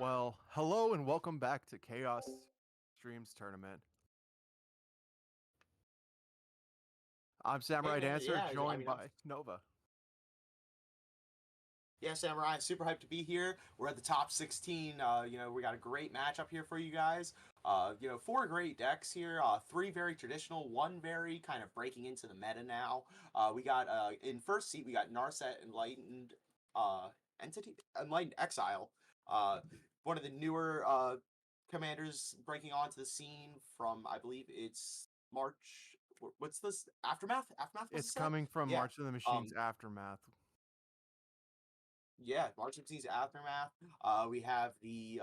Well, hello and welcome back to Chaos Streams Tournament. I'm Hey Samurai man, Dancer, yeah, joined by Nova. yeah, Samurai, super hyped to be here. We're at the top 16. We got a great matchup here for you guys. Four great decks here. Three very traditional, one very kind of breaking into the meta now. We got in first seat we got Narset Enlightened Entity, Enlightened Exile. One of the newer commanders breaking onto the scene from I believe it's March. What's this? Aftermath? Aftermath was It's it set? coming from Yeah. March of the Machines Um, Aftermath. Yeah, March of Seas Aftermath. We have the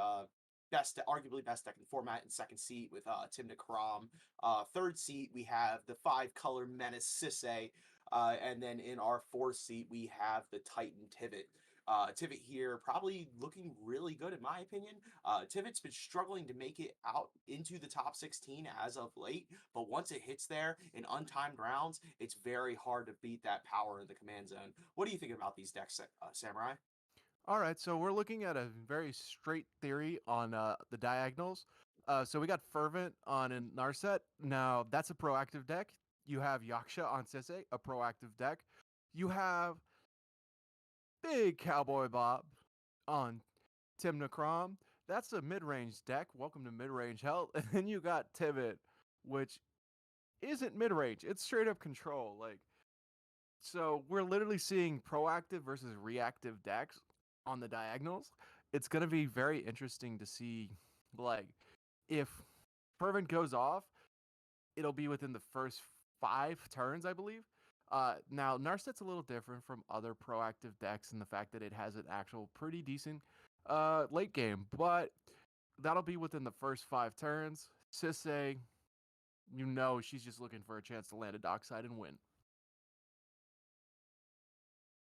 arguably best deck in the format in second seat with Tim Krom. Third seat, we have the five color Menace Sisse. And then in our fourth seat, we have the Titan Tivit. Tivit here probably looking really good in my opinion. Tivit's been struggling to make it out into the top 16 as of late, but once it hits there in untimed rounds, it's very hard to beat that power in the command zone. What do you think about these decks, Samurai? All right, so we're looking at a very straight theory on the diagonals. So we got Fervent on Narset. Now, that's a proactive deck. You have Yaksha on Sisse, a proactive deck. You have Big Cowboy Bob on Tim Necrom. That's a mid-range deck. Welcome to mid-range hell. And then you got Tivit, which isn't mid-range. It's straight up control. So we're literally seeing proactive versus reactive decks on the diagonals. It's gonna be very interesting to see, like, if Fervent goes off, it'll be within the first 5 turns, I believe. Now Narset's a little different from other proactive decks in the fact that it has an actual pretty decent late game, but that'll be within the first 5 turns. Sisse, she's just looking for a chance to land a dockside and win.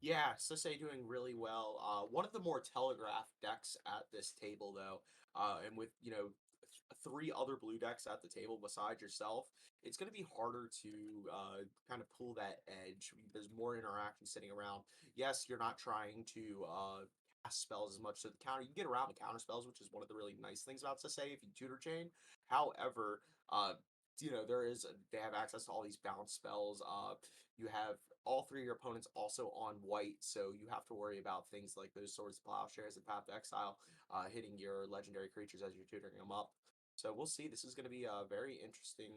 Yeah, Sisse doing really well. One of the more telegraphed decks at this table, though, and with three other blue decks at the table besides yourself, it's going to be harder to kind of pull that edge. There's more interaction sitting around. Yes, you're not trying to cast spells as much, so the counter you can get around the counter spells, which is one of the really nice things about Sisse if you tutor chain. However, they have access to all these bounce spells. You have all three of your opponents also on white, so you have to worry about things like those Swords of Plowshares and Path to Exile hitting your legendary creatures as you're tutoring them up. So we'll see. This is going to be a very interesting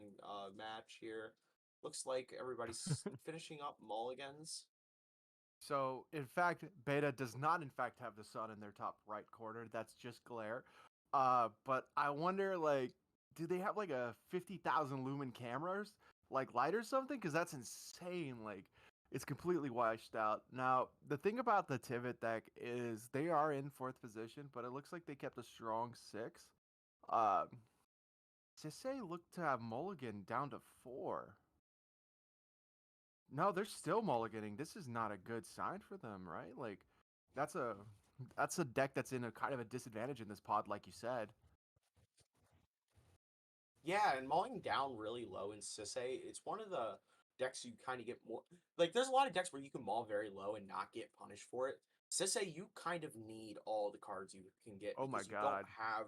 match here. Looks like everybody's finishing up mulligans. So, in fact, Beta does not, in fact, have the sun in their top right corner. That's just glare. But I wonder, do they have like a 50,000 lumen cameras, like light or something? Because that's insane. It's completely washed out. Now, the thing about the Tivit deck is they are in fourth position, but it looks like they kept a strong 6. Um, Sisse looked to have mulligan down to 4. No, they're still mulliganing. This is not a good sign for them, right? That's a that's a deck that's in a kind of a disadvantage in this pod, like you said. Yeah, and mulling down really low in Sisse, it's one of the decks you kind of get more. Like, there's a lot of decks where you can mull very low and not get punished for it. Sisse, you kind of need all the cards you can get Oh my because you don't god. have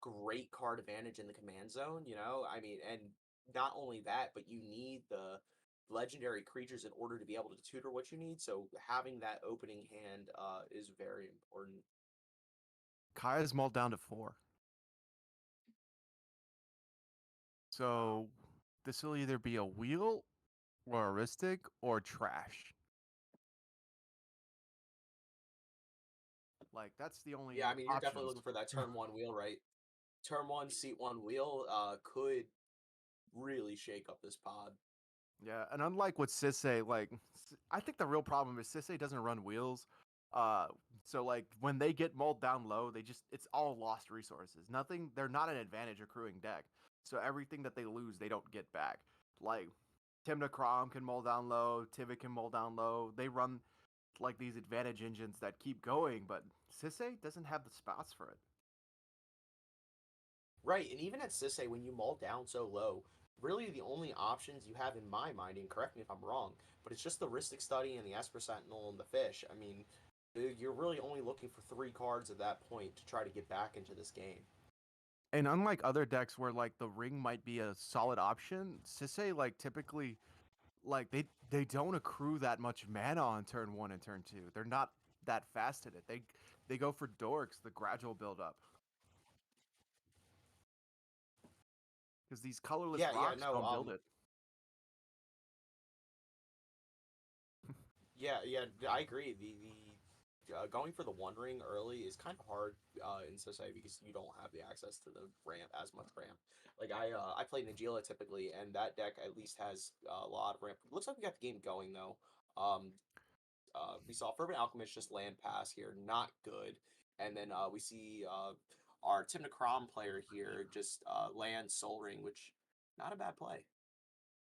great card advantage in the command zone, I mean, and not only that, but you need the legendary creatures in order to be able to tutor what you need. So having that opening hand is very important. Kaya's mulled down to 4. Wow. So this will either be a wheel or a Ristic or trash. That's the Yeah, only I mean, you're definitely options. looking for that turn one wheel, right? Turn one, seat one wheel could really shake up this pod. Yeah, and unlike with Sisse, I think the real problem is Sisse doesn't run wheels. Uh, so when they get mulled down low, it's all lost resources. Nothing. They're not an advantage accruing deck. So everything that they lose, they don't get back. Like Timna Crom can mull down low, Tivit can mull down low. They run these advantage engines that keep going, but Sisse doesn't have the spots for it. Right, and even at Sisse, when you mull down so low, really the only options you have in my mind, and correct me if I'm wrong, but it's just the Rhystic Study and the Esper Sentinel and the Fish. I mean, you're really only looking for 3 cards at that point to try to get back into this game. And unlike other decks where like the ring might be a solid option, Sisei like typically like they don't accrue that much mana on turn 1 and turn 2. They're not that fast at it. They go for dorks, the gradual build up. Because these colorless Yeah, rocks no, don't build it. yeah, I agree. The going for the One Ring early is kind of hard in society because you don't have the access to the ramp as much ramp. Like I play Nagila typically, and that deck at least has a lot of ramp. Looks like we got the game going though. We saw Fervent Alchemist just land pass here, not good, and then we see our Tim Necrom player here just land Soul Ring, which not a bad play.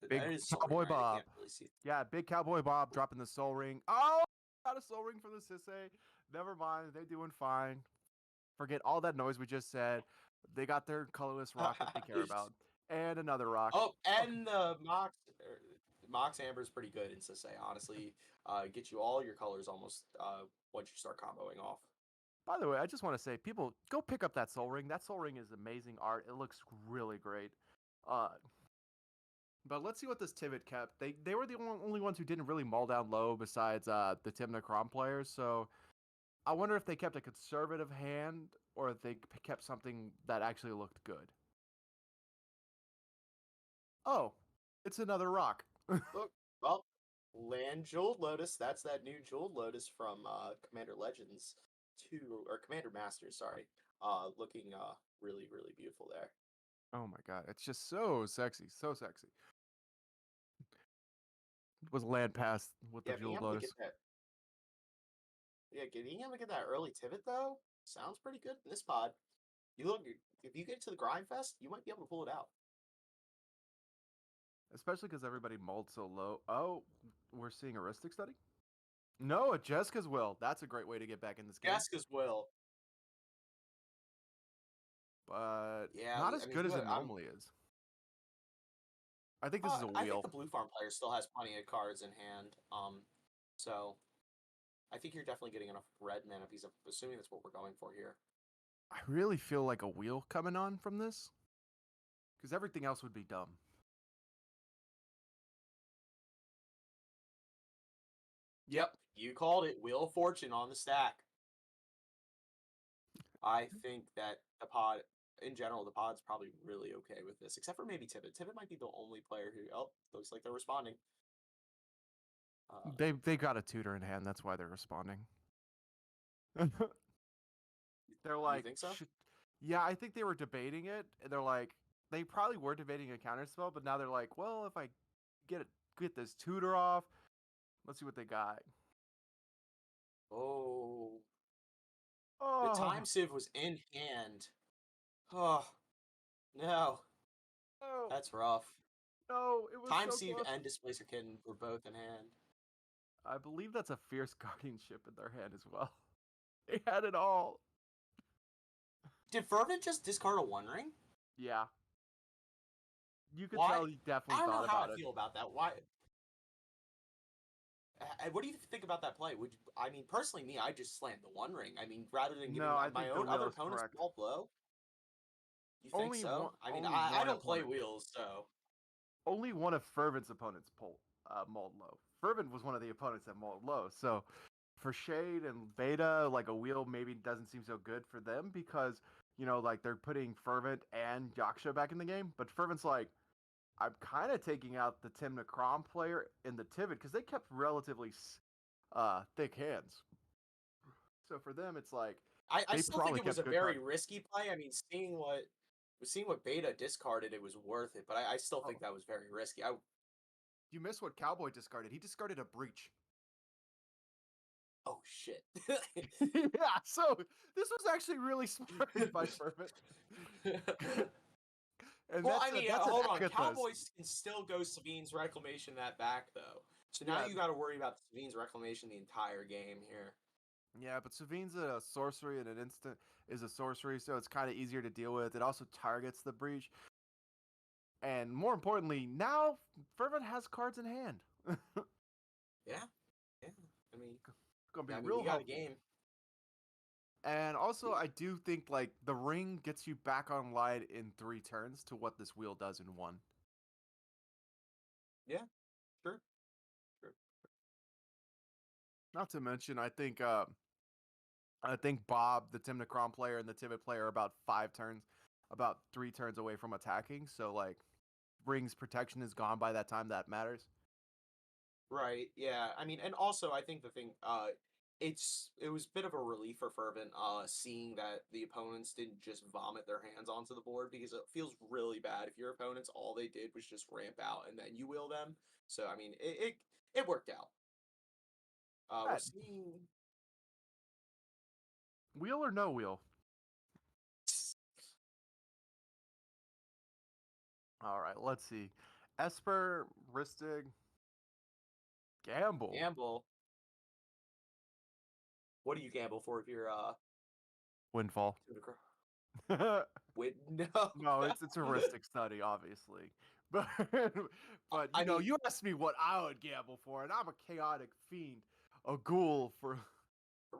Big That is Soul Ring, Cowboy right? I Bob. can't really see. Yeah, big Cowboy Bob dropping the soul ring. Oh, got a soul ring for the Sisei. Never mind, they're doing fine. Forget all that noise we just said. They got their colorless rock that they care about. And another rock. Oh, Okay. and the Mox Amber is pretty good in Sisei, honestly. Get you all your colors almost once you start comboing off. By the way, I just want to say, people, go pick up that soul ring. That soul ring is amazing art. It looks really great. Uh, but let's see what this Tivit kept. They were the only ones who didn't really mull down low besides the Timna Crom players. So I wonder if they kept a conservative hand or if they kept something that actually looked good. Oh, it's another rock. Look, well, land Jeweled Lotus. That's that new Jeweled Lotus from Commander Legends 2, or Commander Masters, sorry. Looking really, really beautiful there. Oh my god, it's just so sexy, so sexy. Was land pass with the Yeah, being jeweled able to get lotus. that. Yeah, being able to get that early Tivit though sounds pretty good in this pod. You look, if you get to the Grind Fest, you might be able to pull it out. Especially because everybody mulled so low. Oh, we're seeing a Ristic study? No, a Jessica's will. That's a great way to get back in this game. Jessica's will. But Yeah, not as I mean, good as look, it normally is. I think this is a I think wheel. the Blue Farm player still has plenty of cards in hand. So I think you're definitely getting enough red mana piece. Assuming that's what we're going for here. I really feel like a wheel coming on from this. Because everything else would be dumb. Yep. Yep, you called it. Wheel of Fortune on the stack. I think that the pod, in general, the pod's probably really okay with this, except for maybe Tibbet. Tibbet might be the only player who, oh, looks like they're responding. Uh, They got a tutor in hand. That's why they're responding. They're you like, think so? yeah, I think they were debating it. And they're like, they probably were debating a counter spell, but now they're like, well, if I get this tutor off, let's see what they got. Oh, the Oh time sieve was in hand. Oh, no, no, that's rough. no, it was Time so sieve close. and Displacer Kitten were both in hand. I believe that's a fierce guardianship in their hand as well. They had it all. Did Fervent just discard a One Ring? Yeah, you could Why? tell he I definitely don't know thought how I about it. feel about that. Why? What do you think about that play? Would you, I mean, personally, me, I just slammed the One Ring. I mean, rather than giving No, I my think the own other wheel is opponents correct. small blow. You think so? I mean, Only I one don't play opponent. wheels, so Only one of Fervent's opponents mulled low. Fervent was one of the opponents that mulled low. So for Shade and Beta, like a wheel maybe doesn't seem so good for them because, like they're putting Fervent and Yaksha back in the game. But Fervent's like, I'm kind of taking out the Tim Necrom player in the Tivit because they kept relatively thick hands. So for them, it's like I they still think probably it was kept a good very cards. risky play. I mean, seeing what Beta discarded, it was worth it. But I still Oh, think that was very risky. you missed what Cowboy discarded. He discarded a breach. Oh shit. Yeah, so this was actually really smart by Fervent. And Well, I mean, that's an hold on. Agathos. Cowboys can still go Sabine's Reclamation that back though. So now Yeah, you got to worry about Sabine's Reclamation the entire game here. yeah, but Savine's a sorcery and an instant is a sorcery, so it's kind of easier to deal with. It also targets the breach. And more importantly, now Fervent has cards in hand. Yeah, yeah. I mean, gonna be I mean, real you got a helpful. game. And also, I do think like the ring gets you back online in 3 turns to what this wheel does in one. Yeah, sure, sure. Not to mention, I think Bob, the Tim Necron player, and the Tibet player are about 3 turns away from attacking. So like, ring's protection is gone by that time that matters. Right. Yeah. I mean, and also I think the thing, it was a bit of a relief for Fervent, seeing that the opponents didn't just vomit their hands onto the board because it feels really bad if your opponents all they did was just ramp out and then you will them. So I mean, it worked out. We're Right. seeing. Wheel or no wheel? All right, let's see. Esper, Ristig, Gamble, Gamble. What do you gamble for if you're Windfall. Tunicro? No, Wait, no. it's a Ristic study, obviously. But but I mean, you asked me what I would gamble for, and I'm a chaotic fiend, a ghoul for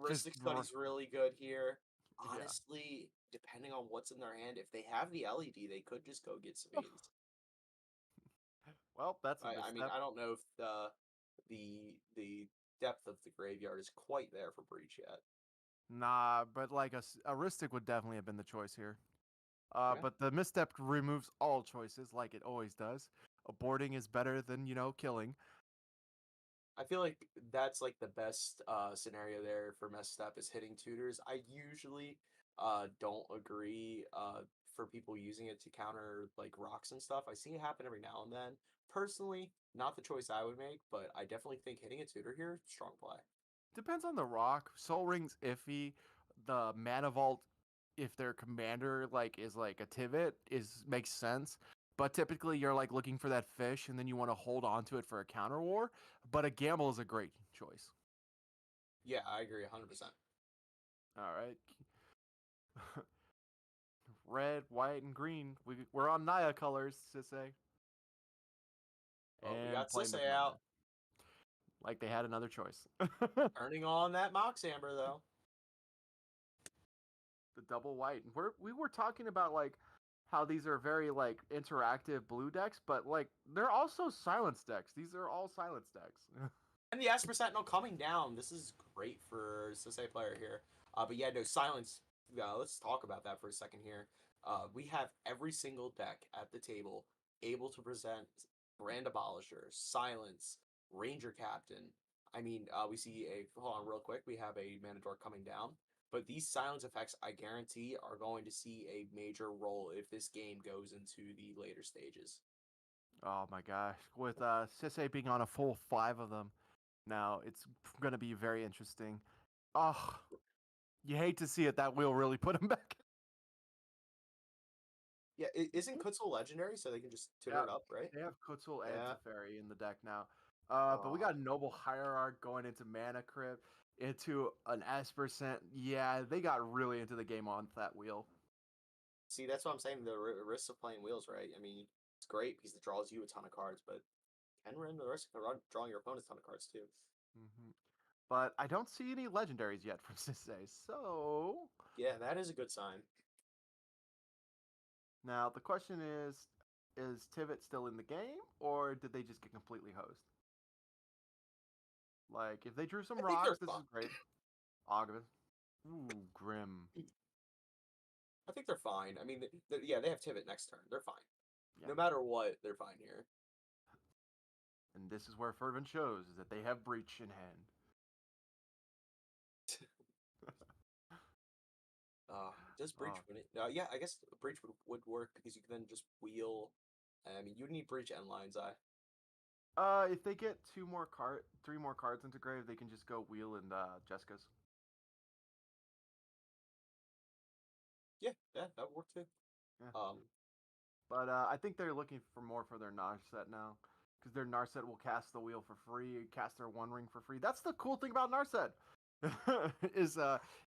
just heuristic study's really good here. yeah. Honestly, depending on what's in their hand, if they have the LED, they could just go get some A's. Well, that's a I mean, misstep. I don't know if the depth of the graveyard is quite there for Breach yet. Nah, but like a Ristic would definitely have been the choice here. Yeah. But the misstep removes all choices, like it always does. Aborting is better than killing. I feel like that's like the best scenario there for messed up is hitting tutors. I usually don't agree for people using it to counter like rocks and stuff. I see it happen every now and then. Personally, not the choice I would make, but I definitely think hitting a tutor here, strong play. Depends on the rock. Soul Ring's iffy. The Mana Vault, if their commander is like a Tivit, is makes sense. But typically you're like looking for that fish and then you want to hold on to it for a counter war. But a gamble is a great choice. Yeah, I agree 100%. All right. Red, white, and green. We're on Naya colors, Sisse. Well, we And got playing the Sisse out, commander. Like they had another choice. turning on that Mox Amber though. The double white. We were talking about like how these are very like interactive blue decks, but like they're also silence decks. These are all silence decks. And the Esper Sentinel coming down. This is great for Sisse player here. But yeah, no, silence. Let's talk about that for a second here. We have every single deck at the table able to present Brand Abolisher, Silence, Ranger Captain. I mean, we see a, hold on real quick, we have a Manador coming down. But these silence effects, I guarantee, are going to see a major role if this game goes into the later stages. Oh my gosh. With Sisse being on a full 5 of them now, it's gonna be very interesting. Oh, you hate to see it. That will really put him back. Yeah, isn't Kutzel legendary, so they can just tutor Yeah, it up, right? they have Kutzul and Yeah. Teferi in the deck now. But we Oh, got Noble Hierarch going into Mana Crypt, into an Esper. Yeah, they got really into the game on that wheel. see, that's what I'm saying. The risks of playing wheels, right? I mean, it's great because it draws you a ton of cards, but can run the risk of drawing your opponent a ton of cards too. Hmm. But I don't see any legendaries yet from Sisse. So Yeah, that is a good sign. now the question is Tivit still in the game, or did they just get completely hosed? Like, if they drew some I think they're rocks, this is fine. great. Ogden. Ooh, Grim. I think they're fine. I mean, yeah, they have Tivit next turn. They're fine. Yeah. No matter what, they're fine here. And this is where Fervent shows that they have Breach in hand. Does Breach Oh. win it? Yeah, I guess Breach would work because you can then just wheel. I mean, you'd need Breach and Lion's Eye. If they get 3 more cards into grave, they can just go wheel and Jessica's. Yeah, yeah, that would work too. Yeah. Um, But I think they're looking for more for their Narset now. Because their Narset will cast the wheel for free, cast their One Ring for free. That's the cool thing about Narset. is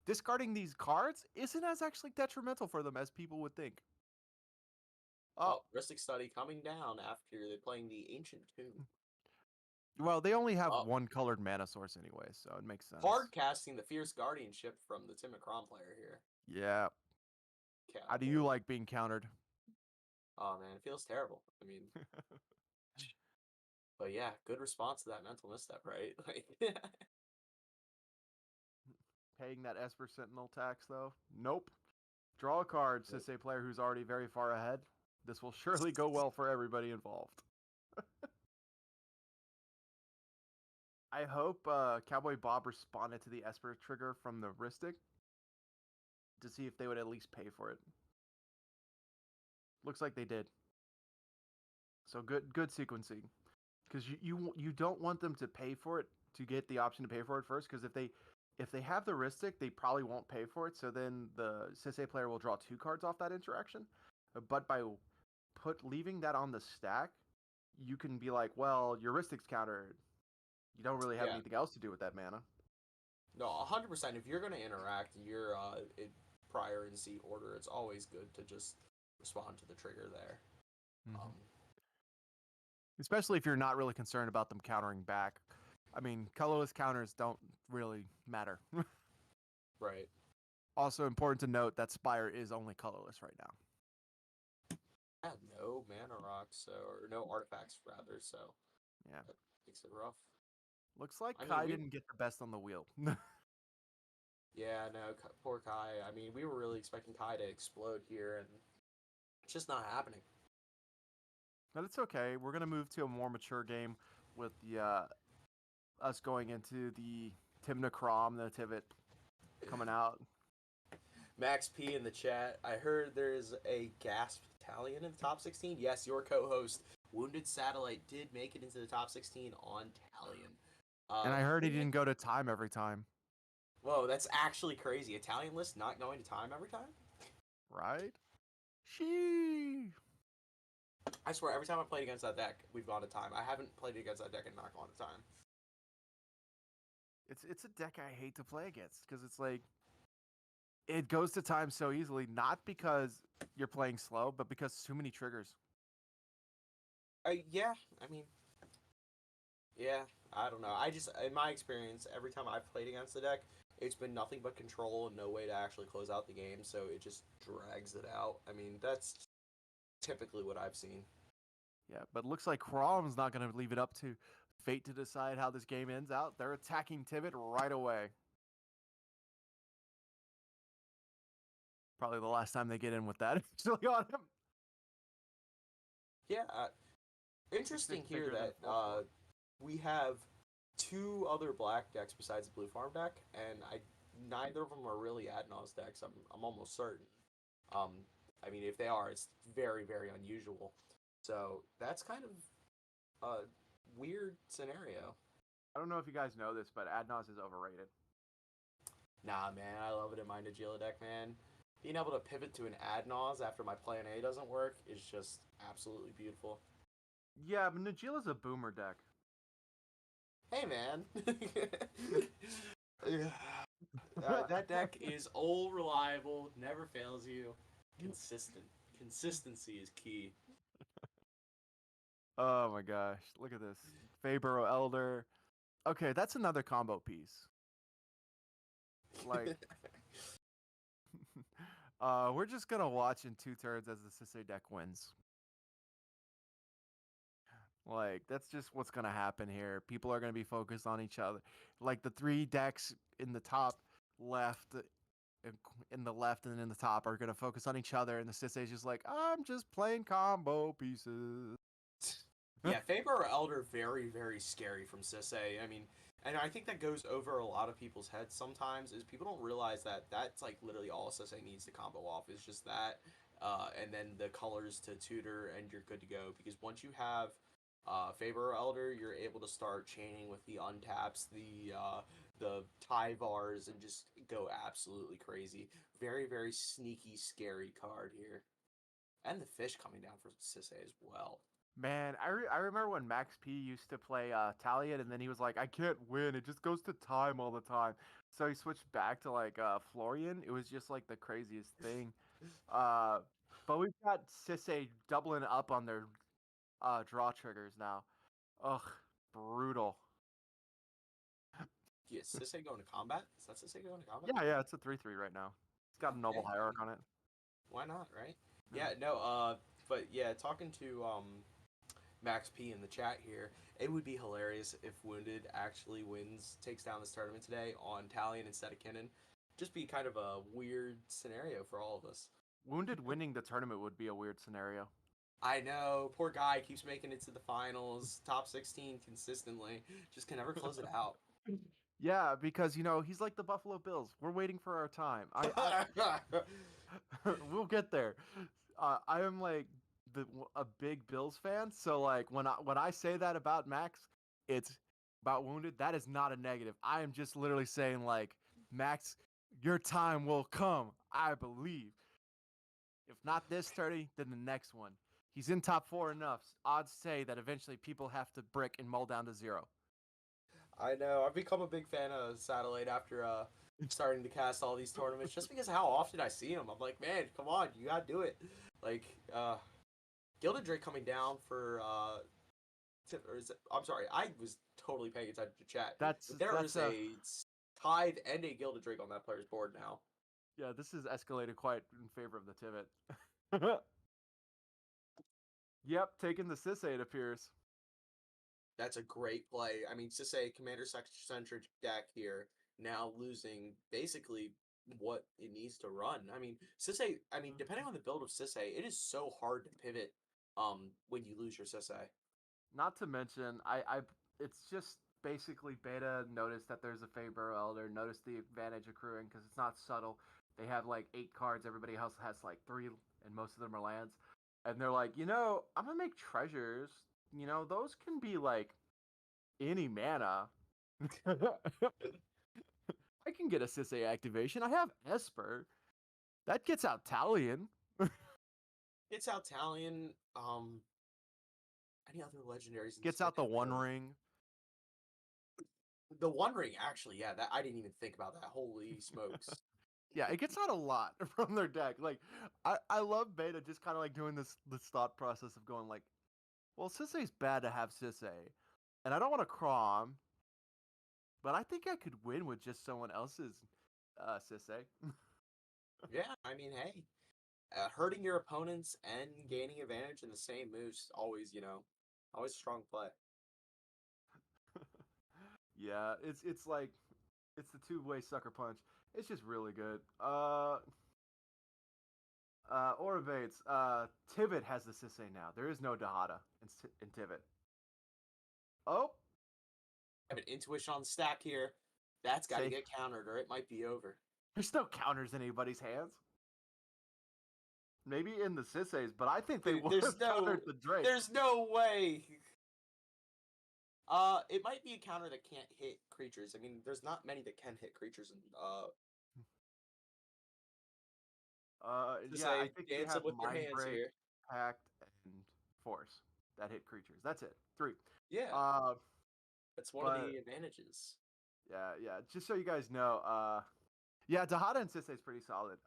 discarding these cards isn't as actually detrimental for them as people would think. Oh, Ristic Study coming down after they're playing the Ancient Tomb. Well, they only have Well, one colored mana source anyway, so it makes sense. hard casting the Fierce Guardianship from the Tim McCrom player here. Yeah. How do you Cowboy. like being countered? Oh man, it feels terrible. I mean, but yeah, good response to that mental misstep, right? Like, Paying that Esper Sentinel tax, though? Nope. Draw a card, says a player who's already very far ahead. This will surely go well for everybody involved. I hope Cowboy Bob responded to the Esper trigger from the Ristic to see if they would at least pay for it. Looks like they did. So good sequencing, because you don't want them to pay for it to get the option to pay for it first. Because if they have the Ristic, they probably won't pay for it. So then the Sisei player will draw 2 cards off that interaction. But by leaving that on the stack, you can be like, well, your Ristic's countered. You don't really have yeah, anything else to do with that mana. no, 100%. If you're gonna interact and you're in prior in seat order, it's always good to just respond to the trigger there. Mm-hmm. Um, Especially if you're not really concerned about them countering back. I mean, colorless counters don't really matter. right. Also important to note that Spire is only colorless right now. Yeah, no mana rocks, so or no artifacts rather, so Yeah. that makes it rough. Looks like I mean, Kai we didn't get the best on the wheel. yeah, no, poor Kai. I mean, we were really expecting Kai to explode here, and it's just not happening. But it's okay. We're gonna move to a more mature game with the us going into the Timna Crom, the Tivit coming out. Max P in the chat. I heard there's a Gasp Battalion in the top 16. Yes, your co-host Wounded Satellite did make it into the top 16 on Talion. And I heard he Pretty. didn't go to time every time. Whoa, that's actually crazy. Italian list not going to time every time. Right? She. I swear, every time I played against that deck, we've gone to time. I haven't played against that deck and not gone to time. It's a deck I hate to play against because it's like it goes to time so easily, not because you're playing slow, but because too many triggers. Yeah, I mean, yeah, I don't know. I just, in my experience, every time I've played against the deck, it's been nothing but control and no way to actually close out the game, so it just drags it out. I mean, that's typically what I've seen. Yeah, but looks like Crom's not going to leave it up to fate to decide how this game ends out. They're attacking Tivit right away. Probably the last time they get in with that actually on him. Yeah, interesting Six here bigger than that 4/4. we have two other black decks besides the blue farm deck, and neither of them are really Adnos decks. I'm almost certain. Um, I mean, if they are, it's very very unusual. So that's kind of a weird scenario. I don't know if you guys know this, but Adnos is overrated. Nah, man, I love it in my Nagila deck, man. Being able to pivot to an Adnos after my plan A doesn't work is just absolutely beautiful. Yeah, but Najila's a boomer deck. Hey, man. That deck is all reliable, never fails you, consistent. Consistency is key. Oh my gosh, look at this. Fabro Elder. Okay, that's another combo piece. Like, we're just gonna watch in 2 turns as the Sisei deck wins. Like, that's just what's gonna happen here. People are gonna be focused on each other. Like the 3 decks in the top left, in the left and in the top are gonna focus on each other, and the Sisei's just like, I'm just playing combo pieces. Yeah, Faber or Elder, very, very scary from Sisei. I mean, and I think that goes over a lot of people's heads sometimes, is people don't realize that that's like literally all Sisei needs to combo off is just that, and then the colors to tutor, and you're good to go. Because once you have Faber or Elder, you're able to start chaining with the untaps, the Tyvars, and just go absolutely crazy. Very, very sneaky, scary card here. And the fish coming down for Sisei as well. Man, I remember when Max P used to play Talion, and then he was like, I can't win. It just goes to time all the time. So he switched back to like Florian. It was just like the craziest thing. Uh, but we've got Sisei doubling up on their draw triggers now. Ugh. brutal. Yeah, Sisei going to combat? Is that Sisei going to combat? Yeah, it's a 3-3 right now. It's got a noble Okay, I hierarch mean, on it. why not, right? Yeah. Yeah, no, but yeah, talking to Max P in the chat here, it would be hilarious if Wounded actually takes down this tournament today on Talion instead of Kinnan. Just be kind of a weird scenario for all of us. Wounded winning the tournament would be a weird scenario. I know, poor guy keeps making it to the finals, top 16 consistently, just can never close it out. Yeah, because he's like the Buffalo Bills. We're waiting for our time. I we'll get there. I am like a big Bills fan, so like when I say that about Max, it's about Wounded. That is not a negative. I am just literally saying like, Max, your time will come. I believe. If not this 30, then the next one. He's in top 4 enough. Odds say that eventually people have to brick and mull down to 0. I know. I've become a big fan of Satellite after starting to cast all these tournaments, just because of how often I see him. I'm like, man, come on, you gotta do it. Like, Gilded Drake coming down for I'm sorry, I was totally paying attention to chat. That's But there that's is a Tithe and a Gilded Drake on that player's board now. Yeah, this has escalated quite in favor of the Tivit. Yep, taking the Sisay, it appears. That's a great play. I mean, to say Commander centric deck here now losing basically what it needs to run. I mean, Sisei. I mean, depending on the build of Sisei, it is so hard to pivot. When you lose your Sisei. Not to mention, I it's just basically beta noticed that there's a Faber Elder, notice the advantage accruing because it's not subtle. They have like 8 cards, everybody else has like 3, and most of them are lands. And they're like, I'm gonna make treasures. Those can be like any mana. I can get a Sisay activation. I have Esper. That gets out Talion. It's Italian. Any other legendaries in this Gets deck? out the I One don't. Ring. The One Ring, actually, yeah. That I didn't even think about that. Holy smokes! Yeah, it gets out a lot from their deck. Like, I love beta just kind of like doing this thought process of going like, well, Sisay's bad to have Sisay, and I don't want to Crom, but I think I could win with just someone else's Sisay. Yeah, I mean, hey, hurting your opponents and gaining advantage in the same moves always, always a strong play. Yeah, it's like it's the two-way sucker punch. It's just really good. Oravates, Tivit has the Sisay now. There is no Dahada in Tivit. Oh, Have an intuition on the stack here. That's got to say get countered, or it might be over. there's no counters in anybody's hands. Maybe in the Sisays, but I think they Dude, would have countered the Drake. there's no way. It might be a counter that can't hit creatures. I mean, there's not many that can hit creatures, and to Yeah, I say think they dance have up with your Mind hands Break, here. Pact, and Force that hit creatures. That's it. 3. Yeah, Uh, that's one of but the advantages. yeah. Just so you guys know, yeah, Dahada and Sisay is pretty solid.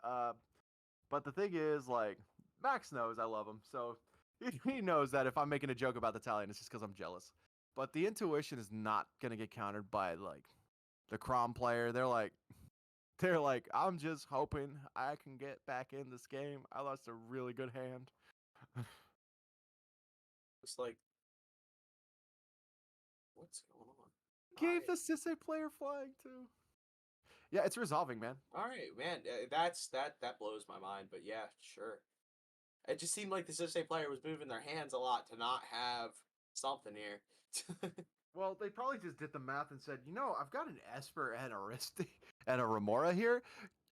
But the thing is, like, Max knows I love him, so he knows that if I'm making a joke about the Italian, it's just because I'm jealous. But the intuition is not gonna get countered by like the Crom player. They're like, I'm just hoping I can get back in this game. I lost a really good hand. It's like, what's going on? All Gave right, the Sisay player flying too. Yeah, it's resolving, man. all right, man. That blows my mind. But yeah, sure. It just seemed like the Sisei player was moving their hands a lot to not have something here. Well, they probably just did the math and said, I've got an Esper and a Risti and a Remora here.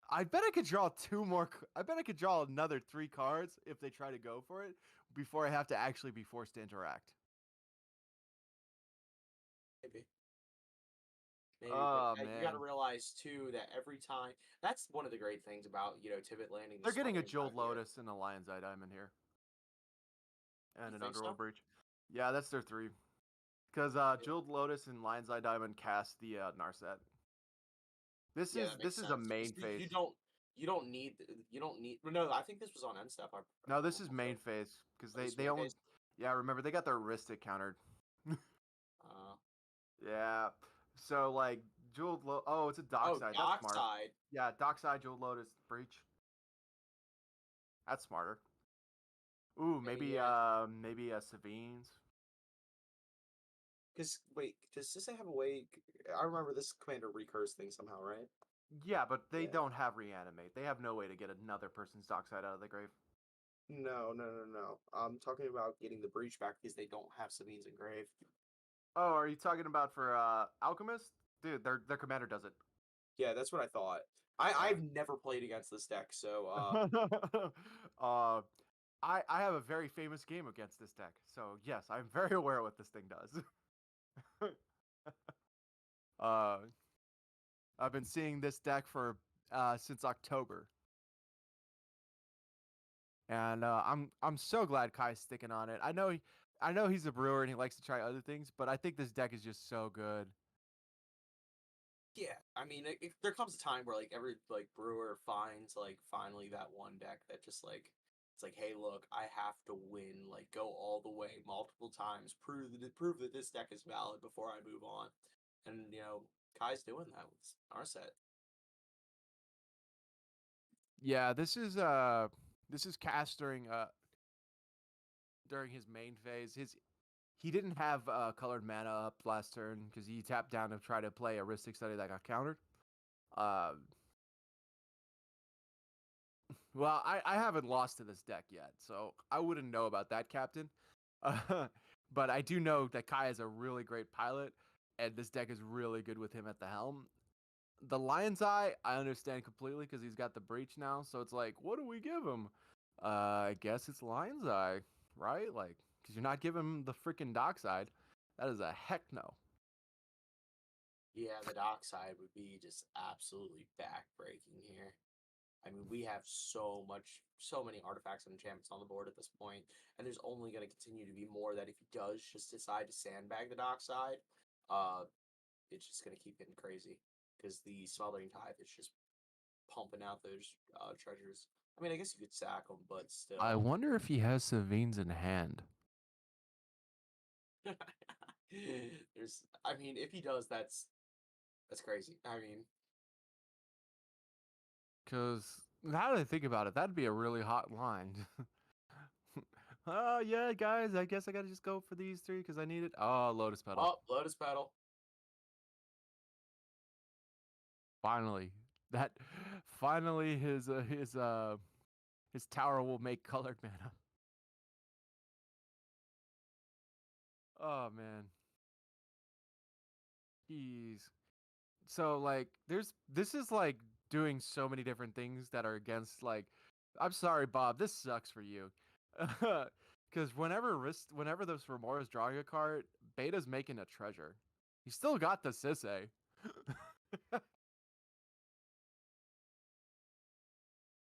I bet I could draw 2 more. I bet I could draw another 3 cards if they try to go for it before I have to actually be forced to interact. Maybe. Maybe, but Oh you got to man, realize too that every time that's one of the great things about Tivit landing the they're getting a Swain Jeweled here. Lotus and a Lion's Eye Diamond here, and You an think Underworld so? Breach. Yeah, that's their 3. Because Yeah, Jeweled Lotus and Lion's Eye Diamond cast the Narset. This yeah, is that makes this is a sense. main 'Cause phase. you don't need. Well, no, I think this was on end step. No, I'm this is almost main certain. phase because Oh, they this they main only. phase. Yeah, remember they got their wristed countered. Yeah. So like jeweled oh, it's a Oh, dockside. That's smart. dockside. Yeah, dockside jeweled lotus breach. That's smarter. Ooh, I mean, yeah. maybe a Savines. Because wait, does Sisay have a way? I remember this commander recurse thing somehow, right? Yeah, but they Yeah. don't have reanimate. They have no way to get another person's dockside out of the grave. No, no, no, no. I'm talking about getting the breach back because they don't have Sabine's engraved. Oh, are you talking about for Alchemist? Dude, their commander does it. Yeah, that's what I thought. I've Yeah. never played against this deck, so uh I have a very famous game against this deck. So, yes, I'm very aware of what this thing does. uh I've been seeing this deck for since October. And I'm so glad Kai's sticking on it. I know he's a brewer and he likes to try other things, but I think this deck is just so good. yeah. I mean, there comes a time where like every like brewer finds like finally that one deck that just like it's like, hey, look, I have to win, like go all the way multiple times, prove that this deck is valid before I move on. And Kai's doing that with our set. Yeah, this is cast during his main phase. He didn't have colored mana up last turn because he tapped down to try to play a Ristic Study that got countered. Uh, well, I haven't lost to this deck yet, so I wouldn't know about that, Captain. But I do know that Kai is a really great pilot, and this deck is really good with him at the helm. The Lion's Eye, I understand completely because he's got the breach now. So it's like, what do we give him? I guess it's Lion's Eye, right? Like, because you're not giving him the freaking Dockside. That is a heck no. Yeah, the dock side would be just absolutely backbreaking here. I mean, we have so many artifacts and enchantments on the board at this point, and there's only going to continue to be more that if he does just decide to sandbag the dock side, uh, it's just going to keep getting crazy because the Smothering Tithe is just pumping out those treasures. I mean, I guess you could sack them, but I still. wonder if he has Savines in hand. I mean, if he does, that's crazy. I mean, Because now that I think about it, that'd be a really hot line. Oh, yeah, guys, I guess I gotta just go for these three because I need it. Oh, Lotus Petal. oh, Lotus Petal. Finally. That finally his tower will make colored mana. Oh man. He's so like this is like doing so many different things that are against like I'm sorry, Bob, this sucks for you. Because whenever this Remora is drawing a card, Beta's making a treasure. He still got the Sisay.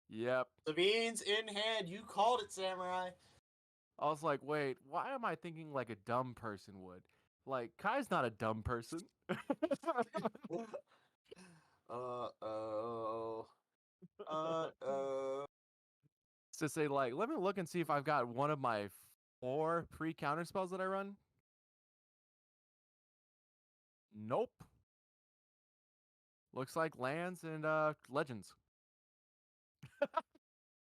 Yep. Sabine's in hand. You called it, Samurai. I was like, wait, why am I thinking like a dumb person would? Like, Kai's not a dumb person. Uh-oh. Uh-oh. To say like, let me look and see if I've got one of my 4 pre-counter spells that I run. Nope. Looks like lands and legends.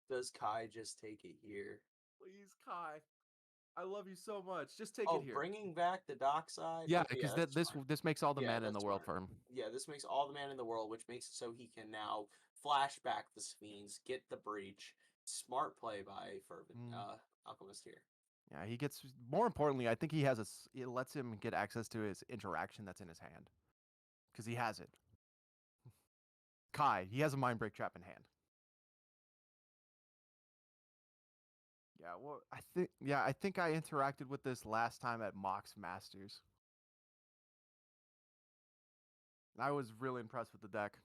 Does Kai just take it here? Please, Kai. I love you so much. Just take it Oh, here. bringing back the dockside? Yeah, Okay, yeah, because that's smart. this makes all the Yeah, mana in the that's world smart. for him. Yeah, this makes all the mana in the world, which makes it so he can now flashback the Sphenes, get the breach. Smart play by Fervent Mm. Alchemist here. Yeah, he gets more importantly, I think he has it lets him get access to his interaction that's in his hand. Because he has it. Kai, he has a mind break trap in hand. Yeah, I think I interacted with this last time at Mox Masters. I was really impressed with the deck.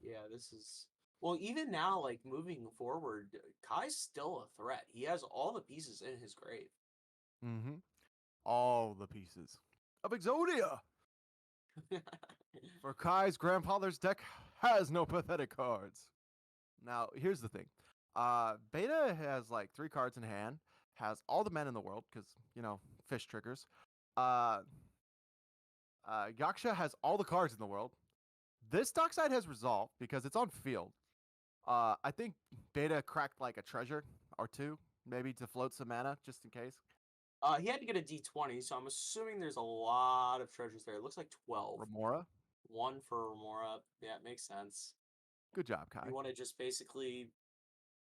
Yeah, this is well, even now, like moving forward, Kai's still a threat. He has all the pieces in his grave. Mm-hmm. All the pieces of Exodia. For Kai's grandfather's deck has no pathetic cards. Now, here's the thing. Beta has like 3 cards in hand, has all the men in the world, because, fish triggers. Uh, Yaksha has all the cards in the world. This dockside has resolved because it's on field. I think Beta cracked like a treasure or two, maybe to float some mana just in case. He had to get a D20, so I'm assuming there's a lot of treasures there. It looks like 12. Remora, One for Remora. Yeah, it makes sense. good job, You Kai. want to just basically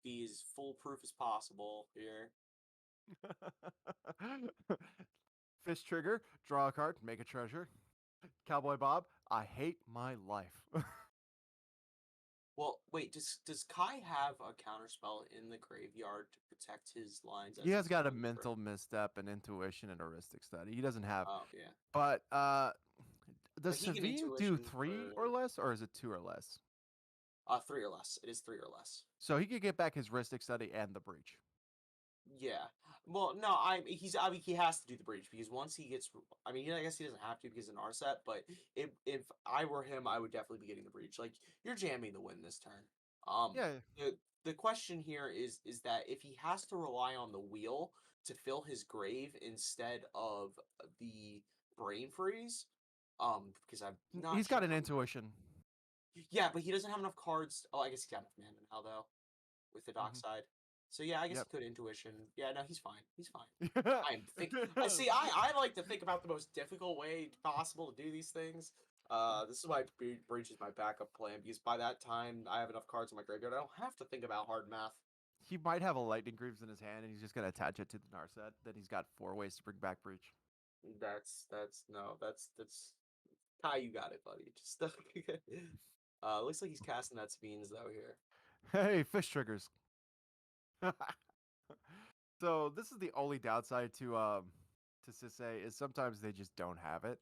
be as foolproof as possible here. Fish trigger, draw a card, make a treasure. Cowboy Bob, I hate my life. Well, wait, does Kai have a counterspell in the graveyard to protect his lines He as has he's got a going through? mental misstep, an intuition, and a heuristic study. He doesn't have, Oh, yeah. but does But he can Savine do intuition 3 or for less, or is it 2 or less? 3 or less. It is 3 or less. So he could get back his heuristic study and the breach. Yeah. Well, no, I mean he has to do the breach because once he gets I mean, I guess he doesn't have to because of an RSET, but if I were him, I would definitely be getting the breach. Like you're jamming the win this turn. Yeah, The question here is that if he has to rely on the wheel to fill his grave instead of the brain freeze, because I'm not he's sure got an how intuition. yeah, but he doesn't have enough cards. Oh, I guess he's got enough mana now though with the Hmm. dockside. So yeah, I guess Yep. he could intuition. Yeah, no, he's fine. He's fine. I'm think. I see. I like to think about the most difficult way possible to do these things. This is why breach is my backup plan because by that time I have enough cards in my graveyard. I don't have to think about hard math. He might have a lightning greaves in his hand, and he's just gonna attach it to the Narset. Then he's got 4 ways to bring back breach. That's no. That's Kai. You got it, buddy. Just looks like he's casting that Beans though here. Hey, fish triggers. So this is the only downside to Sisei is sometimes they just don't have it.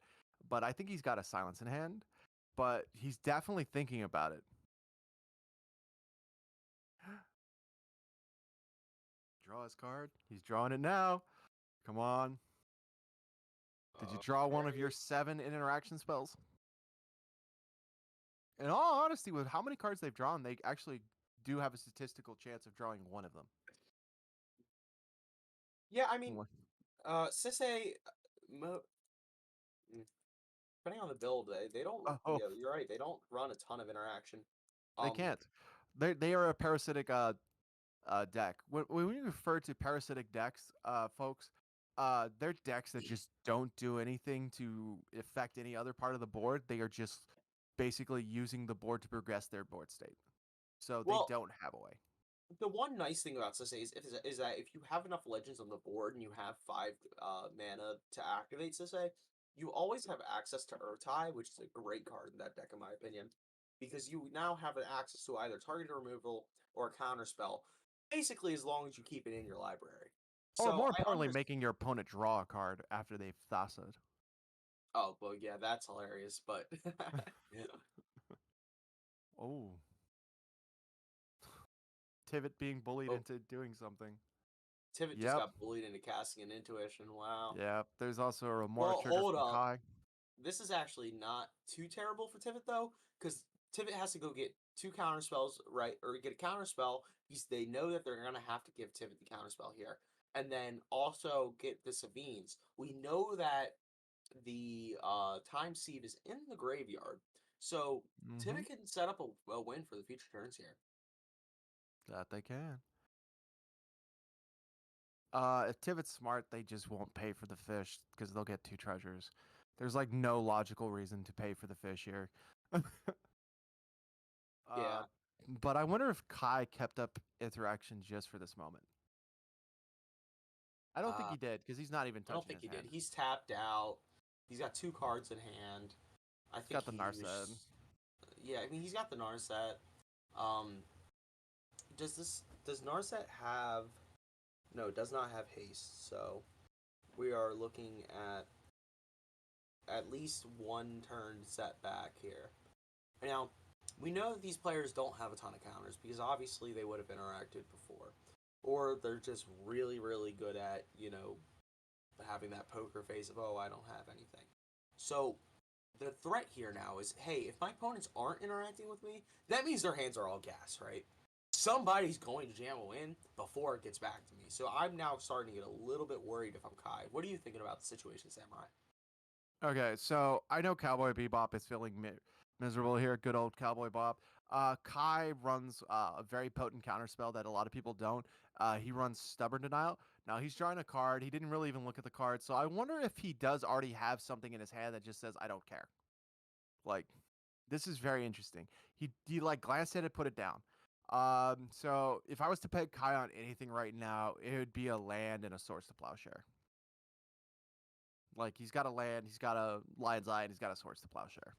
But I think he's got a silence in hand. But he's definitely thinking about it. Draw his card. He's drawing it now. Come on. Did you draw one of your Okay. 7 interaction spells? In all honesty, with how many cards they've drawn, they actually do have a statistical chance of drawing one of them. Yeah, I mean, What? Sisei, mm, depending on the build, they don't. Oh, Yeah, you're right. They don't run a ton of interaction. they Um, can't. They are a parasitic deck. When we refer to parasitic decks, folks, they're decks that just don't do anything to affect any other part of the board. They are just basically using the board to progress their board state. So they well, don't have a way. the one nice thing about Sisei is that if you have enough legends on the board and you have 5 mana to activate Sisei, you always have access to Urtai, which is a great card in that deck, in my opinion, because you now have an access to either target removal or a counter spell, basically as long as you keep it in your library. Or So more I importantly, understand. making your opponent draw a card after they've Thassaed. Oh, well, yeah, that's hilarious, but Oh, Tivit being bullied oh, into doing something. Tivit just Yep. got bullied into casting an intuition. Wow. Yep. There's also a Remora Well, trigger hold from up. Kai. This is actually not too terrible for Tivit though, because Tivit has to go get 2 counter spells, right, or get a counter spell because they know that they're gonna have to give Tivit the counter spell here, and then also get the Savines. We know that the time sieve is in the graveyard, so Mm-hmm. Tivit can set up a win for the future turns here. That they can. If Tivit's smart, they just won't pay for the fish because they'll get 2 treasures. There's like no logical reason to pay for the fish here. uh, Yeah. but I wonder if Kai kept up interaction just for this moment. I don't think Uh, he did because he's not even I don't touching think his he did. hand. He's tapped out. He's got 2 cards in hand. I He's think got the he Narset. was. Yeah, I mean he's got the Narset. Um, does Narset have? No, it does not have haste. So we are looking at least 1 turn setback here. Now we know that these players don't have a ton of counters because obviously they would have interacted before, or they're just really good at having that poker face of oh I don't have anything. So the threat here now is hey, if my opponents aren't interacting with me, that means their hands are all gas, right? Somebody's going to jam a win before it gets back to me. So I'm now starting to get a little bit worried if I'm Kai. What are you thinking about the situation, Samurai? Okay, so I know Cowboy Bebop is feeling miserable here. Good old Cowboy Bop. Kai runs a very potent counterspell that a lot of people don't. He runs Stubborn Denial. Now he's drawing a card. He didn't really even look at the card, so I wonder if he does already have something in his hand that just says "I don't care." Like, this is very interesting. He like glanced at it, put it down. So if I was to peg Kai on anything right now, it would be a land and a Swords to Plowshare. Like he's got a land, he's got a Lion's Eye, and he's got a Swords to Plowshare.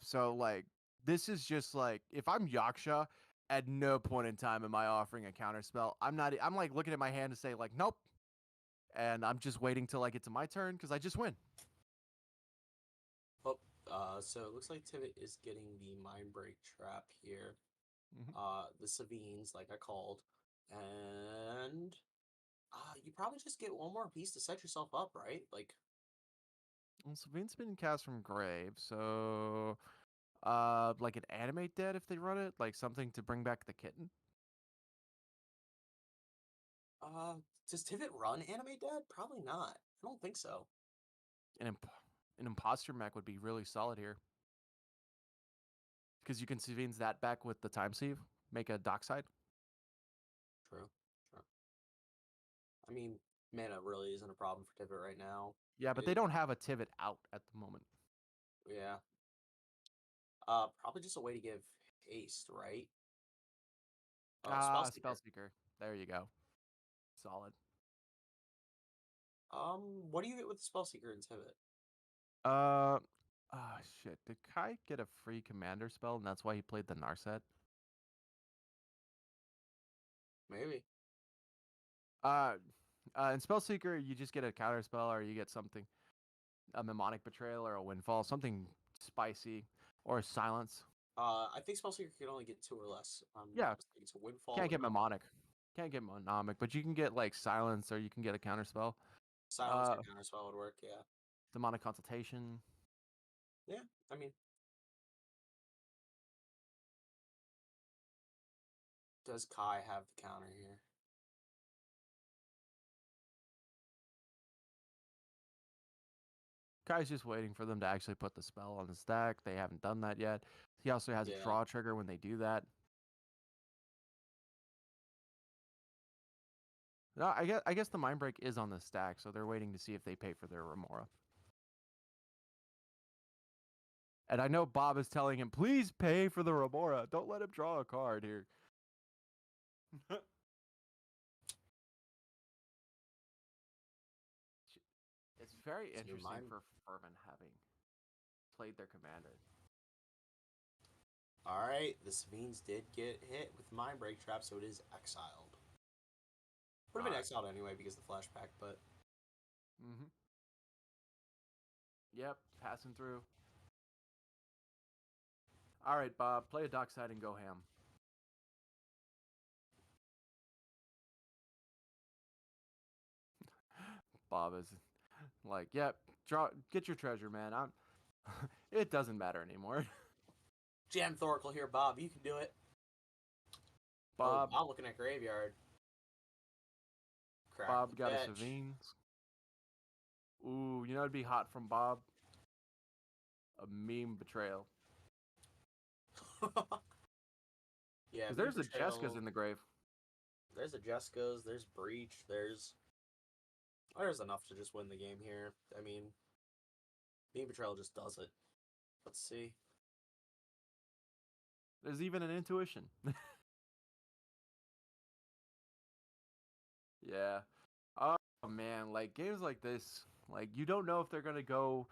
So like this is just like if I'm Yaksha, at no point in time am I offering a counter spell. I'm not. I'm like looking at my hand to say like nope, and I'm just waiting till I get to my turn because I just win. Oh, so it looks like Tivit is getting the Mind Break trap here. Mm-hmm. The Savines, like I called, and you probably just get one more piece to set yourself up, right? Like, Well, Sabine's been cast from grave, so like an animate dead if they run it, like something to bring back the kitten. uh, does Tivit run Animate Dad? Probably not. I don't think so. An an imposter mech would be really solid here because you can Sabine's that back with the time sieve, make a dockside. True. True. I mean, mana really isn't a problem for Tivit right now. Yeah, but they It, don't have a Tivit out at the moment. yeah. Probably just a way to give haste, right? Oh, Ah, Spellseeker. Spellseeker. There you go. Solid. What do you get with the Spellseeker in Tivit? Uh, ah, shit. Did Kai get a free commander spell, and that's why he played the Narset? Maybe. Uh, in Spellseeker, you just get a counter spell, or you get something, a mnemonic betrayal, or a windfall, something spicy, or a silence. I think Spellseeker can only get two or less. If I'm Yeah, not mistaken. It's a Windfall can't or get Mnemonic. mnemonic. Can't get mnemonic, but you can get like silence, or you can get a counter spell. Silence or Uh, Counterspell would work, yeah. demonic consultation. Yeah, I mean, does Kai have the counter here? Kai's just waiting for them to actually put the spell on the stack. They haven't done that yet. He also has a Yeah. draw trigger when they do that. No, I guess the mind break is on the stack, so they're waiting to see if they pay for their Remora. And I know Bob is telling him, please pay for the Remora. Don't let him draw a card here. It's very This new interesting mind. for Fervent having played their commander. Alright, the Savines did get hit with Mind Break Trap, so it is exiled. Would have All been right. exiled anyway because of the flashback, but Mm-hmm. Yep, passing through. All right, Bob, play a dockside and go ham. Bob is like, yep, draw, get your treasure, man. I'm. It doesn't matter anymore. Jam Thoracle here, Bob. You can do it. Oh, Bob, Bob looking at Graveyard. Crack the Bob got a fetch. Savines. Ooh, you know it'd be hot from Bob? A meme betrayal. Yeah, Because Meme there's a Jessica's Betrayal. in the grave. There's a Jessica's, there's Breach, there's enough to just win the game here. I mean, Meme Betrayal just does it. Let's see. There's even an intuition. Yeah. Oh man, like games like this, like you don't know if they're gonna go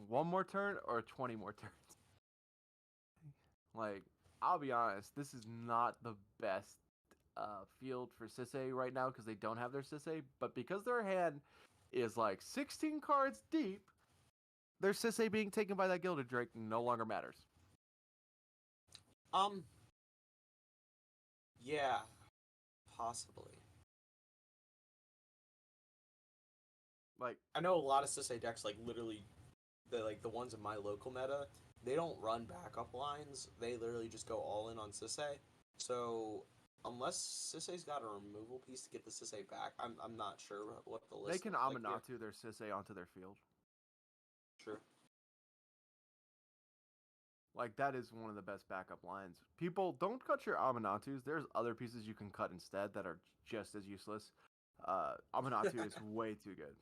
one more turn or 20 more turns. Like, I'll be honest, this is not the best field for Sisei right now because they don't have their Sisei, but because their hand is like 16 cards deep, their Sisei being taken by that Gilded Drake no longer matters. Um, yeah, possibly. Like, I know a lot of Sisei decks, like literally, the ones in my local meta, they don't run backup lines. They literally just go all in on Sisei. So unless Sisei's got a removal piece to get the Sisei back, I'm not sure what the They list can looks like here. Amanatu their Sisei onto their field. True. Like that is one of the best backup lines. People don't cut your Aminatus. There's other pieces you can cut instead that are just as useless. Amanatu is way too good.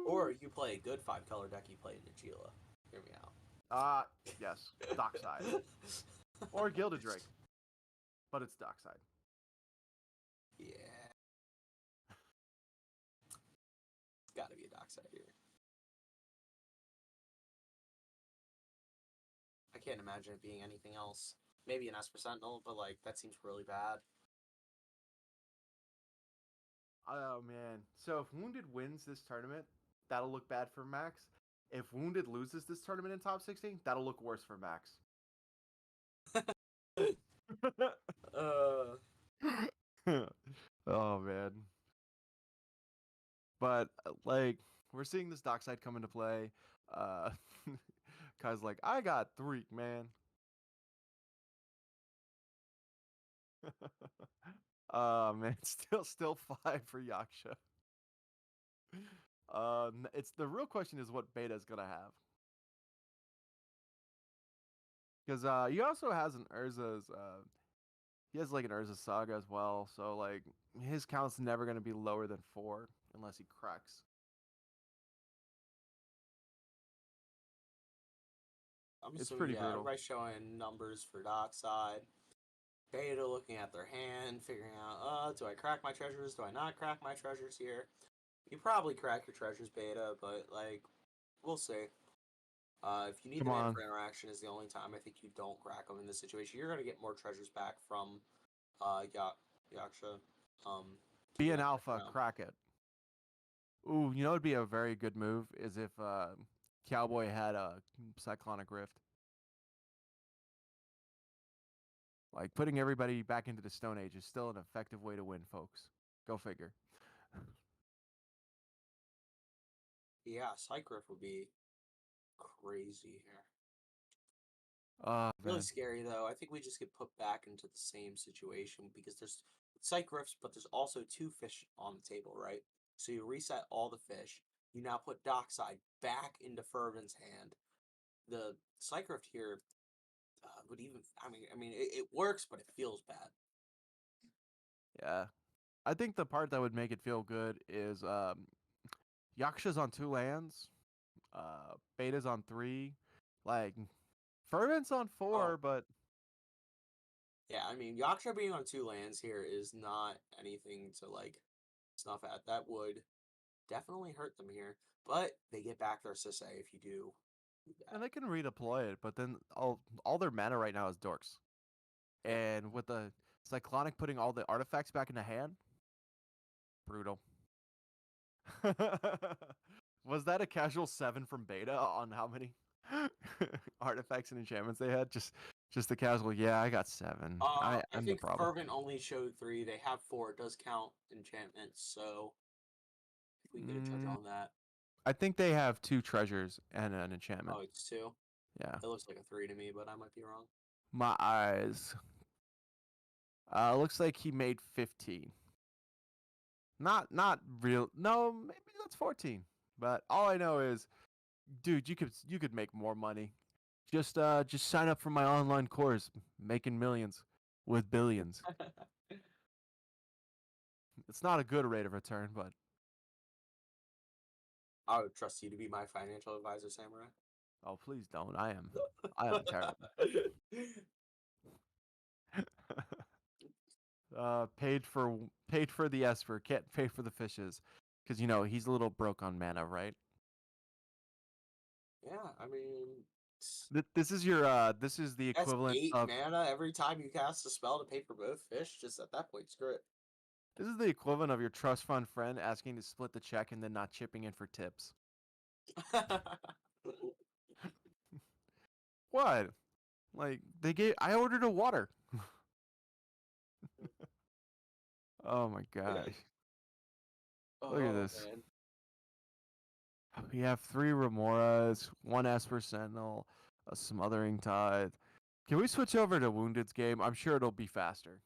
Or Woo! you play a good 5 color deck, you play Najila. Hear me out. Yes, Dockside or Gilded Drake, but it's Dockside. Yeah, it's got to be a dockside here. I can't imagine it being anything else. Maybe an Esper Sentinel, but like that seems really bad. Oh man. So if Wounded wins this tournament, that'll look bad for Max. If Wounded loses this tournament in top 16, that'll look worse for Max. uh, Oh man. But like we're seeing this dockside come into play. Uh Kai's like, I got three, man. Man, still five for Yaksha. It's the real question is what beta is gonna have. Because he also has an Urza's he has like an Urza Saga as well, so like his count's never gonna be lower than 4 unless he cracks. I'm It's assuming, pretty yeah, brutal. everybody's showing numbers for dockside. Beta looking at their hand, figuring out, do I crack my treasures? Do I not crack my treasures here? You probably crack your treasures beta, but like, we'll see. If you need the Come mana on. for interaction is the only time I think you don't crack them in this situation. You're gonna get more treasures back from Yaksha to Be the an end of the alpha, round. crack it. Ooh, you know it'd be a very good move is if Cowboy had a Cyclonic Rift. Like putting everybody back into the Stone Age is still an effective way to win, folks. Go figure. Yeah, Cycriff would be crazy here. Really Man. scary though. I think we just get put back into the same situation because there's psych rifts, but there's also 2 fish on the table, right? So you reset all the fish. You now put Dockside back into Fervent's hand. The psych rift here would even. I mean, it works, but it feels bad. Yeah. I think the part that would make it feel good is Yaksha's on 2 lands, Beta's on 3, like Fervent's on Oh 4, but yeah, I mean, Yaksha being on 2 lands here is not anything to like snuff at. That would definitely hurt them here, but they get back their Sisei if you do and that. they can redeploy it, but then all their mana right now is dorks. Yeah. And with the Cyclonic putting all the artifacts back in the hand, brutal. Was that a casual 7 from Beta on how many artifacts and enchantments they had? Just the casual, yeah, I got 7. I I'm the think problem. Fervent only showed 3. They have 4. It does count enchantments, so if we can get a judge Mm, on that. I think they have 2 treasures and an enchantment. Oh, it's 2. Yeah. It looks like a 3 to me, but I might be wrong. My eyes. Looks like he made 15. Not real. No, maybe that's 14. But all I know is, dude, you could make more money. Just sign up for my online course, making millions with billions. It's not a good rate of return, but I would trust you to be my financial advisor, Samurai. oh please don't. I am terrible. Paid for the Esper, can't pay for the fishes, because he's a little broke on mana, right? Yeah, I mean, This is the that's equivalent 8 of mana every time you cast a spell to pay for both fish. Just at that point, screw it. this is the equivalent of your trust fund friend asking to split the check and then not chipping in for tips. What? Like I ordered a water. Oh my gosh. Look at Oh this. man. We have 3 Remoras, 1 Esper Sentinel, a Smothering Tide. Can we switch over to Wounded's game? I'm sure it'll be faster.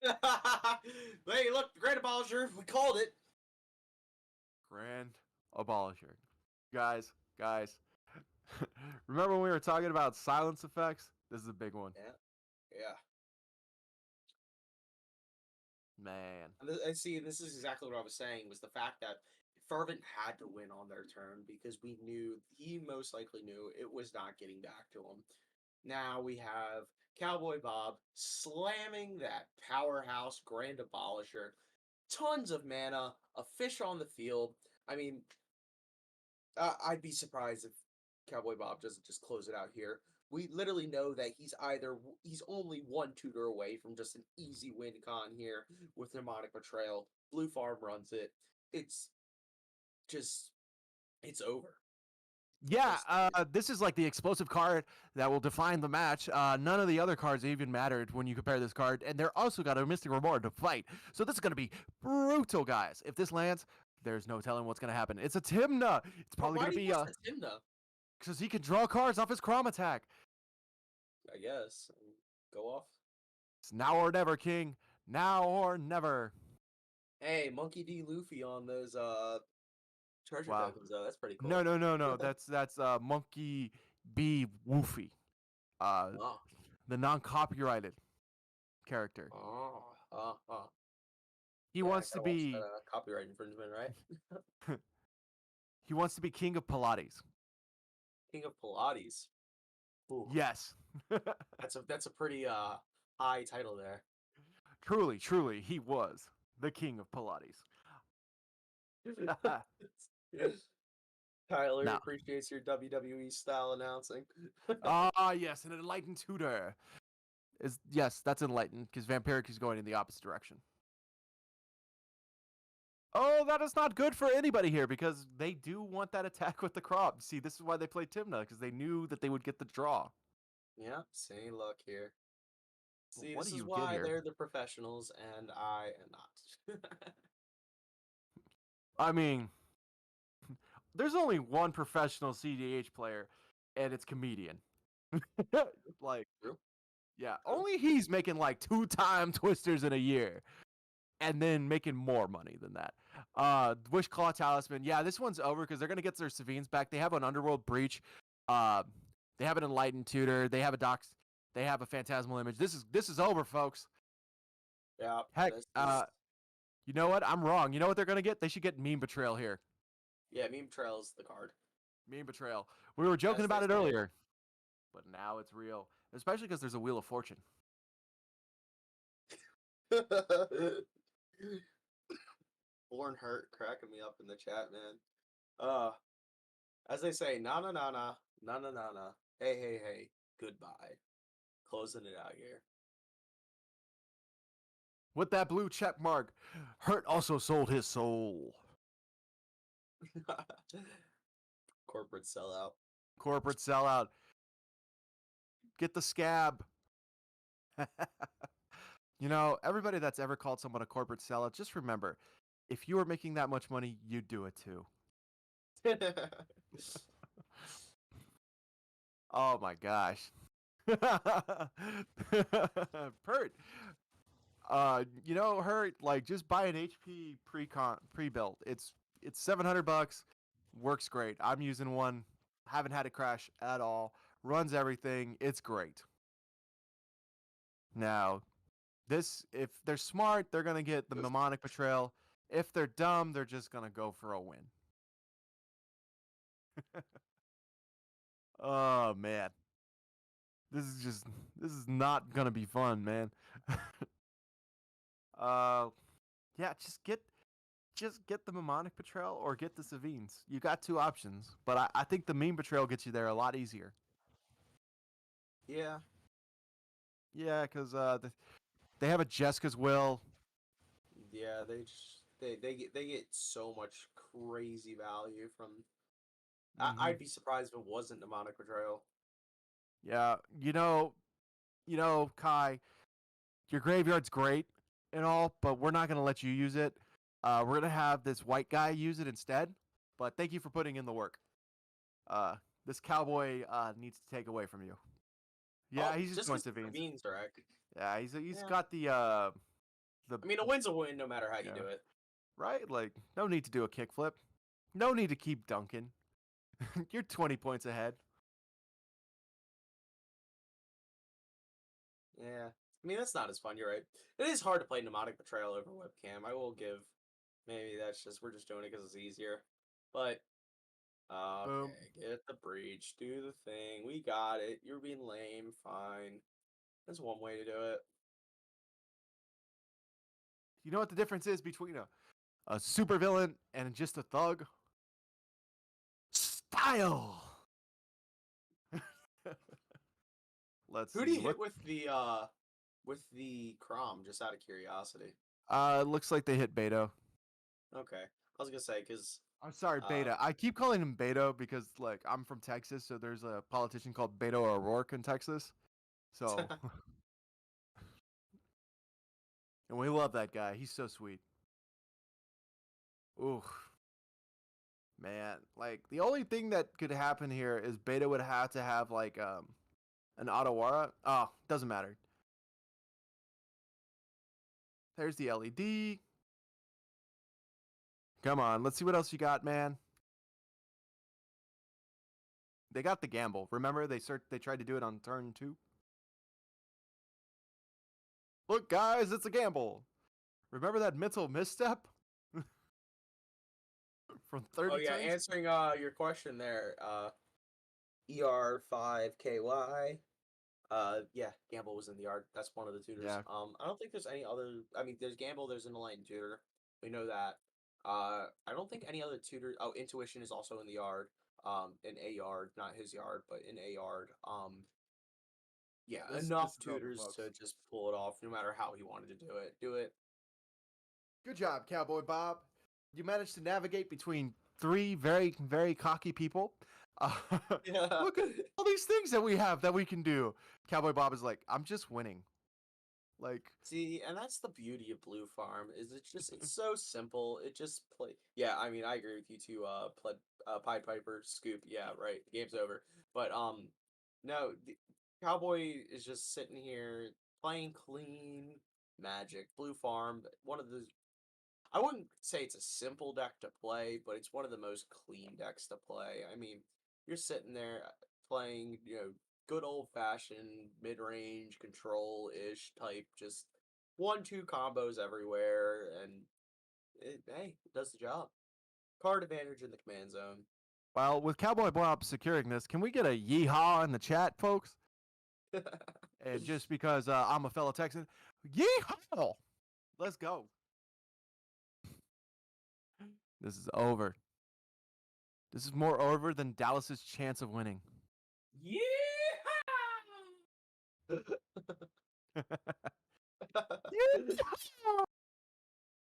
Hey, look, the Great Abolisher. We called it. Grand Abolisher. Guys. Remember when we were talking about silence effects? This is a big one. Yeah, yeah. Man. And see, this is exactly what I was saying. Was the fact that Fervent had to win on their turn because he most likely knew it was not getting back to him. Now we have Cowboy Bob slamming that powerhouse Grand Abolisher. Tons of mana, a fish on the field. I mean, I'd be surprised if Cowboy Bob doesn't just close it out here. We literally know that he's only one tutor away from just an easy win con here with Mnemonic Betrayal. Blue Farm runs it. It's just it's over. Yeah, this is like the explosive card that will define the match. None of the other cards even mattered when you compare this card, and they're also got a Mystic Reward to fight. So this is going to be brutal, guys. If this lands, there's no telling what's going to happen. It's a Timna. It's But probably why going do to you be use the Timna? because he can draw cards off his Crom attack. I guess. Go off. It's now or never, King. Now or never. Hey, Monkey D. Luffy on those treasure Wow. tokens though. That's pretty cool. No. That's Monkey B. Woofy. Oh. The non-copyrighted character. Oh. He Yeah, I wants to gotta watch be that copyright infringement, right? he wants to be king of Pilates. King of Pilates. Ooh, Yes. that's a pretty high title there. Truly, he was the king of Pilates. Tyler Now, appreciates your WWE style announcing. yes, an enlightened tutor. Yes, that's enlightened because Vampiric is going in the opposite direction. Oh, that is not good for anybody here because they do want that attack with the crop. See, this is why they played Timna because they knew that they would get the draw. Yeah, see, luck here. Well, See, what this do is you get why here? they're the professionals and I am not. I mean, there's only one professional CDH player, and it's comedian. Like, True. yeah, True. only he's making like 2-time twisters in a year, and then making more money than that. Wish Claw Talisman. Yeah, this one's over because they're gonna get their Savines back. They have an Underworld Breach. Uh, they have an Enlightened Tutor. They have a Dox. They have a Phantasmal Image. This is over, folks. Yeah, Heck, this is you know what? I'm wrong. You know what they're gonna get? They should get Meme Betrayal here. yeah, Meme Trail's the card. Meme Betrayal. We were joking As they about it say. earlier, but now it's real. Especially because there's a Wheel of Fortune. Born Hurt cracking me up in the chat, man. As they say, na. Hey, goodbye. Closing it out here. With that blue check mark, Hurt also sold his soul. Corporate sellout. Corporate sellout. Get the scab. You know, everybody that's ever called someone a corporate sellout, just remember, if you were making that much money, you'd do it too. Oh my gosh. Hurt. You know, Hurt, like just buy an HP pre-built. It's $700. Works great. I'm using one. Haven't had it crash at all. Runs everything. It's great. Now, if they're smart, they're gonna get the Mnemonic Betrayal. If they're dumb, they're just gonna go for a win. Oh man. This is not gonna be fun, man. uh yeah, just get the Mnemonic Betrayal or get the Savines. You got two options, but I think the Meme Betrayal gets you there a lot easier. Yeah. Yeah, because they have a Jessica's Will. Yeah, they get so much crazy value from. Mm-hmm. I'd be surprised if it wasn't Mnemonic Betrayal. Yeah, Kai, your graveyard's great and all, but we're not gonna let you use it. We're gonna have this white guy use it instead. But thank you for putting in the work. Uh, this cowboy needs to take away from you. Yeah, Oh, he's just just going because to the Beans. beans direct. Yeah, he's Yeah. got the I mean, a win's a win no matter how you yeah, do it. right. Like no need to do a kickflip. No need to keep dunking. You're 20 points ahead. Yeah. I mean, that's not as fun. You're right. It is hard to play Mnemonic Betrayal over webcam. I will give. Maybe that's just we're just doing it because it's easier. But Boom. okay, get the breach, do the thing. We got it. You're being lame. Fine. That's one way to do it. You know what the difference is between a supervillain and just a thug? Style. Let's Who do see you what. hit with the Crom? Just out of curiosity. It looks like they hit Beto. Okay, I was gonna say because I'm sorry, uh Beta. I keep calling him Beto because like I'm from Texas, so there's a politician called Beto O'Rourke in Texas. So, and we love that guy. He's so sweet. Ooh, man. Like the only thing that could happen here is Beta would have to have like an Otawara. Oh, doesn't matter. There's the LED. Come on, let's see what else you got, man. They got the gamble. Remember they tried to do it on turn 2. Look, guys, it's a gamble. Remember that mental misstep from oh 30 yeah, turns? answering your question there. ER5KY. Yeah, Gamble was in the yard. That's one of the tutors. Yeah. I don't think there's any other. I mean, there's Gamble. There's an enlightened tutor. We know that. I don't think any other tutor. Oh, Intuition is also in the yard. In a yard, not his yard, but in a yard. Yeah, This enough is over, tutors folks. to just pull it off, no matter how he wanted to do it. Do it. Good job, Cowboy Bob. You managed to navigate between 3 very, very cocky people. Uh, Yeah. look at all these things that we have that we can do. Cowboy Bob is like, I'm just winning. Like, See, and that's the beauty of Blue Farm is it's so simple. It just play. Yeah, I mean, I agree with you too. Pied Piper, Scoop. Yeah, right. The game's over. But no, the Cowboy is just sitting here playing clean Magic. Blue Farm, one of the. I wouldn't say it's a simple deck to play, but it's one of the most clean decks to play. I mean, you're sitting there playing, good old fashioned mid range control ish type, just 1-2 combos everywhere, and hey, it does the job. Card advantage in the command zone. well, with Cowboy Bob securing this, can we get a yeehaw in the chat, folks? And just because I'm a fellow Texan, yeehaw! Let's go. This is over. This is more over than Dallas's chance of winning. Yeah!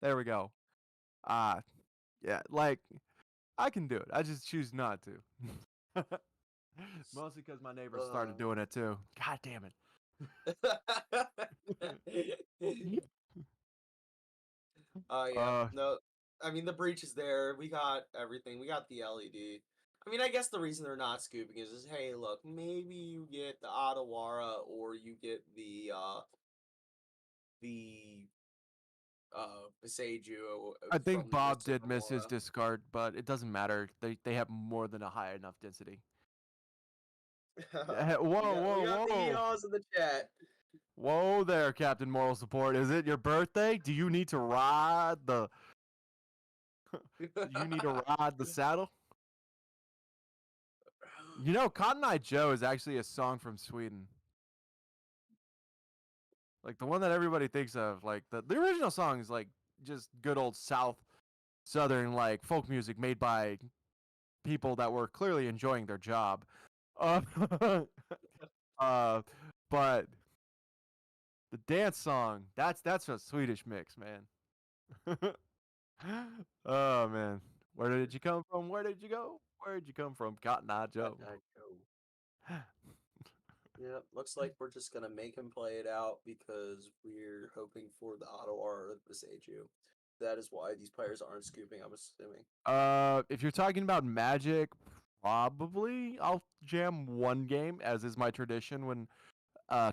There we go. Yeah, like I can do it. I just choose not to. Mostly because my neighbors started doing it too. God damn it. Yeah. No, I mean the breach is there. We got everything. We got the LED. I mean, I guess the reason they're not scooping is hey, look, maybe you get the Otawara or you get the Beseiju I think from Bob Mystic did miss his Remora. discard, but it doesn't matter. They have more than a high enough density. Whoa, We got whoa, the whoa. EOs in the chat. Whoa there, Captain Moral Support. Is it your birthday? Do you need to ride the do you need to ride the saddle? You know, Cotton Eye Joe is actually a song from Sweden. Like the one that everybody thinks of. Like the original song is like just good old southern like folk music made by people that were clearly enjoying their job. Uh, uh but the dance song, that's a Swedish mix, man. Oh man. Where did you come from? Where did you go? Where did you come from? Cotton Eye That Joe. night go. Yeah, looks like we're just gonna make him play it out because we're hoping for the Otto or the Seiju. That is why these players aren't scooping, I'm assuming. If you're talking about Magic, probably I'll jam one game, as is my tradition when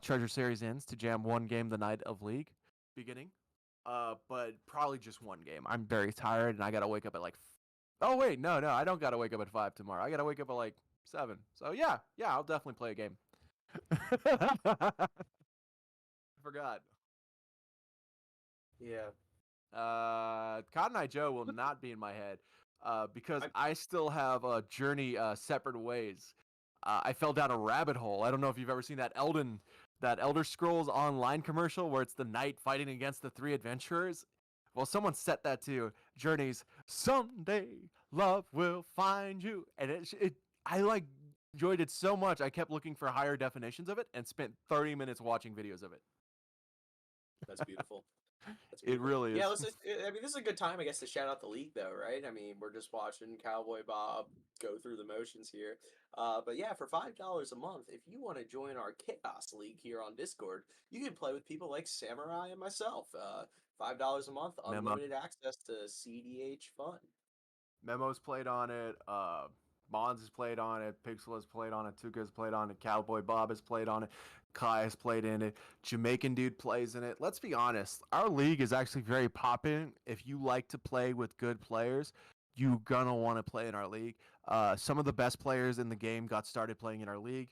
Treasure Series ends to jam one game the night of League beginning. But probably just one game. I'm very tired and I gotta wake up at like. Oh wait, no, I don't gotta wake up at 5 tomorrow. I gotta wake up at like 7. So yeah, I'll definitely play a game. I forgot. Yeah. Cotton Eye Joe will not be in my head because I I still have a Journey separate ways. I fell down a rabbit hole. I don't know if you've ever seen that Elder Scrolls Online commercial where it's the knight fighting against the three adventurers. Well, someone set that to Journey's "Someday Love Will Find You," and I like enjoyed it so much. I kept looking for higher definitions of it and spent 30 minutes watching videos of it. That's beautiful. That's It beautiful. really Yeah, is. let's. I mean, this is a good time, I guess, to shout out the league, though, right? I mean, we're just watching Cowboy Bob go through the motions here. But yeah, for $5 a month, if you want to join our Chaos League here on Discord, you can play with people like Samurai and myself. $5 a month, Memo. unlimited access to CDH fun. Memo's played on it. Mons has played on it. Pixel has played on it. Tuka has played on it. Cowboy Bob has played on it. Kai has played in it. Jamaican dude plays in it. Let's be honest. Our league is actually very popping. If you like to play with good players, you gonna want to play in our league. Some of the best players in the game got started playing in our league.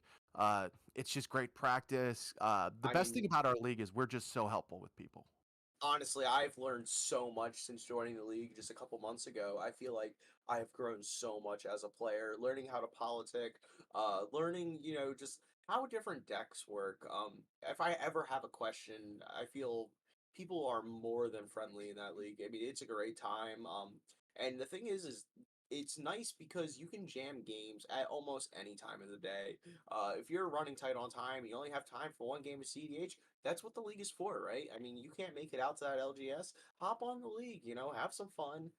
It's just great practice. The I best mean, thing about our league is we're just so helpful with people. honestly, I've learned so much since joining the league just a couple months ago. I feel like I have grown so much as a player, learning how to politic, learning, just how different decks work. If I ever have a question, I feel people are more than friendly in that league. I mean, it's a great time. And the thing is it's nice because you can jam games at almost any time of the day. If you're running tight on time, you only have time for one game of CDH, that's what the league is for, right? I mean, you can't make it out to that LGS. Hop on the league, have some fun.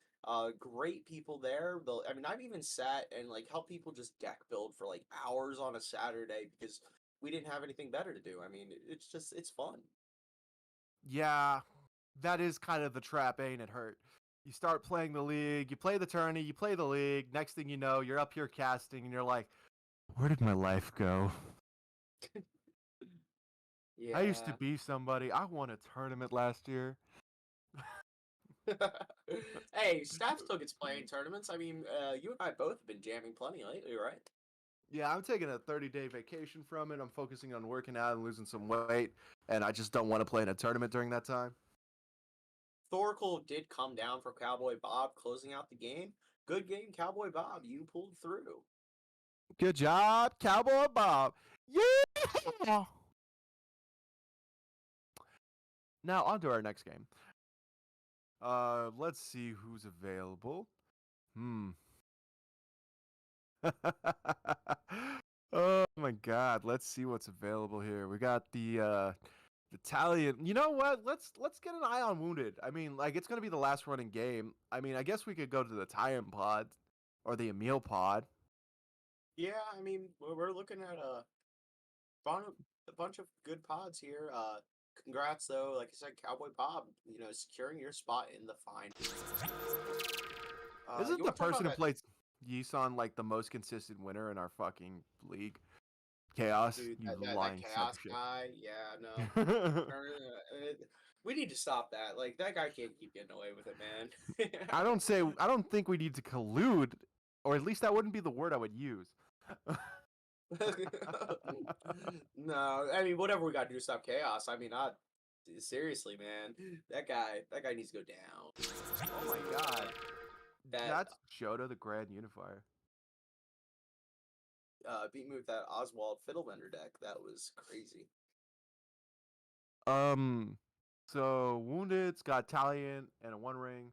Great people there. I mean, I've even sat and like helped people just deck build for like hours on a Saturday because we didn't have anything better to do. I mean, it's fun. Yeah, that is kind of the trap, ain't it? Hurt. You start playing the league, you play the tourney, you play the league. Next thing you know, you're up here casting, and you're like, "Where did my life go? I used to Yeah. be somebody. I won a tournament last year." Hey, staff took its playing tournaments. I mean, you and I both have been jamming plenty lately, right? Yeah, I'm taking a 30-day vacation from it. I'm focusing on working out and losing some weight, and I just don't want to play in a tournament during that time. Thorkel did come down for Cowboy Bob, closing out the game. Good game, Cowboy Bob. You pulled through. Good job, Cowboy Bob. Yeah. Now on to our next game. Let's see who's available. Hmm. Oh my God! Let's see what's available here. We got the Italian. You know what? Let's get an eye on Wounded. I mean, like it's gonna be the last running game. I mean, I guess we could go to the Italian pod or the Emil pod. Yeah, I mean, we're looking at a bunch of good pods here. Congrats though, like I said, Cowboy Bob, securing your spot in the finals. Isn't You the want to talk about person who that, plays Yisan like the most consistent winner in our fucking league? Chaos, dude? you That lying sack chaos of shit. guy. Yeah, no. We need to stop that. Like that guy can't keep getting away with it, man. I don't think we need to collude, or at least that wouldn't be the word I would use. No, I mean whatever we got to do to stop chaos. I mean, not seriously, man. That guy needs to go down. Oh my God, That that's Joda the Grand Unifier. beat me with that Oswald Fiddlebender deck. That was crazy. Um, so Wounded's got Italian and a One Ring.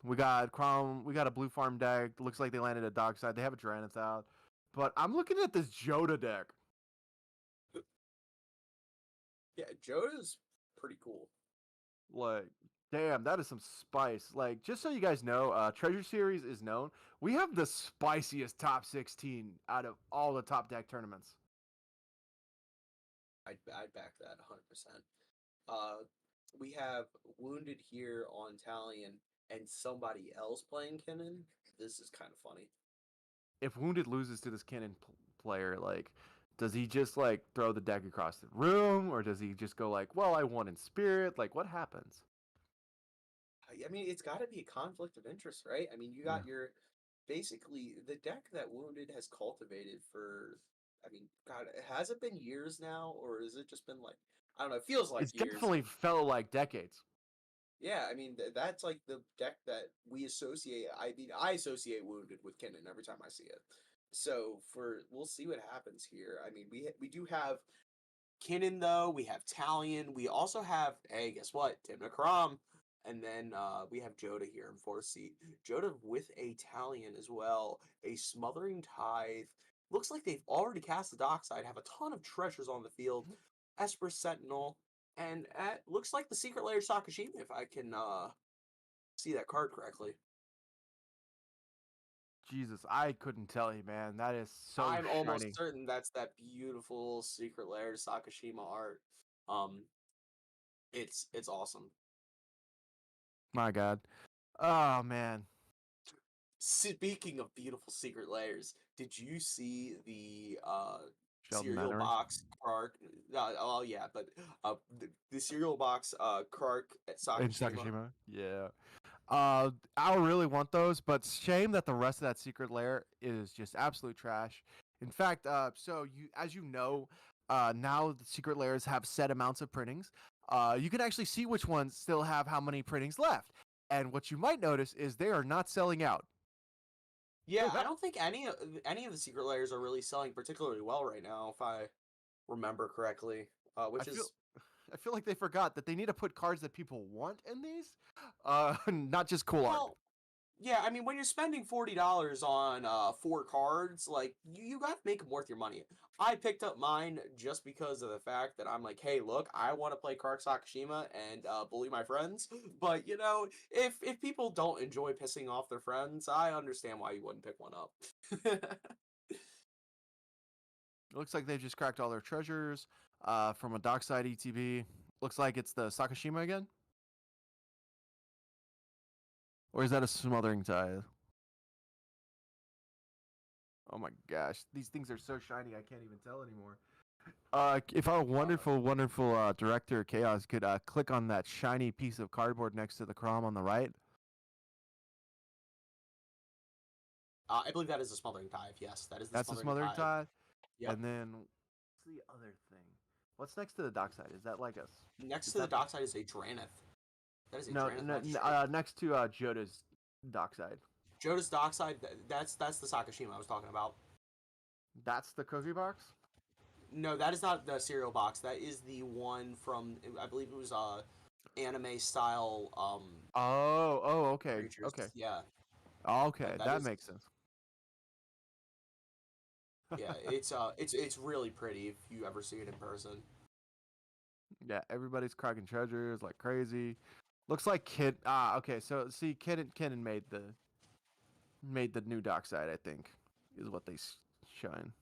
We got Crown. We got a Blue Farm deck. Looks like they landed at Dockside. They have a Drannith out, but I'm looking at this Joda deck. Yeah, Joe's pretty cool. Like, damn, that is some spice. Like, just so you guys know, Treasure Series is known. We have the spiciest top 16 out of all the top deck tournaments. I'd back that 100%. We have Wounded here on Talion and somebody else playing Kinnan. This is kind of funny. If Wounded loses to this Cannon player, like, Does he just like throw the deck across the room, or does he just go like, "Well, I won in spirit"? Like, what happens? I mean, it's got to be a conflict of interest, right? I mean, you Yeah. got your basically the deck that Wounded has cultivated for. I mean, God, has it been years now, or has it just been like I don't know? It feels like It's years. definitely felt like decades. Yeah, I mean that's like the deck that we associate. I mean, I associate Wounded with Kinnan every time I see it. So for we'll see what happens here. I mean, we do have Kinnan though. We have Talion. We also have hey, guess what? Timna Karam. And then we have Joda here in fourth seat. Joda with a Talion as well. A Smothering Tithe. Looks like they've already cast the Dockside. Have a ton of treasures on the field. Esper Sentinel. And looks like the Secret Lair Sakashima, if I can see that card correctly. Jesus, I couldn't tell you, man. That is so I'm almost shiny. certain that's that beautiful Secret Lair Sakashima art. Um, it's awesome. My God. Oh man. Speaking of beautiful secret layers, did you see the Sheldon cereal Mannery box Kark? Oh yeah, but the cereal box Kark at in Sakashima. Sakashima. Yeah. I really want those, but shame that the rest of that secret lair is just absolute trash. In fact, so you, as you know, now the secret layers have set amounts of printings. You can actually see which ones still have how many printings left, and what you might notice is they are not selling out. Yeah, I don't think any of the secret layers are really selling particularly well right now, if I remember correctly. I Which feel, is I feel like they forgot that they need to put cards that people want in these, not just cool art. well, yeah, I mean, when you're spending $40 on 4 cards, like you got to make them worth your money. I picked up mine just because of the fact that I'm like, hey, look, I want to play Kark Sakashima and bully my friends. But you know, if people don't enjoy pissing off their friends, I understand why you wouldn't pick one up. It looks like they've just cracked all their treasures from a dockside ETB. Looks like it's the Sakashima again. Or is that a smothering tithe? Oh my gosh, these things are so shiny I can't even tell anymore. If our uh, wonderful, wonderful director Ka0s could click on that shiny piece of cardboard next to the Crom on the right. I believe that is the Smothering Tithe. Yes, that is the That's the Smothering smothering Tithe. tithe. Yep. And then what's the other thing? What's next to the dockside? Is that like a? Next Is to the that dockside is a Dranith. That is a no, Dranith no, Magistrate. next to Joda's dockside? Jodas Dockside, that's the Sakashima I was talking about. That's the cozy box. No, that is not the cereal box. That is the one from I believe it was anime style Oh, okay, creatures. okay, Yeah. okay. That That is makes sense. yeah, it's really pretty if you ever see it in person. Yeah, everybody's cracking treasures like crazy. Looks like Kid. Okay. So see, Kid made the new dockside. I think is what they shine.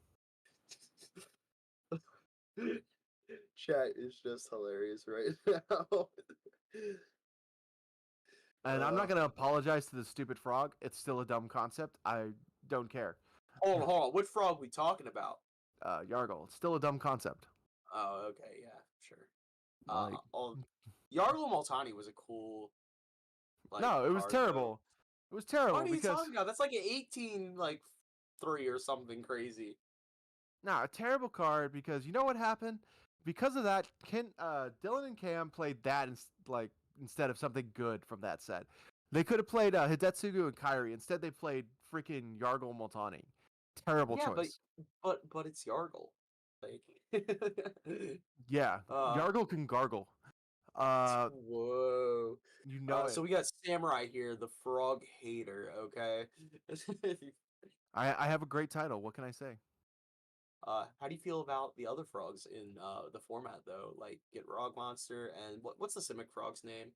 Chat is just hilarious right now. And I'm uh not gonna apologize to the stupid frog. It's still a dumb concept. I don't care. hold on. What frog we talking about? Yargle. It's still a dumb concept. Oh, okay, yeah, sure. Like, Oh, Yargul Multani was a cool like no, it was card though. terrible. It was What terrible are you because talking about? That's like an 18 like 3 or something crazy. a terrible card because you know what happened? Because of that, Dylan and Cam played that like instead of something good from that set. They could have played Hidetsugu and Kairi. Instead, they played freaking Yargle Multani. Terrible Yeah, choice. but it's Yargle. Like Yeah, uh Yargle can gargle. Uh, whoa. you know So it. we got Samurai here, the frog hater, okay? I have a great title. What can I say? How do you feel about the other frogs in the format though? Like get Frog Monster and what's the Simic frog's name?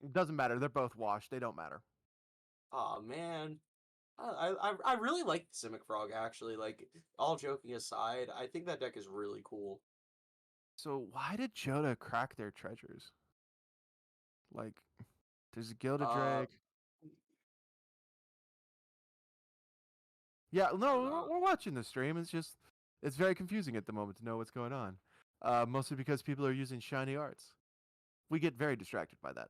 It doesn't matter. They're both washed. They don't matter. Oh man. I really like the Simic Frog actually. Like all joking aside, I think that deck is really cool. So why did Joda crack their treasures? Like, there's a Gilded Uh Drake. Yeah, I no, don't know. we're watching the stream. It's just It's very confusing at the moment to know what's going on. Mostly because people are using shiny arts. We get very distracted by that.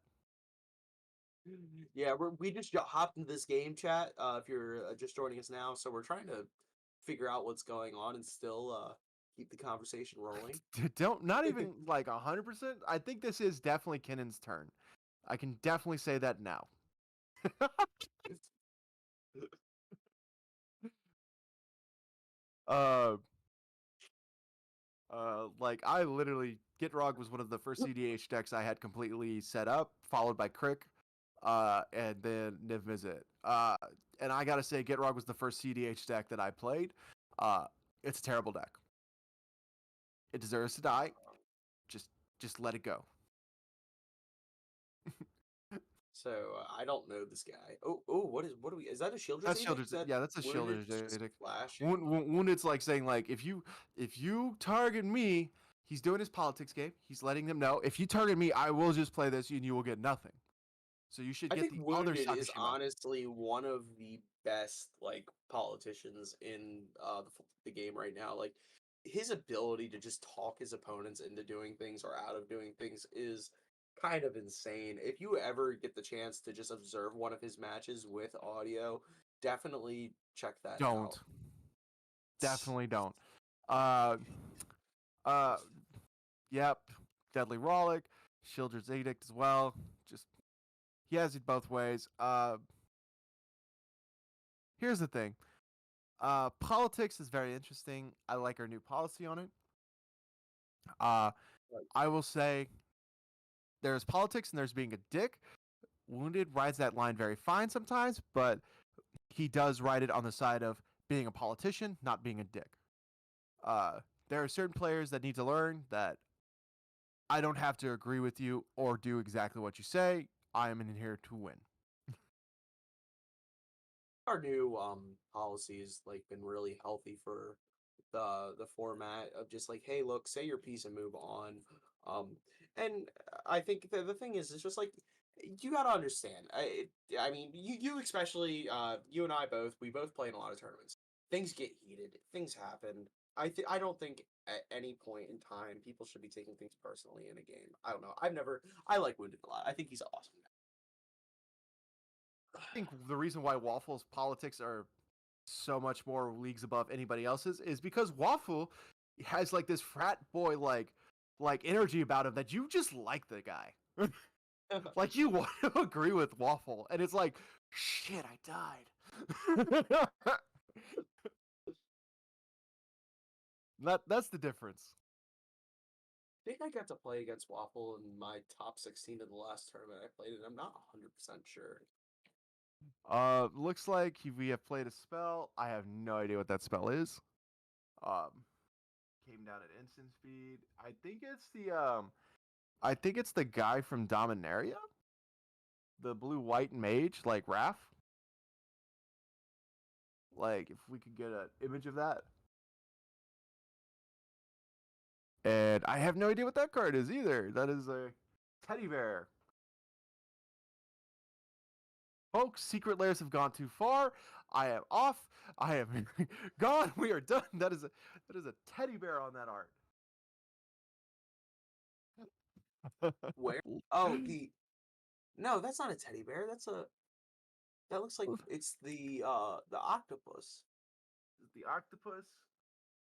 Yeah, we just hopped into this game chat. If you're just joining us now, so we're trying to figure out what's going on and still keep the conversation rolling. Don't not even like 100%. I think this is definitely Kennan's turn. I can definitely say that now. uh, like I literally Gitrog was one of the first CDH decks I had completely set up, followed by Crick, and then Niv Mizzet. And I gotta say, Gitrog was the first CDH deck that I played. Uh, it's a terrible deck. It deserves to die. Just, just let it go. So I don't know this guy. What do we? Is that a Shieldred's That's edict? Shieldred's. That Yeah, that's a Wounded Shieldred's is just edict. flashing. When it's like saying like if you target me, he's doing his politics game. He's letting them know if you target me, I will just play this and you will get nothing. So you should I get think the other Wounded is Sakashima. honestly one of the best like politicians in the game right now. Like his ability to just talk his opponents into doing things or out of doing things is kind of insane. If you ever get the chance to just observe one of his matches with audio, definitely check that Don't. out. Definitely don't. Uh, uh, yep. Deadly Rollick, Shieldred's Edict as well. Just he has it both ways. Here's the thing. Politics is very interesting. I like our new policy on it. Uh, Like, I will say there's politics and there's being a dick. Wounded rides that line very fine sometimes, but he does ride it on the side of being a politician, not being a dick. Uh, there are certain players that need to learn that I don't have to agree with you or do exactly what you say. I am in here to win. our new policy has like been really healthy for the format of just like, hey, look, say your piece and move on. Um, and I think the thing is, it's just like you gotta understand. I mean, you especially, you and I both, we both play in a lot of tournaments. Things get heated. Things happen. I don't think at any point in time people should be taking things personally in a game. I don't know. I like Wounded a lot. I think he's awesome. I think the reason why Waffle's politics are so much more leagues above anybody else's is because Waffle has like this frat boy like energy about him that you just like the guy. Like you want to agree with Waffle, and it's like, shit, I died. That's the difference. I think I got to play against Waffle in my top 16 in the last tournament I played, and I'm not 100% sure. Looks like we have played a spell. I have no idea what that spell is. Um, came down at instant speed. I think it's the guy from Dominaria, the blue white mage, like Raph. Like if we could get an image of that. And I have no idea what that card is either. That is a teddy bear. Folks, secret layers have gone too far. I am off. I am gone. We are done. That is a teddy bear on that art. Where? Oh, no, that's not a teddy bear. That looks like it's the octopus. The octopus.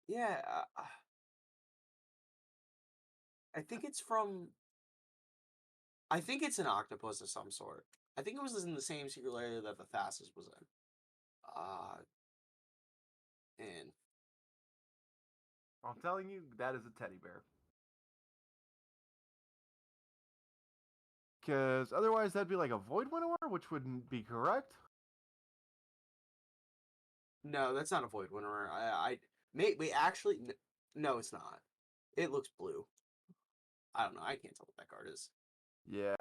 Yeah, I think it's from. I think it's an octopus of some sort. I think it was in the same secret layer that the Thassus was in. Uh, and I'm telling you, that is a teddy bear. Because otherwise, that'd be like a void winnower, which wouldn't be correct. no, that's not a void winner. I may wait. Actually, no, it's not. It looks blue. I don't know. I can't tell what that card is. Yeah.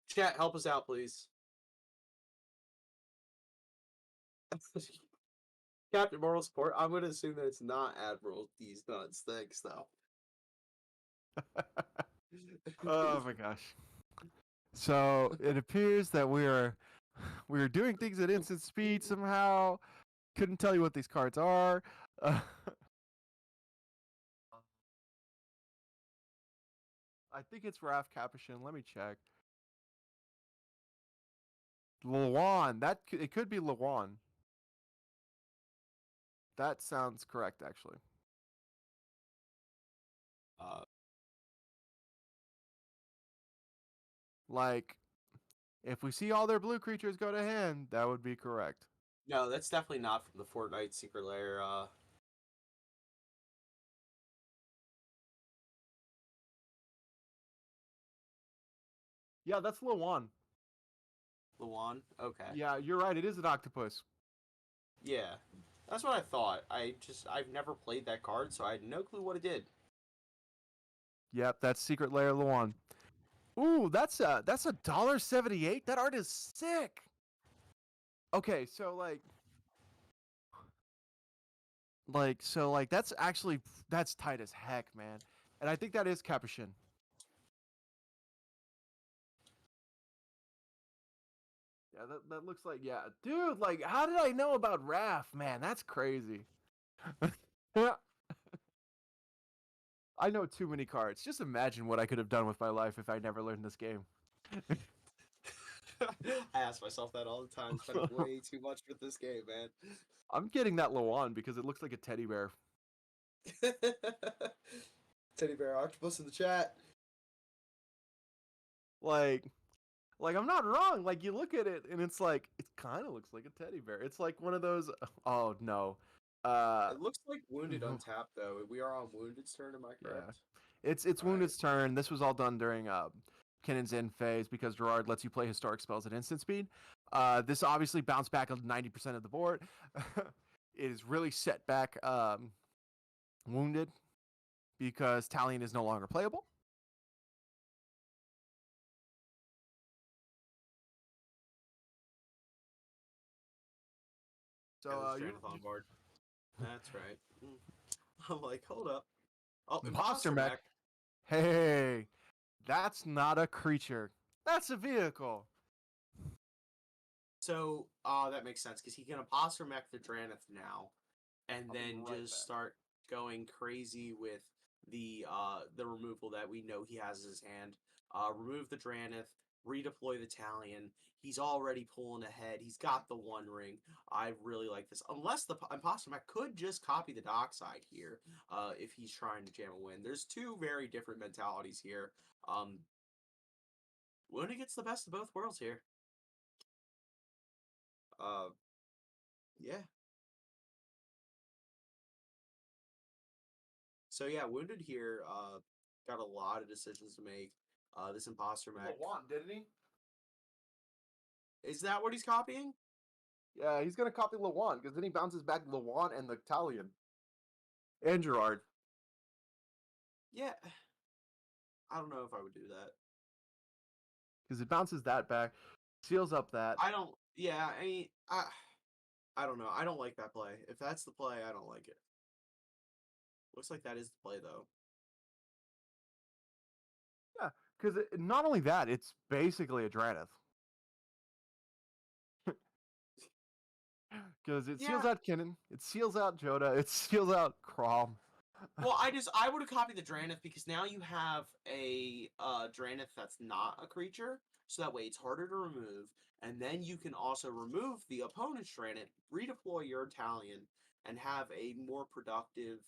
Chat, help us out, please. Captain Moral Support. I'm going to assume that it's not Admiral D's nuts. Thanks, though. Oh my gosh. So it appears that we are doing things at instant speed somehow. Couldn't tell you what these cards are. I think it's Raf Capuchin. Let me check. Lawan. It could be Lawan. That sounds correct, actually. Uh, Like, if we see all their blue creatures go to hand, that would be correct. no, that's definitely not from the Fortnite Secret Lair. Yeah, that's Lawan. Luan. Okay. Yeah, you're right. It is an octopus. Yeah, that's what I thought. I've never played that card, so I had no clue what it did. Yep, that's Secret Lair Lawan. Ooh, that's $1.78. That art is sick. Okay, so that's tight as heck, man. And I think that is Capuchin. Yeah, that looks like, yeah. Dude, like, how did I know about Raph? Man, that's crazy. Yeah. I know too many cards. Just imagine what I could have done with my life if I never learned this game. I ask myself that all the time. Spending way too much with this game, man. I'm getting that Lawan because it looks like a teddy bear. Teddy bear octopus in the chat. Like, I'm not wrong. Like, you look at it and it's like, it kind of looks like a teddy bear. It's like one of those. Oh no. Uh, It looks like Wounded untapped though. We are on Wounded's turn, am I yeah. correct? It's All right. Wounded's turn. This was all done during Kinnon's end phase because Gerard lets you play historic spells at instant speed. This obviously bounced back 90% of the board. It is really set back Wounded because Talion is no longer playable. So Yeah, this you Dranathon board. That's right. I'm like, hold up. Oh, Imposter Imposter Mech. Mech. Hey, that's not a creature. That's a vehicle. So, that makes sense because he can Imposter Mech the Dranath now, and I'll be then right just back. start going crazy with the removal that we know he has in his hand. Remove the Dranath, redeploy the Talion. He's already pulling ahead. He's got the One Ring. I really like this. Unless the Imposter Mech could just copy the Dockside here, if he's trying to jam a win. There's two very different mentalities here. Luna gets the best of both worlds here. Uh, yeah. So yeah, Wounded here got a lot of decisions to make. This Imposter Mech. Didn't he? Is that what he's copying? Yeah, he's gonna copy Lawan because then he bounces back Lawan and the Talion and Gerard Yeah. I don't know if I would do that. because it bounces that back, seals up that. I don't. Yeah, I mean, I don't know. I don't like that play. If that's the play, I don't like it. Looks like that is the play though. Yeah, because not only that, it's basically a Dranath. Because it seals Yeah. out Kinnan, it seals out Joda, it seals out Crom. Well, I would have copied the Dranath because now you have a Dranath that's not a creature, so that way it's harder to remove, and then you can also remove the opponent's Dranath, redeploy your Talion, and have a more productive.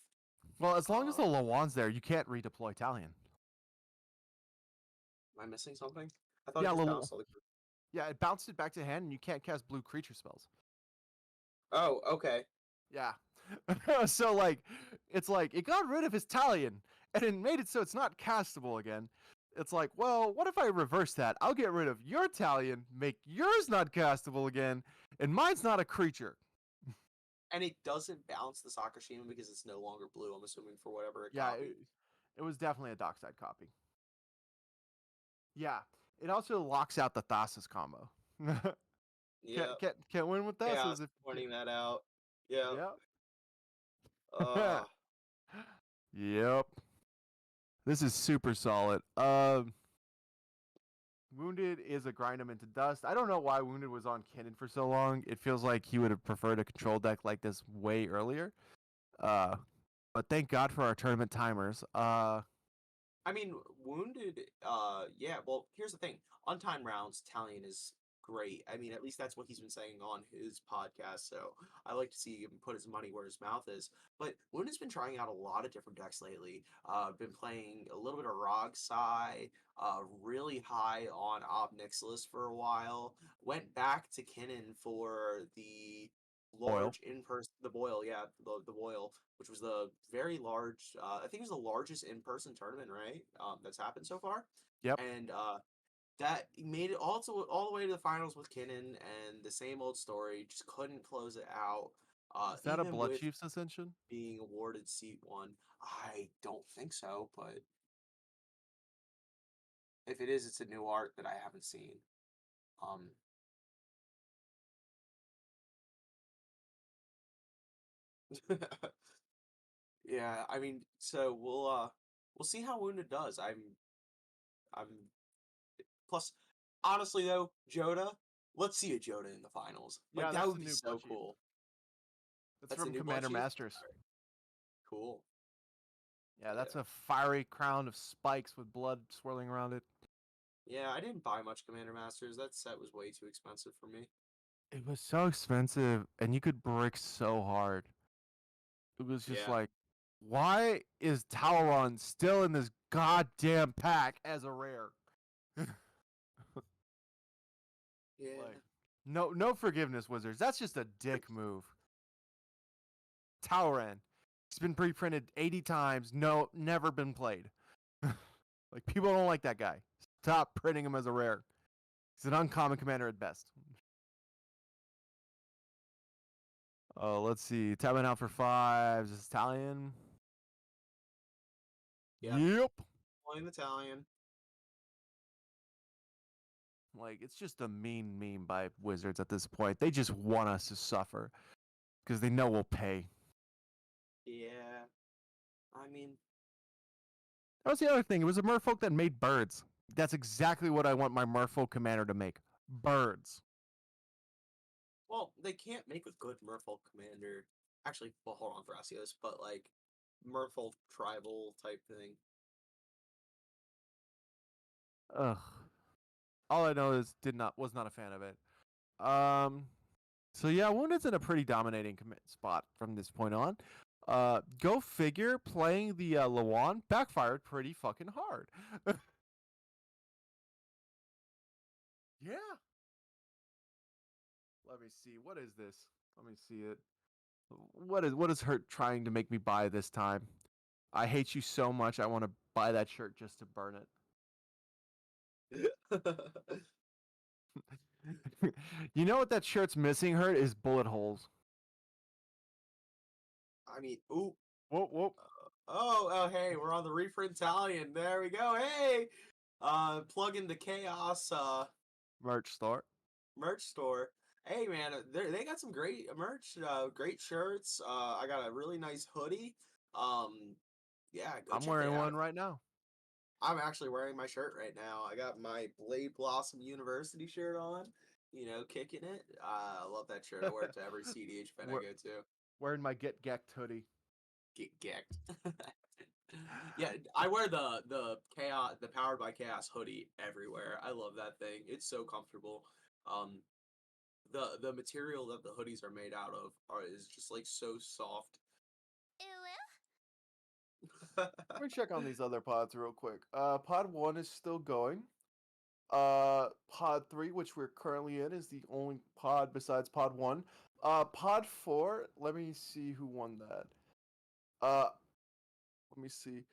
Well, as long as the Lawan's there, you can't redeploy Talion. Am I missing something? I thought it Yeah, just bounced all the. yeah, it bounced it back to hand, and you can't cast blue creature spells. Oh, okay. Yeah. So it's like it got rid of his Talion and it made it so it's not castable again. It's like, well, what if I reverse that? I'll get rid of your Talion, make yours not castable again, and mine's not a creature. And it doesn't bounce the Sakashima because it's no longer blue. I'm assuming for whatever it Yeah, copied. it was definitely a dockside copy. Yeah, it also locks out the Thassa's combo. Yeah. Can't win with Chaos Thassa's if pointing that out. Yeah. yep. Uh, Yep. This is super solid. Wounded is a grind him into dust. I don't know why Wounded was on Kinnan for so long. It feels like he would have preferred a control deck like this way earlier. But thank God for our tournament timers. I mean, wounded. Yeah. Well, here's the thing. Untimed rounds, Talion is great. I mean, at least that's what he's been saying on his podcast. So I like to see him put his money where his mouth is. But Wounded's been trying out a lot of different decks lately. Been playing a little bit of Rogsai, really high on Ob Nixilis for a while. Went back to Kinnan for the Oil. large in person, the boil, yeah, the boil, which was the very large. I think it was the largest in person tournament, right? That's happened so far, Yep. and that made it also all the way to the finals with Kinnan, and the same old story, just couldn't close it out. Is that a Even Blood with Chiefs ascension? being awarded seat one, I don't think so, but if it is, it's a new art that I haven't seen. Um, yeah, I mean, so we'll see how Wounded does. I'm plus honestly though, Joda, let's see a Joda in the finals. Like Yeah, that that's would the be new so Blood Chief. cool. That's That's a from new Blood Commander Chief. Masters. Alright, cool. Yeah, Yeah. that's a fiery crown of spikes with blood swirling around it. Yeah, I didn't buy much Commander Masters. That set was way too expensive for me. It was so expensive, and you could brick so hard. It was just Yeah. like, why is Tauron still in this goddamn pack as a rare? Yeah. Like, no forgiveness, Wizards. That's just a dick move. Tauren. It's been pre-printed 80 times. No, never been played. Like, people don't like that guy. Stop printing him as a rare. He's an uncommon commander at best. Oh, let's see. Tapping out for fives. Is Italian? Yep. Yep. Playing Italian. Like, it's just a mean meme by Wizards at this point. They just want us to suffer because they know we'll pay. Yeah. I mean, That was the other thing. It was a merfolk that made birds. That's exactly what I want my merfolk commander to make. Birds. well, they can't make a good Merfolk commander. Actually, well, hold on, Thrasios, but like Merfolk tribal type thing. Ugh. All I know is was not a fan of it. Um. So yeah, Wounded's in a pretty dominating spot from this point on. Go figure. Playing the Lawan backfired pretty fucking hard. Yeah. Let me see. What is this? Let me see it. What is Hurt trying to make me buy this time? I hate you so much. I want to buy that shirt just to burn it. You know what that shirt's missing, Hurt, is bullet holes. I mean, ooh. Whoop whoop. Oh, hey, we're on the Reprint Italian. There we go. Hey, plug in the Chaos Merch store. merch store. Hey, man, they got some great merch, great shirts. I got a really nice hoodie. Yeah, go I'm check it wearing out. one right now. I'm actually wearing my shirt right now. I got my Blade Blossom University shirt on. You know, kicking it. I love that shirt. I wear it to every CDH event I We're go to. wearing my Get Gecked hoodie. Get gecked. Yeah, I wear the chaos, the Powered by Chaos hoodie everywhere. I love that thing. It's so comfortable. Um, the material that the hoodies are made out of is just like so soft. Let me check on these other pods real quick. Pod 1 is still going. Pod 3, which we're currently in, is the only pod besides Pod 1. Pod 4, let me see who won that. Uh, let me see.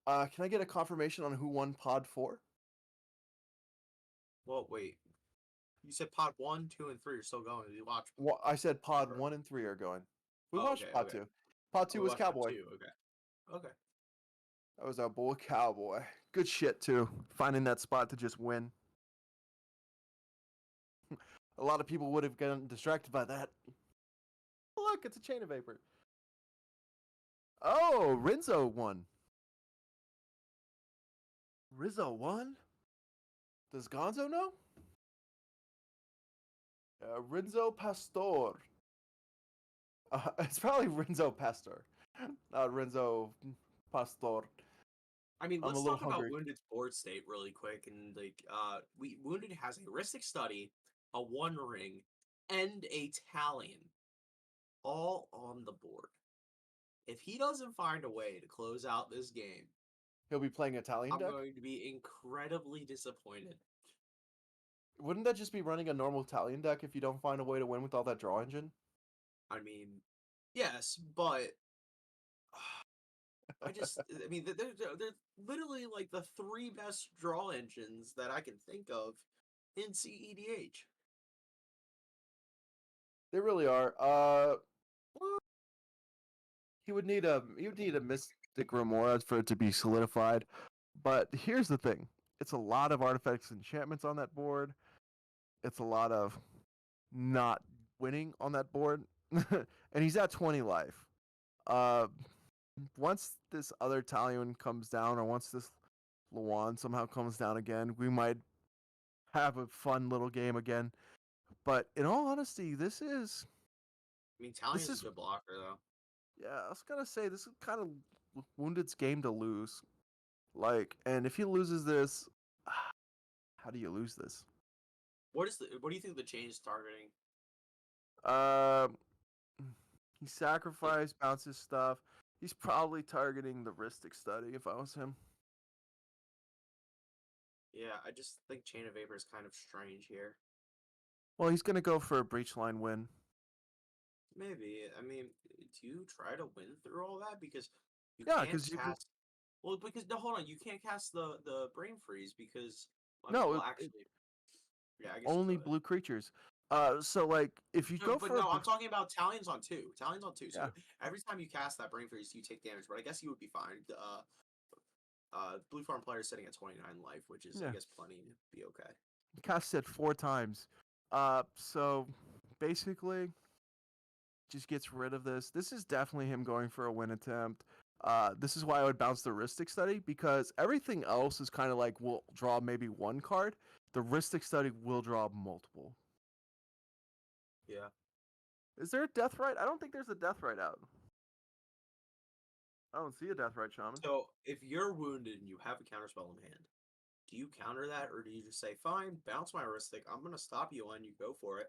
Can I get a confirmation on who won Pod 4? Well, wait. You said Pod 1, 2, and 3 are still going. Did you watch? I said Pod Or- 1 and 3 are going. We Oh, watched okay, Pod okay. 2. Pod Oh, 2 we was watched Pod Cowboy. 2. Okay, okay. That was our boy Cowboy. Good shit, too. Finding that spot to just win. A lot of people would have gotten distracted by that. Look, it's a chain of vapor. Oh, Renzo won. Rizzo won? Does Gonzo know? Renzo Pastor. It's probably Renzo Pastor, not Renzo Pastor. I mean, I'm a let's little talk about hungry. Wounded's board state really quick. And like, we Wounded has a Heuristic Study, a One Ring, and a Talion, all on the board. If he doesn't find a way to close out this game, He'll be playing Italian I'm deck. going to be incredibly disappointed. Wouldn't that just be running a normal Italian deck if you don't find a way to win with all that draw engine? I mean, yes, but I mean, they're literally like the three best draw engines that I can think of in CEDH. They really are. Well, he would need a Mystic Remora for it to be solidified. But here's the thing: it's a lot of artifacts and enchantments on that board. It's a lot of not winning on that board, and he's at 20 life. Uh, Once this other Talion comes down, or once this Luan somehow comes down again, we might have a fun little game again. But in all honesty, this is I mean, this Talion's a is good blocker though. yeah, I was gonna say this is kind of Wounded's game to lose. Like, and if he loses this, how do you lose this? What do you think the change is targeting? Um, he Like, sacrificed, bounces stuff. He's probably targeting the Ristic Study if I was him. yeah, I just think Chain of Vapor is kind of strange here. Well, he's gonna go for a breach line win. Maybe. I mean, do you try to win through all that because you Yeah, can't because you can. cast? Well, because no, hold on, you can't cast the Brain Freeze because I mean, No, well, it actually, yeah, I guess you only could. blue creatures. So like if you No, go but for a no, I'm talking about Talion's on two. Talion's on two. So yeah every time you cast that Brain Freeze, you take damage. But I guess you would be fine. Blue Farm player is sitting at 29 life, which is I yeah guess plenty to be okay. cast it 4 times. So basically just gets rid of this. This is definitely him going for a win attempt. This is why I would bounce the Ristic Study because everything else is kind of like we'll draw maybe one card. The Ristic Study will draw multiple. Yeah. Is there a Death Right? I don't think there's a Death Right out. I don't see a Death Right Shaman. So if you're wounded and you have a counterspell in hand, do you counter that or do you just say, fine, bounce my Heuristic, I'm gonna stop you and you go for it?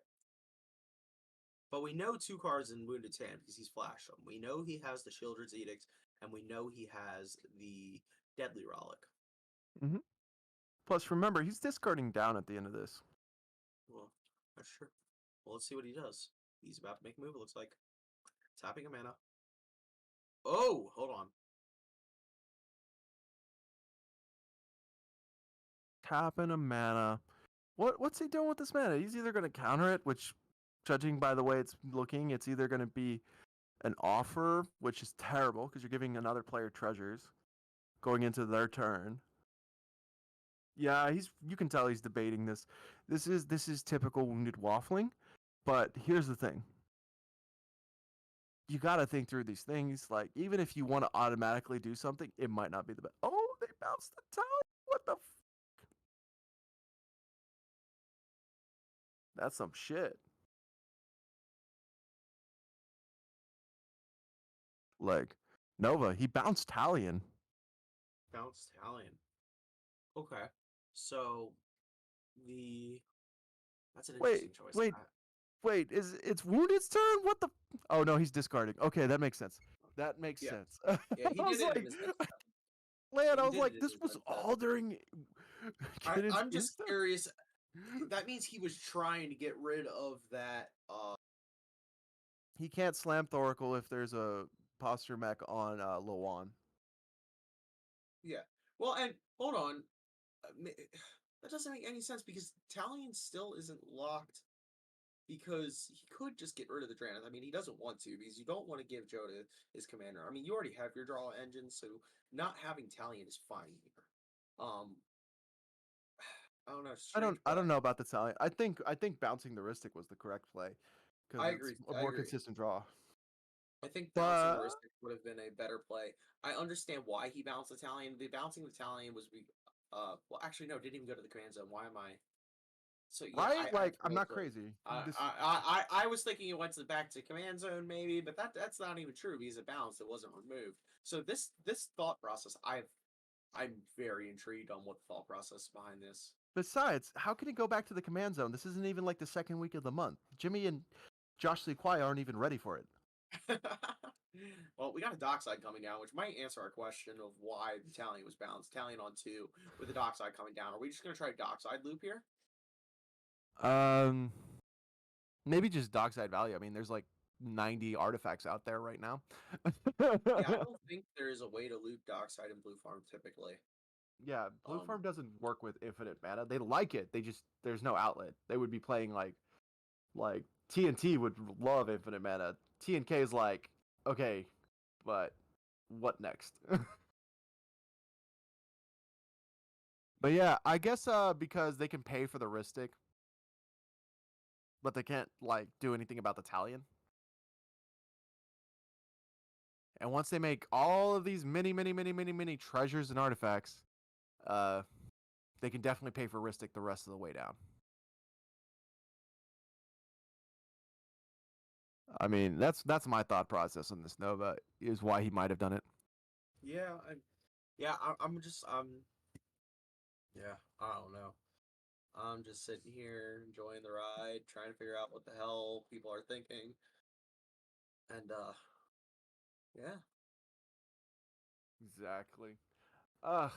But we know two cards in Wounded's hand because he's flashed them. We know he has the Shieldred's Edict, and we know he has the Deadly Relic. Mm-hmm. Plus, remember he's discarding down at the end of this. Well, that's true. Well, let's see what he does. He's about to make a move, it looks like. Tapping a mana. Oh, hold on. Tapping a mana. What's he doing with this mana? He's either gonna counter it, which, judging by the way it's looking, it's either gonna be an offer, which is terrible because you're giving another player treasures going into their turn. Yeah, you can tell he's debating this. This is typical Wounded waffling, but here's the thing. You got to think through these things. Like, even if you want to automatically do something, it might not be the best. Oh, they bounced the tower. What the? That's some shit. Like, Nova, he bounced Talion. Bounce Talion. Okay. So, the. That's an Wait, interesting choice. wait, wait. It's Wounded's turn? What the? Oh no, he's discarding. Okay, that makes sense. That makes Yeah. sense. I Yeah, he did was it in like, his next step. man, I He was did like, it in this his was next step. all during Kinnon's I'm just insta. curious. That means he was trying to get rid of that. He can't slam Thoracle if there's a posture mech on Lawan. Yeah. Well, and hold on. That doesn't make any sense because Talion still isn't locked because he could just get rid of the Drannith. I mean, he doesn't want to because you don't want to give Joe to his commander. I mean, you already have your draw engine, so not having Talion is fine here. I don't know, strange I play. don't know about the talent. I think bouncing the Ristic was the correct play because I it's agree. a I more agree. consistent draw. I think bouncing the But Ristic would have been a better play. I understand why he bounced Italian. The bouncing Italian was well, actually no, didn't even go to the command zone. Why am I? So yeah, right, I like I'm not totally. crazy. This I was thinking it went to back to command zone maybe, but that's not even true because it bounced. It wasn't removed. So this thought process I'm very intrigued on what the thought process behind this. Besides, how can he go back to the command zone? This isn't even like the second week of the month. Jimmy and Josh Lee Kwai aren't even ready for it. Well, we got a dockside coming down, which might answer our question of why the Italian was balanced. Italian on two with the dockside coming down. Are we just going to try dockside loop here? Um, maybe just dockside value. I mean, there's like 90 artifacts out there right now. Yeah, I don't think there is a way to loop dockside in Blue Farm typically. Yeah, Blue Um, Farm doesn't work with infinite mana. They like it. They just there's no outlet. They would be playing like TNT would love infinite mana. TNK is like, okay, but what next? But yeah, I guess because they can pay for the Ristic, but they can't like do anything about the Talion. And once they make all of these many treasures and artifacts, uh, they can definitely pay for Ristic the rest of the way down. I mean, that's my thought process on this Nova is why he might have done it. yeah, I'm just yeah, I don't know. I'm just sitting here enjoying the ride, trying to figure out what the hell people are thinking, and yeah, Exactly. Ugh,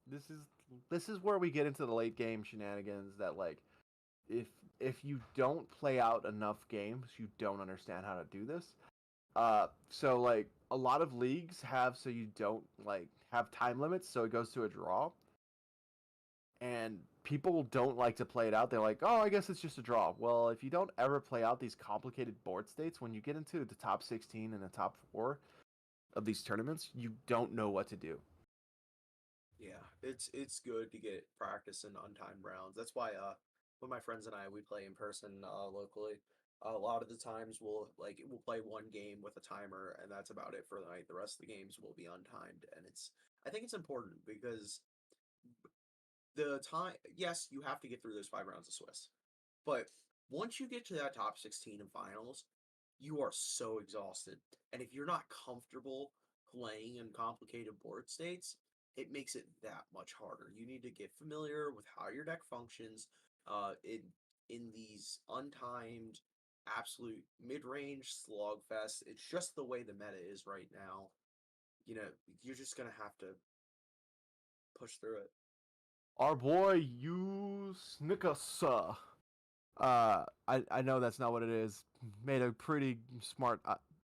this is this is where we get into the late game shenanigans that like if if you don't play out enough games, you don't understand how to do this. So like a lot of leagues have so you don't like have time limits, so it goes to a draw. And people don't like to play it out. They're like, "Oh, I guess it's just a draw." Well, if you don't ever play out these complicated board states, when you get into the top 16 and the top 4 of these tournaments, you don't know what to do. yeah, it's good to get practice in untimed rounds. That's why when my friends and I we play in person locally. A lot of the times we'll play one game with a timer and that's about it for the night. The rest of the games will be untimed and it's I think it's important because the time yes, you have to get through those 5 rounds of Swiss. But once you get to that top 16 in finals, you are so exhausted. And if you're not comfortable playing in complicated board states, it makes it that much harder. You need to get familiar with how your deck functions in these untimed, absolute mid-range slogfest. It's just the way the meta is right now. You know, you're just gonna have to push through it. Our boy, you Snickers. I know that's not what it is. Made a pretty smart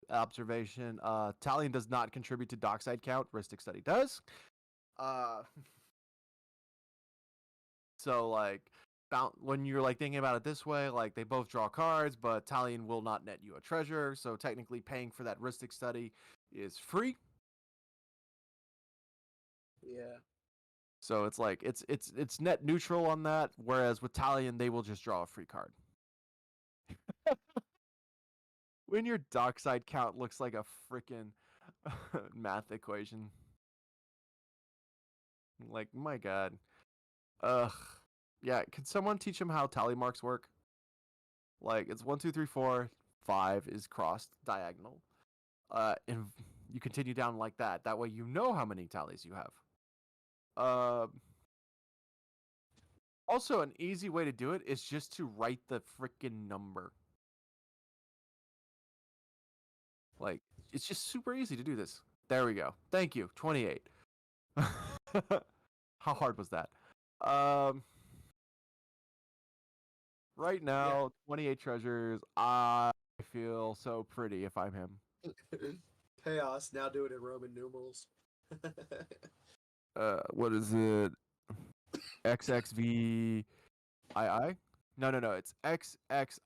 observation. Talion does not contribute to dockside count. Ristic Study does. Uh, so like, when you're like thinking about it this way, like they both draw cards, but Talion will not net you a treasure. So technically, paying for that Ristic Study is free. Yeah. So it's like it's net neutral on that. Whereas with Talion, they will just draw a free card. When your dockside count looks like a freaking math equation. Like, my god. Ugh. Yeah, could someone teach him how tally marks work? Like, it's 1, 2, 3, 4, 5 is crossed diagonal. And you continue down like that. That way you know how many tallies you have. Uh, Also, an easy way to do it is just to write the freaking number. Like, it's just super easy to do this. There we go. Thank you. 28. How hard was that? Um, right Yeah. now, 28 treasures. I feel so pretty if I'm him. Chaos, now do it in Roman numerals. What is it? XXVII? No, no, no. It's XXIIX.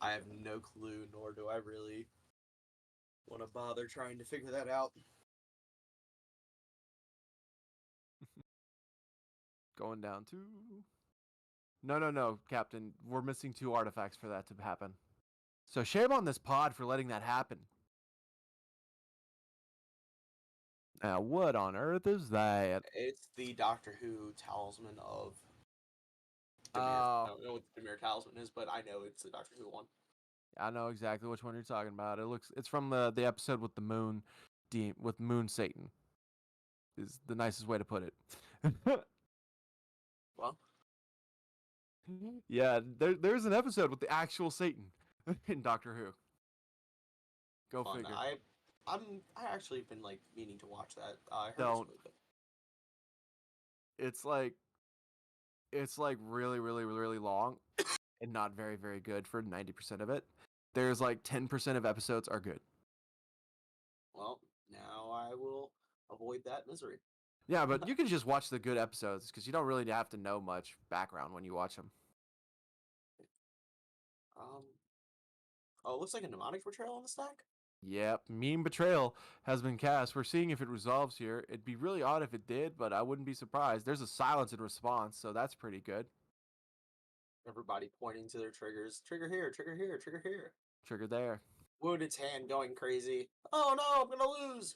I have no clue, nor do I really want to bother trying to figure that out. Going down to. No, no, no, Captain. We're missing 2 artifacts for that to happen. So shame on this pod for letting that happen. Now, what on earth is that? It's the Doctor Who talisman of Demir. I Oh, don't know what the Demir talisman is, but I know it's the Doctor Who one. I know exactly which one you're talking about. It's from the episode with the moon, with Moon Satan. is the nicest way to put it. Well, Yeah, there's an episode with the actual Satan in Doctor Who. Go fun. figure. I actually been like meaning to watch that. I heard it's Don't. really good. It's like really really long and not very very good for 90% of it. There's like 10% of episodes are good. Well, now I will avoid that misery. Yeah, but you can just watch the good episodes because you don't really have to know much background when you watch them. Um. Oh, it looks like a mnemonic portrayal on the stack. Yep, Meme Betrayal has been cast. We're seeing if it resolves here. It'd be really odd if it did, but I wouldn't be surprised. There's a silence in response, so that's pretty good. Everybody pointing to their triggers. Trigger here. Trigger here. Trigger here. Trigger there. Wounded's hand going crazy. Oh no, I'm gonna lose.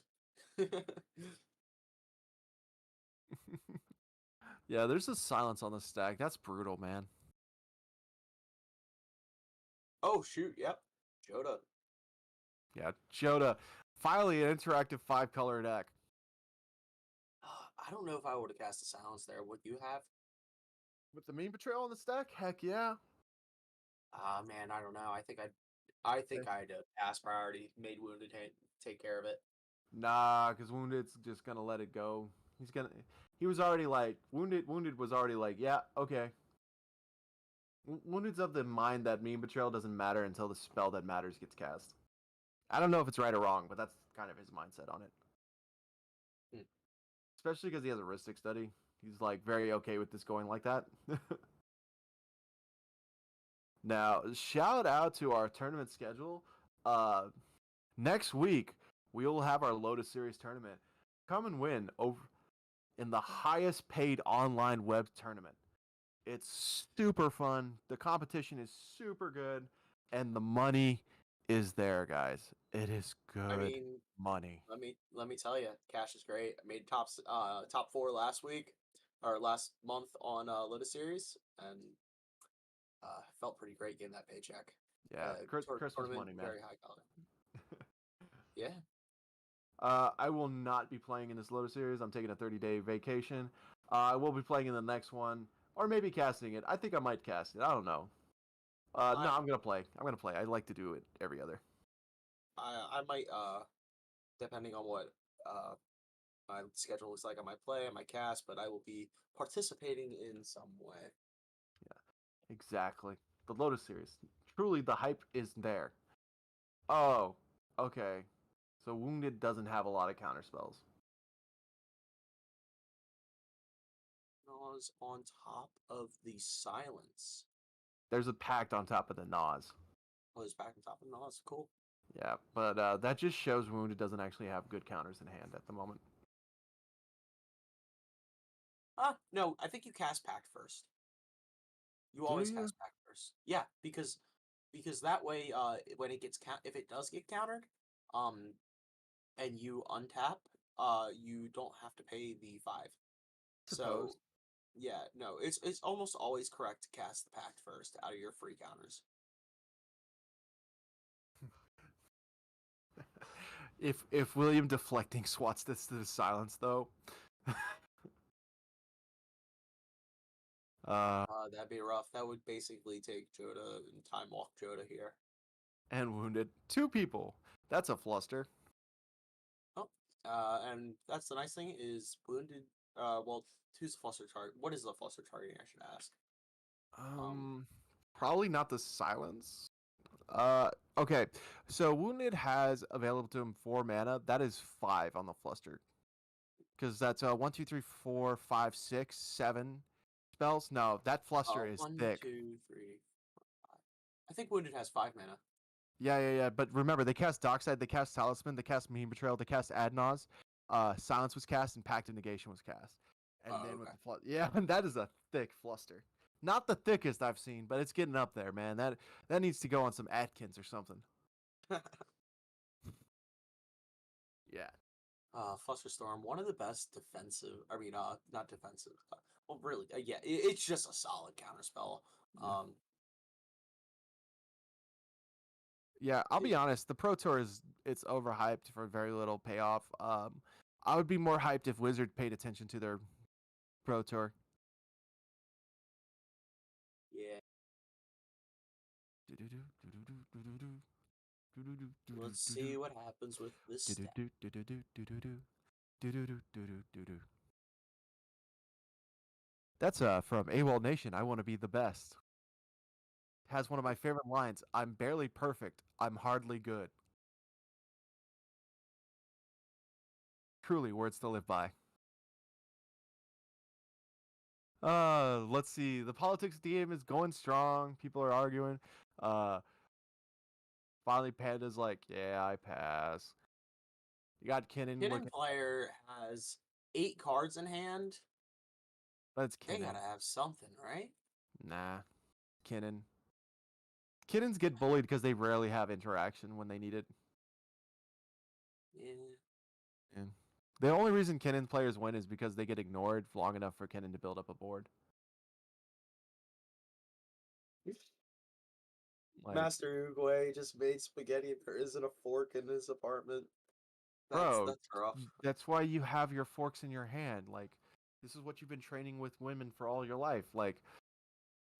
Yeah, there's a silence on the stack. That's brutal, man. Oh shoot. Yep. Joda. Yeah, Joda. Finally, an interactive 5-color deck. I don't know if I would have cast a silence there. Would you have? With the Meme Betrayal on the stack? Heck yeah. Ah man, I don't know. I Okay. think I'd pass priority. Made wounded hand take care of it. Nah, because Wounded's just gonna let it go. He's gonna. He was already like Wounded. Wounded was already like, yeah, okay. Wounded's of the mind that Meme Betrayal doesn't matter until the spell that matters gets cast. I don't know if it's right or wrong, but that's kind of his mindset on it. Hmm. Especially because he has a Ristic study. He's like very okay with this going like that. Now, shout out to our tournament schedule. Uh, Next week we will have our Lotus Series tournament. Come and win over in the highest paid online web tournament. It's super fun. The competition is super good, and the money is there, guys. It is I good mean, money. let me tell you, cash is great. I made top four last week or last month on Lotus Series, and felt pretty great getting that paycheck. Yeah, Christmas Tournament money, man. very high color. Yeah. I will not be playing in this Lotus series. I'm taking a 30-day vacation. I will be playing in the next one, or maybe casting it. I think I might cast it. I don't know. No, I I'm gonna play. I'm gonna play. I like to do it every other. I might depending on what my schedule looks like, I might play, I might cast, but I will be participating in some way. Yeah, exactly. The Lotus series. Truly, the hype is there. Oh, okay. So Wounded doesn't have a lot of counter spells. Gnaws on top of the silence. There's a pact on top of the Nas. Oh, it's back on top of Gnaws. Cool. Yeah, but that just shows Wounded doesn't actually have good counters in hand at the moment. No, I think you cast Pact first. You Do always you? cast Pact first. Yeah, because that way, when it gets if it does get countered, um, and you untap, you don't have to pay the 5. Suppose. So yeah, no, it's almost always correct to cast the Pact first out of your free counters. If William deflecting swats this to the silence though, uh, That'd be rough. That would basically take Joda and time walk Joda here. and Wounded 2 people. That's a fluster. Oh, and that's the nice thing is wounded. Well, who's the fluster target? What is the fluster targeting? I should ask. Um, Um, Probably not the silence. Okay. So Wounded has available to him 4 mana. That is 5 on the fluster. Because that's 1, 2, 3, 4, 5, 6, 7 spells. No, that fluster is one, thick. two, three, 5. I think wounded has 5 mana. Yeah. But remember, they cast Dockside, they cast Talisman, they cast Meme Betrayal, they cast Adnos. Silence was cast, and Pact of Negation was cast. And Oh, then with okay. the yeah, that is a thick fluster. Not the thickest I've seen, but it's getting up there, man. That needs to go on some Atkins or something. Yeah. Flusterstorm, one of the best defensive. I mean, not defensive. Well, really, yeah, it's just a solid counterspell. Yeah. Um, Yeah, I'll it, be honest. The Pro Tour it's overhyped for very little payoff. I would be more hyped if Wizard paid attention to their Pro Tour. Yeah. Let's see what happens with this stat. That's from AWOL Nation. I want to be the best. Has one of my favorite lines. I'm barely perfect. I'm hardly good. Truly words to live by. Let's see. The politics game is going strong. People are arguing. Uh, finally, Panda's like, yeah, I pass. You got Kinnan Hidden looking. player has 8 cards in hand. That's They Kinnan. gotta have something, right? Nah, Kinnan. Kinnans get bullied because they rarely have interaction when they need it. Yeah. And the only reason Kinnan players win is because they get ignored long enough for Kinnan to build up a board. Like, Master Uguay just made spaghetti and there isn't a fork in his apartment. bro, That's rough. that's why you have your forks in your hand. Like, this is what you've been training with women for all your life. Like,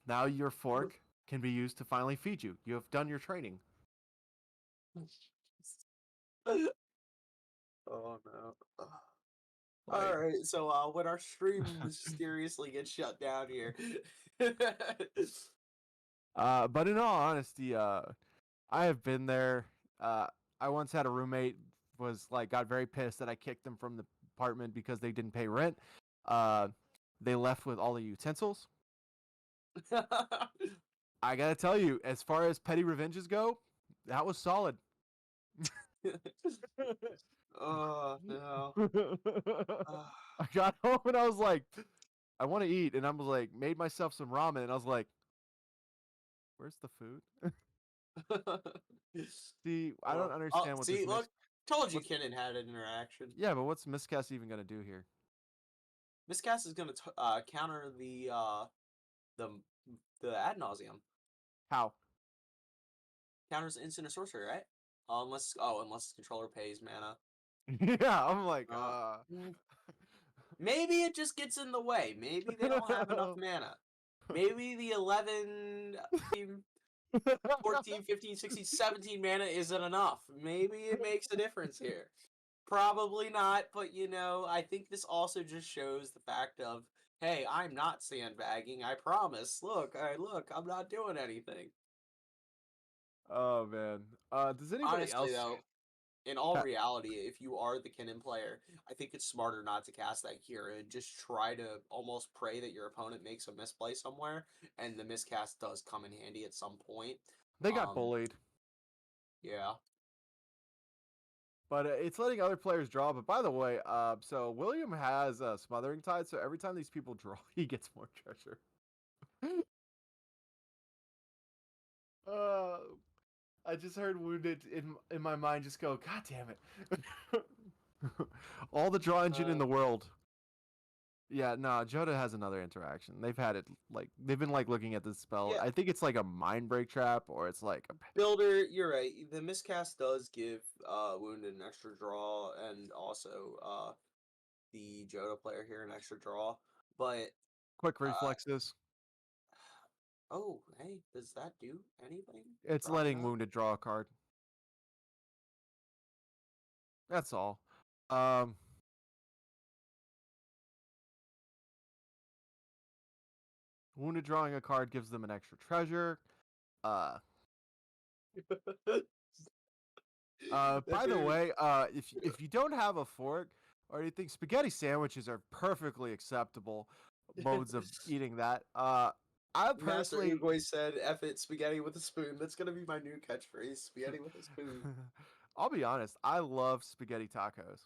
now your fork can be used to finally feed you. You have done your training. Oh no. Like, All right, so when our stream mysteriously gets shut down here, but in all honesty, I have been there. Uh, I once had a roommate was like got very pissed that I kicked them from the apartment because they didn't pay rent. Uh, they left with all the utensils. I gotta tell you, as far as petty revenges go, that was solid. oh no. Ah. I got home and I was like, I want to eat, and I was like, made myself some ramen, and I was like, where's the food? See, I don't Oh, understand what this see, mis. look, told you What's Kennen had an interaction. yeah, but what's miscast even gonna do here? Miscast is gonna counter the the ad nauseum. How? Counters instant or sorcery, right? Unless the controller pays mana. Yeah, I'm like, Uh, mm, Maybe it just gets in the way. Maybe they don't have enough mana. Maybe the 11, 14, 15, 16, 17 mana isn't enough. Maybe it makes a difference here. Probably not, but I think this also just shows the fact of, hey, I'm not sandbagging. I promise. Look, I'm not doing anything. Oh man. Does anybody Honestly, else? though, in all Ha- reality, if you are the Kennen player, I think it's smarter not to cast that hero and just try to almost pray that your opponent makes a misplay somewhere, and the miscast does come in handy at some point. they got Um, bullied, yeah. but it's letting other players draw. But by the way, so William has a smothering tide, so every time these people draw, he gets more treasure. uh, I just heard wounded in my mind just go, God damn it! All the draw engine in Uh, the world. Yeah, no, Joda has another interaction. They've had it like they've been like looking at this spell. yeah, I think it's like a mind break trap or it's like a Builder, you're right. The miscast does give Wounded an extra draw, and also the Joda player here an extra draw. But quick uh, reflexes. oh, hey, does that do anything? It's Probably letting not. wounded draw a card. That's all. Um, wounded drawing a card gives them an extra treasure. Uh, That by the dude. way, if you don't have a fork or anything, spaghetti sandwiches are perfectly acceptable modes of eating that. I Master personally, Uguay said, F it, spaghetti with a spoon. That's gonna be my new catchphrase, spaghetti with a spoon. I'll be honest, I love spaghetti tacos.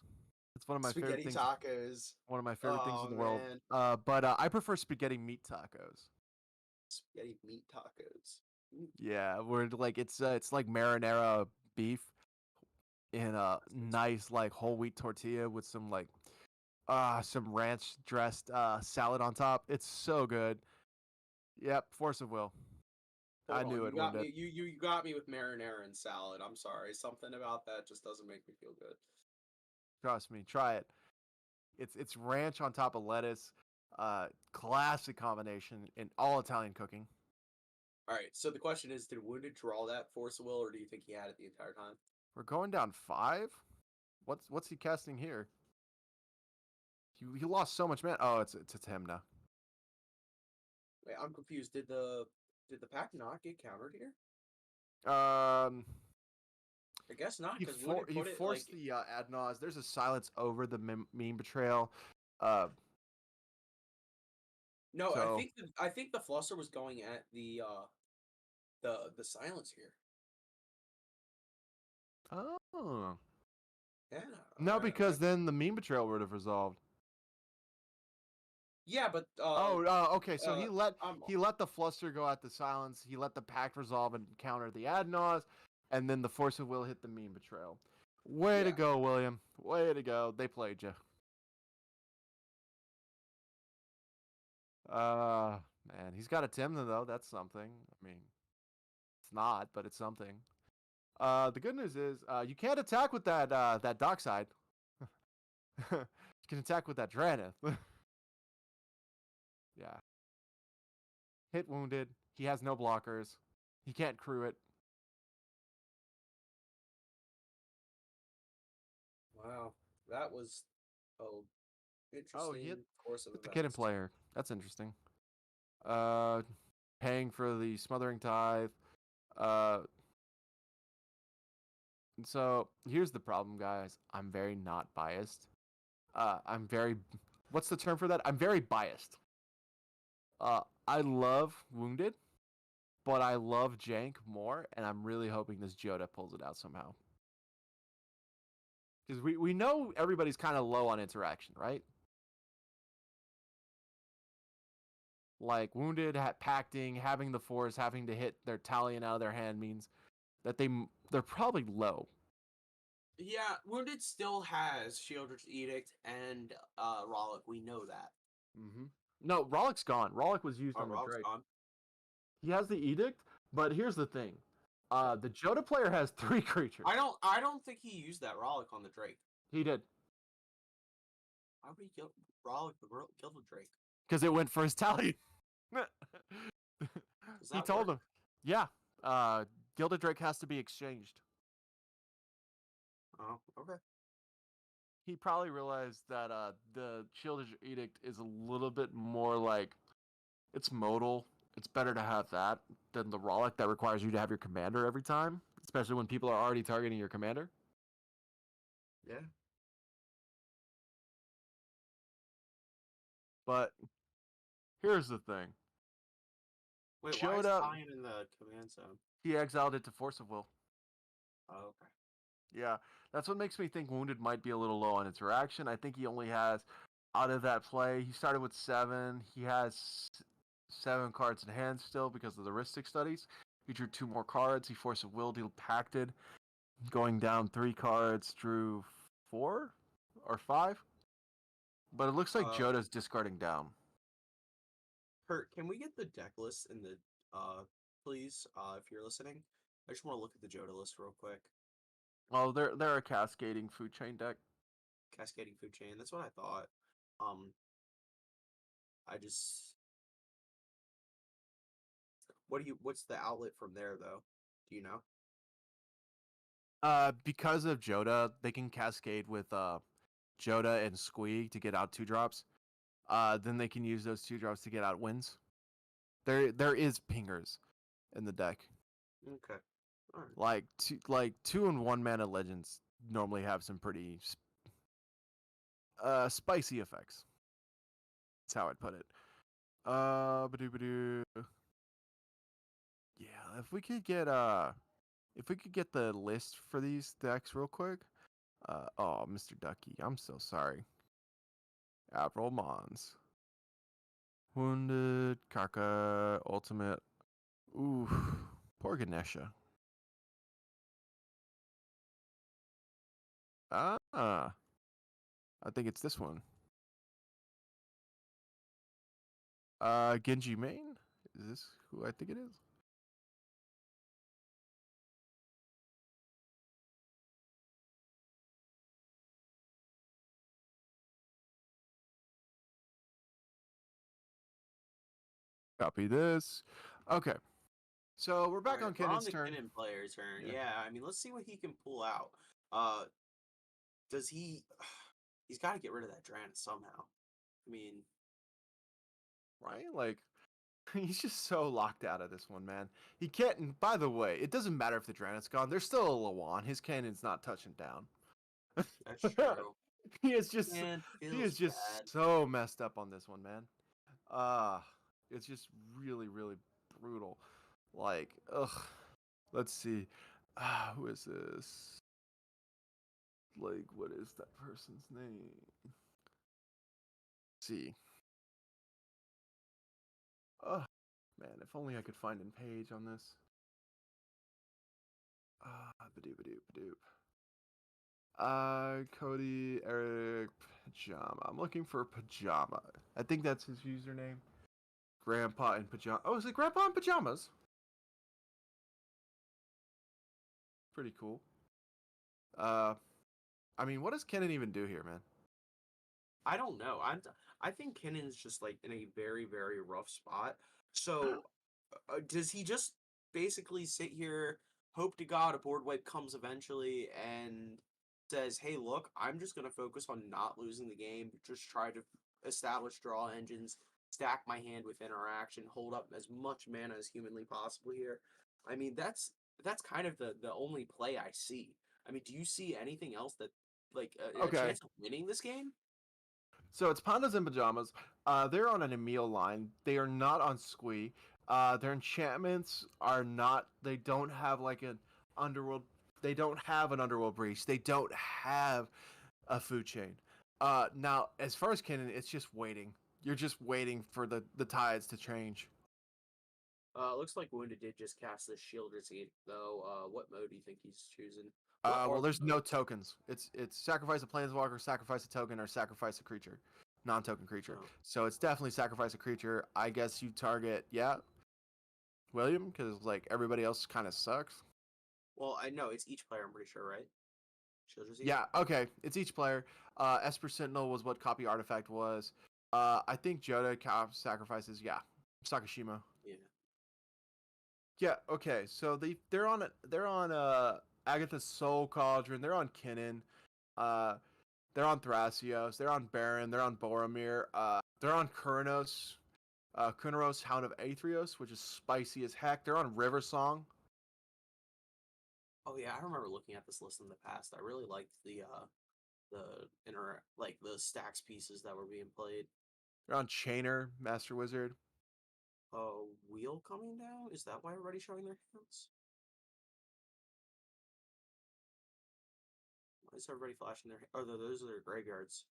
It's one of my favorite Spaghetti things. tacos. One of my favorite things Oh, in the world. man. But I prefer spaghetti meat tacos. Spaghetti meat tacos. Mm, Yeah, where it's like marinara beef in a that sounds nice like whole wheat tortilla with some ranch dressed salad on top. It's so good. Yep, force of will. I Hold on, knew you it, got wounded. me. You got me with marinara and salad. I'm sorry, something about that just doesn't make me feel good. Trust me, try it. It's ranch on top of lettuce. Classic combination in all Italian cooking. All right. So the question is, did Wounded draw that Force of Will, or do you think he had it the entire time? We're going down 5. What's he casting here? He lost so much man. Oh, it's him now. Wait, I'm confused. Did the pack not get countered here? Um, I guess not, he because Wounded he put it like forced the ad nause. There's a silence over the meme betrayal. Uh, no. I so think the Flusser was going at the silence here. oh Yeah. no, because then the meme betrayal would have resolved. Yeah, but Oh, okay. So I'm he let the fluster go at the silence. He let the pact resolve and counter the ad nause, and then the force of will hit the meme betrayal. Way to yeah. go, William. Way to go. They played you. Man, he's got a Timna though. That's something. I mean, it's not, but it's something. The good news is you can't attack with that dockside. You can attack with that Dranith. Yeah. Hit wounded. He has no blockers. He can't crew it. Wow, that was a Oh, he hit interesting course of hit the kitten events. player. That's interesting. Uh, Paying for the smothering tithe. Uh, so here's the problem, guys. I'm very not biased. I'm very. What's the term for that? I'm very biased. I love Wounded, but I love Jank more, and I'm really hoping this Joda pulls it out somehow. Because we know everybody's kind of low on interaction, right? Like Wounded, pacting, having the force, having to hit their Talion out of their hand means that they're probably low. Yeah, Wounded still has Shieldred's Edict and Rollick. We know that. Mm-hmm. No, Rollick's gone. Rollick was used on the Rollick's Drake. gone. He has the Edict, but here's the thing. The Joda player has 3 creatures. I don't think he used that Rollick on the Drake. He did. Why would he kill Rollick kill the Drake? Because it went for his Talion. Does He that told work? him. Yeah. Gilded Drake has to be exchanged. Oh, okay. He probably realized that the Shielded Edict is a little bit more like it's modal. It's better to have that than the Rollick that requires you to have your commander every time, especially when people are already targeting your commander. Yeah. But here's the thing. Wait, why is Joda, Talion in the command zone? he exiled it to Force of Will. Oh, okay. Yeah, that's what makes me think Wounded might be a little low on interaction. I think he only has, out of that play, he started with 7. He has 7 cards in hand still because of the Ristic studies. He drew 2 more cards. He Force of Will, deal Pacted. Going down 3 cards, drew 4 or 5. But it looks like Uh, Joda's discarding down. Kurt, can we get the deck list in the please, if you're listening? I just want to look at the Joda list real quick. Oh, they're a cascading food chain deck. Cascading food chain. That's what I thought. Um, I just what's the outlet from there though? Do you know? Because of Joda, they can cascade with Joda and Squee to get out 2 drops. Then they can use those 2 drops to get out wins. There is pingers in the deck. Okay. All right. Like 2 and 1 mana legends normally have some pretty spicy effects. That's how I'd put it. Badoo-badoo. Yeah, if we could get the list for these decks real quick. Oh, Mr. Ducky, I'm so sorry. Avril Mons. Wounded, Kaka, Ultimate. Ooh, poor Ganesha. I think it's this one. Genji Main? Is this who I think it is? Copy this. Okay. So we're All back right, on we're on Kennan's the turn. Kinnan player's turn. Yeah. Yeah, I mean, let's see what he can pull out. Uh, does he? He's got to get rid of that Dragon somehow. I mean, Right? Like, he's just so locked out of this one, man. He can't. And by the way, it doesn't matter if the Dranet's gone. There's still a Lawan. His cannon's not touching down. that's true. he is just Man, he feels is bad. just so messed up on this one, man. Ah, it's just really, really brutal. Like, ugh. Let's see. Who is this? Like, what is that person's name? See. Oh, man, if only I could find a page on this. Badoop, badoop, badoop. Cody Eric Pajama. I'm looking for Pajama. I think that's his username. Grandpa in Pajama. Oh, is it Grandpa in Pajamas? Pretty cool. Uh, I mean, what does Kenan even do here, man? I don't know. I think Kennan's just like in a very very rough spot. So does he just basically sit here, hope to God a board wipe comes eventually, and says, "Hey, look, I'm just gonna focus on not losing the game. Just try to establish draw engines, stack my hand with interaction, hold up as much mana as humanly possible here." I mean, that's kind of the only play I see. I mean, do you see anything else that like a Okay, chance of winning this game? so it's Pandas in Pajamas. They're on an Emil line. They are not on Squee. Their enchantments are not. They don't have like an underworld. They don't have an underworld breach. They don't have a food chain. Now, as far as Kenan, it's just waiting. You're just waiting for the tides to change. Looks like Wounded did just cast this Shield Receipt, though. What mode do you think he's choosing? What are Well, the there's no modes? tokens. It's sacrifice a planeswalker, sacrifice a token, or sacrifice a creature, non-token creature. Oh. So it's definitely sacrifice a creature. I guess you target William, because like everybody else kind of sucks. Well, I know it's each player, I'm pretty sure, right? Shield Receipt? Yeah, okay, it's each player. Esper Sentinel was what copy artifact was. I think Joda sacrifices. Yeah, Sakashima. Yeah. Yeah, okay. So they're on Agatha's Soul Cauldron. They're on Kinnan. Uh, they're on Thrasios. They're on Baron. They're on Boromir. They're on Kurnos. Kunaros, Hound of Aetherios, which is spicy as heck. They're on River Song. Oh, yeah, I remember looking at this list in the past. I really liked the like the stacks pieces that were being played. They're on Chainer, Master Wizard. Wheel coming down? Is that why everybody's showing their hands? Why is everybody flashing their? Oh, those are their graveyards.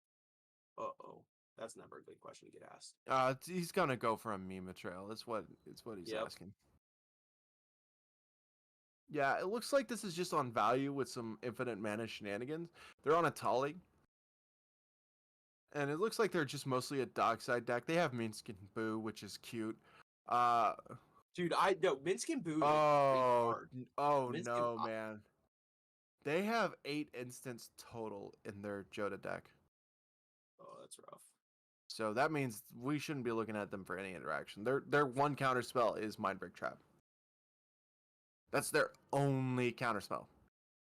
Uh-oh. That's never a good question to get asked. He's gonna go for a meme trail. It's what he's Yep. asking. Yeah, it looks like this is just on value with some infinite mana shenanigans. They're on a Tali. And it looks like they're just mostly a Dockside deck. They have Minskin Boo, which is cute. Uh Dude, I no Minskin Boo is a great oh card. oh Minskin, no, man. They have 8 instants total in their Joda deck. oh, that's rough. So that means we shouldn't be looking at them for any interaction. Their one counter spell is Mindbreak Trap. That's their only counter spell.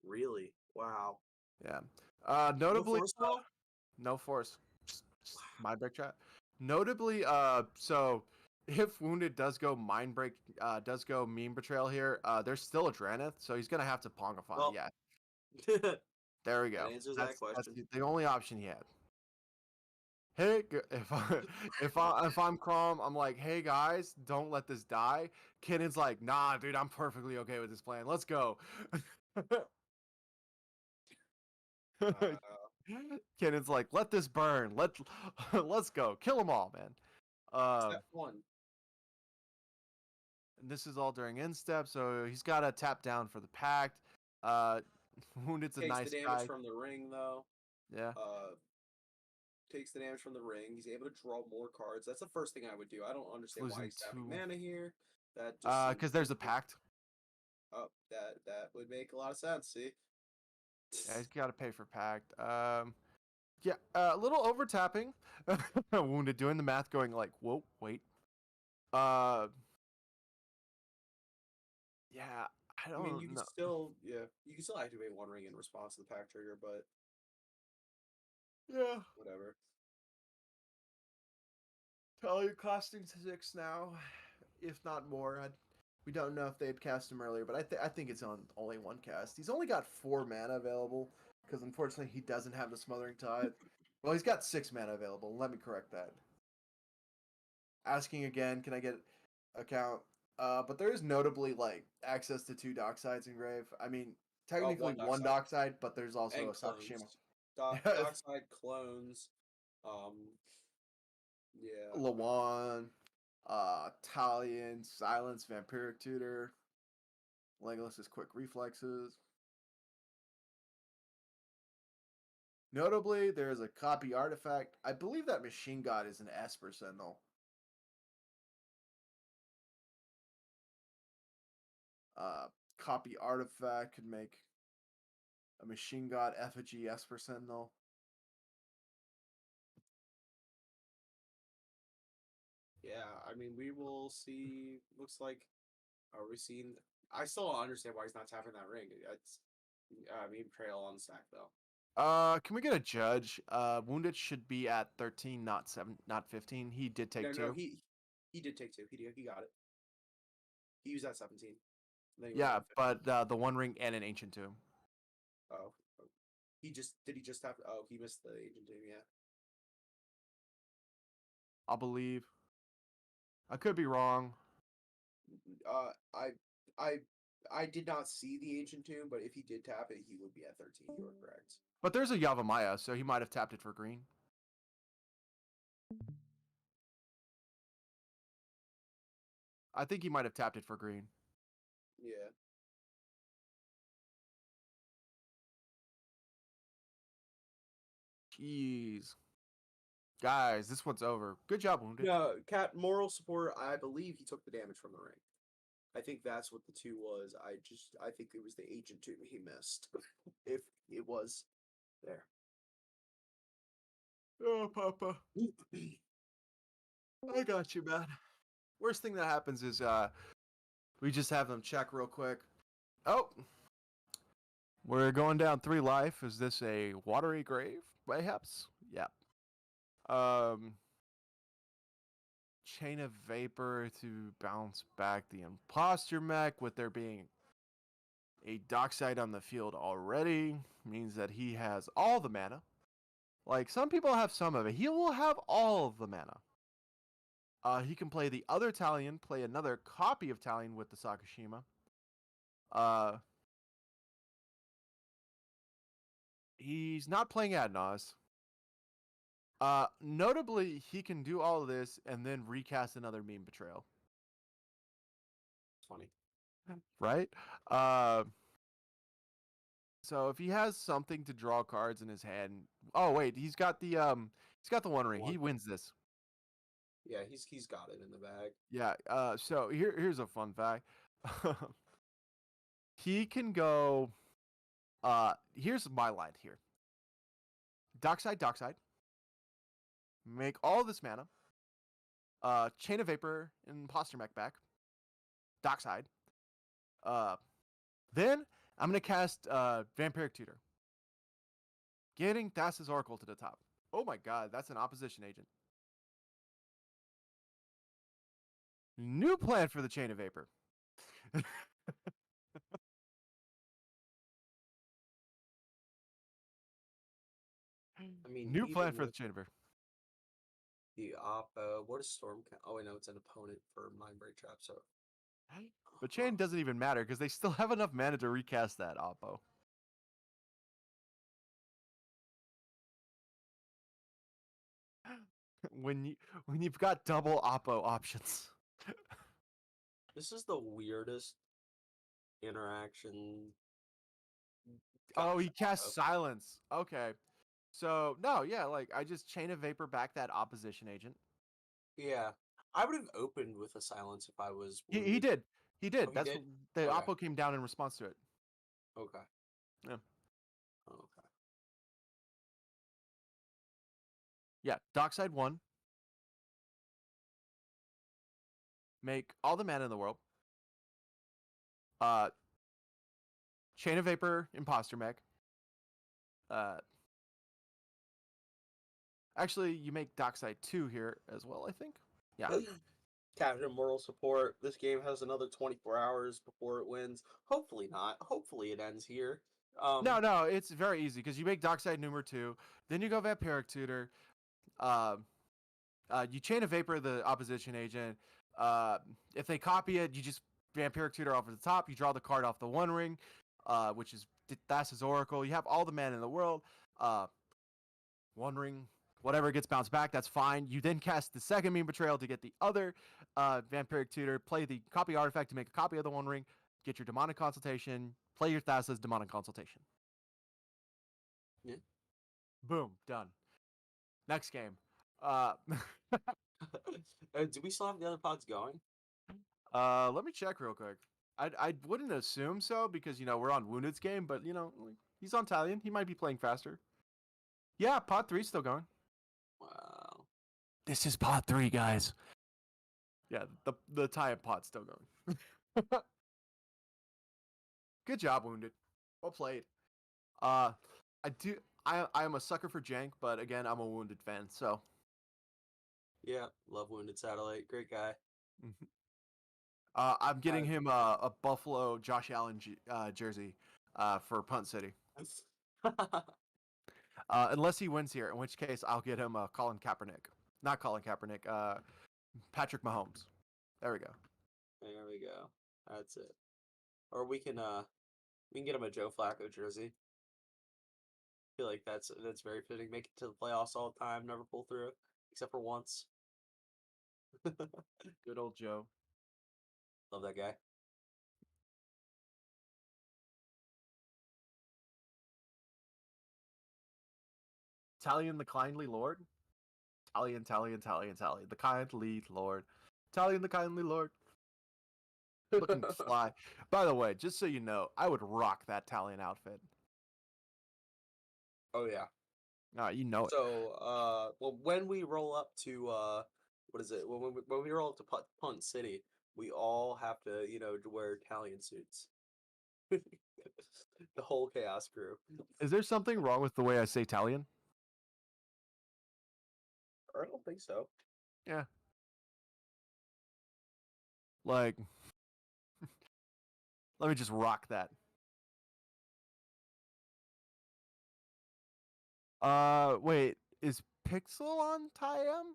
Really? Wow. Yeah. No Notably, force well? no force. Just Wow. Mindbreak Trap. Notably, so if Wounded does go Meme Betrayal here, there's still a Draneth, so he's gonna have to Pongify. Well, Yeah, that there we go. answers that That's question. the only option he had. Hey, if if I'm Crom, I'm like, hey guys, don't let this die. Kennan's like, nah, dude, I'm perfectly okay with this plan. Let's go. Uh, Kennan's like, let this burn. Let's go. Kill them all, man. Step one And this is all during instep, so he's got to tap down for the pact. Uh, Wounded's a takes the nice damage guy. from the ring though. Yeah, Uh, takes the damage from the ring. He's able to draw more cards. That's the first thing I would do. I don't understand why losing he's tapping two. mana here. That just seems Because there's a pact. oh, that would make a lot of sense. See, Yeah, he's got to pay for pact. Yeah, a little over tapping. Wounded doing the math, going like, whoa, wait. Uh, yeah, I I mean, you don't can know. still, yeah, you can still activate One Ring in response to the pack trigger, but Yeah, whatever. Talia costing 6 now, if not more. We don't know if they'd cast him earlier, but I think it's on only one cast. He's only got 4 mana available because unfortunately he doesn't have the Smothering Tithe. Well, he's got 6 mana available. Let me correct that. Asking again, can I get account? But there is notably like access to 2 Docksides in Grave. I mean, technically One one Dockside Dockside, but there's also and a Sakashima. clones. Dockside clones. Um, yeah. Lawan, Talion, Silence, Vampiric Tutor, Legolas's Quick Reflexes. Notably, there is a copy artifact. I believe that Machine God is an Esper Sentinel. Copy artifact could make a Machine God effigy Esper Sentinel. Yeah, I mean, we will see. Looks like, are we seeing? I still don't understand why he's not tapping that ring. It's, I mean, Trail on the stack though. Can we get a judge? Wounded should be at 13, not 7, not 15. He did take No, 2. he did take two. He got it. He was at 17. And then he went Yeah, down 15. but the One Ring and an Ancient Tomb. Oh, he just did. He just have. Oh, he missed the agent team. Yeah. I believe. I could be wrong. Uh, I, I, I did not see the ancient tomb, but if he did tap it, he would be at 13. You are correct. But there's a Yavamaya, so he might have tapped it for green. I think he might have tapped it for green. Yeah. Jeez. Guys, this one's over. Good job, Wounded. No, cat moral support. I believe he took the damage from the ring. I think that's what the two was. I think it was the agent tomb he missed. If it was there. Oh, Papa. I got you, man. Worst thing that happens is we just have them check real quick. Oh, we're going down 3 life. Is this a watery grave, perhaps? Yeah. Um, Chain of Vapor to bounce back the Imposture mech with there being a Dockside on the field already means that he has all the mana. Like, some people have some of it. He will have all of the mana. He can play the other Talion, play another copy of Talion with the Sakashima. Uh, he's not playing Adnos. Notably, he can do all of this and then recast another Meme Betrayal. It's funny. Right? So if he has something to draw cards in his hand, oh wait, he's got the One Ring. One. He wins this. Yeah, he's got it in the bag. Yeah. So here's a fun fact. He can go. Here's my line here. Dockside, Dockside. Make all this mana. Chain of Vapor and Imposter Mech back. Dockside. Uh, then I'm gonna cast Vampiric Tutor. Getting Thassa's Oracle to the top. Oh my god, that's an opposition agent. New plan for the Chain of Vapor. I mean, New even plan for the with Chain of Vapor. the oppo, what is storm? Oh, wait, no, it's an opponent for mind break trap. So, But Chain doesn't even matter because they still have enough mana to recast that Oppo. When you've got double Oppo options. this is the weirdest interaction. Oh, Gosh, he casts oppo. Silence. Okay. So no, yeah, like I just Chain of Vapor back that opposition agent. Yeah, I would have opened with a silence if I was He wounded. did. He Oh, did. he That's did. the Okay. Oppo came down in response to it. Okay. Yeah. Okay. Yeah. Dockside 1. make all the mana in the world. Uh, Chain of Vapor, Imposter Mech. Uh, Actually, you make Dockside 2 here as well, I think. Yeah. Captain Moral Support. This game has another 24 hours before it wins. Hopefully not. Hopefully it ends here. No, no, it's very easy because you make Dockside number 2, then you go Vampiric Tutor. Um, you Chain of Vapor the opposition agent. Uh, if they copy it, you just Vampiric Tutor off at the top. You draw the card off the One Ring, which is Thassa's Oracle. You have all the mana in the world. One Ring, whatever gets bounced back, that's fine. You then cast the second Mean Betrayal to get the other Vampiric Tutor. Play the copy artifact to make a copy of the One Ring. Get your Demonic Consultation. Play your Thassa's Demonic Consultation. Yeah. Boom, done. Next game. Uh, Do we still have the other pods going? Let me check real quick. I wouldn't assume so because we're on Wounded's game, but he's on Talion. He might be playing faster. Yeah, Pod 3's still going. Wow. This is Pod 3, guys. Yeah, the tie-up pod's still going. Good job, Wounded. Well played. I am a sucker for jank, but again, I'm a Wounded fan, so. Yeah, love Wounded Satellite. Great guy. I'm getting him a Buffalo Josh Allen jersey for Punt City. Unless he wins here, in which case I'll get him Colin Kaepernick. Not Colin Kaepernick, Patrick Mahomes. There we go. There we go. That's it. Or we can get him a Joe Flacco jersey. I feel like that's very fitting. Make it to the playoffs all the time, never pull through, except for once. Good old Joe. Love that guy. Talion the kindly lord. Talion. The kindly lord. Talion the kindly lord. Looking fly. By the way, just so you know, I would rock that Talion outfit. Oh yeah. You know it. So, well, when we roll up to what is it? When we roll up to Punt City, we all have to to wear Italian suits. The whole Chaos crew. Is there something wrong with the way I say Talion? I don't think so. Yeah. Like, let me just rock that. Wait, is Pixel on Tyam?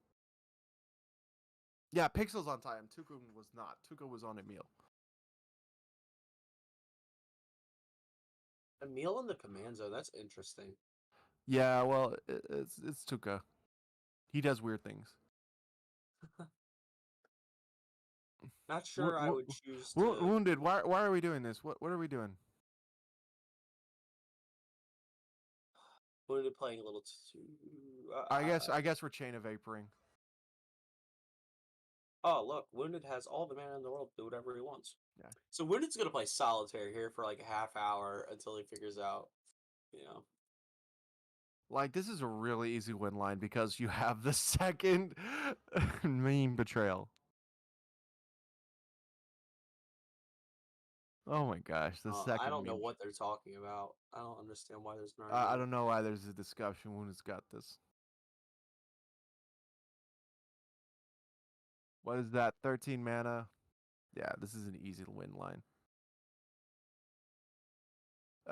Yeah, Pixel's on Tyam. Tuca was not. Tuca was on Emil. Emil in the command zone. That's interesting. Yeah, well, it's Tuca. He does weird things. Not sure I would choose to. Wounded. Why are we doing this? What are we doing? Wounded playing a little too. I guess we're chain of vaporing. Oh look, Wounded has all the mana in the world to do whatever he wants. Yeah. So Wounded's gonna play solitaire here for like a half hour until he figures out, Like, this is a really easy win line because you have the second Mean Betrayal. Oh my gosh, the second. I don't know what they're talking about. I don't understand why there's an I don't know why there's a discussion when it's got this. What is that? 13 mana? Yeah, this is an easy win line.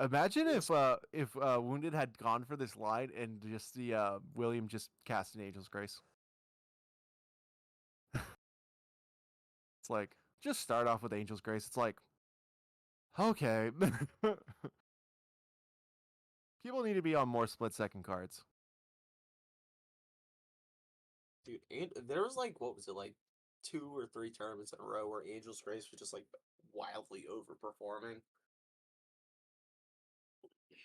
Imagine if Wounded had gone for this line and just the William just cast an Angel's Grace. It's like, just start off with Angel's Grace. It's like, okay. People need to be on more split-second cards. Dude, and there was like, what was it, like 2 or 3 tournaments in a row where Angel's Grace was just like wildly overperforming.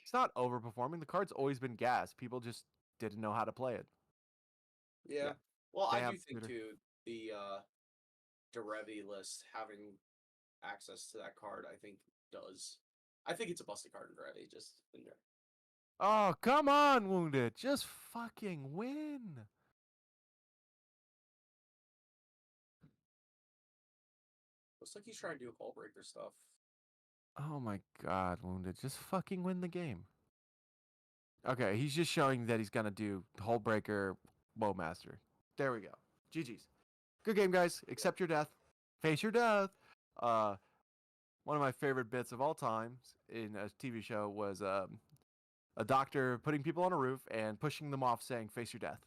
It's not overperforming. The card's always been gas. People just didn't know how to play it. Yeah. Well, I Damn, do think Scooter. too the Derevi list having access to that card, I think does. I think it's a busted card in Derevi, just in there. Oh, come on, Wounded. Just fucking win. like he's trying to do hull breaker stuff. Oh my god, Wounded. Just fucking win the game. Okay, he's just showing that he's gonna do Hull Breaker, Master. There we go. GG's. Good game, guys. Accept your death. Face your death. Uh, one of my favorite bits of all time in a TV show was a doctor putting people on a roof and pushing them off, saying "Face your death."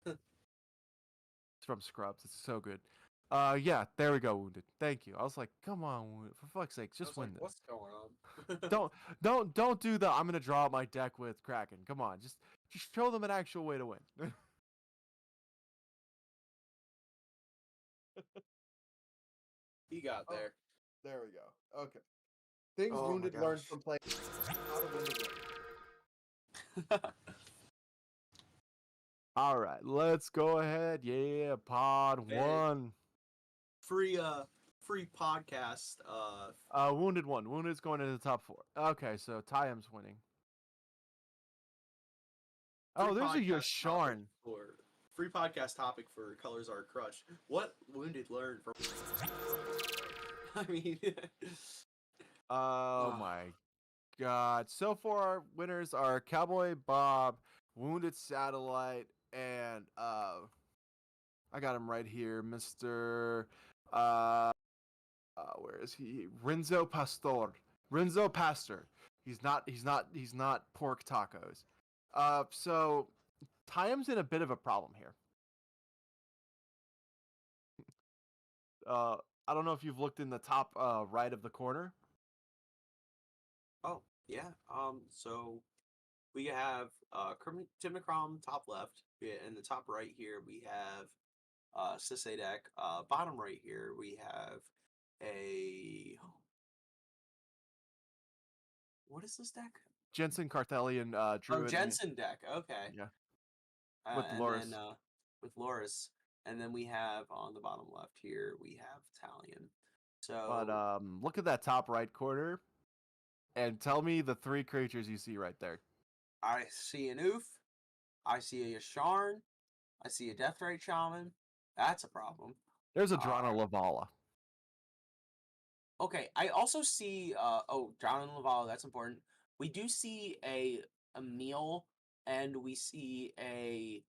It's from Scrubs. It's so good. Yeah, there we go, Wounded. Thank you. I was like, come on, Wounded. For fuck's sake, I just was like, win this. what's going on? Don't do the I'm gonna draw out my deck with Kraken. Come on, just show them an actual way to win. He got Oh, there. there we go. Okay. Things Oh my Wounded learned gosh. from playing how to win the game. All right, let's go ahead. Yeah, pod And one. free podcast. Wounded one. Wounded's going into the top four. Okay, so Tyam's winning. Free Oh, there's a podcast topic Yosharn. for free podcast topic for Colors Are Crushed. What Wounded learned from I mean Oh uh, my god. So far, our winners are Cowboy Bob, Wounded Satellite, and I got him right here, Mr. Where is he? Renzo Pastor. Renzo Pastor. He's not pork tacos. So Tyam's in a bit of a problem here. Uh, I don't know if you've looked in the top right of the corner. oh yeah. So we have Timnicrom top left. In the top right here we have Sisei deck. Bottom right here we have a what is this deck? Jensen Carthelian Oh, Druid. Jensen deck. Okay. Yeah, with And then Loris. with Loris, and then we have on the bottom left here we have Talion. But So look at that top right corner and tell me the three creatures you see right there. I see an Oof, I see a Yasharn, I see a Deathrite Shaman. That's a problem. There's a Uh, Drana Lavala. okay, I also see John and Laval. That's important. We do see a meal, and we see a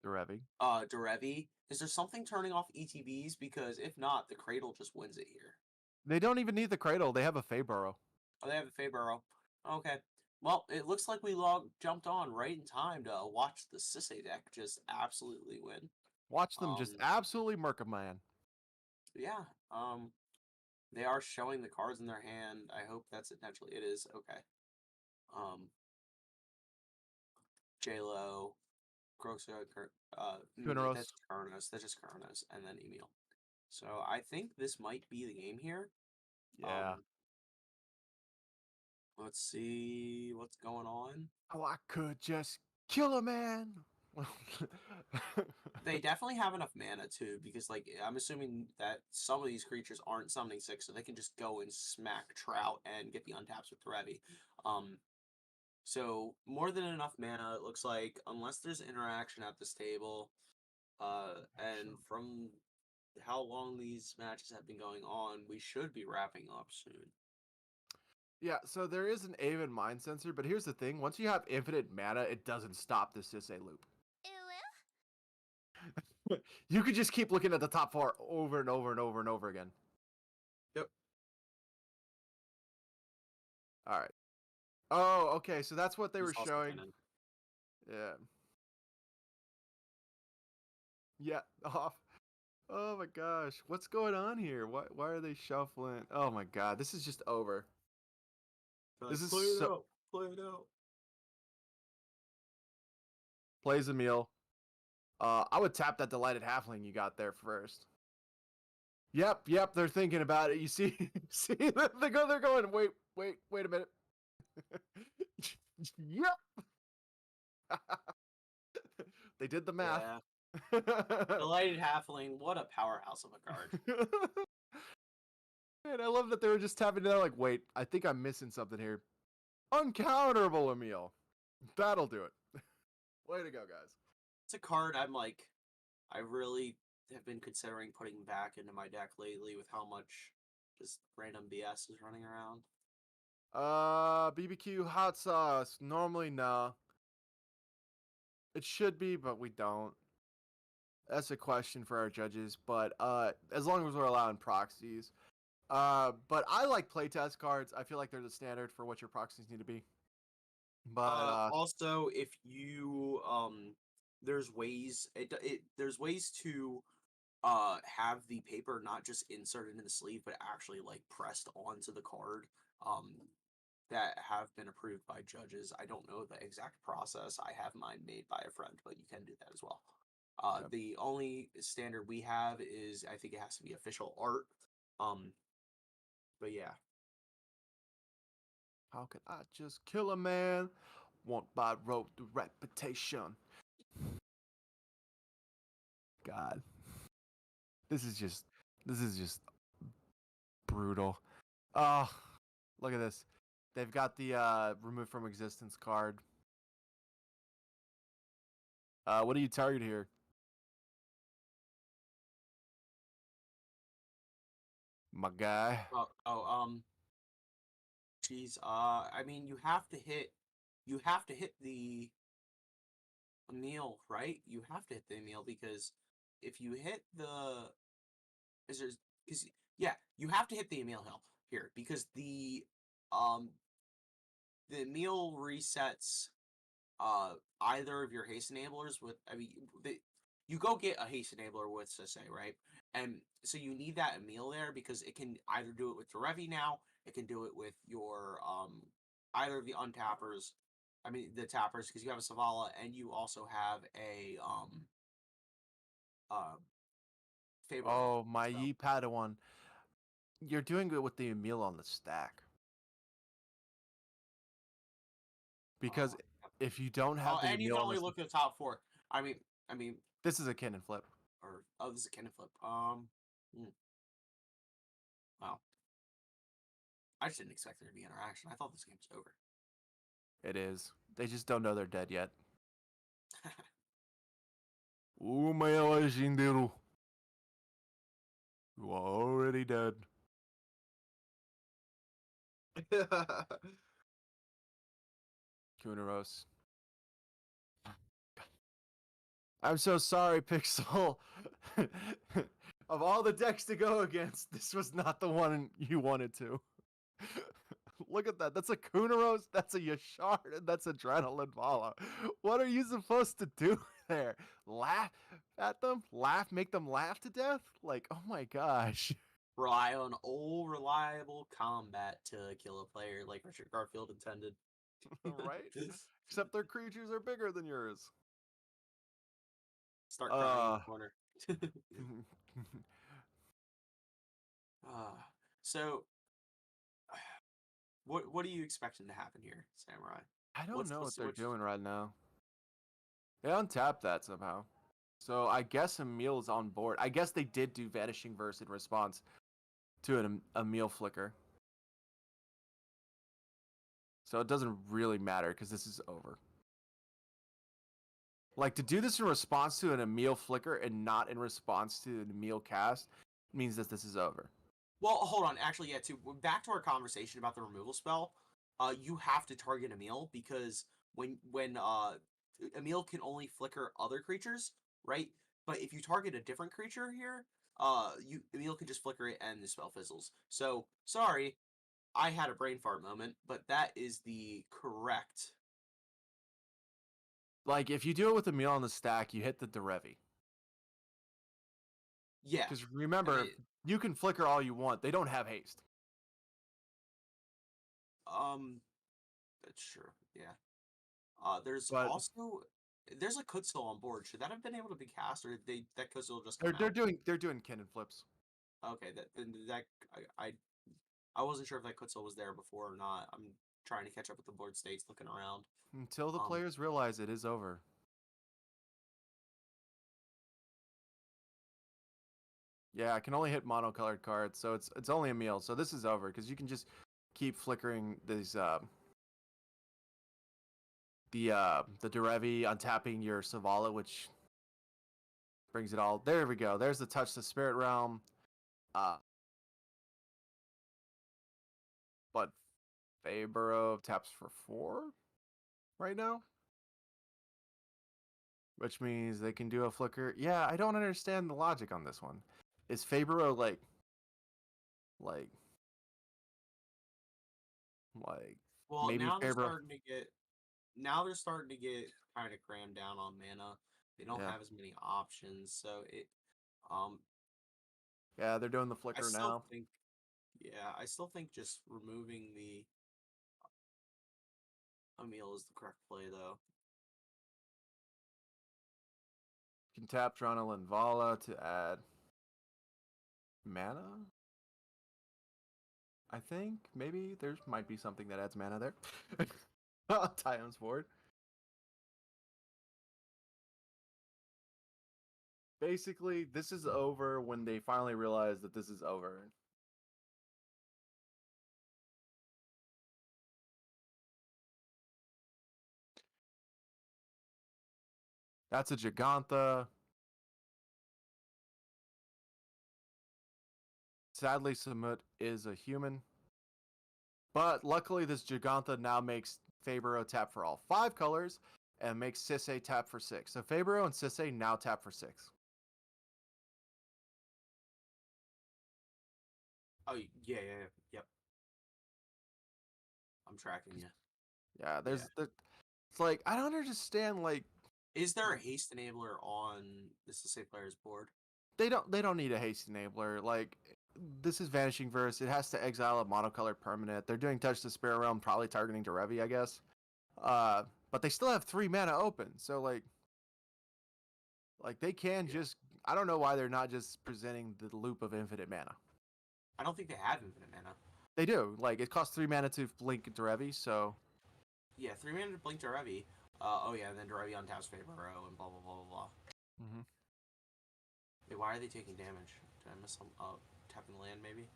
Derevi. Derevi. Is there something turning off ETBs? Because if not, the Cradle just wins it here. They don't even need the Cradle. They have a Feyburrow. Oh, they have a Feyburrow. Okay. Well, it looks like we jumped on right in time to watch the Sisei deck just absolutely win. Watch them just absolutely murk a man. Yeah. They are showing the cards in their hand. I hope that's intentionally. It is. Okay. J-Lo, Groxa, Kunaros. that's Ka0s. That's just Ka0s, and then Emil. So I think this might be the game here. Yeah. Let's see what's going on. Oh, I could just kill a man. They definitely have enough mana too, because like I'm assuming that some of these creatures aren't summoning 6, so they can just go and smack Trout and get the untaps with Revi. So more than enough mana, it looks like, unless there's interaction at this table. And from how long these matches have been going on, we should be wrapping up soon. Yeah, so there is an Aven Mind Sensor, but here's the thing. Once you have infinite mana, it doesn't stop the Sisei loop. You could just keep looking at the top four over and over and over and over again. Yep. All right. Oh, okay. So that's what they were Also showing. canon. Yeah. Yeah. Off. Oh my gosh. What's going on here? Why are they shuffling? Oh my god. This is just over. Like, This is play it so. out. Play it out. Plays a meal. I would tap that delighted halfling you got there first. Yep, they're thinking about it. You see, they're going. Wait a minute. Yep, they did the math. Yeah. Delighted Halfling, what a powerhouse of a card. Man, I love that they were just tapping down. Like, wait, I think I'm missing something here. Uncounterable, Emil. That'll do it. Way to go, guys. It's a card I'm like, I really have been considering putting back into my deck lately with how much just random BS is running around. BBQ hot sauce. Normally, no. It should be, but we don't. That's a question for our judges, but as long as we're allowing proxies. But I like playtest cards. I feel like they're the standard for what your proxies need to be. But Also, if you there's ways there's ways to have the paper not just inserted in the sleeve, but actually like pressed onto the card. Um, that have been approved by judges. I don't know the exact process. I have mine made by a friend, but you can do that as well. yeah, The only standard we have is I think it has to be official art. Um, but yeah. how could I just kill a man? Want by rope the reputation. God, this is just this is just brutal. Oh, look at this. They've got the remove from existence card. What do you target here? My guy. Geez. I mean, you have to hit the meal, right? You have to hit the meal because if you hit the is there because yeah, you have to hit the Emil Hill here because um the meal resets either of your haste enablers with you go get a haste enabler with Sase, right? And so you need that Emil there because it can either do it with Derevi now, it can do it with your either of the untappers. I mean the tappers because you have a Savala and you also have a uh Faber Arm. Oh, my So Yi Padawan. You're doing it with the Emil on the stack. Because uh if you don't oh, have the and you Emil can on the only look at the top four. I mean, I mean, this is a cannon flip. or oh, this is a cannon flip. Wow. I just didn't expect there to be interaction. I thought this game was over. It is. They just don't know they're dead yet. Umaya wa shinderu. You are already dead. Kunaros. I'm so sorry, Pixel. Of all the decks to go against, this was not the one you wanted to. Look at that. That's a Kunaros, that's a Yashard, and that's Adrenaline Vala. What are you supposed to do there? Laugh at them? Laugh? Make them laugh to death? Like, oh my gosh. Rely on old reliable combat to kill a player, like Richard Garfield intended. Right? Except their creatures are bigger than yours. Start crying in Uh. the corner. uh, so, what are you expecting to happen here, Samurai? I don't know what they're What's doing right now. They untapped that somehow. So I guess Emil's on board. I guess they did do Vanishing Verse in response to an Emil flicker. So it doesn't really matter because this is over. Like, to do this in response to an Emil flicker and not in response to an Emil cast means that this is over. Well, hold on. Actually, yeah. To back to our conversation about the removal spell, you have to target Emil because when Emil can only flicker other creatures, right? But if you target a different creature here, you Emil can just flicker it and the spell fizzles. So sorry, I had a brain fart moment, but that is the correct. Like, if you do it with Emil on the stack, you hit the Derevi. Yeah, Because I mean, remember, you can flicker all you want. They don't have haste. um, that's true. Yeah. There's But also there's a Kutzil on board. Should that have been able to be cast, or did that Kutzil just come they're out? doing cannon flips. Okay, that then that I wasn't sure if that Kutzil was there before or not. I'm trying to catch up with the board states, looking around. Until the Um, players realize it is over. Yeah, I can only hit monocolored cards, so it's only Emil. So this is over because you can just keep flickering these the Derevi, untapping your Savala, which Brings it all. There we go. There's the touch the spirit realm. Uh, but Fabro taps for 4 right now, which means they can do a flicker. Yeah, I don't understand the logic on this one. Is Fabro like like Well, maybe Fabro? now they're starting to get kind of crammed down on mana. They don't Yeah, have as many options, so it um yeah, they're doing the I flicker still now. think yeah, I still think just removing the Emil is the correct play though. Can tap Drana Linvala to add mana. I think maybe there might be something that adds mana there. Time's board. Basically, this is over when they finally realize that this is over. That's a Gigantha. Sadly, Samut is a human. But luckily, this Gigantha now makes Fabro tap for all 5 colors and makes Sisay tap for 6. So Fabro and Sisay now tap for 6. Oh yeah. Yep. I'm tracking you. Yeah, Yeah. it's like I don't understand like Is there a haste enabler on this to say player's board? they don't need a haste enabler. Like this is Vanishing Verse. It has to exile a monocolored permanent. They're doing Touch the Spirit Realm, probably targeting Derevi, I guess. Uh, but they still have 3 mana open. So like they can Yeah. just I don't know why they're not just presenting the loop of infinite mana. I don't think they have infinite mana. They do. Like it costs 3 mana to blink Derevi, so Yeah, 3 mana to blink Derevi. Oh yeah, and then Derevi untaps Fabro and blah blah blah blah blah. mm-hmm. Wait, why are they taking damage? Did I miss some? Tapping land maybe.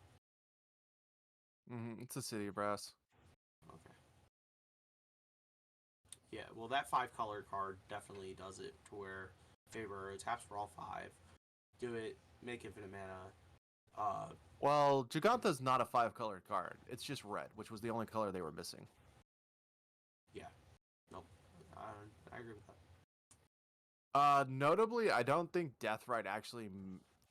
Mm-hmm. It's a City of Brass. Okay. Yeah, well that 5 color card definitely does it to where Fabro taps for all 5. Do it, make infinite mana. Well, Gigantha's not a 5-color card. It's just red, which was the only color they were missing. Yeah. Nope. I agree with that. Notably, I don't think Deathrite actually.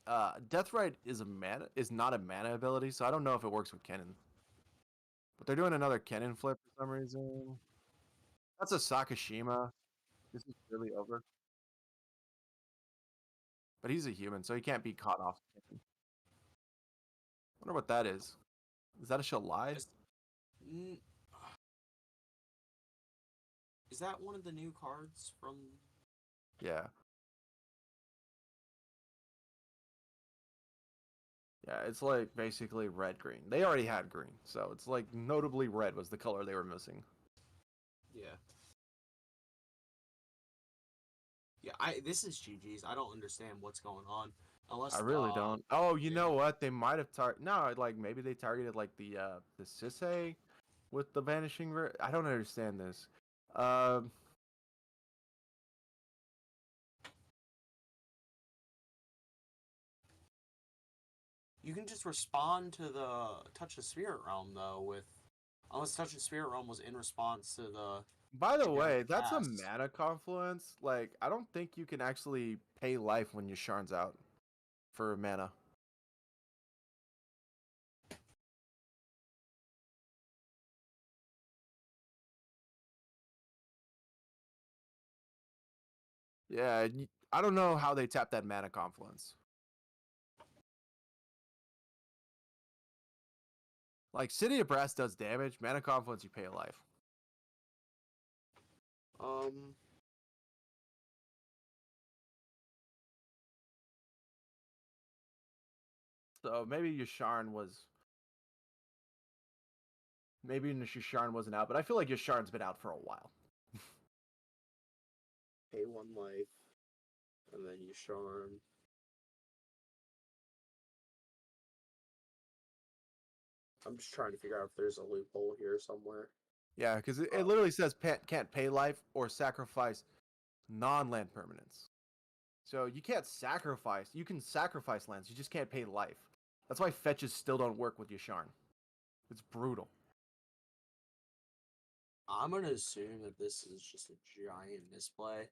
Deathrite is not a mana ability, so I don't know if it works with Kennen. But they're doing another Kennen flip for some reason. That's a Sakashima. This is really over. But he's a human, so he can't be caught off. Wonder what that is. Is that a Shalai? Mm, is that one of the new cards from? Yeah. Yeah, it's like basically red green. They already had green, so it's like notably red was the color they were missing. Yeah. Yeah, I this is GG's. I don't understand what's going on. I Unless really don't. Oh, you yeah. know what? They might have no, like maybe they targeted like the Sisay with the vanishing I don't understand this. Um You can just respond to the Touch the Spirit Realm though with unless Touch the Spirit Realm was in response to the by the generic way, that's a cast. mana confluence. Like I don't think you can actually pay life when your Sharn's out for mana. Yeah, I don't know how they tap that mana confluence. Like City of Brass does damage, mana confluence you pay a life. Um So maybe Yasharn was maybe Yasharn wasn't out, but I feel like Yasharn's been out for a while. pay 1 life and then you Sharn. I'm just trying to figure out if there's a loophole here somewhere. Yeah, because it Uh, literally says can't pay life or sacrifice non-land permanents. So you can't sacrifice. You can sacrifice lands. You just can't pay life. That's why fetches still don't work with Yasharn. It's brutal. I'm gonna assume that this is just a giant misplay.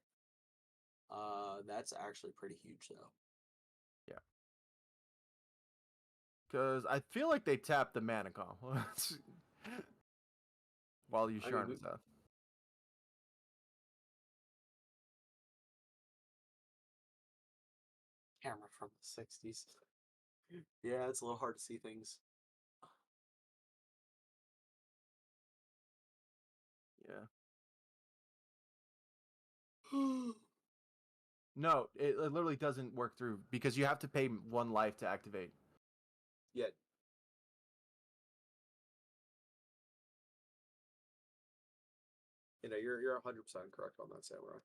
That's actually pretty huge though. Yeah. Because I feel like they tapped the mana comp while I mean, Yasharn was out. camera from the 60s. Yeah, it's a little hard to see things. Yeah. No, it literally doesn't work through because you have to pay 1 life to activate. Yeah. You're 100% correct on that, Samurai.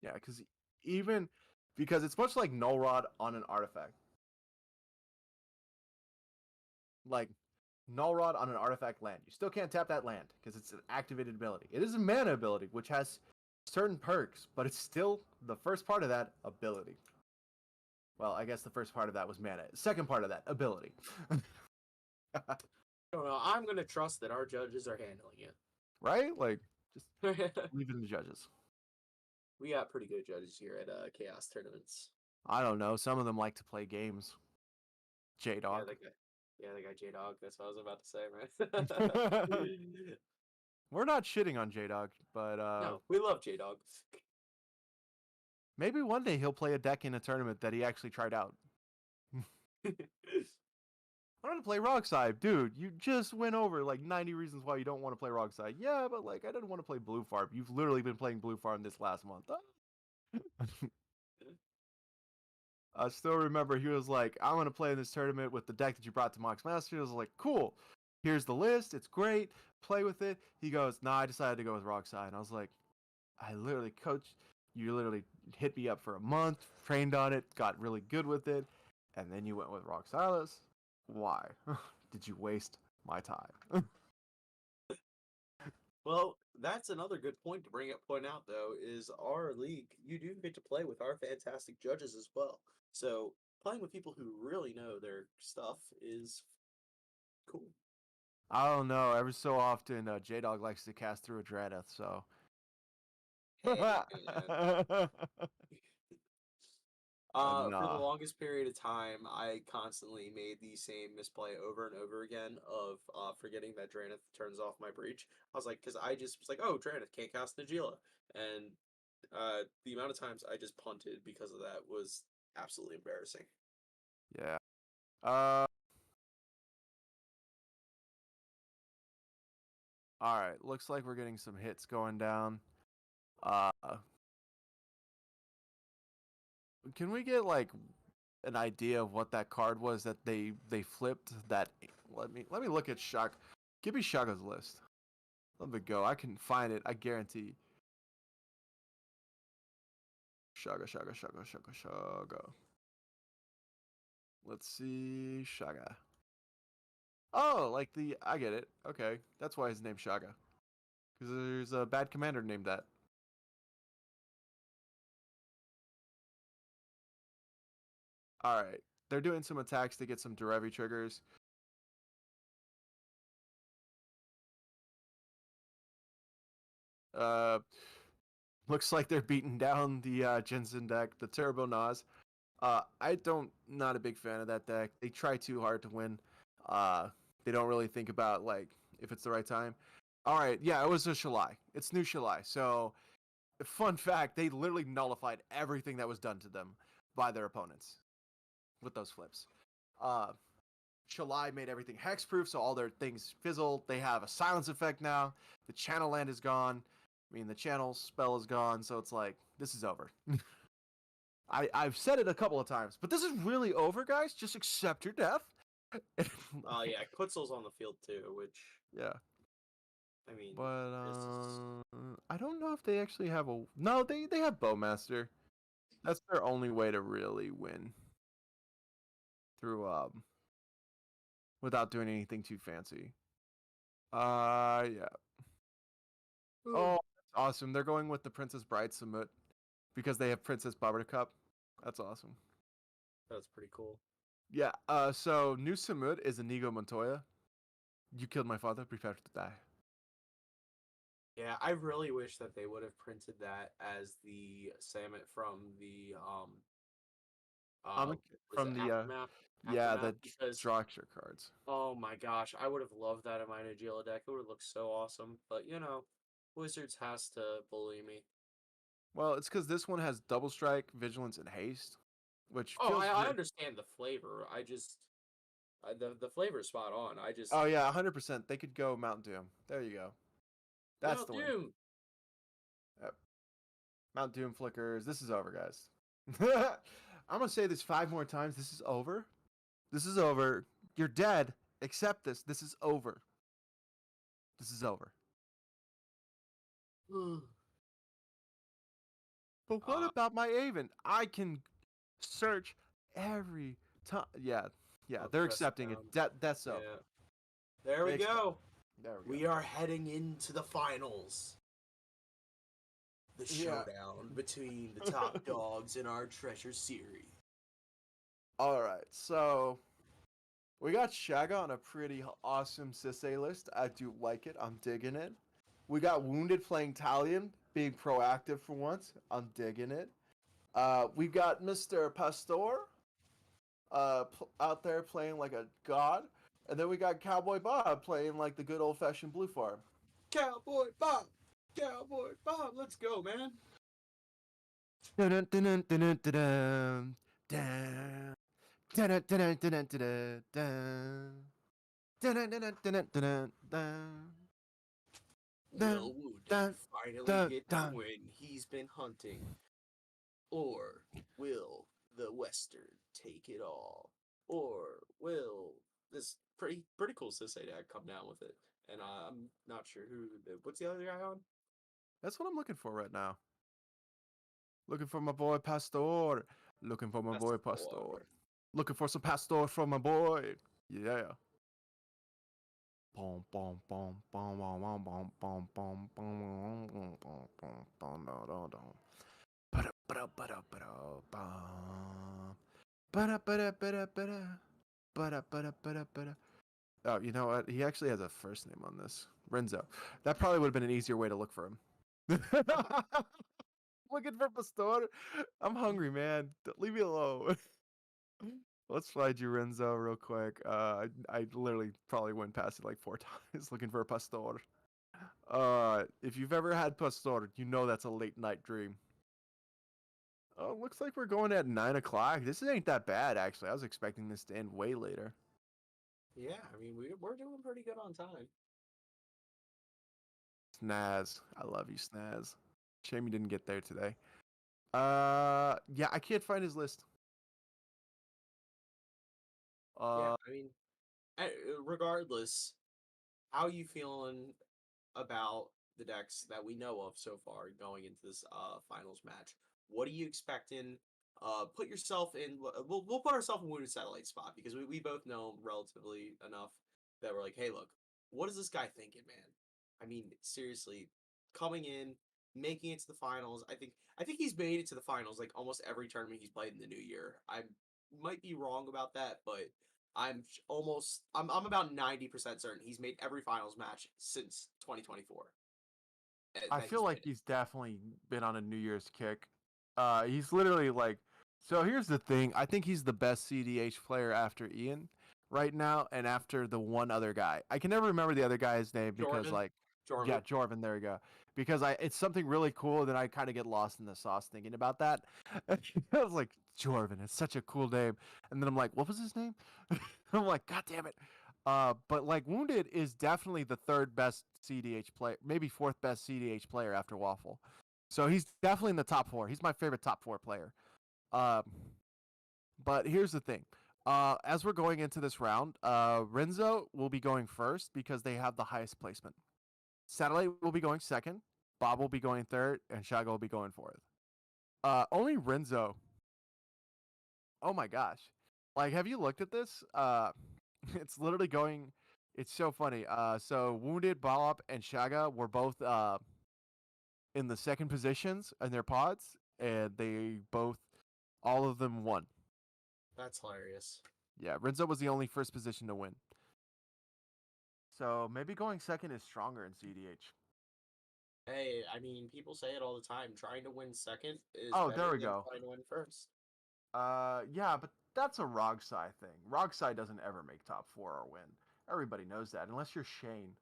Yeah, because it's much like Null Rod on an artifact. Like Null Rod on an artifact land. You still can't tap that land because it's an activated ability. It is a mana ability, which has certain perks, but it's still the first part of that ability. Well, I guess the first part of that was mana. Second part of that, ability. I don't know. I'm gonna trust that our judges are handling Right? Like, just it. leave it to the judges. We got pretty good judges here at Ka0s tournaments. I don't know. Some of them like to play games. J Yeah, Dog. that guy. Yeah, that guy J Dog. That's what I was about to say, man. We're not shitting on J Dog, but No, we love J Dog. maybe one day he'll play a deck in a tournament that he actually tried out. I want to play Rockside. Dude, you just went over like 90 reasons why you don't want to play Rockside. Yeah, but like I didn't want to play Blue Farm. You've literally been playing Blue Farm this last month. I still remember he was like, I want to play in this tournament with the deck that you brought to Mox Master. I was like, cool. Here's the list. It's great. Play with it. He goes, nah, I decided to go with Rockside. And I was like, I literally coached. You literally hit me up for a month, trained on it, got really good with it, and then you went with Rock Silas. Why? Did you waste my time? Well, that's another good point to point out, though, is our league. You do get to play with our fantastic judges as well. So playing with people who really know their stuff is cool. I don't know. Every so often, J Dog likes to cast through a Dreadeth, so. Hey, man. For the Nah. longest period of time, I constantly made the same misplay over and over again of forgetting that Draenith turns off my breach. I was like, because I just was like, oh, Draenith can't cast Nagila. And the amount of times I just punted because of that was absolutely embarrassing. Yeah. Uh. All right. Looks like we're getting some hits going down. Uh. Can we get like an idea of what that card was that they flipped? That let me look at Shaka. Give me Shaka's list. Let me go. I can find it. I guarantee. Shaga, Shaga, Shaga, Shaga, Shaga. Let's see. Shaga. Oh, like I get it. Okay. That's why his name's Shaga. Because there's a bad commander named that. Alright. They're doing some attacks to get some Derevi triggers. Uh, Looks like they're beating down the Jensen deck, the Turbo Nas. Not a big fan of that deck. They try too hard to win. They don't really think about like if it's the right time. All right, yeah, it was a Shalai. It's new Shalai. So, fun fact, they literally nullified everything that was done to them by their opponents with those flips. Uh, Shalai made everything hexproof, so all their things fizzled. They have a silence effect now. The channel land is gone. I mean, the channel spell is gone, so it's like this is over. I've said it a couple of times, but this is really over, guys. Just accept your death. Oh yeah, Quetzal's on the field too, which Yeah, I mean, but this is I don't know if they actually have a. No, they have Bowmaster. That's their only way to really win through without doing anything too fancy. Yeah. Oh, that's awesome. They're going with the Princess Bride Summit because they have Princess Buttercup. That's awesome. That's pretty cool. Yeah. So New Samud is Inigo Montoya. You killed my father. Prepare to die. Yeah, I really wish that they would have printed that as the Samet from the uh was it From the Aftermath? yeah, Aftermath the because structure cards. oh my gosh, I would have loved that in my Nagila deck. It would have looked so awesome. But you know, Wizards has to bully me. Well, it's because this one has double strike, vigilance, and haste, which Oh, feels. I understand the flavor. I just the flavor is spot on. I just Oh yeah, 100%. They could go Mountain Doom. There you go. That's Mount the win. Doom. Yep. Mount Doom flickers. This is over, guys. I'm gonna say this 5 more times. This is over. This is over. You're dead. Accept this. This is over. This is over. But what uh, about my Aven? I can search every time. Yeah, yeah. I'll They're press accepting it. down. That's so. Yeah. There we They accept. go. There we go. We are heading into the finals. The Yeah. showdown between the top dogs in our treasure series. All right. So we got Shaga on a pretty awesome Sisay list. I do like it. I'm digging it. We got Wounded playing Talion, being proactive for once. I'm digging it. We've got Mr. Pastor out there playing like a god. And then we got Cowboy Bob playing like the good old fashioned blue farm. Cowboy Bob! Cowboy Bob! Let's go, man! Dun dun dun dun dun dun dun. Dun dun dun dun dun dun dun. Dun dun dun dun dun dun. Dun Will Wounded dun finally dun get the dun. win he's been hunting? Or will the Western take it all? Or will this pretty cool Sisei dad come down with it? And I'm not sure what's the other guy on? That's what I'm looking for right now. Looking for my boy Pastor. Looking for my That's the boy four. Pastor. Looking for some Pastor from my boy. Yeah. Boom, boom, boom, boom, boom, boom, boom, boom, boom, boom, boom, boom, boom, boom, boom, boom, boom. Ba-da, ba-da, ba-da, ba-da, bum. Ba-da, ba-da, ba-da, ba-da. Ba-da, ba-da, ba-da, ba-da. Oh, you know what? He actually has a first name on this. Renzo. That probably would have been an easier way to look for him. Looking for Pastor. I'm hungry, man. Leave me alone. Let's find you, Renzo, real quick. I literally probably went past it like 4 times looking for a Pastor. If you've ever had Pastor, you know that's a late night dream. Oh, looks like we're going at 9 o'clock. This ain't that bad, actually. I was expecting this to end way later. Yeah, I mean we're doing pretty good on time. Snaz. I love you, Snaz. Shame you didn't get there today. Yeah, I can't find his list. Yeah, Uh, I mean, regardless, how you feeling about the decks that we know of so far going into this finals match? What are you expecting? Put yourself in. We'll put ourselves in Wounded Satellite spot because we both know him relatively enough that we're like, hey, look, what is this guy thinking, man? I mean, seriously, coming in, making it to the finals. I think he's made it to the finals like almost every tournament he's played in the new year. I might be wrong about that, but I'm about 90% certain he's made every finals match since 2024 I that feel he's like been in. he's definitely been on a New Year's kick. He's literally like, so here's the thing. I think he's the best CDH player after Ian right now, and after the one other guy. I can never remember the other guy's name because, Jorvin, like, yeah, Jorvin. Jorvin. There you go. Because it's something really cool, and then I kind of get lost in the sauce thinking about that. I was like, Jorvin, it's such a cool name, and then I'm like, what was his name? I'm like, God damn it. But like Wounded is definitely the third best CDH player, maybe fourth best CDH player after Waffle. So he's definitely in the top four. He's my favorite top four player. Um, but here's the thing. As we're going into this round, Renzo will be going first because they have the highest placement. Satellite will be going second. Bob will be going third, and Shago will be going fourth. Only Renzo. Oh my gosh! Like, have you looked at this? It's literally going. It's so funny. So Wounded, Bob, and Shaga were both in the second positions in their pods, and all of them won. That's hilarious. Yeah, Renzo was the only first position to win. So maybe going second is stronger in CDH. Hey, I mean, people say it all the time. Trying to win second is Oh, there better we than go. trying to win first. Yeah, but that's a Rogsai thing. Rogsai doesn't ever make top four or win. Everybody knows that, unless you're Shane.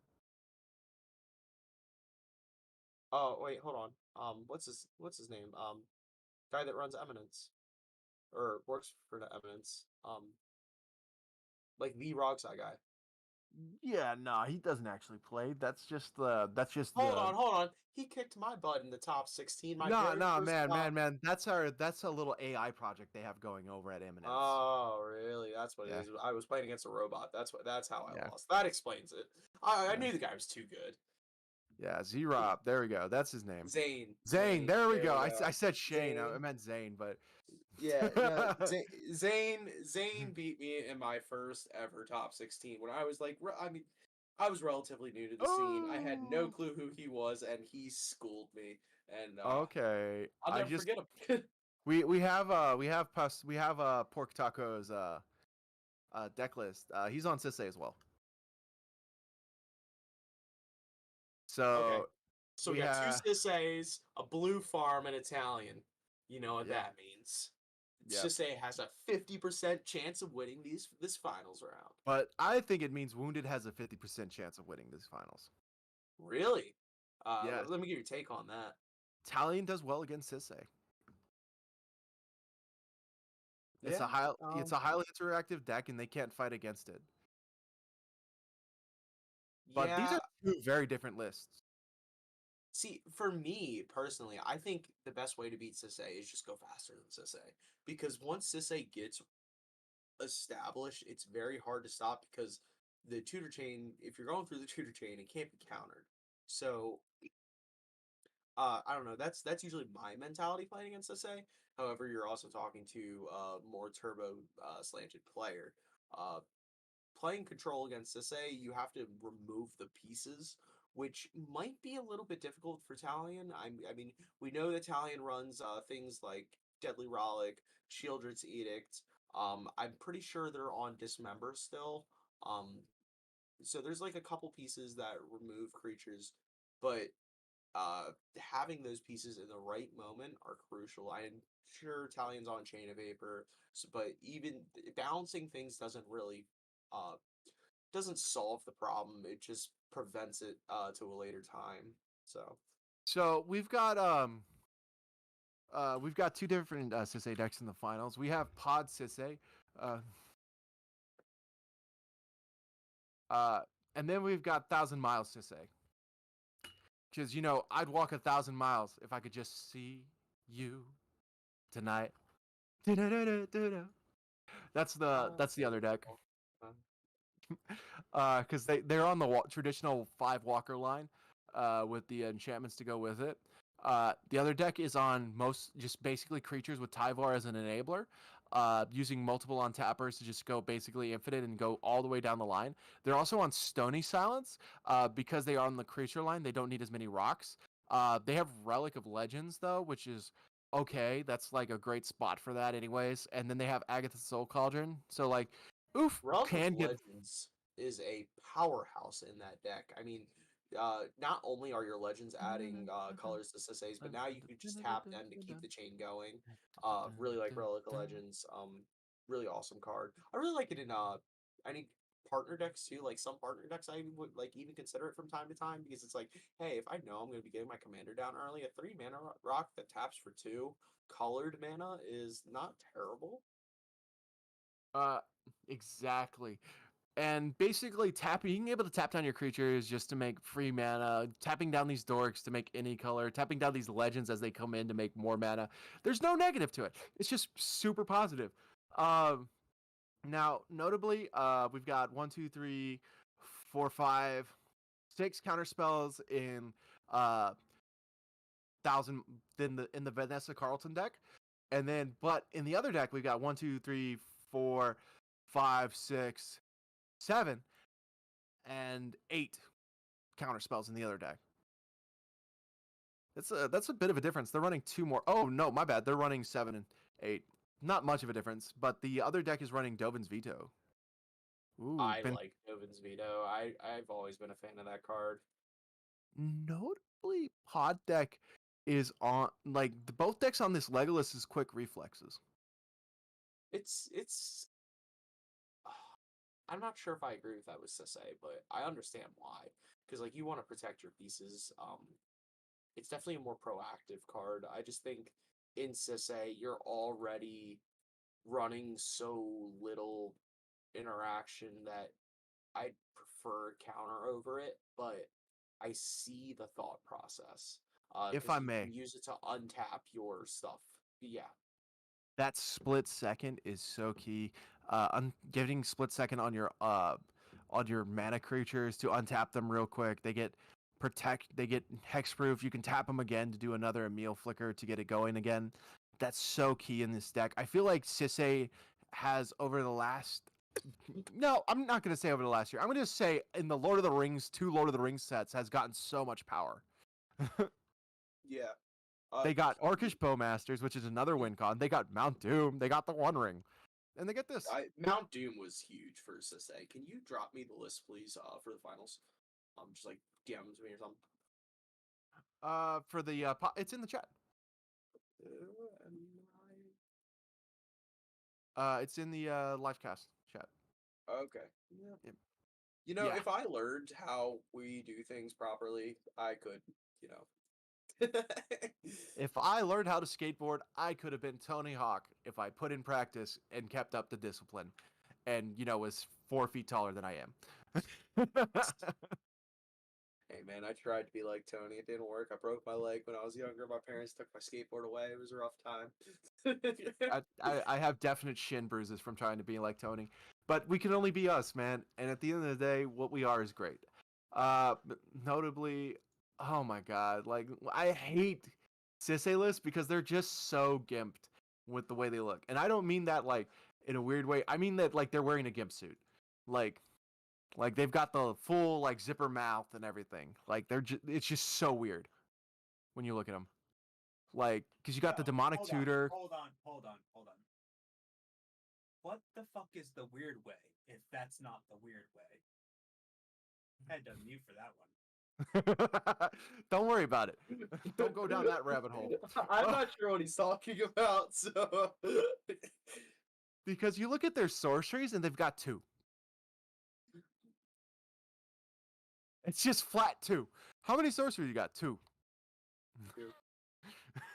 Oh, wait, hold on. What's his name? Guy that runs Eminence or works for the Eminence. Like the Rockside guy. Yeah, nah, he doesn't actually play. That's just the Hold on. He kicked my butt in the top 16, my nah, very nah, first man. That's a little AI project they have going over at Eminence. Oh, really? That's what it Yeah, is. I was playing against a robot. That's how I yeah, lost. That explains it. I yeah, knew the guy was too good. yeah. Z-Rob, there we go. That's his name. Zane, Zane. there we There go. we I go. said Shane. I Zane. meant Zane, but Yeah, no, Zane beat me in my first ever top 16 when I was like, I mean, I was relatively new to the scene. I had no oh, clue who he was, and he schooled me, and okay. I'll I never just forget him. we have pork tacos deck list. He's on Sisse as well. Okay, So so we we got two have Sisseys, a blue farm, and Italian. You know what yep, that means. yep. Sisse has a 50% chance of winning this finals round. But I think it means Wounded has a 50% chance of winning these finals. Really? Yes. Let me get your take on that. Italian does well against Sisse. Yeah. It's a highly interactive deck and they can't fight against it. But these Yeah. are two very different lists. See, for me personally, I think the best way to beat Sisse is just go faster than Sisse. Because once Sisse gets established, it's very hard to stop because the tutor chain, if you're going through the tutor chain, it can't be countered. So I don't know. That's usually my mentality playing against Sisse. However, you're also talking to a more turbo slanted player. Uh, Playing control against Sisse, you have to remove the pieces, which might be a little bit difficult for Talion. I mean, we know that Talion runs things like Deadly Rollick, Shieldred's Edict. I'm pretty sure they're on Dismember still. Um, so there's like a couple pieces that remove creatures, but having those pieces in the right moment are crucial. I'm sure Talion's on Chain of Vapor, but even balancing things uh, doesn't solve the problem. It just prevents it to a later time. So So we've got two different Sisse decks in the finals. We have Pod Sisse, uh, uh, and then we've got Thousand Miles Sisse. Because I'd walk 1,000 miles if I could just see you tonight. Da-da-da-da-da-da. That's the other deck. uh, Because they're on the traditional 5 walker line, with the enchantments to go with it. The other deck is on most just basically creatures with Tyvar as an enabler, using multiple untappers to just go basically infinite and go all the way down the line. They're also on Stony Silence, because they are on the creature line. They don't need as many rocks. They have Relic of Legends though, which is okay. That's like a great spot for that, anyways. And then they have Agatha's Soul Cauldron. So like, oof, Relic of can get Legends is a powerhouse in that deck. I mean, not only are your legends adding colors to Sisse's, but now you can just tap them to keep the chain going. Really like Relic of Legends. Really awesome card. I really like it in any partner decks too. Like some partner decks, I would like even consider it from time to time because it's like, hey, if I know I'm going to be getting my commander down early, a 3 mana rock that taps for 2 colored mana is not terrible. Uh, exactly. And basically, being able to tap down your creatures just to make free mana, tapping down these dorks to make any color, tapping down these legends as they come in to make more mana. There's no negative to it. It's just super positive. Um, Now, notably, we've got 1, 2, 3, 4, 5, 6 counter spells in 1,000 in the Vanessa Carlton deck. And then, but in the other deck, we've got 1, 2, 3, 4, 5, 6, 7, and 8 counter spells in the other deck. That's a bit of a difference. They're running two more. Oh no, my bad. They're running 7 and 8. Not much of a difference, but the other deck is running Dovin's Veto. Ooh, I been like Dovin's Veto. I've always been a fan of that card. notably Pod deck is on like both decks on this Legolas is quick reflexes. It's I'm not sure if I agree with that with Sisse, but I understand why. Because like you want to protect your pieces. It's definitely a more proactive card. I just think in Sisse you're already running so little interaction that I prefer counter over it, but I see the thought process. If Because I you may, can use it to untap your stuff. Yeah, that split second is so key. Getting split second on your mana creatures to untap them real quick. They get protect. They get hexproof. You can tap them again to do another Emil flicker to get it going again. That's so key in this deck. I feel like Sisse has over the last. No, I'm not going to say over the last year. I'm going to say in the Lord of the Rings, two Lord of the Rings sets has gotten so much power. yeah. They got Orcish Bowmasters, which is another win con. They got Mount Doom. They got the One Ring, and they get this. Mount Doom was huge for Sisse. Can you drop me the list, please, for the finals? Just like DM to me or something. For the it's in the chat. It's in the live cast chat. Okay. Yeah. Yep. You know, Yeah. if I learned how we do things properly, I could, you know. If I learned how to skateboard, I could have been Tony Hawk if I put in practice and kept up the discipline, and was 4 feet taller than I am. Hey man, I tried to be like Tony. It didn't work. I broke my leg when I was younger. My parents took my skateboard away. It was a rough time. I have definite shin bruises from trying to be like Tony, but we can only be us, man. And at the end of the day, what we are is great. Notably, oh my god, like I hate Sisse lists because they're just so gimped with the way they look, and I don't mean that like in a weird way. I mean that like they're wearing a gimp suit, like they've got the full like zipper mouth and everything. Like it's just so weird when you look at them. Like, because you got the No, demonic hold on, tutor. hold on, hold on, hold on. What the fuck is the weird way if that's not the weird way? I had to mute for that one. Don't worry about it. Don't go down that rabbit hole. I'm not sure what he's talking about, so Because you look at their sorceries and they've got two. It's just flat two. How many sorceries you got? Two.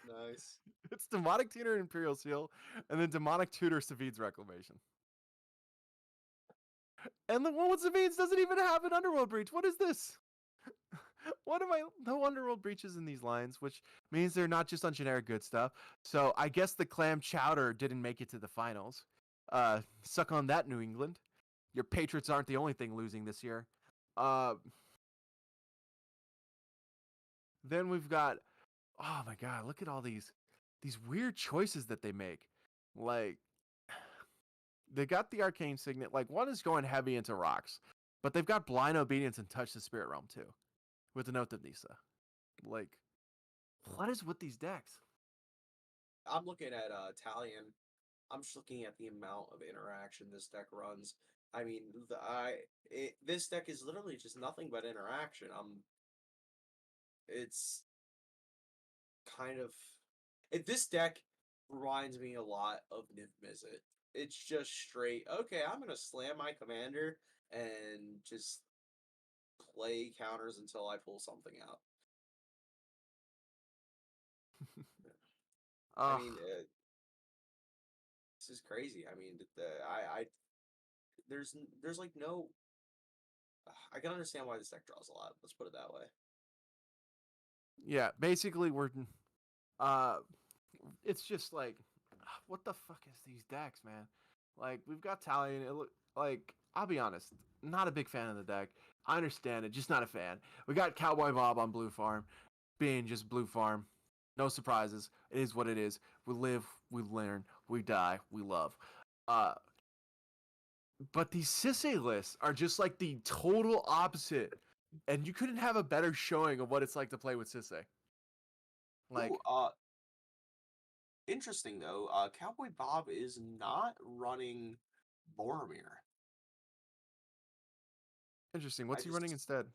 nice. It's demonic tutor Imperial Seal, and then demonic tutor Savid's Reclamation. And the one with Savid's doesn't even have an underworld breach. What is this? What am I? No underworld breaches in these lines, which means they're not just on generic good stuff. So I guess the clam chowder didn't make it to the finals. Suck on that, New England. Your Patriots aren't the only thing losing this year. Then we've got, oh my god, look at all these weird choices that they make. Like they got the arcane signet. Like one is going heavy into rocks, but they've got blind obedience and touch the spirit realm too, with the note of Nisa. Like, what is with these decks? I'm looking at Italian. I'm just looking at the amount of interaction this deck runs. I mean, this deck is literally just nothing but interaction. It's kind of this deck reminds me a lot of Nyth Mizzet. It's just straight. Okay, I'm gonna slam my commander and just play counters until I pull something out. I mean, this is crazy. I mean, there's like no. I can understand why this deck draws a lot. Let's put it that way. yeah, basically uh, it's just like, what the fuck is these decks, man? Like we've got Talion. Like I'll be honest, not a big fan of the deck. I understand it, just not a fan. We got Cowboy Bob on Blue Farm, being just Blue Farm. No surprises. It is what it is. We live, we learn, we die, we love. Uh, but these Sisse lists are just like the total opposite. And you couldn't have a better showing of what it's like to play with Sisse. Like, Ooh, interesting though. Cowboy Bob is not running Boromir. interesting. I What's he running just instead?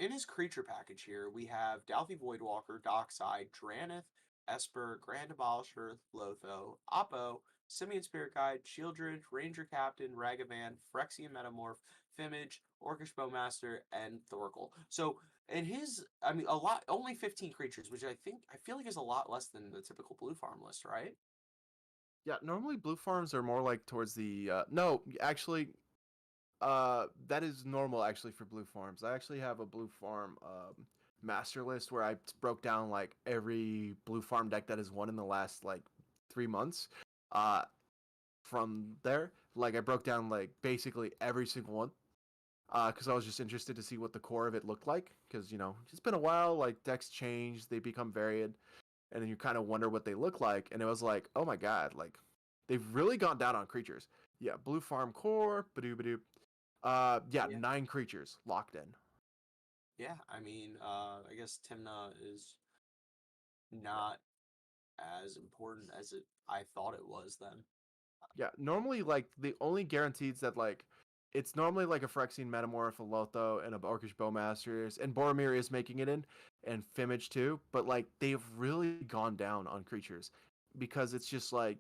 in his creature package here, we have Dalthy Voidwalker, Dockside, Dranith, Esper, Grand Abolisher, Lotho, Oppo, Simian Spirit Guide, Shieldred, Ranger Captain, Ragavan, Phyrexian Metamorph, Fimage, Orcish Bowmaster, and Thorkel. So in his, I mean, a lot, only 15 creatures, which I feel like is a lot less than the typical blue farm list, right? Yeah, normally blue farms are more like towards the no, actually that is normal actually for blue farms. I actually have a blue farm master list where I broke down like every blue farm deck that has won in the last like 3 months. Uh from there, like I broke down like basically every single one. Because I was just interested to see what the core of it looked like. Because it's been a while. Like decks change, they become varied, and then you kind of wonder what they look like. And it was like, oh my god, like they've really gone down on creatures. Yeah, blue farm core, badoo badoo. Yeah, Yeah. 9 creatures locked in. Yeah, I mean, I guess Timna is Yeah, not as important as I thought it was then. yeah. Normally, like the only guarantees that like it's normally like a Phyrexian Metamorph, a Lotho, and a Orcish Bowmasters, and Boromir is making it in, and Fimage too. But like they've really gone down on creatures because it's just like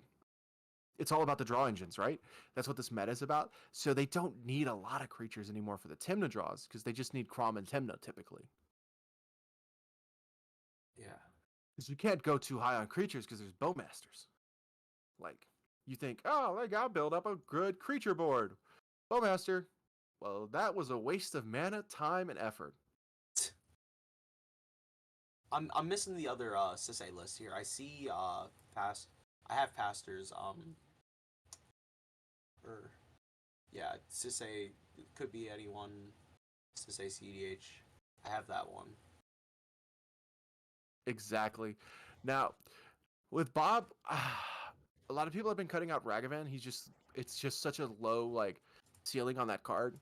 it's all about the draw engines, right? That's what this meta is about. So they don't need a lot of creatures anymore for the Timna draws because they just need Crom and Timna typically. Yeah. Because you can't go too high on creatures because there's Bowmasters. Like you think, oh, like I'll build up a good creature board. Bowmaster. Well, that was a waste of mana, time, and effort. I'm missing the other Sisay list here. I see past I have pastors or yeah, Sisay could be anyone. Sisay CDH. I have that one. Exactly. Now, with Bob, a lot of people have been cutting out Ragavan. It's just such a low like ceiling on that card.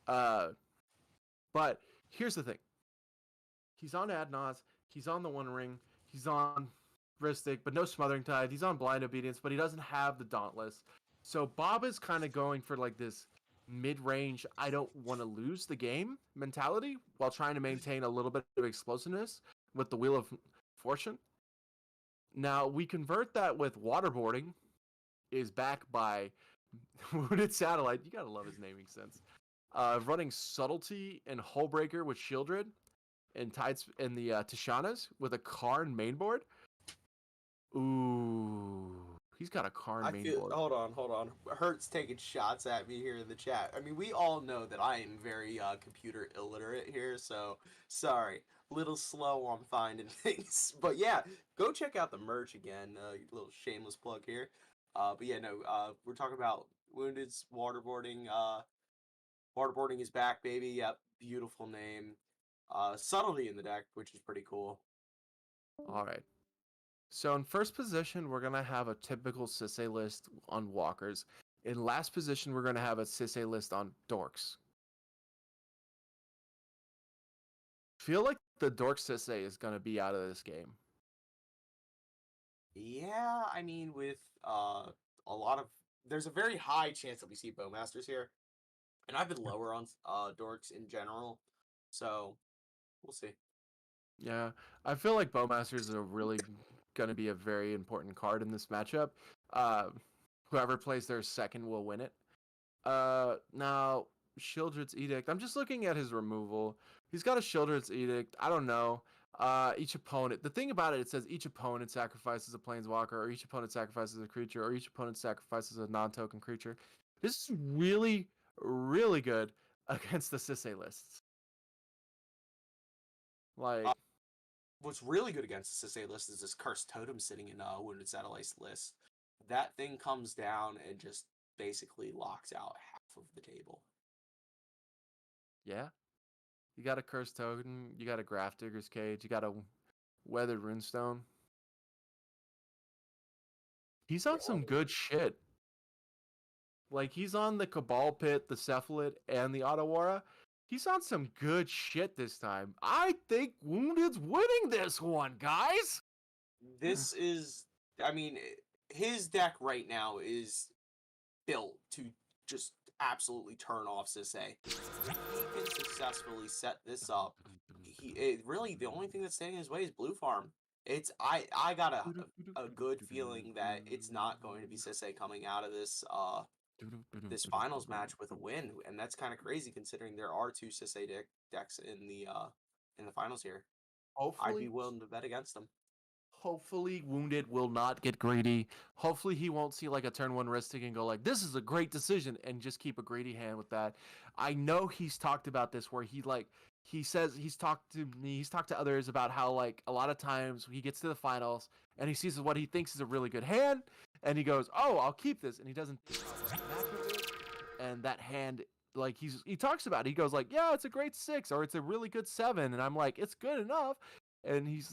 Uh, but here's the thing. He's on Adnaz. He's on the One Ring. He's on Ristic, but no Smothering Tide. He's on Blind Obedience, but he doesn't have the Dauntless. So Bob is kind of going for like this mid-range, I don't want to lose the game mentality while trying to maintain a little bit of explosiveness with the Wheel of Fortune. Now we convert that with Waterboarding is backed by Wounded Satellite. You gotta love his naming sense. Running Subtlety and Hullbreaker with Shieldred and Tides and the Tishanas with a Karn mainboard. Ooh, he's got a Karn I feel. mainboard. Hold on. Hurt's taking shots at me here in the chat. I mean, we all know that I am very computer illiterate here, so sorry, little slow on finding things. But yeah, go check out the merch again. Little shameless plug here. But yeah, no. We're talking about Wounded's waterboarding. Waterboarding is back, baby. Yep, beautiful name. Subtlety in the deck, which is pretty cool. All right. So in first position, we're gonna have a typical Sisay list on walkers. In last position, we're gonna have a Sisay list on dorks. Feel like the dork Sisay is gonna be out of this game. Yeah, I mean, with a lot of there's a very high chance that we see Bowmasters here, and I've been lower on dorks in general, so we'll see. Yeah, I feel like Bowmasters are really gonna be a very important card in this matchup. Uh, whoever plays their second will win it. Now Shieldred's Edict. I'm just looking at his removal. He's got a Shieldred's Edict. I don't know. Each opponent. The thing about it says each opponent sacrifices a planeswalker, or each opponent sacrifices a creature, or each opponent sacrifices a non-token creature. This is really, really good against the Sisay lists. Uh, Like, what's really good against the Sisay list is this Cursed Totem sitting in Wounded Satellites list. That thing comes down and just basically locks out half of the table. yeah, you got a Cursed Token, you got a Grafdigger's Cage, you got a Weathered Runestone. He's on some good shit. Like he's on the Cabal Pit, the Cephalid, and the Otawara. He's on some good shit this time. I think Wounded's winning this one, guys. This is, I mean, his deck right now is built to just absolutely turn off Sisay. If he can successfully set this up, really the only thing that's standing in his way is Blue Farm. I got a good feeling that it's not going to be Sisay coming out of this finals match with a win, and that's kind of crazy considering there are two Sisay decks in the finals here. I'd be Hopefully, willing to bet against them. hopefully Wounded will not get greedy. Hopefully he won't see like a turn one Ristic and go like, this is a great decision, and just keep a greedy hand with that. I know he's talked about this where he says he's talked to me, he's talked to others about how like a lot of times he gets to the finals and he sees what he thinks is a really good hand, and he goes, oh, I'll keep this, and he doesn't think about what matchup is, and that hand, like he talks about it. He goes like, yeah, it's a great 6 or it's a really good 7, and I'm like, it's good enough. And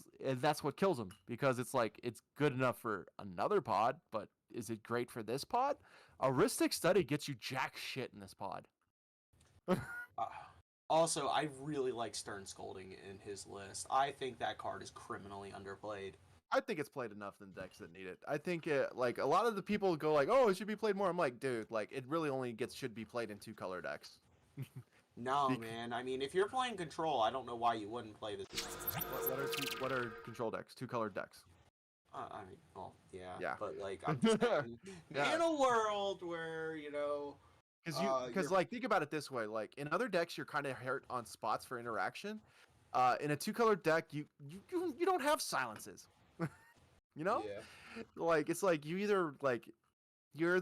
that's what kills him, because it's like it's good enough for another pod, but is it great for this pod? A Ristic study gets you jack shit in this pod. Also, I really like Stern Scolding in his list. I think that card is criminally underplayed. I think it's played enough in decks that need it. I think it, like a lot of the people go like, oh, it should be played more. I'm like, dude, like it really only should be played in 2-color decks. No, man. I mean, if you're playing Control, I don't know why you wouldn't play this. What are control decks? 2-color decks. I mean, well, yeah. Yeah. But like, I'm just saying, Yeah. in a world where Because like think about it this way, like in other decks you're kind of hurt on spots for interaction. In a 2-color deck, you don't have silences. You know, yeah. like it's like you're either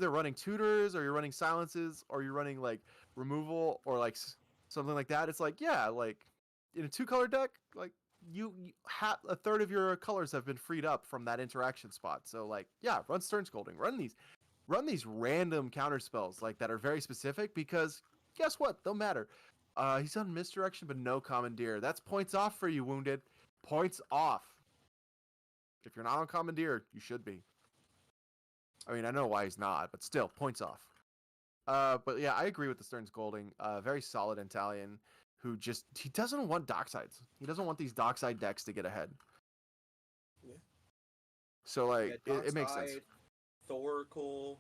running tutors or you're running silences or you're running like removal or like something like that. It's like, yeah, like in a 2-color deck, like you have a third of your colors have been freed up from that interaction spot. So like, yeah, run Stern Scolding, run these random counter spells like that are very specific, because guess what? They'll matter. He's on misdirection but no commandeer. That's points off for you, Wounded. Points off. If you're not on commandeer, you should be. I mean, I know why he's not, but still, points off. But yeah, I agree with the Stern Scolding. Very solid Italian who he doesn't want docksides. He doesn't want these dockside decks to get ahead. Yeah. So like, it makes sense. Thorical,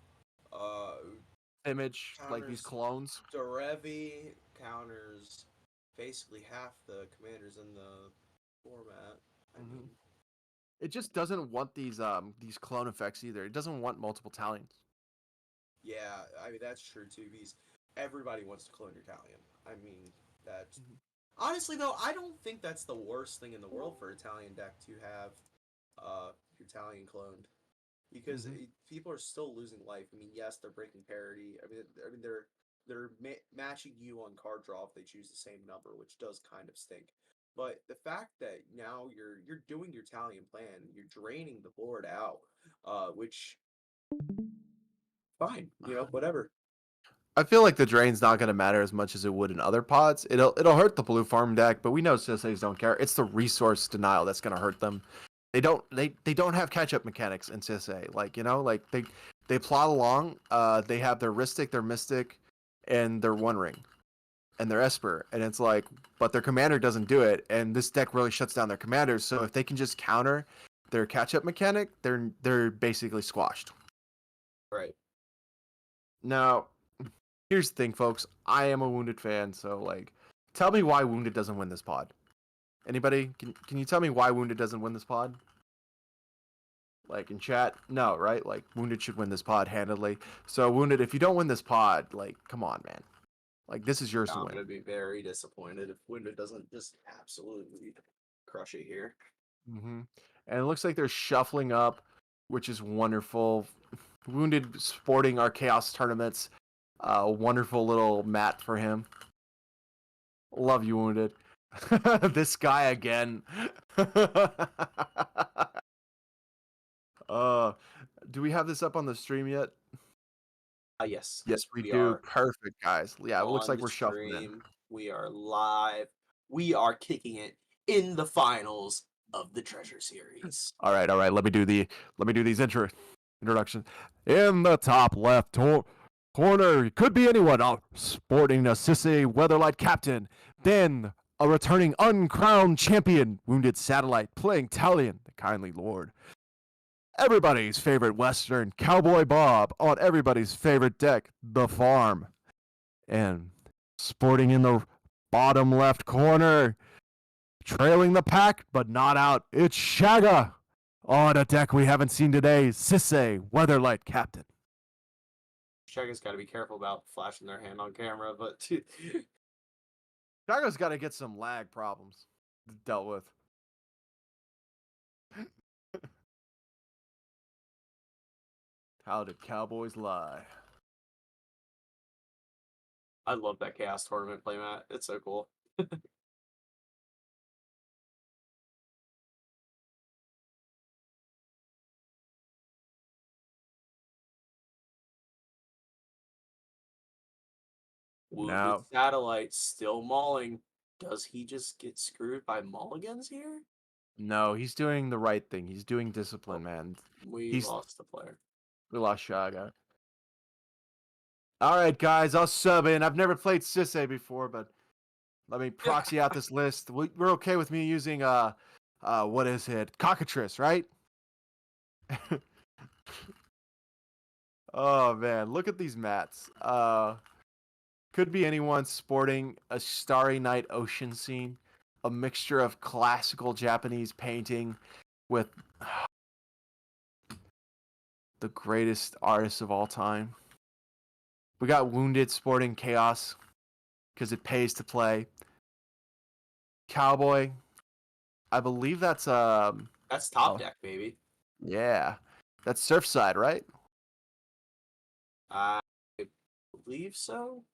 Image, like these clones. Derevi counters basically half the commanders in the format. I mean, it just doesn't want these clone effects either. It doesn't want multiple Italians. Yeah, I mean that's true too. Because everybody wants to clone your Italian. I mean that's honestly though, I don't think that's the worst thing in the world for Italian deck to have your Italian cloned, because people are still losing life. I mean, yes, they're breaking parity. I mean they're matching you on card draw if they choose the same number, which does kind of stink. But the fact that now you're doing your Italian plan, you're draining the board out, which fine, whatever. I feel like the drain's not going to matter as much as it would in other pods. It'll hurt the blue farm deck, but we know CSAs don't care. It's the resource denial that's going to hurt them. They don't have catch up mechanics in CSA. Like, like they plot along. They have their Ristic, their Mystic, and their One Ring, and their Esper, and it's like, but their commander doesn't do it, and this deck really shuts down their commanders. So if they can just counter their catch up mechanic, they're basically squashed. Right. Now, here's the thing, folks. I am a Wounded fan, so like, tell me why Wounded doesn't win this pod. Anybody? Can you tell me why Wounded doesn't win this pod? Like in chat, no, right? Like Wounded should win this pod handedly. So Wounded, if you don't win this pod, like, come on, man. Like this is yours to win. I'm gonna be very disappointed if Wounded doesn't just absolutely crush it here. And it looks like they're shuffling up, which is wonderful. Wounded sporting our Ka0s tournaments. Wonderful little mat for him. Love you, Wounded. This guy again. Do we have this up on the stream yet? Yes. Yes, we do. Perfect, guys. Yeah, it looks like we're shuffling in. We are live. We are kicking it in the finals of the Treasure Series. All right. Let me do these introductions. In the top left corner. Could be anyone. Oh, sporting a Sissy Weatherlight captain. Then a returning uncrowned champion, Wounded Satellite, playing Talion, the kindly lord. Everybody's favorite Western, Cowboy Bob, on everybody's favorite deck, the farm. And sporting in the bottom left corner, trailing the pack, but not out, it's Shaga. On a deck we haven't seen today, Sisse, Weatherlight Captain. Shaga's got to be careful about flashing their hand on camera, but Shaga's got to get some lag problems dealt with. How did Cowboys lie? I love that Chaos tournament playmat. It's so cool. Wounded Now- Satellite still mauling. Does he just get screwed by mulligans here? No, he's doing the right thing. He's doing discipline, man. We He's- lost the player. We lost Shaga. All right, guys, I'll sub in. I've never played Sisse before, but let me proxy out this list. We're okay with me using what is it? Ka0s, right? Oh man, look at these mats. Could be anyone sporting a Starry Night ocean scene, a mixture of classical Japanese painting with the greatest artists of all time. We got Wounded sporting Ka0s because it pays to play. Cowboy, I believe that's That's top Oh. deck, baby. yeah, that's Surfside, right? I believe so.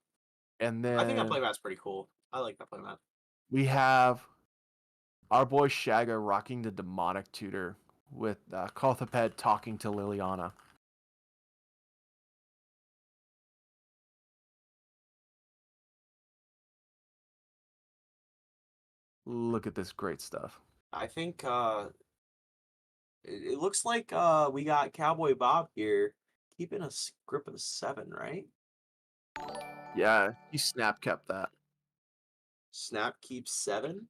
And then I think that playmat's pretty cool. I like that playmat. we have our boy Shaga rocking the demonic tutor with Kothaped talking to Liliana. Look at this great stuff. I think it looks like we got Cowboy Bob here keeping a grip of the 7, right? Yeah, he snap kept that. Snap keeps 7.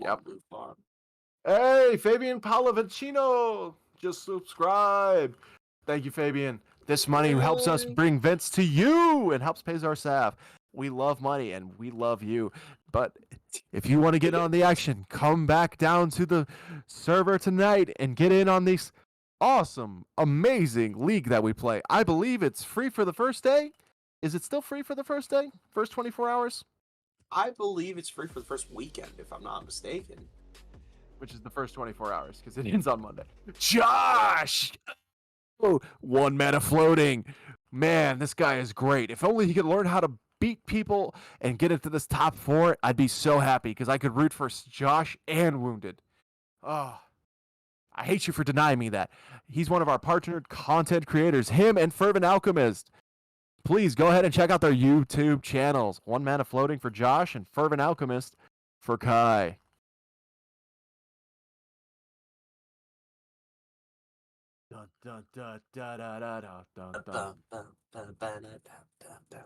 Yep. Blue farm. Hey, Fabian Pallavicino, just subscribe. Thank you, Fabian. This money helps us Yay. bring Vince to you and helps pays our staff. We love money and we love you. But if you want to get on the action, come back down to the server tonight and get in on this awesome, amazing league that we play. I believe it's free for the first day. Is it still free for the first day? First 24 hours? I believe it's free for the first weekend, if I'm not mistaken. Which is the first 24 hours because it ends on Monday. Josh! Oh, 1 mana floating. Man, this guy is great. If only he could learn how to beat people and get into this top 4, I'd be so happy because I could root for Josh and Wounded. Oh, I hate you for denying me that. He's one of our partnered content creators, him and Fervent Alchemist. Please go ahead and check out their YouTube channels. 1 mana floating for Josh and Fervent Alchemist for Kai. Dun, dun, dun, dun, dun, dun, dun, dun, dun.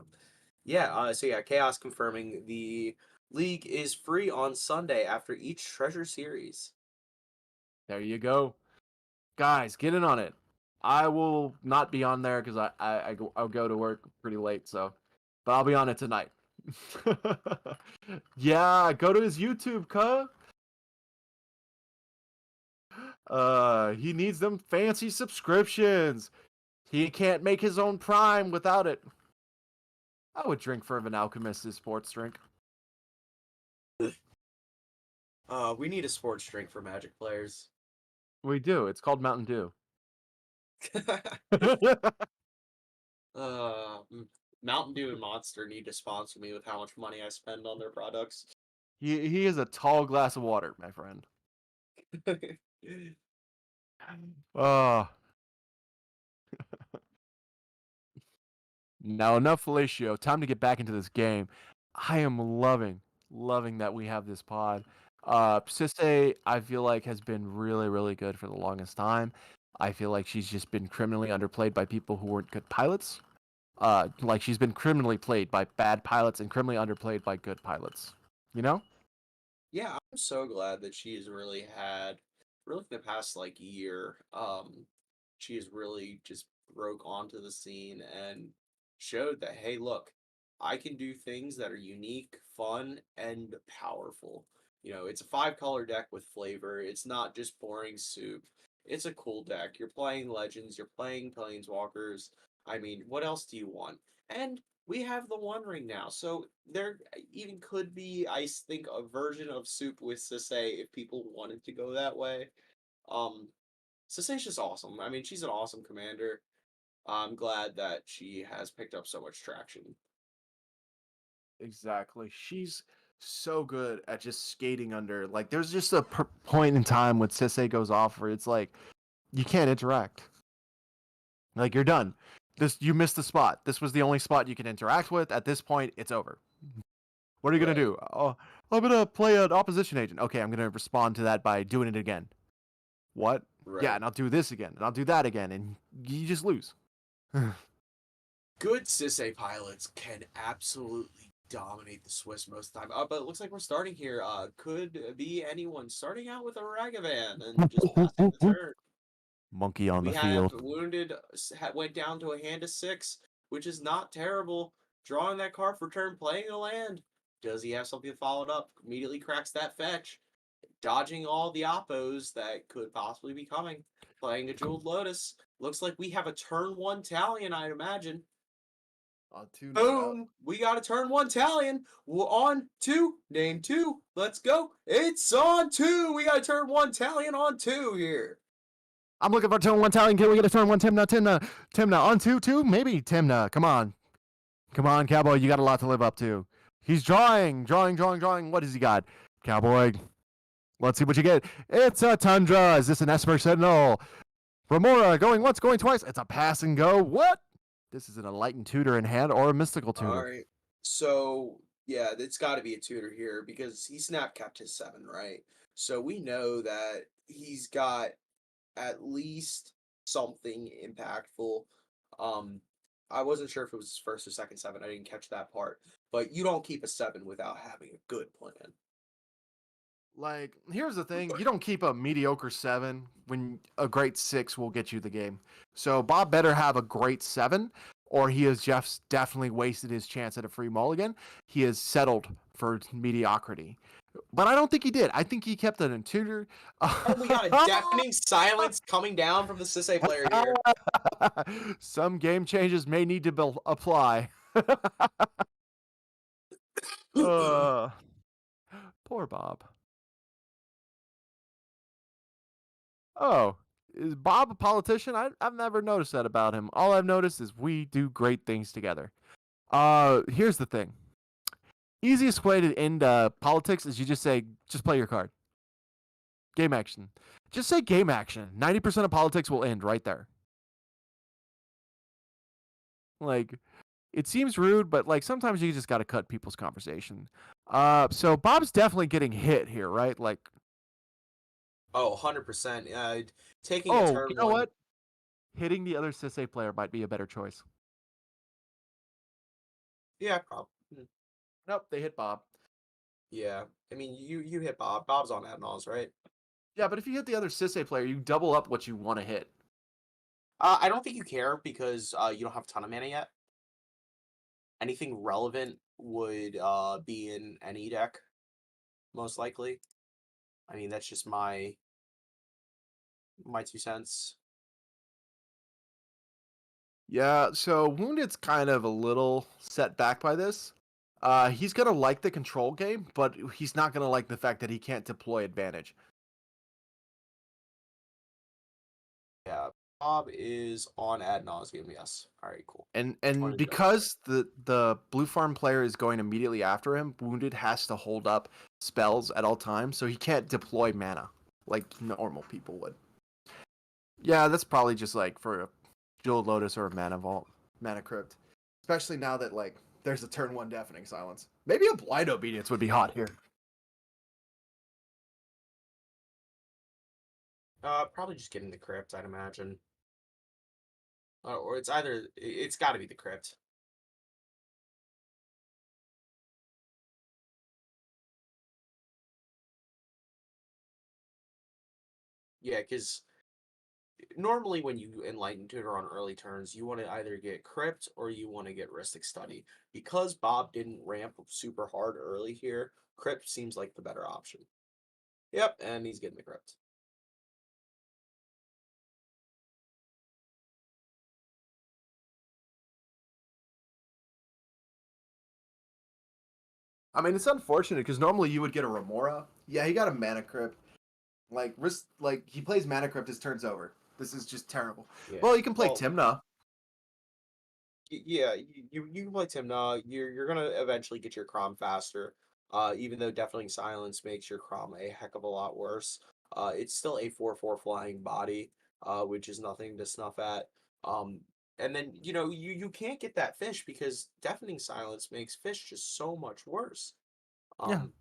Yeah, so yeah, Chaos confirming the league is free on Sunday after each treasure series. There you go. Guys, get in on it. I will not be on there because I'll go to work pretty late, so but I'll be on it tonight. Yeah, go to his YouTube, cuh. He needs them fancy subscriptions. He can't make his own Prime without it. I would drink Fervent Alchemist's sports drink. We need a sports drink for Magic players. We do. It's called Mountain Dew. Mountain Dew and Monster need to sponsor me with how much money I spend on their products. He is a tall glass of water, my friend. Oh. Now enough fellatio. Time to get back into this game. I am loving that we have this pod. Sisse, I feel like has been really good for the longest time. I feel like she's just been criminally underplayed by people who weren't good pilots. Like she's been criminally played by bad pilots and criminally underplayed by good pilots. You know? Yeah, I'm so glad that she has really had, really the past like year, she has really just broke onto the scene and showed that, hey, look, I can do things that are unique, fun, and powerful. It's a five-color deck with flavor. It's not just boring soup. It's a cool deck. You're playing Legends, you're playing Planeswalkers. I mean, what else do you want? And we have the One Ring now, so there even could be, I think, a version of Soup with Sisay if people wanted to go that way. Um, Sisay's just awesome. I mean, she's an awesome commander. I'm glad that she has picked up so much traction. Exactly. She's so good at just skating under. Like, there's just a point in time when Sisay goes off where it's like you can't interact. Like you're done. You missed the spot. This was the only spot you can interact with. At this point, it's over. What are you gonna Right, do? Oh, I'm gonna play an opposition agent. Okay, I'm gonna respond to that by doing it again. What? Yeah, right. and I'll do this again, and I'll do that again, and you just lose. Good Sisay pilots can absolutely dominate the Swiss most of the time. But it looks like we're starting here. Could be anyone starting out with a Ragavan and just passing the turn. Monkey on We the have field. Wounded went down to a hand of 6, which is not terrible. Drawing that card for turn, playing a land. Does he have something followed up? Immediately cracks that fetch. Dodging all the oppos that could possibly be coming. Playing a Jeweled Lotus. Looks like we have a turn 1 Talion, I'd imagine. On two, no doubt. Boom! We got a turn 1 Talion. We're on 2. Name 2. Let's go. It's on 2. We got a turn 1 Talion on 2 here. I'm looking for turn one talent. Can we get a turn one Timna on two? Maybe Timna. Come on, Cowboy. You got a lot to live up to. He's drawing. What has he got? Cowboy. Let's see what you get. It's a Tundra. Is this an Esper Sentinel? Remora going once, going twice. It's a pass and go. What? This is an Enlightened Tutor in hand or a Mystical All Tutor. right. So, yeah, it's got to be a tutor here because he snap capped his 7, right? So we know that he's got at least something impactful. Um, I wasn't sure if it was his first or second 7. I didn't catch that part. But you don't keep a 7 without having a good plan. Like, here's the thing. You don't keep a mediocre 7 when a great 6 will get you the game. So Bob better have a great 7, or he has just definitely wasted his chance at a free mulligan. He has settled for mediocrity. But I don't think he did. I think he kept it in tutor. And we got a deafening silence coming down from the Sisay player here. Some game changes may need to apply. uh, Poor Bob. Oh, is Bob a politician? I've never noticed that about him. All I've noticed is we do great things together. Here's the thing. Easiest way to end politics is you just play your card. Game action. Just say game action. 90% of politics will end right there. Like, it seems rude, but like sometimes you just got to cut people's conversation. So Bob's definitely getting hit here, right? Like, Oh, 100%. Taking a oh, turn you know 1. what? Hitting the other Sisay player might be a better choice. Yeah, probably. Nope, they hit Bob. Yeah. I mean, you hit Bob. Bob's on Adnals, right? Yeah, but if you hit the other Sisay player, you double up what you want to hit. I don't think you care because you don't have a ton of mana yet. Anything relevant would be in any deck, most likely. I mean, that's just my 2 cents. Yeah, so Wounded's kind of a little set back by this. He's gonna like the control game, but he's not gonna like the fact that he can't deploy advantage. Yeah, Bob is on ad nauseum. Yes. All right, cool. And because the blue farm player is going immediately after him, Wounded has to hold up spells at all times, so he can't deploy mana like normal people would. Yeah, that's probably just like for a Jeweled Lotus or a Mana Vault, Mana Crypt. Especially now that like there's a turn 1 deafening silence. Maybe a blind obedience would be hot here. Probably just getting the crypt, I'd imagine. Or it's got to be the crypt. Yeah, because normally when you enlighten tutor on early turns, you want to either get crypt or you want to get Rhystic Study. Because Bob didn't ramp super hard early here, crypt seems like the better option. Yep, and he's getting the crypt. I mean, it's unfortunate because normally you would get a Remora. Yeah, he got a Mana Crypt. Like he plays Mana Crypt, his turn's over. This is just terrible. Yeah. Well, you can play Well, Timna. yeah, you can play Timna. You're gonna eventually get your Crom faster. Even though Deafening Silence makes your Crom a heck of a lot worse. It's still a 4/4 flying body, which is nothing to snuff at. Um, and then you can't get that fish because Deafening Silence makes fish just so much worse. Yeah. Um,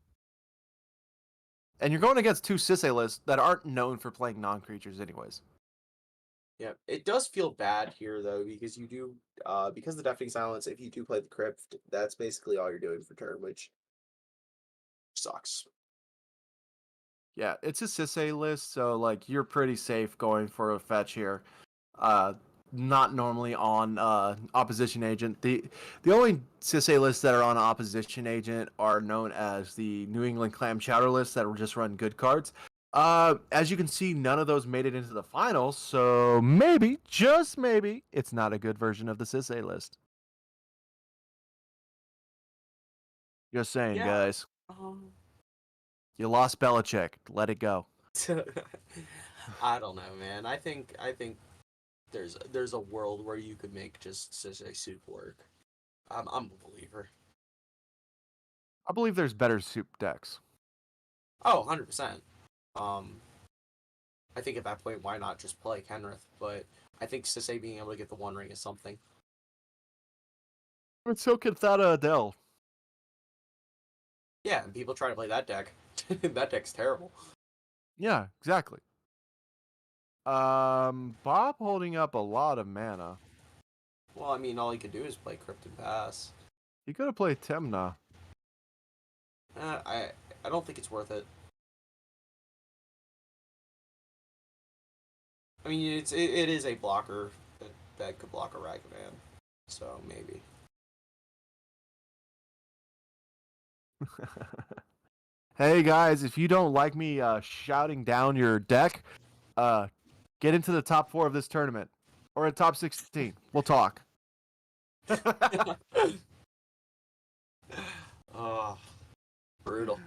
And you're going against two Sisay lists that aren't known for playing non-creatures anyways. yeah, it does feel bad here though because you do because the Deafening Silence. If you do play the Crypt, that's basically all you're doing for turn, which sucks. Yeah, it's a Sisay list, so like you're pretty safe going for a fetch here. Uh, not normally on opposition agent. The only Sisay lists that are on opposition agent are known as the New England Clam Chowder lists that will just run good cards. As you can see, none of those made it into the finals, so maybe, just maybe, it's not a good version of the Sisay list. Just saying, Yeah. guys. You lost Belichick. Let it go. I don't know, man. I think there's a world where you could make just such a soup work. I'm a believer. I believe there's better soup decks. Oh, 100%. Um, I think at that point, why not just play Kenrith? But I think Sisay being able to get the One Ring is something. But so could Thada Adele. Yeah, and people try to play that deck. That deck's terrible. Yeah, exactly. Bob holding up a lot of mana. Well, I mean, all he could do is play Crypt and Pass. He could have played Temna. I don't think it's worth it. I mean, it is a blocker that could block a Ragavan, so maybe. Hey guys, if you don't like me shouting down your deck, get into the top 4 of this tournament or a top 16. We'll talk. Oh, brutal.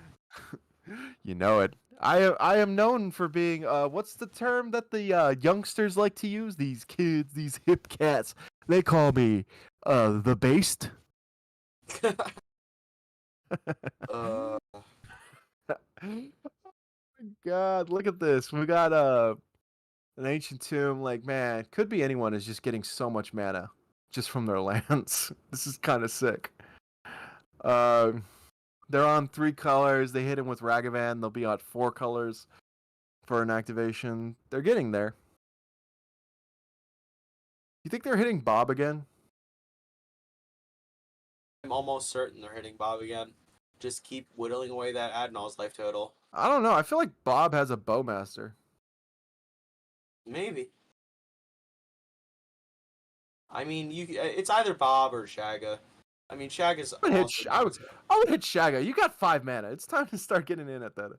You know it. I am known for being what's the term that the youngsters like to use? These kids, these hip cats. They call me the Based. uh, God, look at this. We got an ancient tomb. Like, man, could be anyone is just getting so much mana just from their lands. This is kind of sick. Uh, they're on 3 colors. They hit him with Ragavan. They'll be on 4 colors for an activation. They're getting there. You think they're hitting Bob again? I'm almost certain they're hitting Bob again. Just keep whittling away that Adnal's life total. I don't know. I feel like Bob has a Bowmaster. Maybe. I mean, it's either Bob or Shaga. I mean, Shaga's I would hit, also I would hit Shaga. You got 5 mana. It's time to start getting in at that.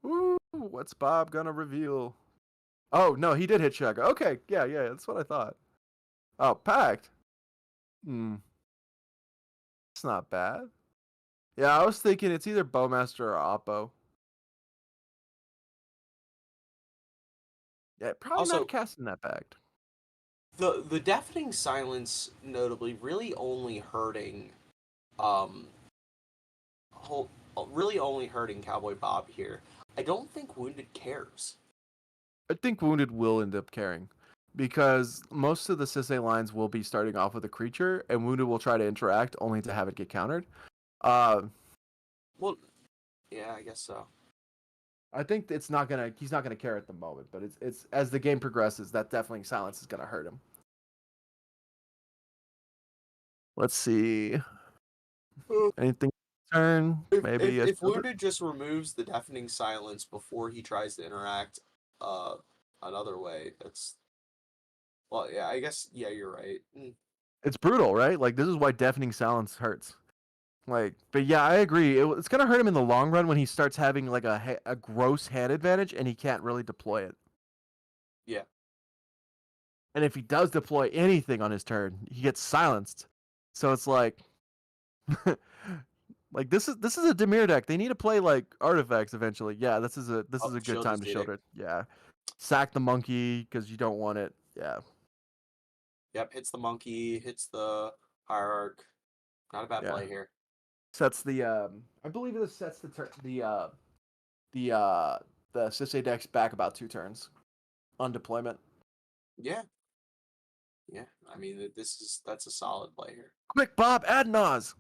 Ooh, what's Bob gonna reveal? Oh no, he did hit Shaga. Okay, yeah, that's what I thought. Oh, Pact. It's not bad. Yeah, I was thinking it's either Bowmaster or Oppo. Yeah, probably Also, not casting that Pact. the Deafening Silence, notably, really only hurting, um, really only hurting Cowboy Bob here. I don't think Wounded cares. I think Wounded will end up carrying. Because most of the Sisay lines will be starting off with a creature, and Wounded will try to interact only to have it get countered. Well, yeah, I guess so. I think he's not gonna care at the moment, but it's as the game progresses, that definitely silence is gonna hurt him. Let's see. Anything turn? Maybe If Wounded just removes the Deafening Silence before he tries to interact, another way. That's well, yeah. I guess yeah, you're right. It's brutal, right? Like this is why deafening silence hurts. Like, but yeah, I agree. It's gonna hurt him in the long run when he starts having like a gross hand advantage and he can't really deploy it. Yeah. And if he does deploy anything on his turn, he gets silenced. So it's like, like this is a Demir deck. They need to play like artifacts eventually. Yeah, this is a Oh, good Shield time is to eating. shield it. Yeah, sack the monkey because you don't want it. Yeah, Yep, hits the monkey, hits the hierarch. Not a bad yeah. play here. Sets the I believe this sets the Sisei decks back about 2 turns on deployment. Yeah. Yeah. I mean, that's a solid play here. Quick, Bob, add Nas.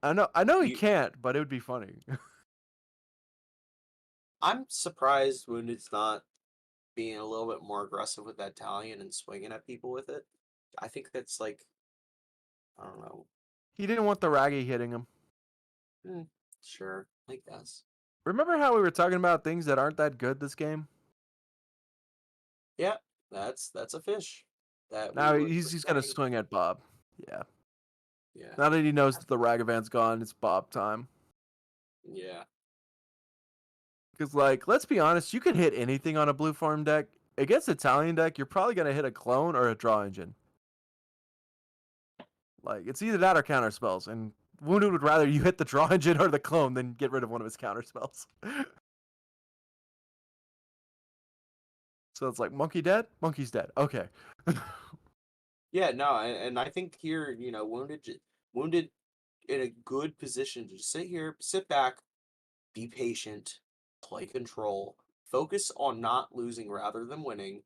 I know he You, can't, but it would be funny. I'm surprised when it's not being a little bit more aggressive with that Talion and swinging at people with it. I think that's like, I don't know. He didn't want the Raggy hitting him. Sure, I guess. Remember how we were talking about things that aren't that good this game? Yeah, that's a fish that we Now were he's gonna saying. swing at Bob. Yeah. Yeah, Now that he knows that the Ragavan's gone, it's Bob time. yeah, Because like, let's be honest, you could hit anything on a blue farm deck. Against Italian deck, you're probably gonna hit a clone or a draw engine. Like it's either that or counter spells, and Wounded would rather you hit the draw engine or the clone than get rid of one of his counter spells. So it's like monkey dead, monkey's dead. Okay. yeah. No, and I think here, wounded in a good position to sit here, sit back, be patient, play control, focus on not losing rather than winning,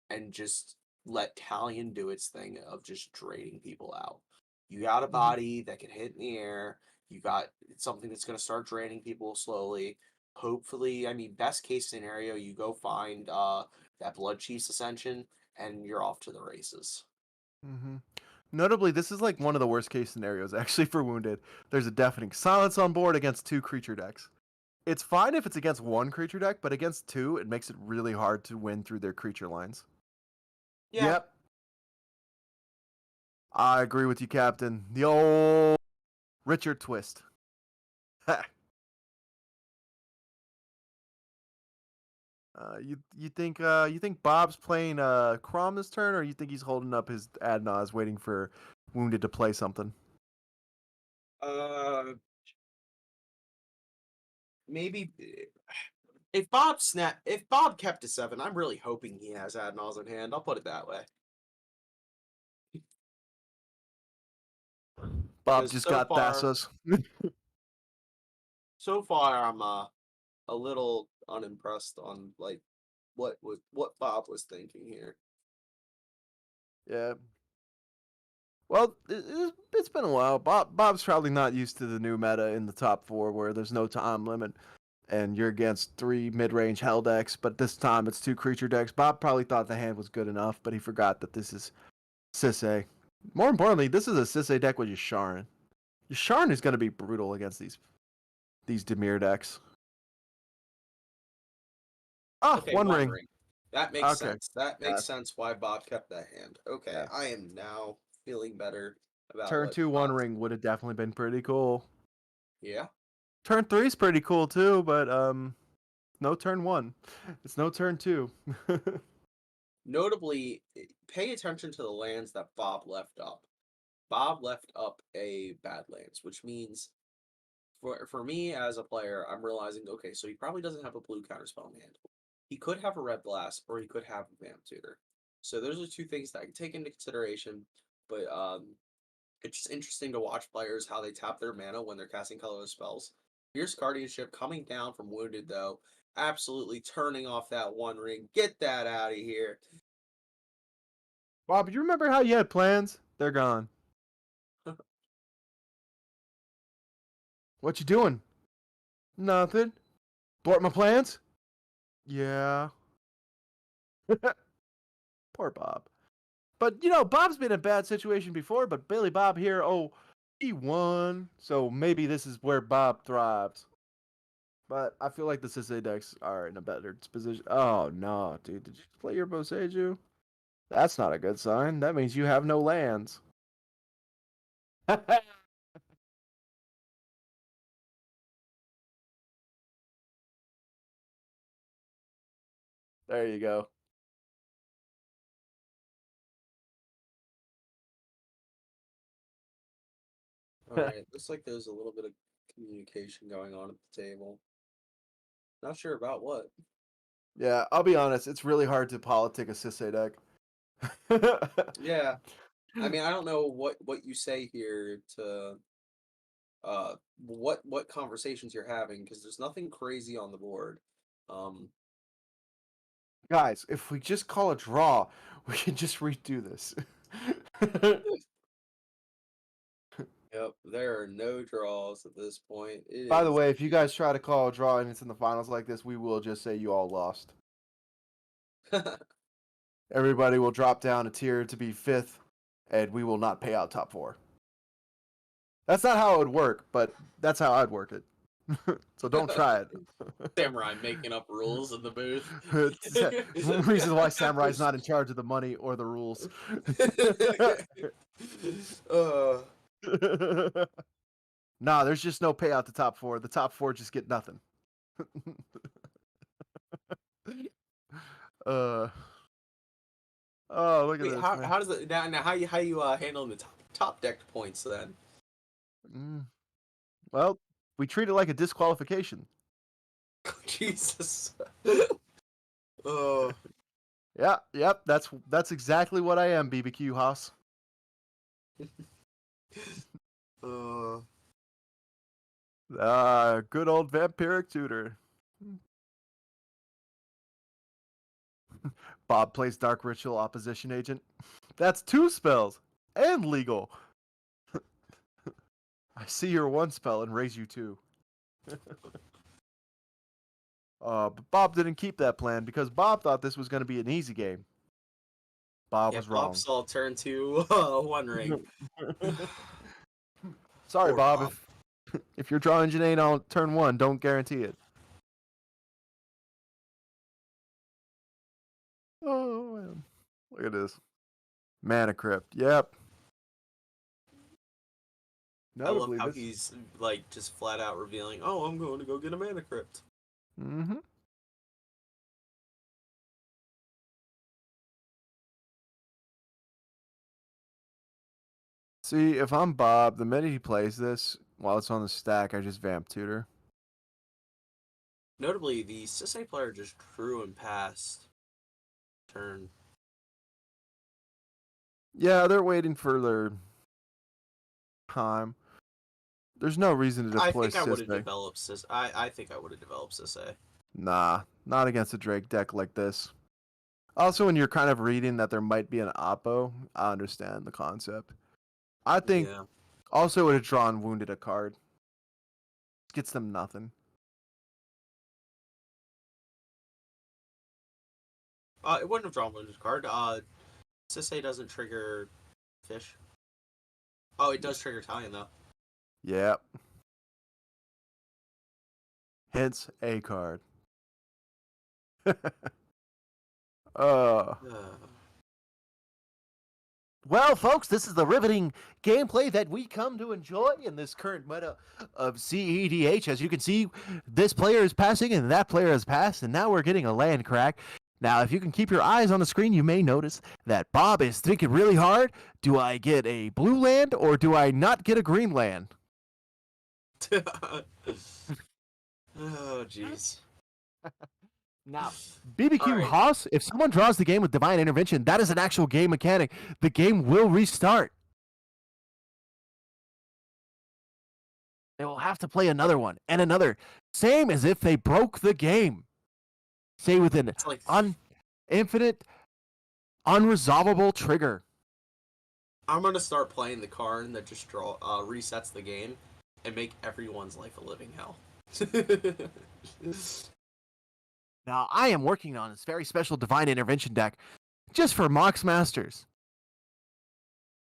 and just let Talion do its thing of just draining people out. You got a body that can hit in the air. You got something that's going to start draining people slowly. Hopefully, I mean, best case scenario, you go find that Blood Chief's Ascension, and you're off to the races. Mm-hmm. Notably, this is like one of the worst case scenarios actually for Wounded. There's a deafening silence on board against 2 creature decks. It's fine if it's against 1 creature deck, but against 2, it makes it really hard to win through their creature lines. Yeah. Yep. I agree with you, Captain. The old Richard twist. You think Bob's playing Crom this turn, or you think he's holding up his Adnaz waiting for Wounded to play something? Maybe if Bob kept to 7, I'm really hoping he has Adnals in hand. I'll put it that way. Bob 'Cause just so got far, Thassos. I'm a little unimpressed on like what Bob was thinking here. Yeah. Well, it's been a while. Bob's probably not used to the new meta in the top 4 where there's no time limit and you're against 3 mid-range hell decks, but this time it's 2 creature decks. Bob probably thought the hand was good enough, but he forgot that this is Sisei. More importantly, this is a Sisei deck with Yasharin. Yasharin is going to be brutal against these Demir decks. Oh, Okay, One One Ring. Ring. That makes Okay. sense. That Yeah. makes sense why Bob kept that hand. Okay, Yeah. I am now feeling better about Turn what 2 One Bob. Ring would have definitely been pretty cool. Yeah. Turn 3 is pretty cool too, but no turn 1. It's no turn 2. Notably, pay attention to the lands that Bob left up. Bob left up a Badlands, which means for me as a player, I'm realizing okay, so he probably doesn't have a blue counterspell in hand. He could have a red blast, or he could have a vamp tutor. So those are 2 things that I can take into consideration. But it's just interesting to watch players how they tap their mana when they're casting colorless spells. Fierce Guardianship coming down from Wounded though, absolutely turning off that One Ring. Get that out of here. Bob, you remember how you had plans? They're gone. What you doing? Nothing. Abort my plans? Yeah. Poor Bob. But Bob's been in a bad situation before, but Billy Bob here, he won. So maybe this is where Bob thrives. But I feel like the Sisei decks are in a better position. Oh no, dude! Did you play your Boseiju? That's not a good sign. That means you have no lands. There you go. All right, looks like there's a little bit of communication going on at the table. Not sure about what. Yeah, I'll be honest. It's really hard to politic a Sisei deck. Yeah, I mean, I don't know what you say here to what conversations you're having because there's nothing crazy on the board. Um, Guys, if we just call a draw, we can just redo this. yep, there are no draws at this point. It By the is way, if you guys try to call a draw and it's in the finals like this, we will just say you all lost. Everybody will drop down a tier to be fifth, and we will not pay out top four. That's not how it would work, but that's how I'd work it. So don't try it. Samurai making up rules in the booth. It's one reason why Samurai's not in charge of the money or the rules. Nah, there's just no payout to top four. The top four just get nothing. Oh, look at Wait, this, how man. how does it now how you handling the top decked points then? Well, we treat it like a disqualification. Jesus. Oh. Yeah, yep, that's exactly what I am, BBQ Haas. Good old vampiric tutor. Bob plays Dark Ritual Opposition Agent. That's 2 spells and legal. I see your 1 spell and raise you 2. But Bob didn't keep that plan because Bob thought this was going to be an easy game. Bob Yeah, was Bob wrong. saw turn 2 One Ring. Sorry, Poor Bob. Bob. If you're drawing Janae on turn 1, don't guarantee it. Oh, man. Look at this. Mana Crypt. Yep. I love Notably, how this. he's like just flat out revealing, "Oh, I'm going to go get a mana crypt." Mm-hmm. See, if I'm Bob, the minute he plays this, while it's on the stack, I just vamp tutor. Notably, the Sisei player just drew and passed turn. Yeah, they're waiting for their time. There's no reason to I deploy think I would have Sisei. developed I think I would have developed Sisei. Nah, not against a Drake deck like this. Also, when you're kind of reading that there might be an Oppo, I understand the concept. I think Yeah. also would have drawn Wounded a card. Gets them nothing. It wouldn't have drawn Wounded card. Sisei doesn't trigger fish. Oh, it does trigger Italian though. Yep. Hence a card. uh. Well, folks, this is the riveting gameplay that we come to enjoy in this current meta of CEDH. As you can see, this player is passing and that player has passed, and now we're getting a land crack. Now, if you can keep your eyes on the screen, you may notice that Bob is thinking really hard. Do I get a blue land or do I not get a green land? Oh, jeez. Now, BBQ All right. Haas, if someone draws the game with Divine Intervention, that is an actual game mechanic. The game will restart. They will have to play another one and another. Same as if they broke the game. Say with an It's like infinite, unresolvable trigger. I'm gonna start playing the card that just resets the game and make everyone's life a living hell. Now, I am working on this very special Divine Intervention deck just for Mox Masters.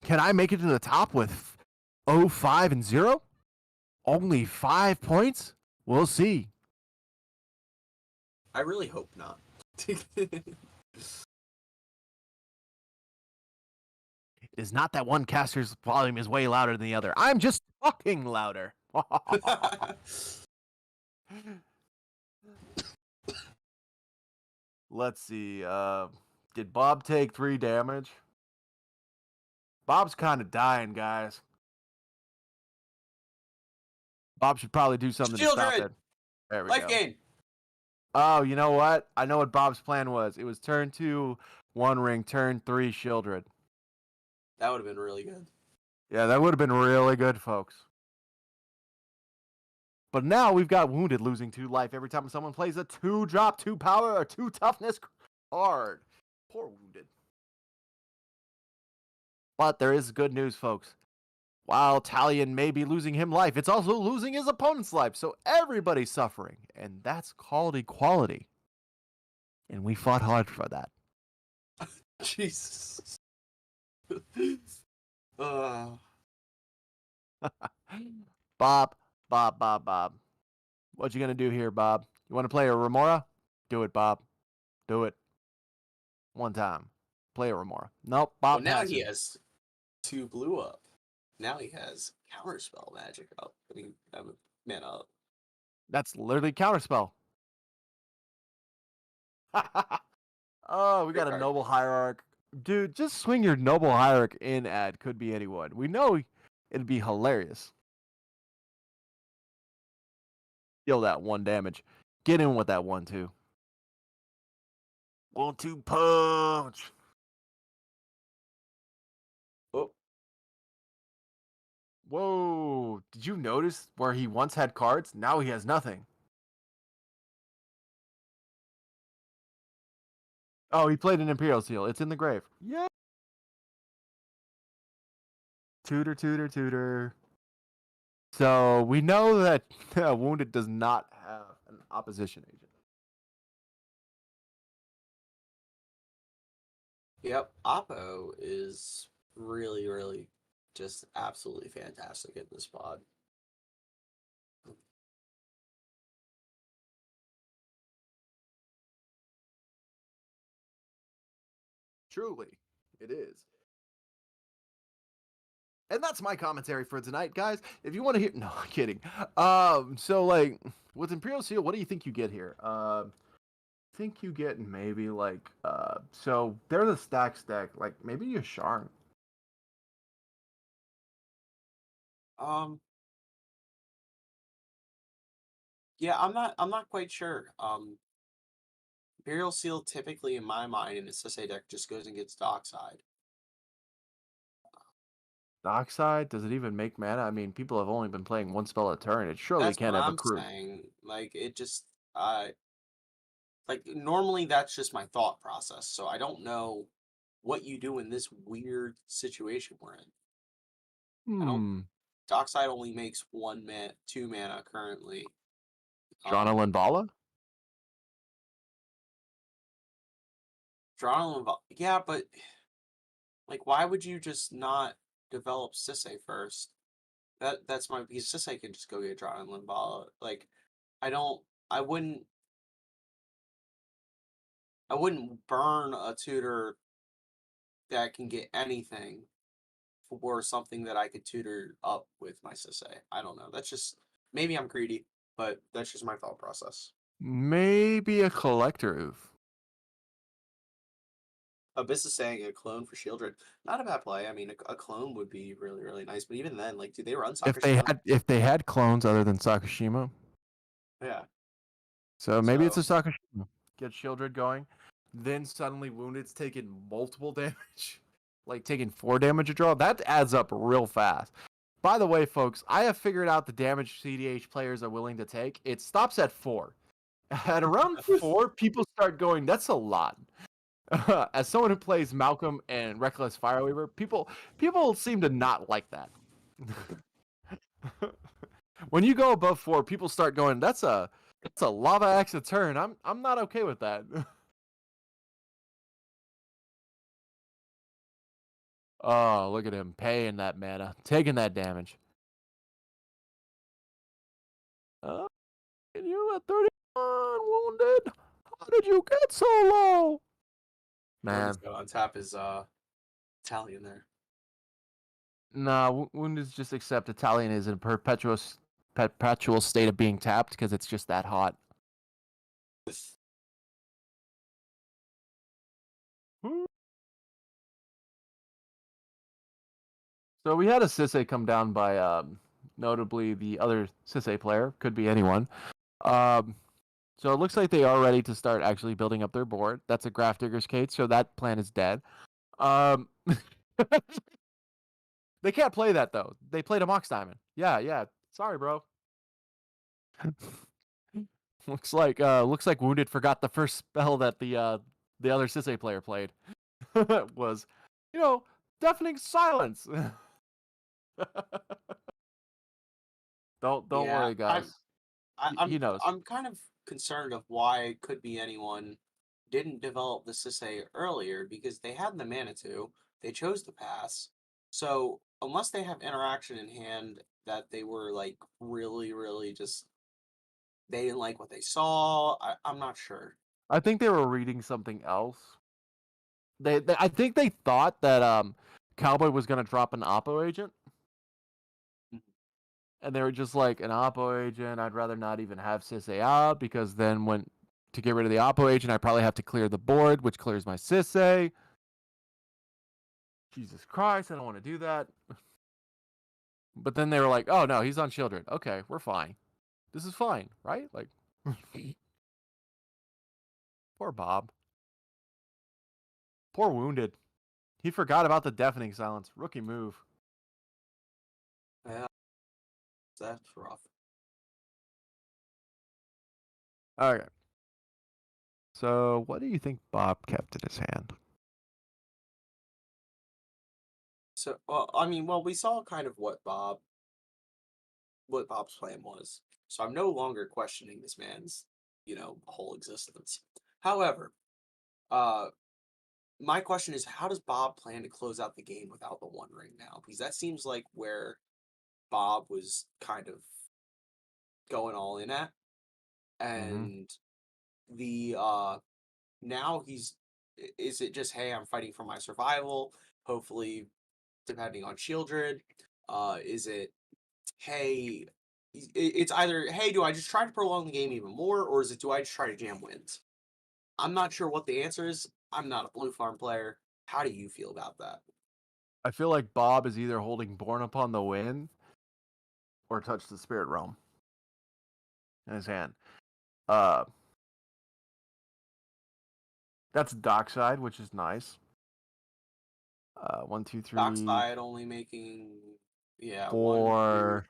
Can I make it to the top with 0, 5, and 0? Only 5 points? We'll see. I really hope not. It is not that one caster's volume is way louder than the other. I'm just talking louder. Let's see. Did Bob take 3 damage? Bob's kind of dying, guys. Bob should probably do something to stop Children! it. There we Life go. gain! Oh, you know what? I know what Bob's plan was. It was turn 2, 1 ring, turn 3, Shieldred. That would have been really good. Yeah, that would have been really good, folks. But now we've got Wounded losing 2 life every time someone plays a 2-drop, 2 power, or 2 toughness card. Poor Wounded. But there is good news, folks. While Talion may be losing him life, it's also losing his opponent's life, so everybody's suffering. And that's called equality. And we fought hard for that. Jesus. Bob. What you gonna do here, Bob? You want to play a Remora? Do it, Bob. Do it. One time. Play a Remora. Nope, Well, Bob now passes. he has 2 blue up. Now he has counterspell magic up. I mean, mana up. That's literally counterspell. Oh, we Great got a card. noble hierarch. Dude, just swing your noble hierarch in at could be anyone. We know it'd be hilarious. Deal that 1 damage. Get in with that 1-2. 1-2 punch. Oh, Whoa. Did you notice where he once had cards? Now he has nothing. Oh, he played an Imperial Seal. It's in the grave. Yeah. Tutor. So we know that Wounded does not have an opposition agent. yep. Oppo is really, really just absolutely fantastic in this pod. Truly, it is. And that's my commentary for tonight, guys. If you want to hear, no, I'm kidding. So like with Imperial Seal, what do you think you get here? Think you get maybe like so there's a stack, like maybe a Sharn. Um, yeah, I'm not quite sure. Imperial Seal typically, in my mind, in a Sisei deck, just goes and gets Dockside. Dockside, does it even make mana? I mean, people have only been playing 1 spell a turn. It surely That's can't what have I'm accrued. saying. Like, it just, like, normally that's just my thought process. So I don't know what you do in this weird situation we're in. I don't. Dockside only makes 2 mana currently. Jana Linvala? Yeah, but like, why would you just not develop Sisei first? That's my, because Sisei can just go get Drawn and Linvala. Like, I don't. I wouldn't burn a tutor that can get anything for something that I could tutor up with my Sisei. I don't know. That's just, maybe I'm greedy, but that's just my thought process. Maybe a collector oof. Abyss is saying a clone for Shieldred. Not a bad play. I mean, a clone would be really, really nice. But even then, like, do they run Sakashima? If they had clones other than Sakashima. Yeah. So maybe it's a Sakashima. Get Shieldred going. Then suddenly Wounded's taking multiple damage. Like taking 4 damage a draw. That adds up real fast. By the way, folks, I have figured out the damage CDH players are willing to take. It stops at 4. At around 4, people start going, that's a lot. As someone who plays Malcolm and Reckless Fireweaver, people seem to not like that. When you go above 4, people start going, that's a lava axe a turn. I'm not okay with that. Oh, look at him paying that mana, taking that damage. And you at 31 wounded. did you get so low? Man. Jordan's gonna untap his Italian there. Nah, Woundeds just accept Italian is in perpetual state of being tapped because it's just that hot. So we had a Sisse come down by notably the other Sisse player, could be anyone. So it looks like they are ready to start actually building up their board. That's a Graph Digger's Cage, so that plan is dead. They can't play that though. They played a Mox Diamond. Yeah. Sorry, bro. looks like Wounded forgot the first spell that the other Sisse player played. Was, deafening silence. Don't Yeah, worry, guys. He knows. I'm kind of concerned of why it could be anyone didn't develop the Sisei earlier because they had the Manitou, they chose to pass. So unless they have interaction in hand that they were like really, really just they didn't like what they saw, I'm not sure. I think they were reading something else. I think they thought that Cowboy was gonna drop an Oppo agent. And they were just like, an Oppo agent, I'd rather not even have Sisse out because then when to get rid of the Oppo agent, I probably have to clear the board, which clears my Sisse. Jesus Christ, I don't want to do that. But then they were like, oh no, he's on Children. Okay, we're fine. This is fine, right? Like, poor Bob. Poor Wounded. He forgot about the deafening silence. Rookie move. Yeah, that's rough. Okay. So, what do you think Bob kept in his hand? So, we saw kind of what Bob's plan was. So I'm no longer questioning this man's, whole existence. However, my question is, how does Bob plan to close out the game without the One Ring now? Because that seems like where Bob was kind of going all in at, and the now is it just, hey, I'm fighting for my survival? Hopefully, depending on Children, is it, hey, it's either, hey, do I just try to prolong the game even more, or is it, do I just try to jam wins? I'm not sure what the answer is. I'm not a Blue Farm player. How do you feel about that? I feel like Bob is either holding Born Upon the Wind or Touch the Spirit Realm in his hand. That's Dockside, which is nice. 1, 2, 3, Dockside only making, yeah, 4. 1, 2.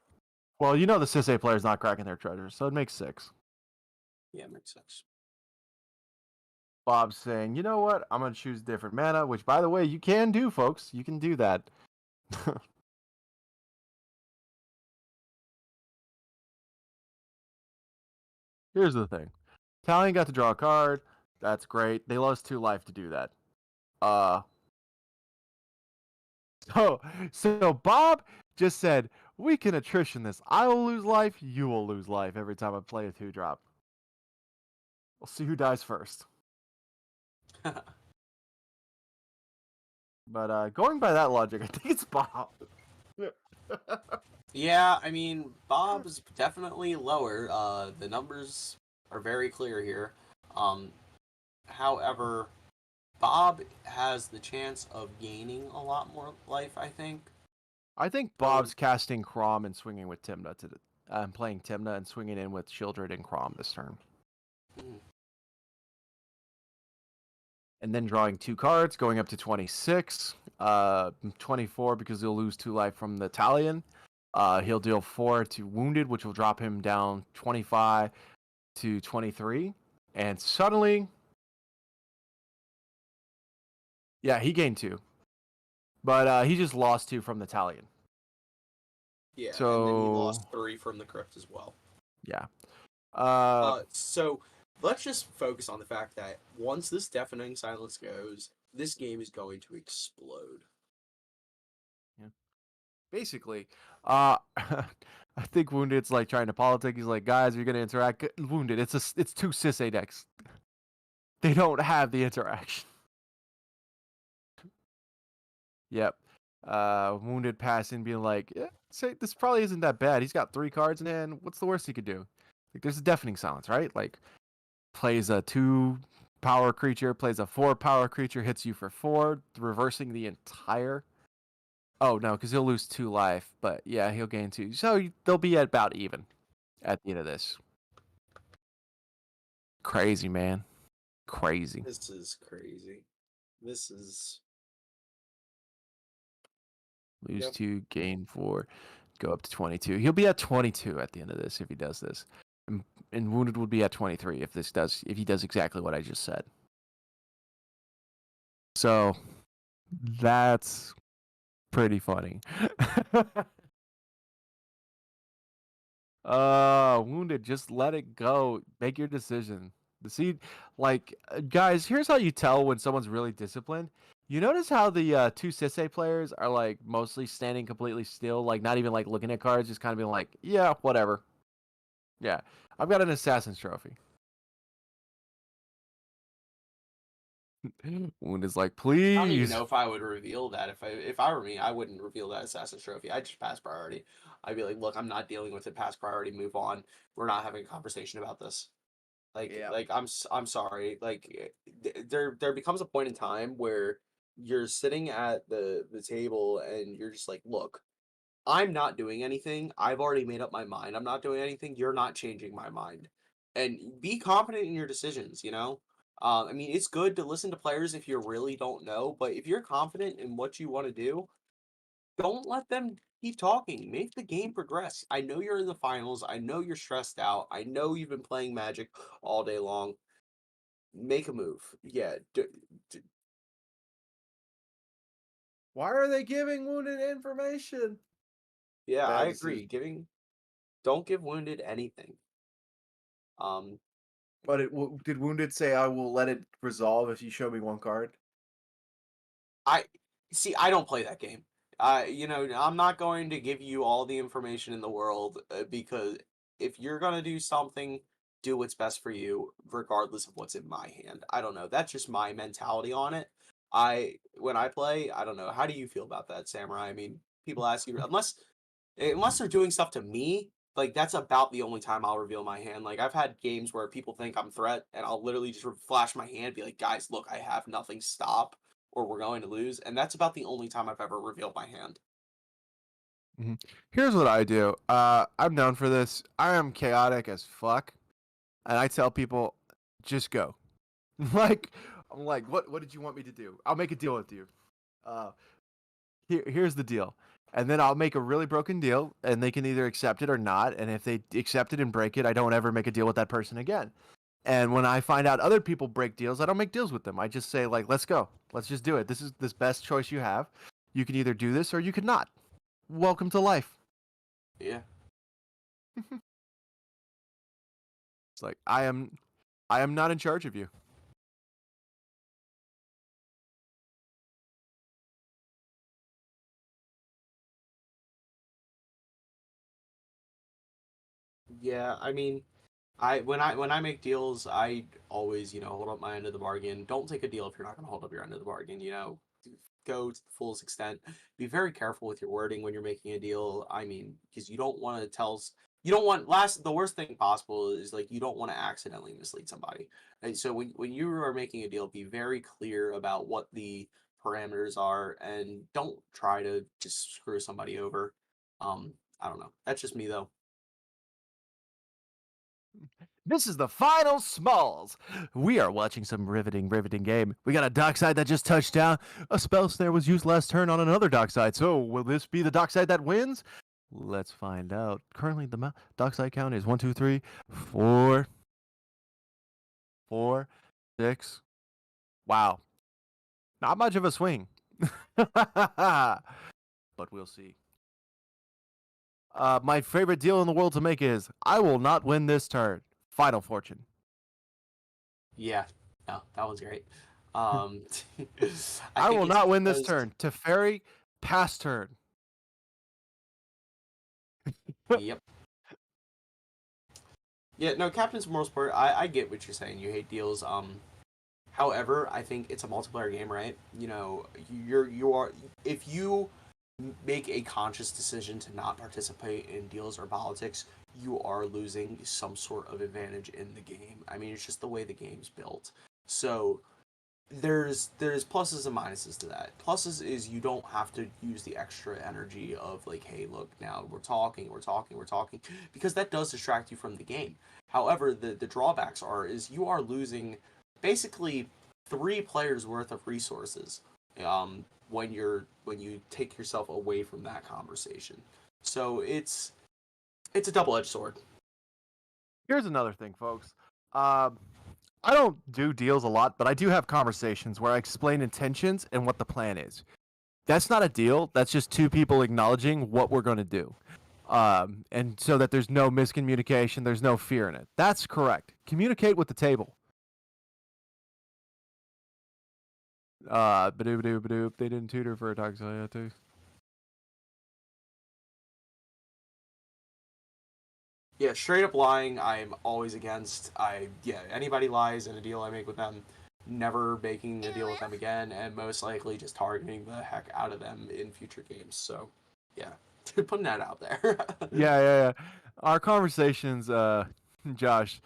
Well, the Sisse player's not cracking their treasures, so it makes 6. Yeah, makes sense. Bob's saying, you know what? I'm going to choose different mana, which, by the way, you can do, folks. You can do that. Here's the thing. Italian got to draw a card. That's great. They lost 2 life to do that. So Bob just said, we can attrition this. I will lose life. You will lose life every time I play a 2-drop. We'll see who dies first. But going by that logic, I think it's Bob. Yeah, Bob's definitely lower. The numbers are very clear here. However, Bob has the chance of gaining a lot more life, I think. I think Bob's casting Crom and swinging with Timna playing Timna and swinging in with Childred and Crom this turn. And then drawing 2 cards, going up to 26. 24 because he'll lose 2 life from the Italian. He'll deal 4 to Wounded, which will drop him down 25 to 23. And suddenly, yeah, he gained 2. But he just lost 2 from the Italian. Yeah, and then he lost 3 from the Crypt as well. Yeah. So let's just focus on the fact that once this deafening silence goes, this game is going to explode. Yeah. Basically, I think Wounded's like trying to politic. He's like, guys, you're gonna interact. Wounded, it's 2 Sisse decks. They don't have the interaction. Yep. Wounded passing, being like, say this probably isn't that bad. He's got 3 cards in hand. What's the worst he could do? Like, there's a deafening silence, right? Like, plays a 2 power creature, plays a 4 power creature, hits you for 4, reversing the entire. Oh no, because he'll lose 2 life, but yeah, he'll gain 2. So they'll be at about even at the end of this. Crazy, man. Crazy. This is crazy. This is Lose Yep. 2, gain 4, go up to 22. He'll be at 22 at the end of this if he does this. And Wounded would be at 23 if he does exactly what I just said. So that's pretty funny. Wounded, just let it go. Make your decision. Guys, here's how you tell when someone's really disciplined. You notice how the 2 Sisei players are like mostly standing completely still, like not even like looking at cards, just kind of being like, yeah, whatever. Yeah, I've got an assassin's trophy. Wounded's like, I don't even please. know if I would reveal that. If I were me, I wouldn't reveal that Assassin's Trophy. I'd just pass priority. I'd be like, look, I'm not dealing with it. Pass priority. Move on. We're not having a conversation about this. Yeah. I'm sorry. There becomes a point in time where you're sitting at the table and you're just like, look, I'm not doing anything. I've already made up my mind. I'm not doing anything. You're not changing my mind. And be confident in your decisions, you know? I mean, it's good to listen to players if you really don't know, but if you're confident in what you want to do, don't let them keep talking. Make the game progress. I know you're in the finals. I know you're stressed out. I know you've been playing Magic all day long. Make a move. Yeah. Why are they giving Wounded information? Yeah, I Bad agree. decision. Don't give Wounded anything. Um, But did Wounded say I will let it resolve if you show me 1 card? I see. I don't play that game. I'm not going to give you all the information in the world because if you're gonna do something, do what's best for you, regardless of what's in my hand. I don't know. That's just my mentality on it. When I play, I don't know. How do you feel about that, Samurai? I mean, people ask you unless they're doing stuff to me. Like that's about the only time I'll reveal my hand. Like I've had games where people think I'm threat, and I'll literally just flash my hand, be like, "Guys, look, I have nothing. Stop." Or we're going to lose. And that's about the only time I've ever revealed my hand. Here's what I do. I'm known for this. I am chaotic as fuck, and I tell people, just go. I'm like, what did you want me to do? I'll make a deal with you. Uh, here's the deal, and then I'll make a really broken deal, and they can either accept it or not. And if they accept it and break it, I don't ever make a deal with that person again. And when I find out other people break deals, I don't make deals with them. I just say like, let's go. Let's just do it. This is this best choice you have. You can either do this or you could not. Welcome to life. Yeah. It's like I am not in charge of you. Yeah, I mean, when I make deals, I always, hold up my end of the bargain. Don't take a deal if you're not going to hold up your end of the bargain, Go to the fullest extent. Be very careful with your wording when you're making a deal. I mean, because you don't want to you don't want the worst thing possible is like you don't want to accidentally mislead somebody. And so when you are making a deal, be very clear about what the parameters are and don't try to just screw somebody over. I don't know. That's just me though. This is the final smalls. We are watching some riveting game. We got a dockside that just touched down. A spell snare was used last turn on another dockside. So will this be the dockside that wins? Let's find out. Currently, the dockside count is 1, 2, 3, 4, 4, 6. Wow, not much of a swing. But we'll see. My favorite deal in the world to make is I will not win this turn. Final fortune. Yeah, no, that was great. Um, I I think will it's not win this because turn. Teferi, pass turn. yep. Yeah, no, Captain's Moral Sport. I get what you're saying. You hate deals. However, I think it's a multiplayer game, right? You know, you are if you make a conscious decision to not participate in deals or politics, you are losing some sort of advantage in the game. I mean, it's just the way the game's built. So there's pluses and minuses to that. Pluses is you don't have to use the extra energy of like, hey, look, now we're talking, because that does distract you from the game. However, the drawbacks are is you are losing basically 3 players worth of resources when you take yourself away from that conversation. So it's a double edged sword. Here's another thing, folks. I don't do deals a lot, but I do have conversations where I explain intentions and what the plan is. That's not a deal. That's just two people acknowledging what we're going to do. And so that there's no miscommunication, there's no fear in it. That's correct. Communicate with the table. Badoo. They didn't tutor for a toxicity. Yeah, straight up lying, I'm always against. Anybody lies in a deal I make with them, never making a deal with them again, and most likely just targeting the heck out of them in future games. So, yeah, putting that out there. Yeah. Our conversations, Josh,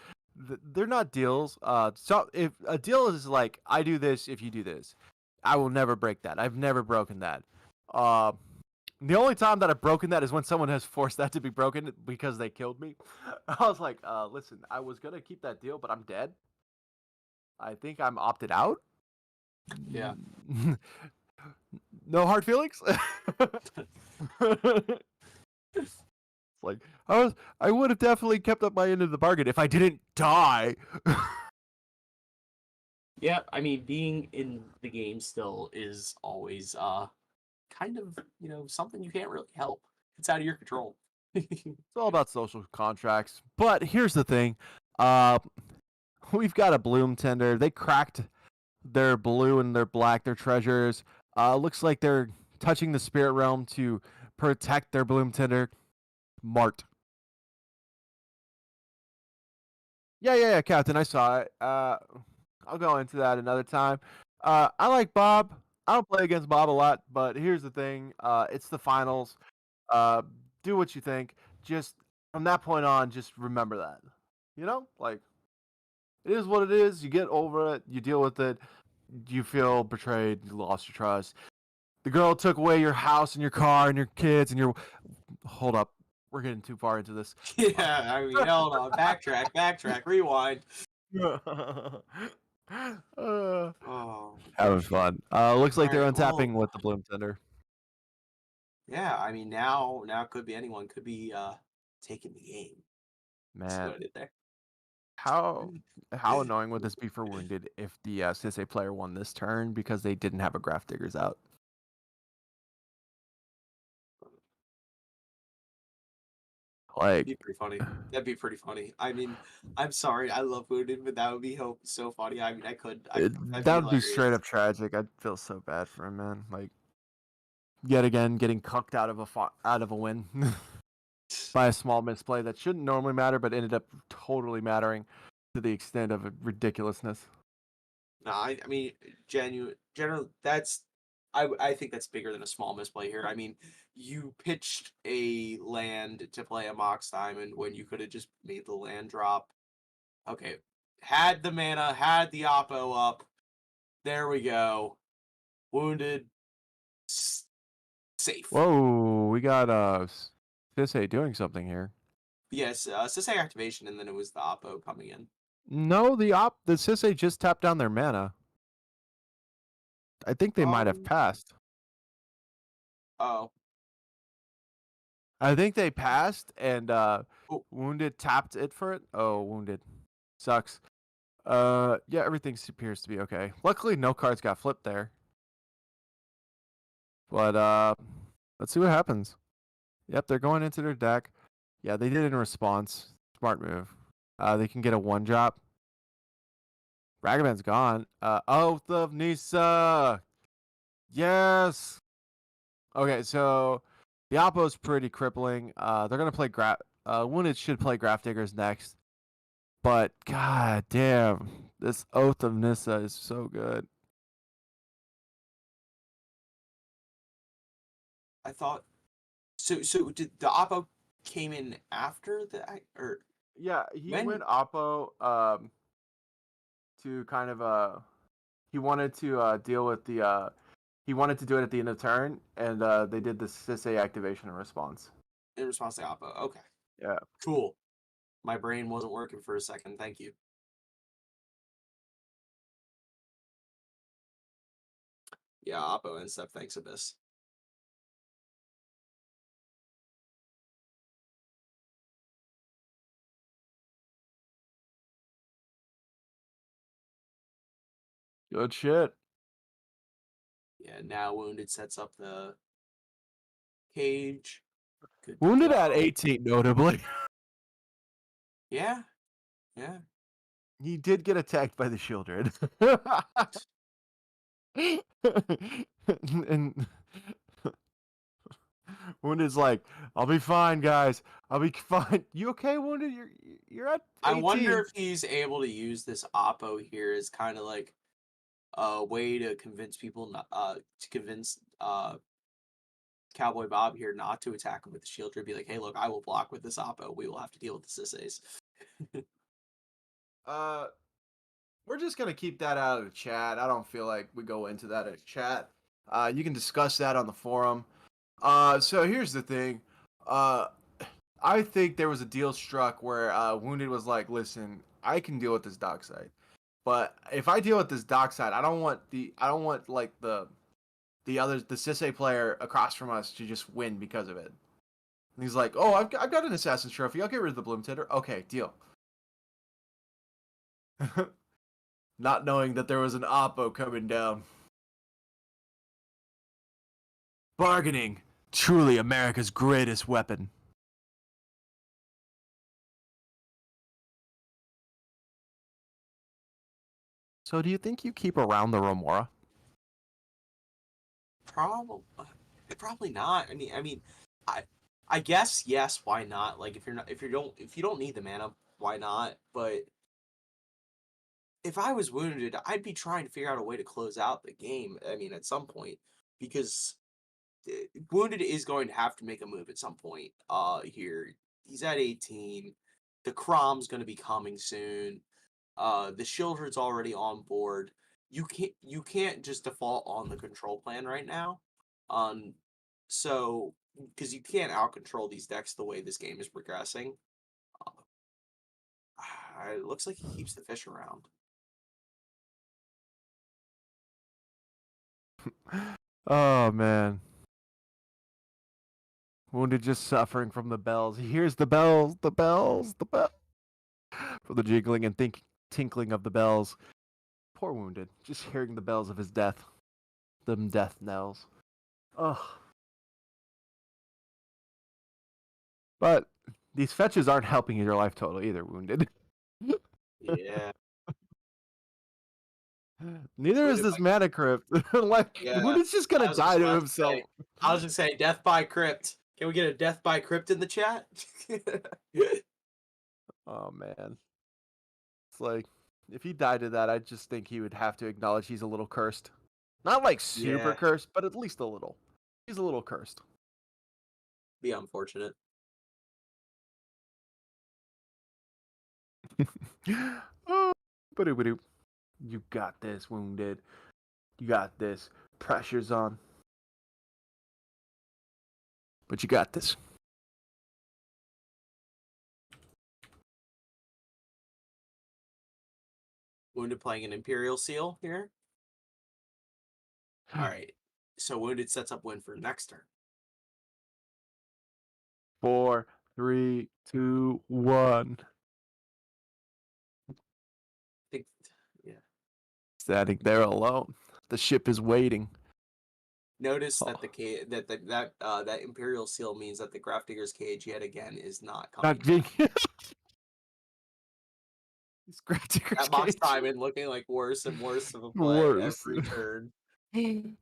they're not deals. So if a deal is like, I do this if you do this, I will never break that. I've never broken that. Uh, the only time that I've broken that is when someone has forced that to be broken because they killed me. I was like, listen, I was gonna keep that deal, but I'm dead. I think I'm opted out. Yeah. No hard feelings. Like I would have definitely kept up my end of the bargain if I didn't die. Yeah, I mean, being in the game still is always kind of, something you can't really help. It's out of your control. It's all about social contracts. But here's the thing. Uh we've got a bloom tender. They cracked their blue and their black, their treasures. Looks like they're touching the spirit realm to protect their bloom tender. Mart. Yeah, Captain. I saw it. I'll go into that another time. I like Bob. I don't play against Bob a lot, but here's the thing. It's the finals. Uh, do what you think. Just from that point on, just remember that. Like it is what it is. You get over it. You deal with it. You feel betrayed. You lost your trust. The girl took away your house and your car and your kids and your. Hold up. We're getting too far into this. Yeah, I mean, hold on. Backtrack, rewind. Oh, Having fun. Looks like all they're right. untapping Well, with the Bloom Tender. yeah. I mean, now it could be anyone. Could be taking the game. See Man, what I did there? how how annoying would this be for Wounded if the Sisei player won this turn because they didn't have a Graph Diggers out? That'd be Like, pretty funny. That'd be pretty funny. I mean, I'm sorry. I love Wounded, but that would be so funny. I mean, that'd be that would be straight hilarious. up tragic. I'd feel so bad for him, man. Like, yet again, getting cucked out of a win by a small misplay that shouldn't normally matter, but ended up totally mattering to the extent of ridiculousness. No, I mean, general. I think that's bigger than a small misplay here. I mean, you pitched a land to play a Mox Diamond when you could have just made the land drop. Okay, had the mana, had the Oppo up. There we go. Wounded, safe. Whoa, we got Sisei doing something here. Yes, Sisei activation, and then it was the Oppo coming in. No, the Sisei just tapped down their mana. I think they might have Um. passed. Oh. I think they passed and Oh. Wounded tapped it for it. Oh, Wounded. Sucks. Yeah, everything appears to be okay. Luckily no cards got flipped there. But let's see what happens. Yep, they're going into their deck. Yeah, they did it in response. Smart move. They can get a 1-drop. Ragavan's gone. Oath of Nisa. Yes. Okay, so the Oppo's pretty crippling. They're gonna play Wounded should play Graph Diggers next. But god damn, This Oath of Nissa is so good. I thought so did the Oppo came in after or Yeah, he when? went Oppo to kind of he wanted to deal with the he wanted to do it at the end of turn, and they did the Sisei activation in response. In response to Oppo. Okay. Yeah. Cool. My brain wasn't working for a second. Thank you. Yeah, Oppo and stuff. Thanks, Abyss. Good shit. Yeah, now Wounded sets up the cage. Good to Wounded go. at 18, notably. Yeah. Yeah. He did get attacked by the Shieldred. and Wounded's like, I'll be fine, guys. I'll be fine. You okay, Wounded? You're at 18. I wonder if he's able to use this Oppo here as kind of like a way to convince people to convince Cowboy Bob here not to attack him with the shield. Be like, hey, look, I will block with this Oppo. We will have to deal with the Siseis. We're just gonna keep that out of the chat. I don't feel like we go into that in chat. You can discuss that on the forum. So here's the thing. I think there was a deal struck where Wounded was like, "Listen, I can deal with this dock side, but if I deal with this dock side, I don't want like the Sisei player across from us to just win because of it." And he's like, "Oh, I've got an Assassin's Trophy. I'll get rid of the Bloom Titter. Okay, deal." Not knowing that there was an Oppo coming down. Bargaining, truly America's greatest weapon. So do you think you keep around the Remora? Probably not. I guess yes. Why not? Like if you don't need the mana, why not? But if I was Wounded, I'd be trying to figure out a way to close out the game. I mean, at some point, because Wounded is going to have to make a move at some point. Here he's at 18. The Crom's going to be coming soon. The Shieldred's already on board. You can't just default on the control plan right now. So because you can't out control these decks the way this game is progressing. It looks like he keeps the fish around. Oh man. Wounded just suffering from the bells. He hears the bells, the bells, the bells. From the jiggling and tinkling of the bells. Poor Wounded, just hearing the bells of his death. Them death knells. Ugh. But these fetches aren't helping your life total either, Wounded. Yeah. Neither is Wounded this by mana crypt. Like, Yeah. Wounded's just gonna I was die just to about to himself. say. I was just saying, death by crypt. Can we get a death by crypt in the chat? Oh man. It's like, if he died to that, I just think he would have to acknowledge he's a little cursed. Not like super Yeah. cursed, but at least a little. He's a little cursed. Be unfortunate. Oh, ba-doop-a-doop. You got this, Wounded. You got this. Pressure's on. But you got this. Wounded playing an Imperial Seal here. All right. So Wounded sets up win for next turn. 4, 3, 2, 1. I think, yeah. Standing there alone. The ship is waiting. Notice that that Imperial Seal means that the Grafdigger's Cage yet again is not coming. Not being. He's That Mox Diamond looking like worse and worse of a play Worse. every turn.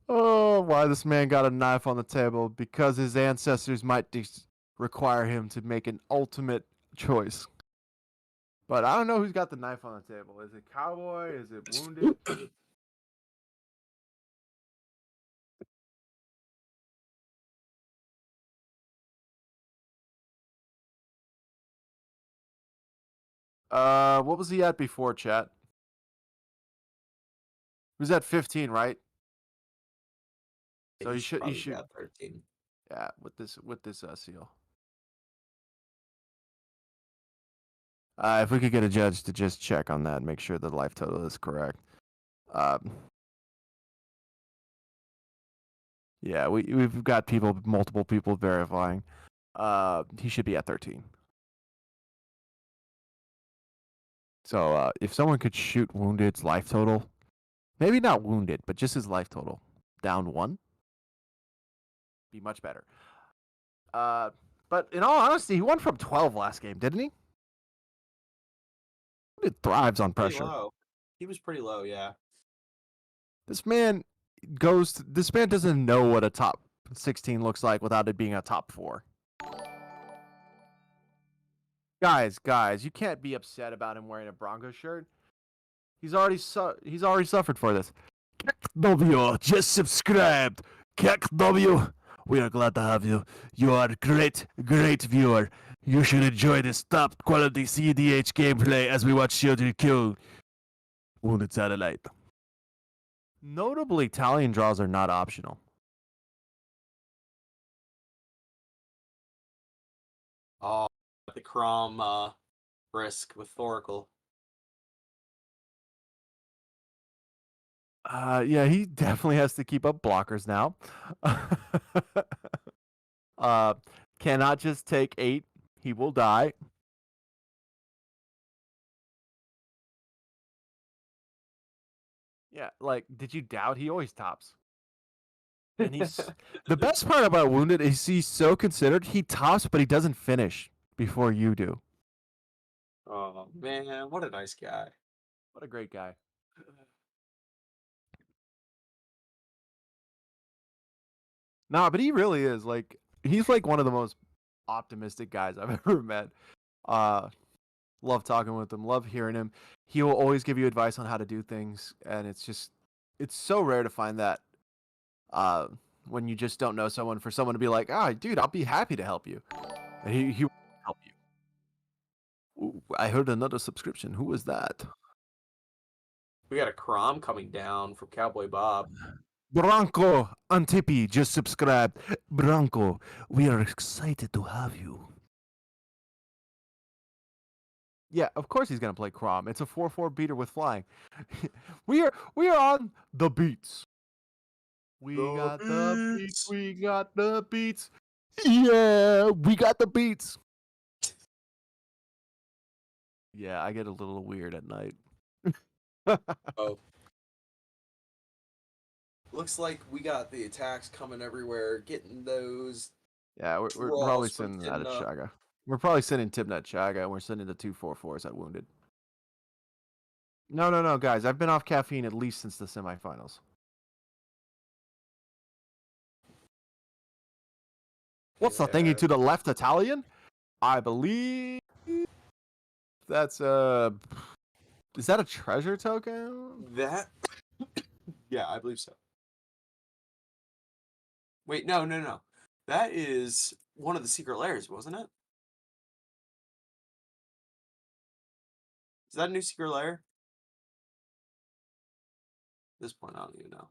Oh, why this man got a knife on the table? Because his ancestors might require him to make an ultimate choice. But I don't know who's got the knife on the table. Is it Cowboy? Is it Wounded? What was he at before, chat? He was at 15, right? So He you should probably got 13. yeah, with this seal. If we could get a judge to just check on that and make sure the life total is correct. Yeah, we've got multiple people verifying. He should be at 13. So if someone could shoot Wounded's life total, maybe not Wounded, but just his life total, down 1, be much better. But in all honesty, he won from 12 last game, didn't he? Wounded thrives on Pretty pressure. low. He was pretty low, yeah. This man this man doesn't know what a top 16 looks like without it being a top 4. Guys, you can't be upset about him wearing a Broncos shirt. He's already suffered for this. KW just subscribed. KW, we are glad to have you. You are a great viewer. You should enjoy this top quality CDH gameplay as we watch children kill Wounded Satellite. Notably, Italian draws are not optional. Oh, the Crom risk with Thoracle. Yeah, he definitely has to keep up blockers now. Cannot just take 8. He will die. Yeah, like, did you doubt he always tops? And he's the best part about Wounded is he's so considered. He tops, but he doesn't finish before you do. Oh man, what a nice guy. What a great guy. Nah, but he really is like he's like one of the most optimistic guys I've ever met. Love talking with him, love hearing him. He will always give you advice on how to do things, and it's so rare to find that uh, when you just don't know someone, for someone to be like, "Ah, dude, I'll be happy to help you," and he will help you. Ooh, I heard another subscription. Who was that? We got a Crom coming down from Cowboy Bob. Bronco Antipi just subscribed. Bronco, we are excited to have you. Yeah, of course he's gonna play Crom. It's a 4/4 beater with flying. we are on the beats. We got the beats. We got the beats. Yeah, we got the beats. Yeah, I get a little weird at night. Oh. Looks like we got the attacks coming everywhere, getting those. Yeah, we're probably draws from sending that at Timna. Chaga. We're probably sending Tibnet Chaga, and we're sending the 2/4/4s at Wounded. No, guys. I've been off caffeine at least since the semifinals. What's the thingy to the left, Italian? I believe that's is that a treasure token? That? Yeah, I believe so. Wait, no. That is one of the secret layers, wasn't it? Is that a new secret layer? At this point, I don't even know.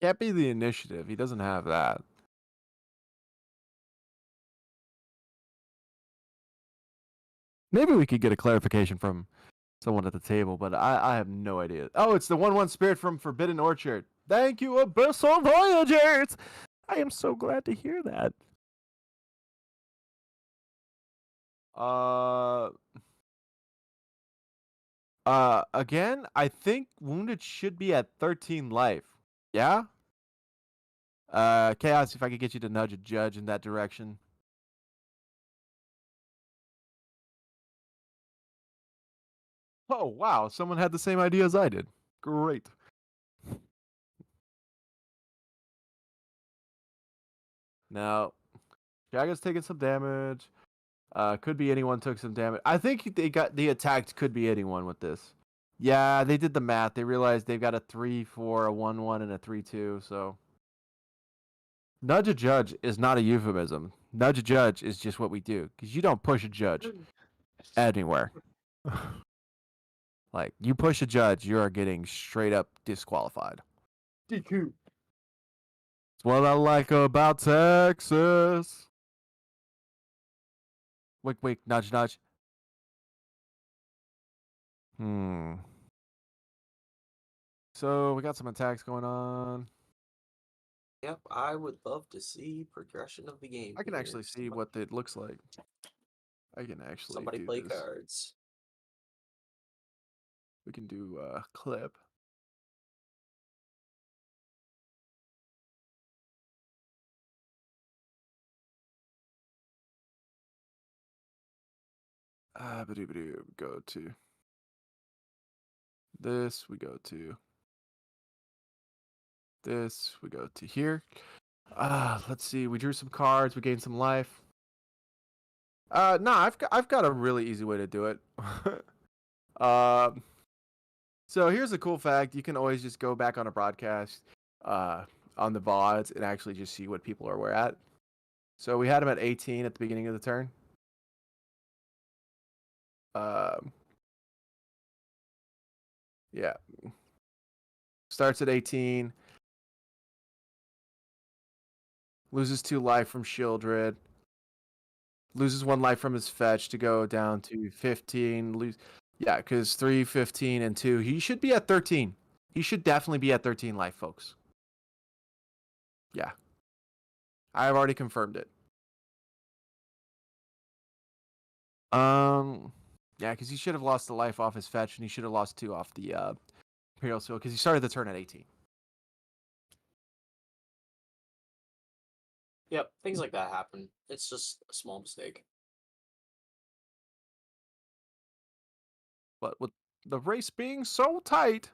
Can't be the initiative. He doesn't have that. Maybe we could get a clarification from someone at the table, but I have no idea. Oh, it's the 1/1 spirit from Forbidden Orchard. Thank you, Abyssal Voyagers! I am so glad to hear that. Again, I think Wounded should be at 13 life. Yeah? Ka0s, if I could get you to nudge a judge in that direction. Oh, wow. Someone had the same idea as I did. Great. Now, Jaga's taking some damage. Could be anyone took some damage. I think the attacked could be anyone with this. Yeah, they did the math. They realized they've got a 3-4, a 1-1, and a 3-2. So nudge a judge is not a euphemism. Nudge a judge is just what we do because you don't push a judge anywhere. Like you push a judge, you are getting straight up disqualified. DQ. It's what I like about Texas. Wink, wink, nudge, nudge. So we got some attacks going on. Yep, I would love to see progression of the game. I can here. actually see what it looks like. I can actually Somebody do play this. cards. We can do a clip. Go to this. We go to this. We go to here. Let's see. We drew some cards. We gained some life. I've got a really easy way to do it. So here's a cool fact. You can always just go back on a broadcast, on the VODs and actually just see what people are where at. So we had him at 18 at the beginning of the turn. Yeah. Starts at 18. Loses 2 life from Shieldred. Loses 1 life from his fetch to go down to 15. Yeah, because 3, 15, and 2. He should be at 13. He should definitely be at 13 life, folks. Yeah. I've already confirmed it. Yeah, because he should have lost the life off his fetch, and he should have lost 2 off the Imperial Seal, because he started the turn at 18. Yep, things like that happen. It's just a small mistake. But with the race being so tight,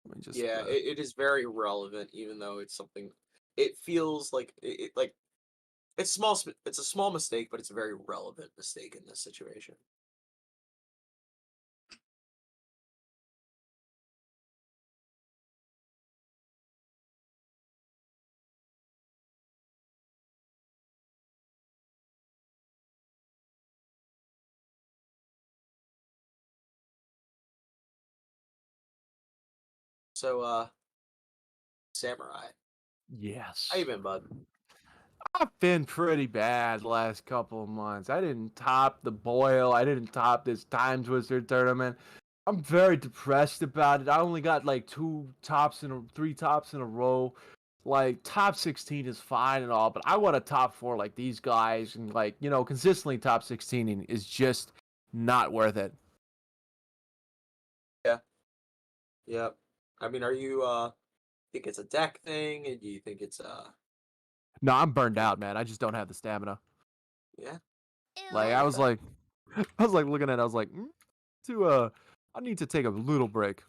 let me just, Yeah, it is very relevant, even though it's something. It feels like like it's small. It's a small mistake, but it's a very relevant mistake in this situation. So, Samurai, yes. how you been, bud? I've been pretty bad the last couple of months. I didn't top the boil. I didn't top this Time Twister tournament. I'm very depressed about it. I only got like 3 tops in a row. Like top 16 is fine and all, but I want a top 4 like these guys, and like, consistently top 16 is just not worth it. Yeah. Yep. I mean, are you think it's a deck thing, and do you think it's No, I'm burned out, man. I just don't have the stamina. yeah? Like I was like looking at it, I was like, I need to take a little break.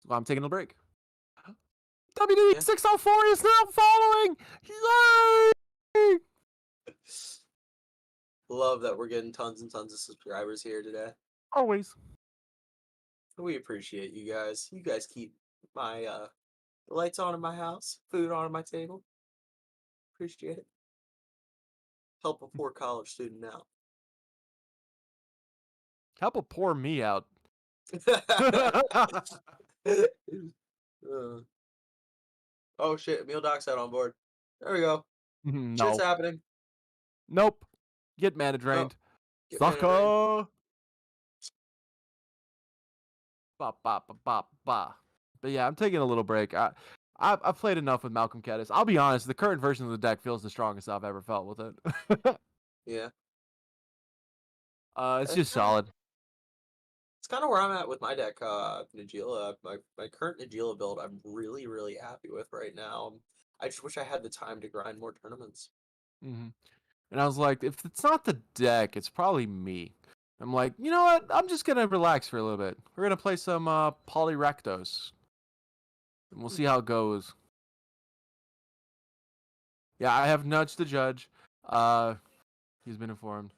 So I'm taking a break. WWE Yeah. 604 is now following! Yay! Love that we're getting tons and tons of subscribers here today. Always. We appreciate you guys. You guys keep my lights on in my house, food on my table. Appreciate it. Help a poor college student out. Help a poor me out. Oh shit, Meal Doc's out on board. There we go. No. Shit's happening. Nope. Get mana drained. Get mana drained. Sucker! Ba, ba, ba, ba, ba. But yeah, I'm taking a little break. I've played enough with Malcolm Ka0s. I'll be honest, the current version of the deck feels the strongest I've ever felt with it. Yeah. It's just solid. It's kind of where I'm at with my deck, Nagila. My current Nagila build, I'm really, really happy with right now. I just wish I had the time to grind more tournaments. Mm-hmm. And I was like, if it's not the deck, it's probably me. I'm like, you know what? I'm just gonna relax for a little bit. We're gonna play some Polyrectos, and we'll see how it goes. Yeah, I have nudged the judge. He's been informed.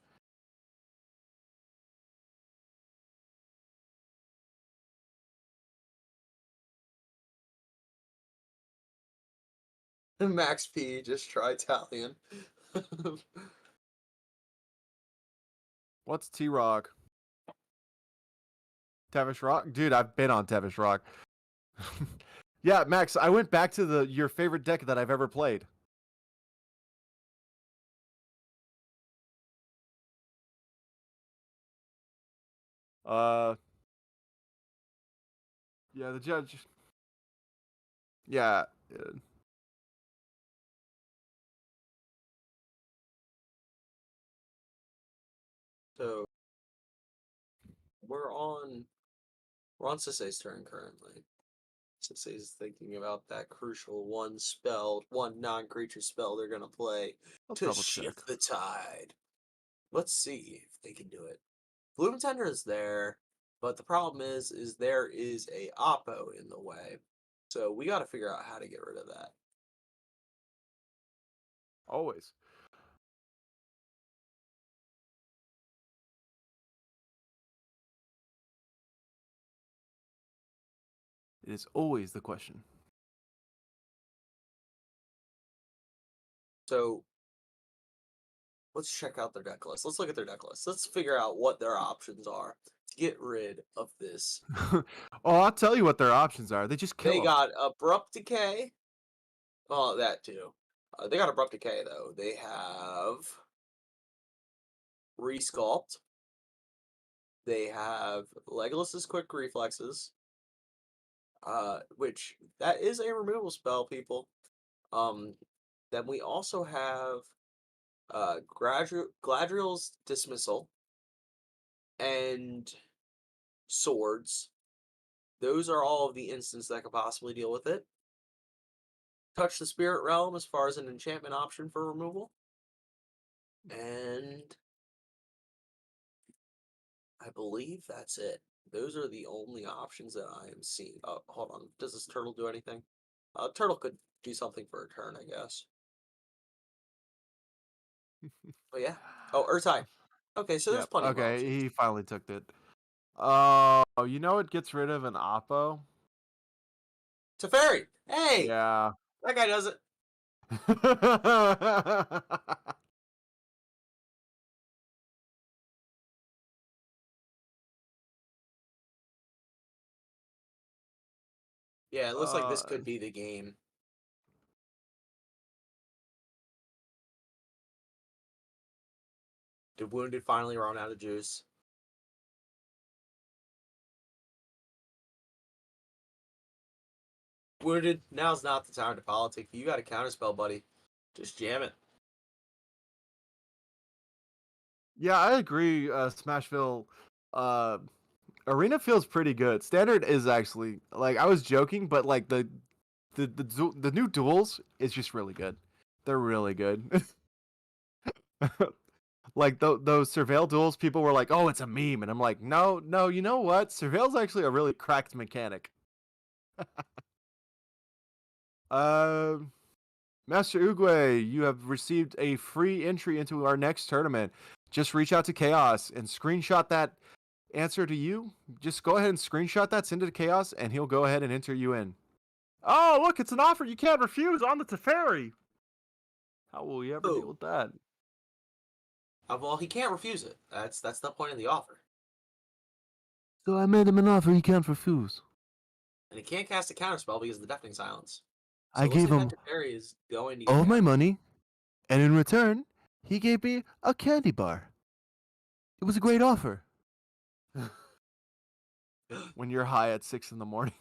Max P, just try Italian. What's T-Rock? Tevish Rock? Dude, I've been on Tevish Rock. Yeah, Max, I went back to your favorite deck that I've ever played. Uh, yeah, the judge. Yeah. So we're on Sisei's turn currently. Sisei's thinking about that crucial one non-creature spell they're gonna play I'll to double check. shift the tide. Let's see if they can do it. Bloom Tender is there, but the problem is there is a Oppo in the way. So we got to figure out how to get rid of that. Always. It is always the question. So let's check out their deck list. Let's look at their deck list. Let's figure out what their options are to get rid of this. Oh, I'll tell you what their options are. They just kill They them. got Abrupt Decay. Oh, that too. They got Abrupt Decay though. They have Resculpt. They have Legolas's Quick Reflexes. Which that is a removal spell, people. Then we also have Gladriel's Dismissal and Swords. Those are all of the instants that could possibly deal with it. Touch the Spirit Realm as far as an enchantment option for removal. And I believe that's it. Those are the only options that I am seeing. Oh, hold on. Does this turtle do anything? Turtle could do something for a turn, I guess. But yeah. Oh, Urtai. Okay, so there's Yep. plenty of Okay, options. he finally took it. Oh, you know it gets rid of an Oppo? Teferi! Hey! Yeah. That guy does it. Yeah, it looks like this could be the game. Did Wounded finally run out of juice? Wounded, now's not the time to politic. You got a counterspell, buddy. Just jam it. Yeah, I agree. Smashville, uh, Arena feels pretty good. Standard is actually like I was joking, but like the new duels is just really good. They're really good. Like those surveil duels, people were like, "Oh, it's a meme," and I'm like, "No, no, you know what? Surveil's actually a really cracked mechanic." Um. Master Uguay, you have received a free entry into our next tournament. Just reach out to Ka0s and screenshot that answer to you. Just go ahead and screenshot that, send it to Ka0s, and he'll go ahead and enter you in. Oh, look, it's an offer you can't refuse on the Teferi. How will you ever deal Oh, with that? well, he can't refuse it. That's the point of the offer. So I made him an offer he can't refuse. And he can't cast a counterspell because of the Deafening Silence. So I it looks gave like him that Teferi is going to get all my hammered. money, and in return, he gave me a candy bar. It was a great offer. When you're high at 6 in the morning.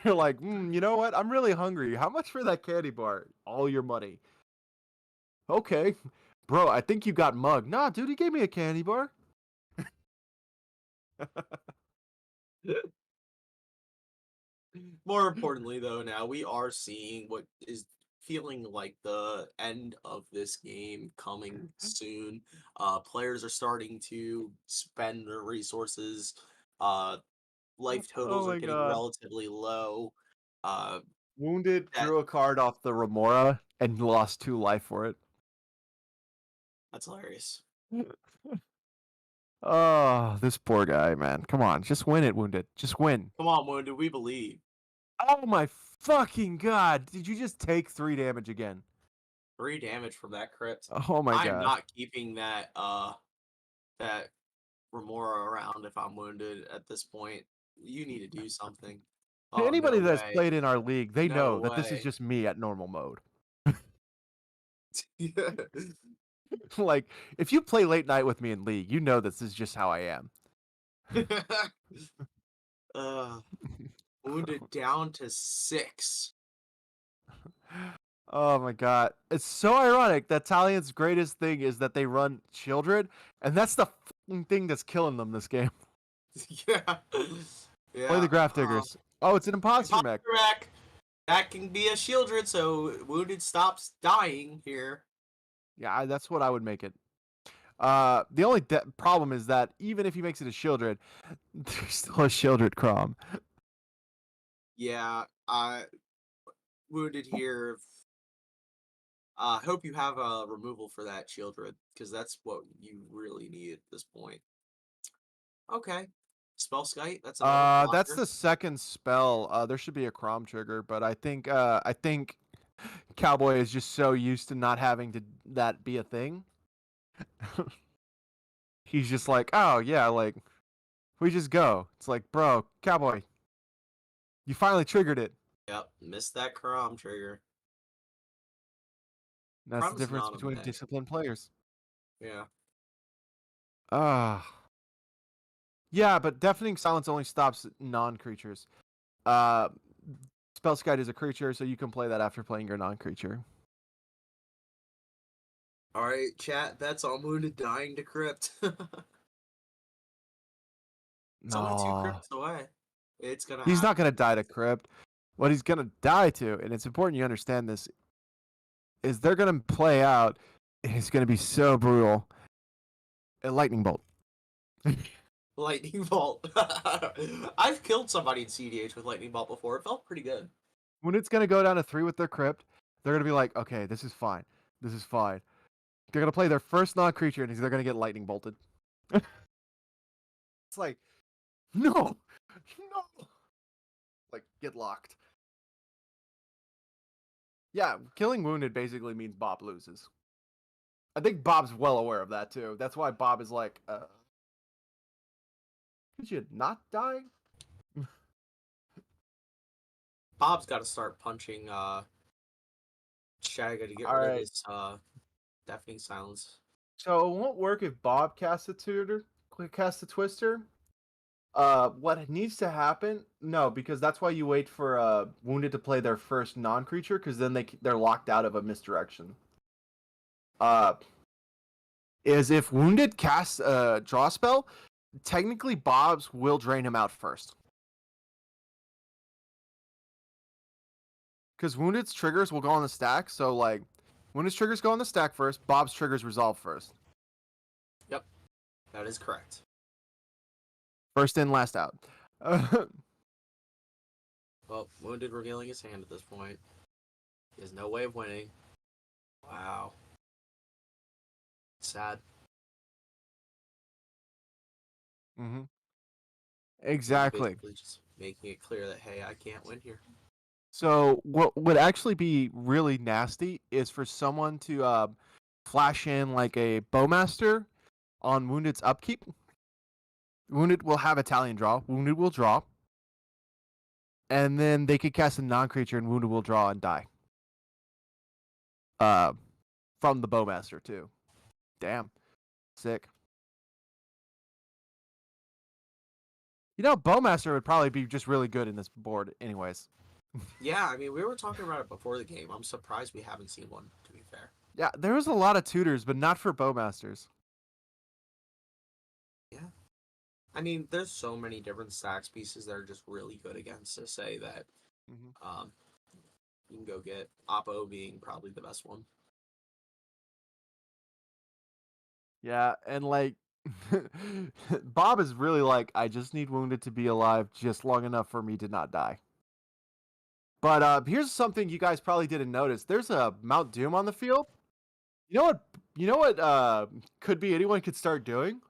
You're like, you know what? I'm really hungry. How much for that candy bar? All your money. Okay. Bro, I think you got mugged. Nah, dude, he gave me a candy bar. More importantly, though, now we are seeing what is feeling like the end of this game coming soon. Players are starting to spend their resources. Life Oh totals are my getting god. relatively low. Uh, Wounded that drew a card off the Remora and lost 2 life for it. that's hilarious. Oh, this poor guy, man. Come on, just win it, Wounded. Just win. Come on, Wounded, we believe. Oh my fucking god! Did you just take 3 damage again? 3 damage from that crypt. Oh my I'm god! not keeping that Remora around if I'm wounded at this point. You need to do something. Oh, Anybody no that's way. played in our league, they No know that this is way. just me at normal mode. Like, if you play late night with me in league, you know this is just how I am. Wounded down to 6. Oh my god. It's so ironic that Talian's greatest thing is that they run children, and that's the fucking thing that's killing them this game. Yeah. Play the Yeah. Graph Diggers. Oh, it's an imposter mech. Mech. That can be a shieldred, so Wounded stops dying here. Yeah, that's what I would make it. The only problem is that even if he makes it a Shieldred, there's still a Shieldred Crom. Yeah, Wounded here. Hope you have a removal for that Shieldred, because that's what you really need at this point. Okay. Spell Skite, that's another That's blocker. the second spell. There should be a Crom trigger, but I think Cowboy is just so used to not having to that be a thing. He's just like, oh yeah, like we just go. It's like, bro, Cowboy, you finally triggered it. Yep, missed that Crom trigger. That's the Crom's difference not a between mech. disciplined players. Yeah. Ah. Yeah, but Deafening Silence only stops non-creatures. Uh, Spellskite is a creature, so you can play that after playing your non-creature. Alright, chat, that's on Wounded dying to Crypt. It's only 2 No. crypts away. It's gonna He's happen. not going to die to Crypt. What he's going to die to, and it's important you understand this, is they're going to play out, and it's going to be so brutal. A Lightning Bolt. Lightning Bolt. I've killed somebody in CDH with Lightning Bolt before. It felt pretty good. When it's going to go down to 3 with their Crypt, they're going to be like, okay, this is fine. This is fine. They're going to play their first non-creature, and they're going to get Lightning Bolted. It's like, no! No! Like, get locked. Yeah, killing Wounded basically means Bob loses. I think Bob's well aware of that, too. That's why Bob is like, could you not die? Bob's got to start punching Shaga to get rid of Alright. this deafening silence. So it won't work if Bob casts a Twister. What needs to happen? No, because that's why you wait for Wounded to play their first non-creature, because then they're locked out of a misdirection. Is if Wounded casts a draw spell, technically Bob's will drain him out first. Because Wounded's triggers will go on the stack, so like Wounded's triggers go on the stack first, Bob's triggers resolve first. Yep, that is correct. First in, last out. Well, Wounded revealing his hand at this point. He has no way of winning. Wow. Sad. Mm-hmm. Exactly. Basically just making it clear that, hey, I can't win here. So what would actually be really nasty is for someone to flash in like a Bowmaster on Wounded's upkeep. Wounded will have Italian draw. Wounded will draw. And then they could cast a non-creature and Wounded will draw and die. From the Bowmaster too. Damn. Sick. You know, Bowmaster would probably be just really good in this board anyways. Yeah, I mean, we were talking about it before the game. I'm surprised we haven't seen one, to be fair. Yeah, there was a lot of tutors, but not for Bowmasters. Yeah. I mean, there's so many different stacks pieces that are just really good against to say that you can go get Oppo being probably the best one. Yeah, and like Bob is really like, I just need Wounded to be alive just long enough for me to not die. But here's something you guys probably didn't notice. There's a Mount Doom on the field. You know what could be anyone could start doing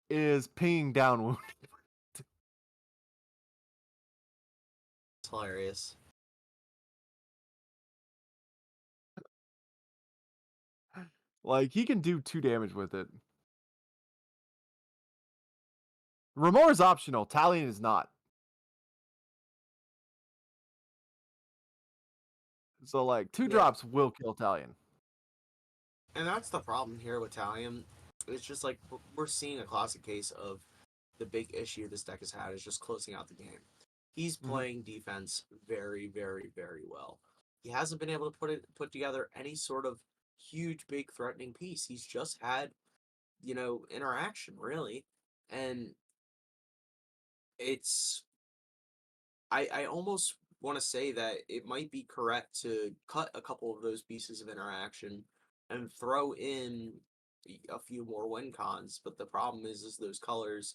is pinging down Wounded. hilarious. Like, he can do 2 damage with it. Remor is optional. Talion is not. So, like, 2 Yeah. drops will kill Talion. And that's the problem here with Talion. It's just like we're seeing a classic case of the big issue this deck has had is just closing out the game. He's playing defense very, very, very well. He hasn't been able to put together any sort of huge, big threatening piece. He's just had, interaction really, and it's. I almost want to say that it might be correct to cut a couple of those pieces of interaction and throw in a few more win cons. But the problem is those colors.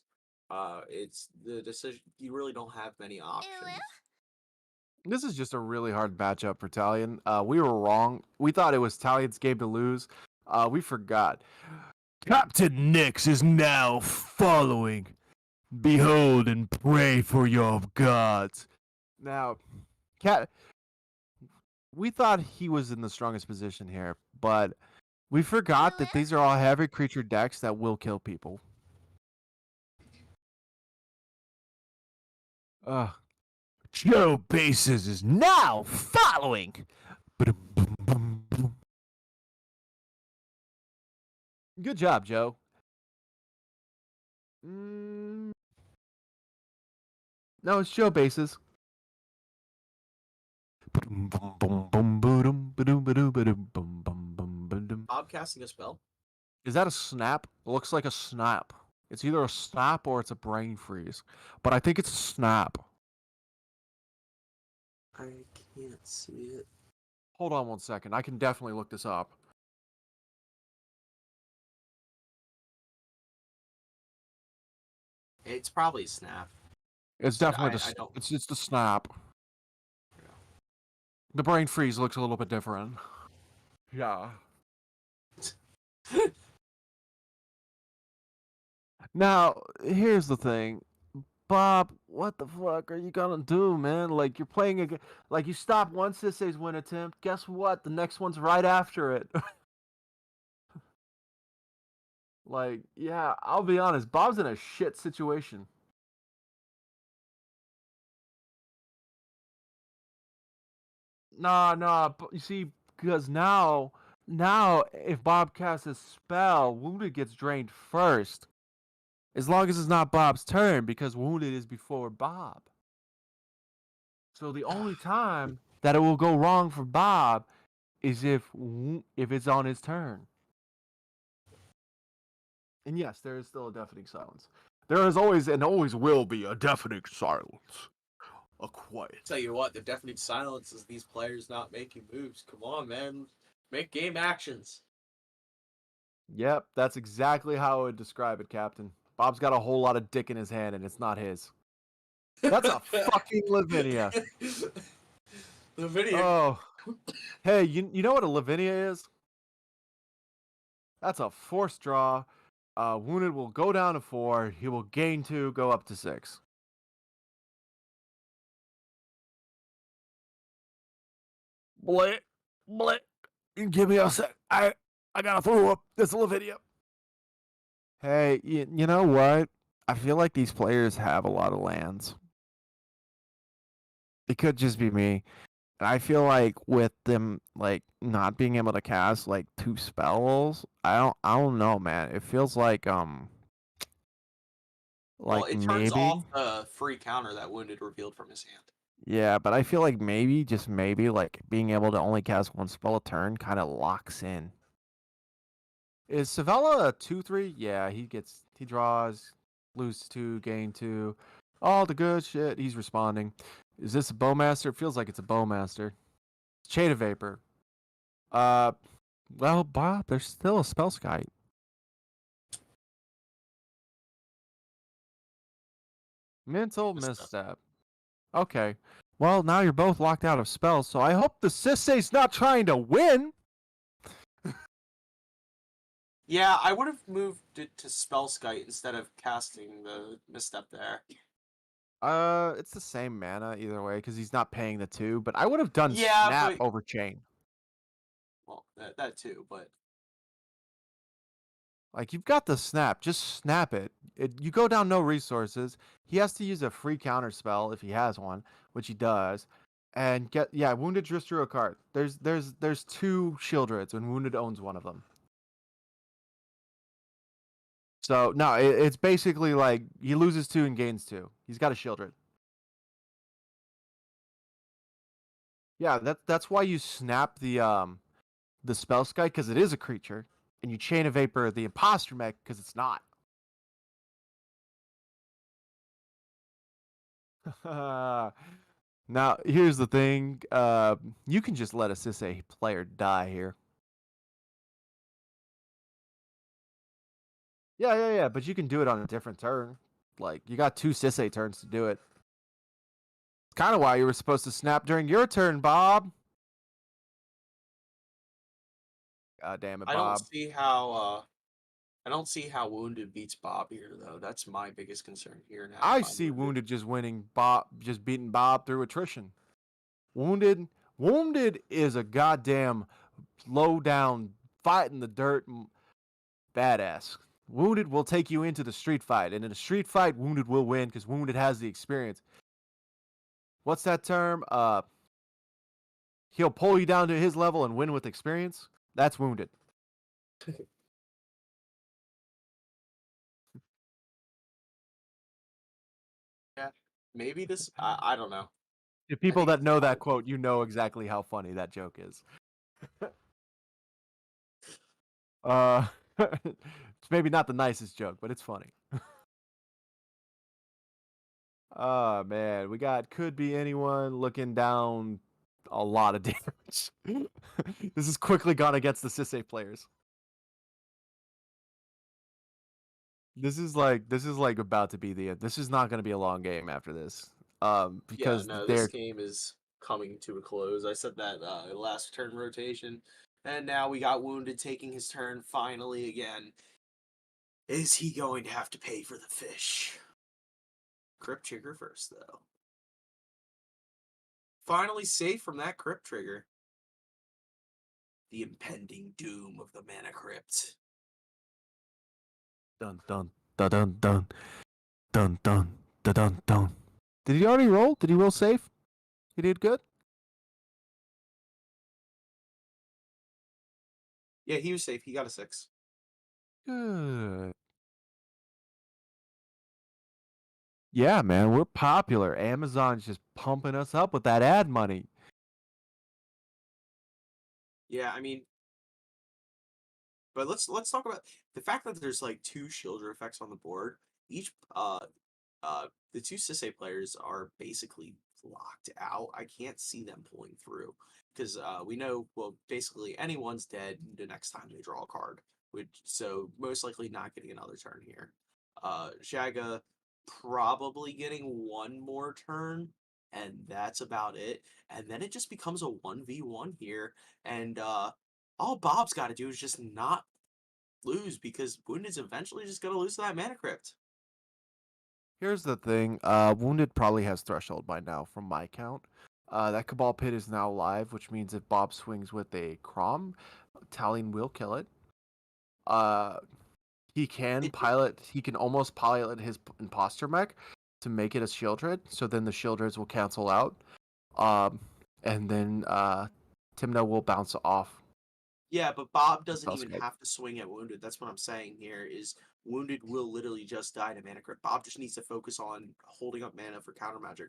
It's the decision. You really don't have many options. This is just a really hard matchup for Talion. We were wrong. We thought it was Talion's game to lose. We forgot. Captain Nyx is now following. Behold and pray for your gods. Now, we thought he was in the strongest position here, but we forgot that these are all heavy creature decks that will kill people. Joe Bases is now following. Good job, Joe. No, it's Joe Bases. Bob casting a spell. Is that a snap? It looks like a snap. It's either a snap or it's a brain freeze. But I think it's a snap. I can't see it. Hold on 1 second. I can definitely look this up. It's probably a snap. It's definitely it's the snap. Yeah. The brain freeze looks a little bit different. Yeah. Now, here's the thing. Bob, what the fuck are you gonna do, man? Like, you're playing like, you stop one Sisei's win attempt. Guess what? The next one's right after it. Like, yeah, I'll be honest. Bob's in a shit situation. Nah. You see, because now, if Bob casts a spell, Wounded gets drained first. As long as it's not Bob's turn, because Wounded is before Bob. So the only time that it will go wrong for Bob is if it's on his turn. And yes, there is still a deafening silence. There is always and always will be a deafening silence. A quiet. Tell you what, the deafening silence is these players not making moves. Come on, man. Make game actions. Yep, that's exactly how I would describe it, Captain. Bob's got a whole lot of dick in his hand, and it's not his. That's a fucking Lavinia. Lavinia. Oh. Hey, you know what a Lavinia is? That's a force draw. Wounded will go down to 4. He will gain 2, go up to 6. Blit. Give me a sec. I gotta throw up. This Lavinia. Hey, you know what? I feel like these players have a lot of lands. It could just be me. And I feel like with them like not being able to cast like 2 spells, I don't know, man. It feels like Well, it turns maybe off the free counter that Wounded revealed from his hand. yeah, but I feel like maybe, just maybe, like being able to only cast 1 spell a turn kind of locks in. Is Savella a 2/3? Yeah, he draws, lose 2, gain 2, all the good shit. He's responding. Is this a Bowmaster? It feels like it's a Bowmaster. Shade of Vapor. Well, Bob, there's still a Spellskite. Mental misstep. Okay. Well, now you're both locked out of spells, so I hope the Sisei's not trying to win. Yeah, I would have moved it to Spellskite instead of casting the misstep there. It's the same mana either way because he's not paying the 2. But I would have done Yeah, snap but over chain. well, that too. But Like you've got the snap, just snap it. You go down no resources. He has to use a free counter spell if he has one, which he does, and get wounded just drew a card. There's 2 Shieldreds and wounded owns one of them. So no, it's basically like he loses 2 and gains 2. He's got a Shieldred. Yeah, that's why you snap the spell sky because it is a creature, and you chain a vapor the imposter mech because it's not. Now, here's the thing. You can just let a Sisei player die here. Yeah. But you can do it on a different turn. Like, you got 2 Sisei turns to do it. It's kind of why you were supposed to snap during your turn, Bob. God damn it, I don't Bob. see how I don't see how Wounded beats Bob here though. That's my biggest concern here now. I If I'm see Wounded. Wounded just winning Bob, just beating Bob through attrition. Wounded is a goddamn low down, fight in the dirt badass. Wounded will take you into the street fight, and in a street fight, Wounded will win because Wounded has the experience. What's that term? He'll pull you down to his level and win with experience. That's Wounded. Yeah, maybe this. I don't know. The I people think that it's know that gotta quote, you know exactly how funny that joke is. It's maybe not the nicest joke, but it's funny. Oh man, we got could be anyone looking down a lot of damage. This is quickly gone against the Sisei players. This is like about to be the end. This is not going to be a long game after this. Yeah, Because no, this they're game is coming to a close. I said that last turn rotation, and now we got Wounded taking his turn finally again. Is he going to have to pay for the fish? Crypt Trigger first, though. Finally safe from that Crypt Trigger. The impending doom of the Mana Crypt. dun dun dun dun dun dun dun dun dun dun. Did he already roll? Did he roll safe? He did good. Yeah, he was safe. He got a 6. Good. Yeah, man, we're popular. Amazon's just pumping us up with that ad money. Yeah, I mean, but let's talk about the fact that there's like 2 Shieldra effects on the board. Each the 2 Sisei players are basically locked out. I can't see them pulling through because we know, well, basically anyone's dead the next time they draw a card, which so most likely not getting another turn here. Shaga probably getting one more turn, and that's about it. And then it just becomes a 1v1 here, and all Bob's got to do is just not lose because Wounded's eventually just going to lose to that Mana Crypt. Here's the thing. Wounded probably has threshold by now from my count. That Cabal Pit is now live, which means if Bob swings with a Crom, Tallene will kill it. He can pilot. He can almost pilot his imposter mech to make it a Shieldred. So then the Shieldreds will cancel out. And then Timno will bounce off. Yeah, but Bob doesn't even Spellscape. have to swing at Wounded. That's what I'm saying here is Wounded will literally just die to Mana Crypt. Bob just needs to focus on holding up mana for counter magic.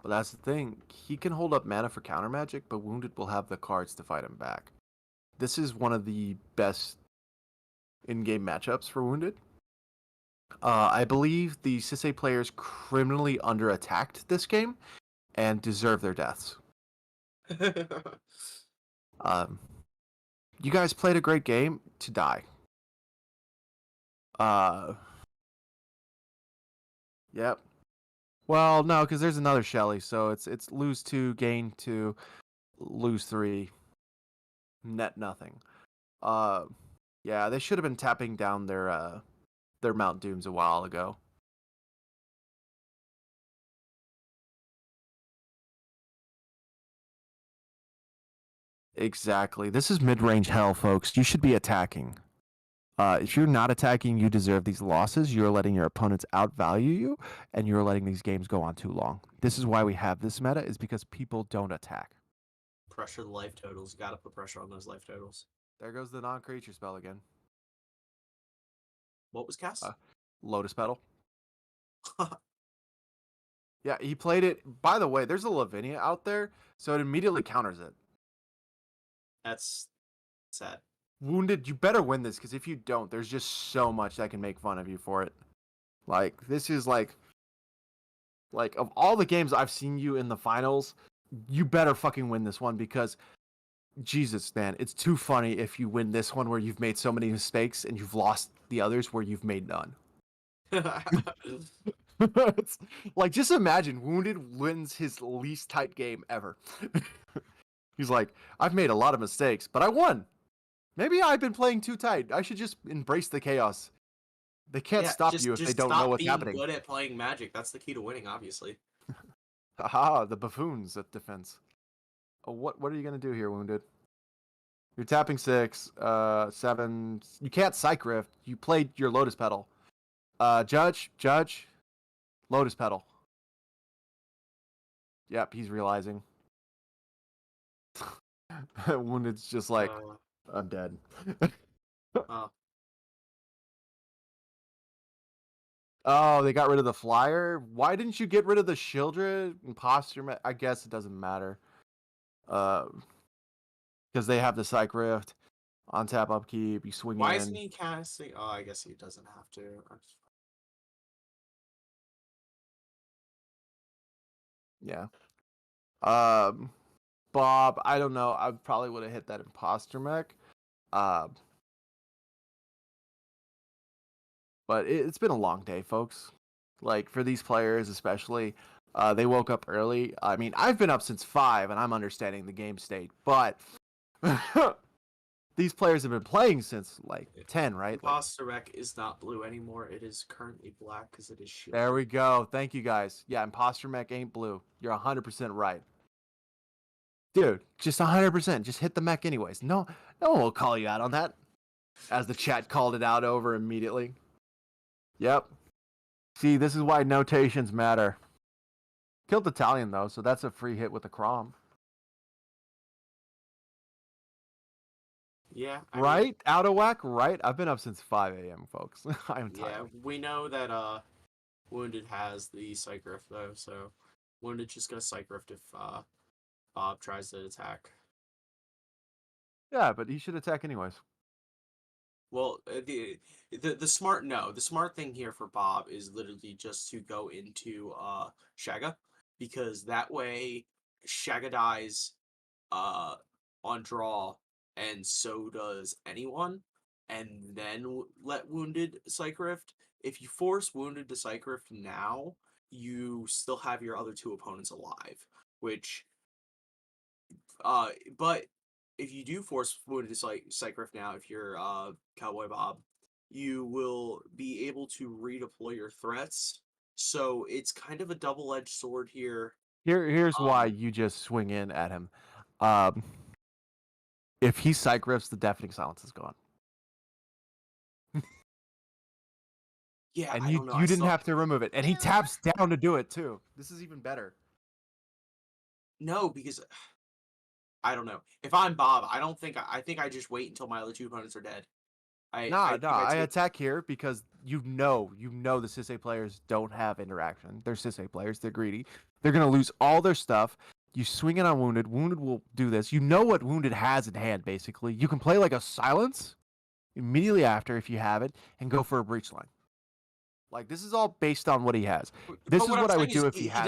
But that's the thing. He can hold up mana for counter magic, but Wounded will have the cards to fight him back. This is one of the best in-game matchups for Wounded. I believe the Sisei players criminally under-attacked this game and deserve their deaths. You guys played a great game to die. Yep. Well, no, because there's another Shelly, so it's lose 2, gain 2, lose 3, net nothing. Yeah, they should have been tapping down their Mount Dooms a while ago. Exactly. This is mid-range hell, folks. You should be attacking. If you're not attacking, you deserve these losses. You're letting your opponents outvalue you, and you're letting these games go on too long. This is why we have this meta, is because people don't attack. Pressure the life totals. You gotta put pressure on those life totals. There goes the non-creature spell again. What was Ka0s? Lotus Petal. Yeah, he played it. By the way, there's a Lavinia out there, so it immediately counters it. That's sad. Wounded, you better win this, because if you don't, there's just so much that can make fun of you for it. Like, this is like of all the games I've seen you in the finals, you better fucking win this one, because Jesus, man, it's too funny if you win this one where you've made so many mistakes and you've lost the others where you've made none. It's, like, just imagine Wounded wins his least tight game ever. He's like, I've made a lot of mistakes, but I won. Maybe I've been playing too tight. I should just embrace the chaos. They can't stop you if they don't know what's happening. Just stop being good at playing Magic. That's the key to winning, obviously. Haha, the buffoons at defense. Oh, what are you gonna do here, Wounded? You're tapping 6, 7. You can't Psych Rift. You played your Lotus Petal. Judge, Lotus Petal. Yep, he's realizing. Wounded's just like, I'm dead. Oh, they got rid of the flyer? Why didn't you get rid of the Shieldred? Imposter? I guess it doesn't matter. Because they have the Psych Rift. On tap upkeep, you swing Why in. isn't he casting? Oh, I guess he doesn't have to. Yeah. Bob, I don't know. I probably would have hit that imposter mech. But it's been a long day, folks. Like, for these players especially, they woke up early. I mean, I've been up since 5, and I'm understanding the game state. But these players have been playing since, like, 10, right? Imposter mech is not blue anymore. It is currently black because it is shit. There we go. Thank you, guys. Yeah, imposter mech ain't blue. You're 100% right. Dude, just 100%. Just hit the mech anyways. No one will call you out on that. As the chat called it out over immediately. Yep. See, this is why notations matter. Killed Italian, though, so that's a free hit with the Crom. Yeah. Right? Out of whack? Right? I've been up since 5 a.m., folks. I'm tired. Yeah, we know that Wounded has the Psych Rift, though, so Wounded's just going to Psych Rift if Bob tries to attack. Yeah, but he should attack anyways. Well, the smart thing here for Bob is literally just to go into Shaga, because that way Shaga dies on draw, and so does anyone, and then let Wounded Psych Rift. If you force Wounded to Psych Rift now, you still have your other 2 opponents alive, which but if you do force Wounded to Psych Rift now, if you're Cowboy Bob, you will be able to redeploy your threats. So it's kind of a double-edged sword here. Here's why you just swing in at him. If he Psych Rifts, the Deafening Silence is gone. Yeah, and I you don't know. you didn't have to remove it, and he taps down to do it too. This is even better. No, because I don't know. If I'm Bob, I think I just wait until my other 2 opponents are dead. I attack here because you know the Sisay players don't have interaction. They're Sisay players. They're greedy. They're gonna lose all their stuff. You swing it on Wounded. Wounded will do this. You know what Wounded has in hand, basically. You can play like a Silence immediately after if you have it, and go for a Breach Line. Like, this is all based on what he has. This is what I would do if he has it. He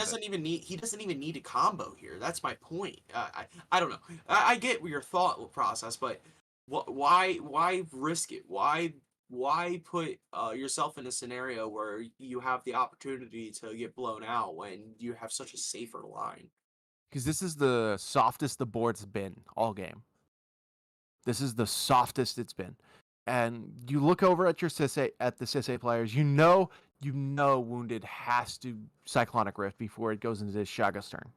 doesn't even need a combo here. That's my point. I don't know. I get your thought process, but why risk it? Why put yourself in a scenario where you have the opportunity to get blown out when you have such a safer line? Because this is the softest the board's been all game. This is the softest it's been. And you look over at your the Sisay players, you know Wounded has to Cyclonic Rift before it goes into this Shaga's turn.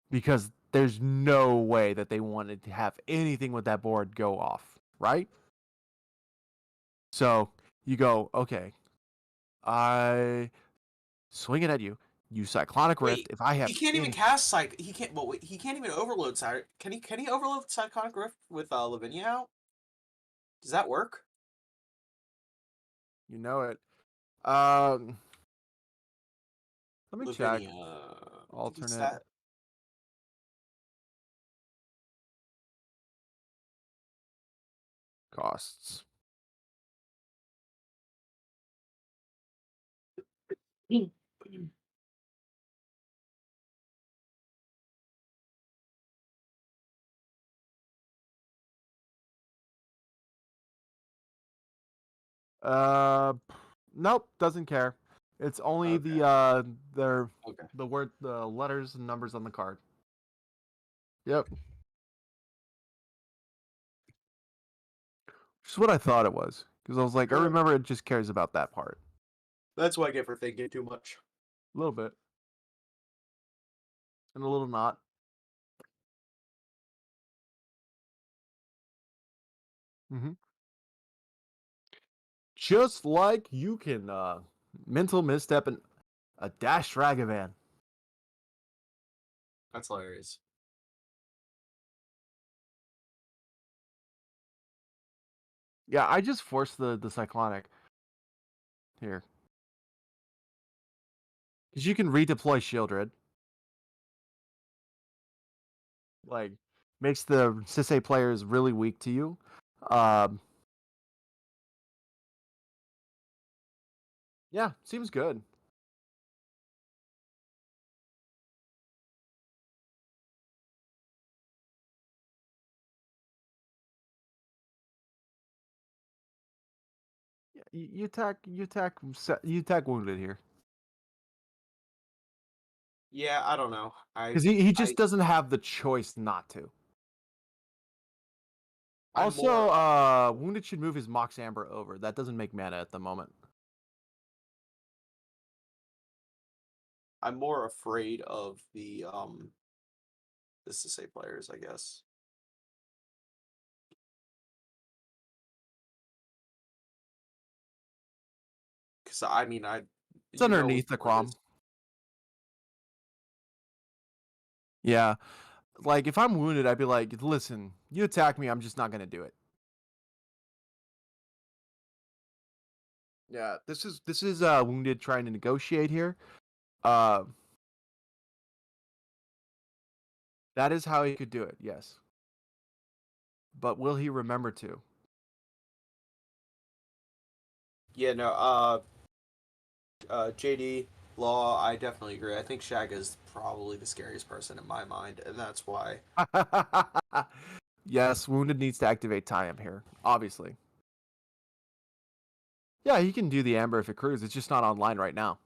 Because there's no way that they wanted to have anything with that board go off, right? So you go, okay, I swing it at you. You Cyclonic Rift. Wait, If I have he can't even any, cast Psych. He can't. Well, wait, he can't even overload Psy. Can he? Can he overload Psychonic Rift with Lavinia out? Does that work? you know it. Um, let me check. Lavinia. I think it's Alternate that. costs. Uh, nope, doesn't care. It's only Okay. their Okay. the letters and numbers on the card. Yep. Which is what I thought it was. Because I was like, I remember it just cares about that part. That's what I get for thinking too much. A little bit. And a little not. Mm-hmm. Just like you can mental misstep and a dash Ragavan. That's hilarious. Yeah, I just forced the Cyclonic here. Because you can redeploy Shieldred. Like, makes the Sisei players really weak to you. Yeah, seems good. Yeah, you attack wounded here. Yeah, I don't know. Because he I just doesn't have the choice not to. I'm Also, more wounded should move his Mox Amber over. That doesn't make mana at the moment. I'm more afraid of the Sisei players, I guess. Because I mean, It's you know, underneath the Crom. Yeah. Like, if I'm wounded, I'd be like, listen, you attack me, I'm just not going to do it. Yeah, this is wounded trying to negotiate here. Uh, that is how he could do it, yes. But will he remember to? Yeah, no, JD Law, I definitely agree. I think Shag is probably the scariest person in my mind, and that's why. Yes, wounded needs to activate Time here, obviously. Yeah, he can do the Amber if it accrues. It's just not online right now.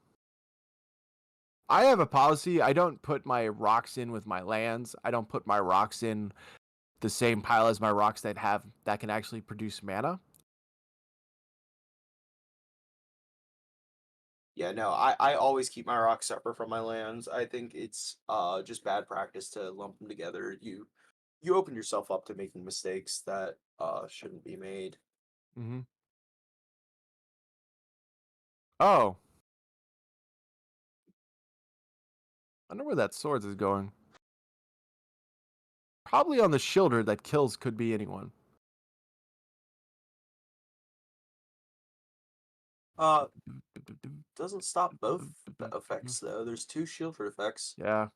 I have a policy. I don't put my rocks in with my lands. I don't put my rocks in the same pile as my rocks that can actually produce mana. Yeah, no, I always keep my rocks separate from my lands. I think it's just bad practice to lump them together. You open yourself up to making mistakes that shouldn't be made. Mm-hmm. Oh, I wonder where that swords is going. Probably on the shielder that kills could be anyone. Uh, doesn't stop both effects though. There's two shielder effects, Yeah.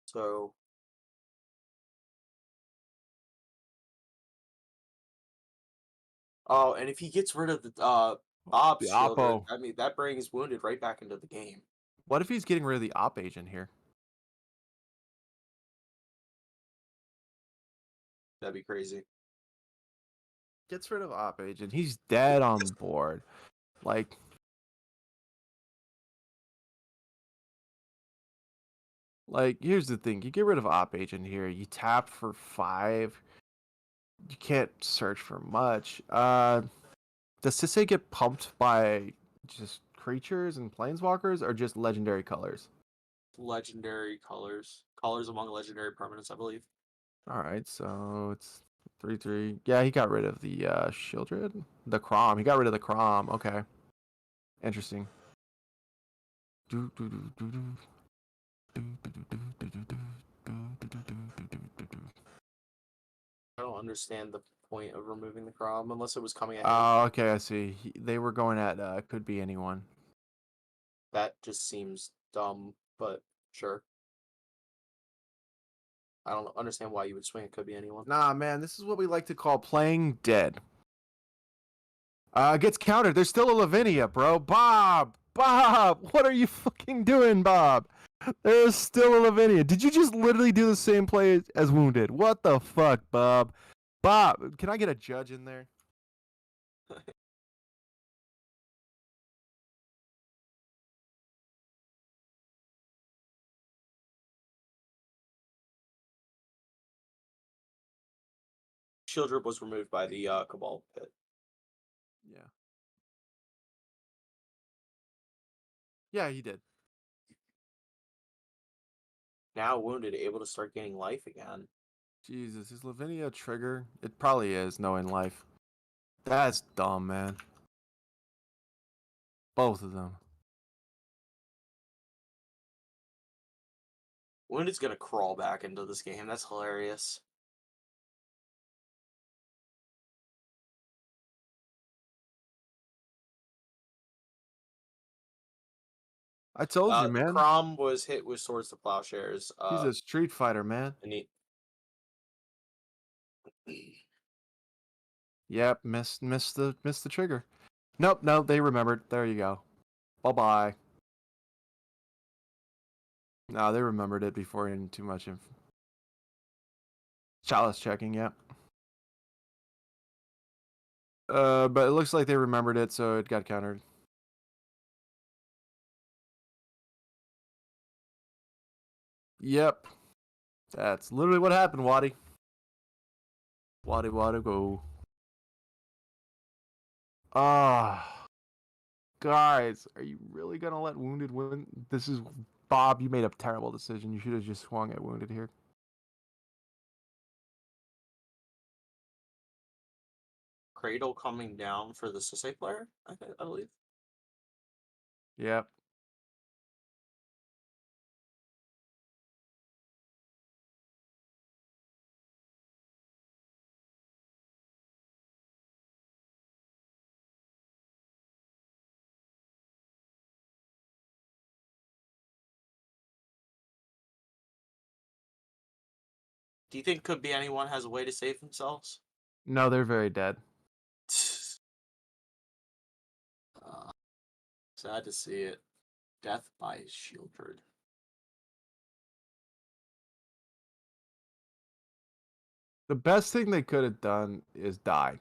so oh, and if he gets rid of the Bob's The Shieldred, Oppo. I mean that brings Wounded right back into the game. What if he's getting rid of the op agent here? That'd be crazy. Gets rid of op agent. He's dead on board. Like, here's the thing. You get rid of op agent here. You tap for 5. You can't search for much. Does Sisei get pumped by just creatures and planeswalkers or just legendary colors? legendary colors. Colors among legendary permanents, I believe. All right, so it's 3/3. Yeah, he got rid of the Shieldred, the Crom. He got rid of the Crom. Okay, interesting. Do, do, do, do, do. Do, do, do, do, do, do, do, do, do, do, do, do, do. I don't understand the point of removing the Crom unless it was coming at him. Oh, okay, I see. They were going at could be anyone. That just seems dumb, but sure. I don't understand why you would swing. It could be anyone. Nah, man, this is what we like to call playing dead. Gets countered. There's still a Lavinia, bro. Bob! What are you fucking doing, Bob? There's still a Lavinia. Did you just literally do the same play as Wounded? What the fuck, Bob? Bob, can I get a judge in there? Shieldred was removed by the Cabal pit. Yeah. Yeah, he did. Now Wounded, able to start gaining life again. Jesus, is Lavinia a trigger? It probably is, knowing life. That's dumb, man. Both of them. Wounded's gonna crawl back into this game. That's hilarious. I told you, man. Crom was hit with Swords to Plowshares. He's a Street Fighter, man. And he... Yep, missed the trigger. Nope, they remembered. There you go. Bye-bye. No, they remembered it before any too much info. Chalice checking, yep. But it looks like they remembered it, so it got countered. Yep. That's literally what happened, Waddy. Waddy, go. Ah. Guys, are you really gonna let Wounded win? This is... Bob, you made a terrible decision. You should have just swung at Wounded here. Cradle coming down for the Sisei player, I believe. Yep. Do you think Could Be Anyone has a way to save themselves? No, they're very dead. Sad to see it. Death by Shieldred. The best thing they could have done is die.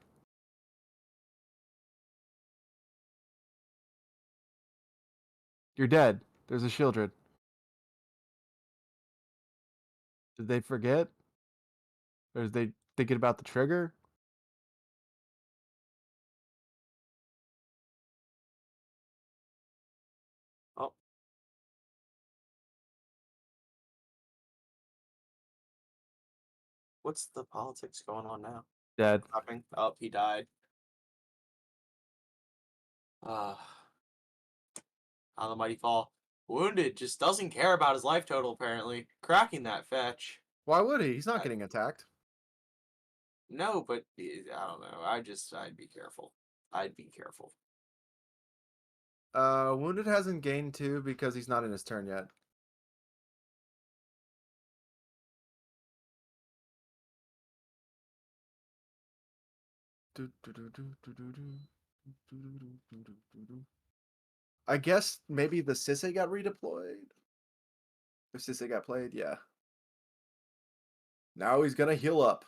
You're dead. There's a Shieldred. Did they forget? Or is they thinking about the trigger? Oh. What's the politics going on now? Dead. Oh, he died. How the mighty fall. Wounded just doesn't care about his life total, apparently. Cracking that fetch. Why would he? He's not getting attacked. No, but I don't know. I'd be careful. I'd be careful. Wounded hasn't gained 2 because he's not in his turn yet. I guess maybe the Sisei got redeployed. If Sisei got played, yeah. Now he's gonna heal up.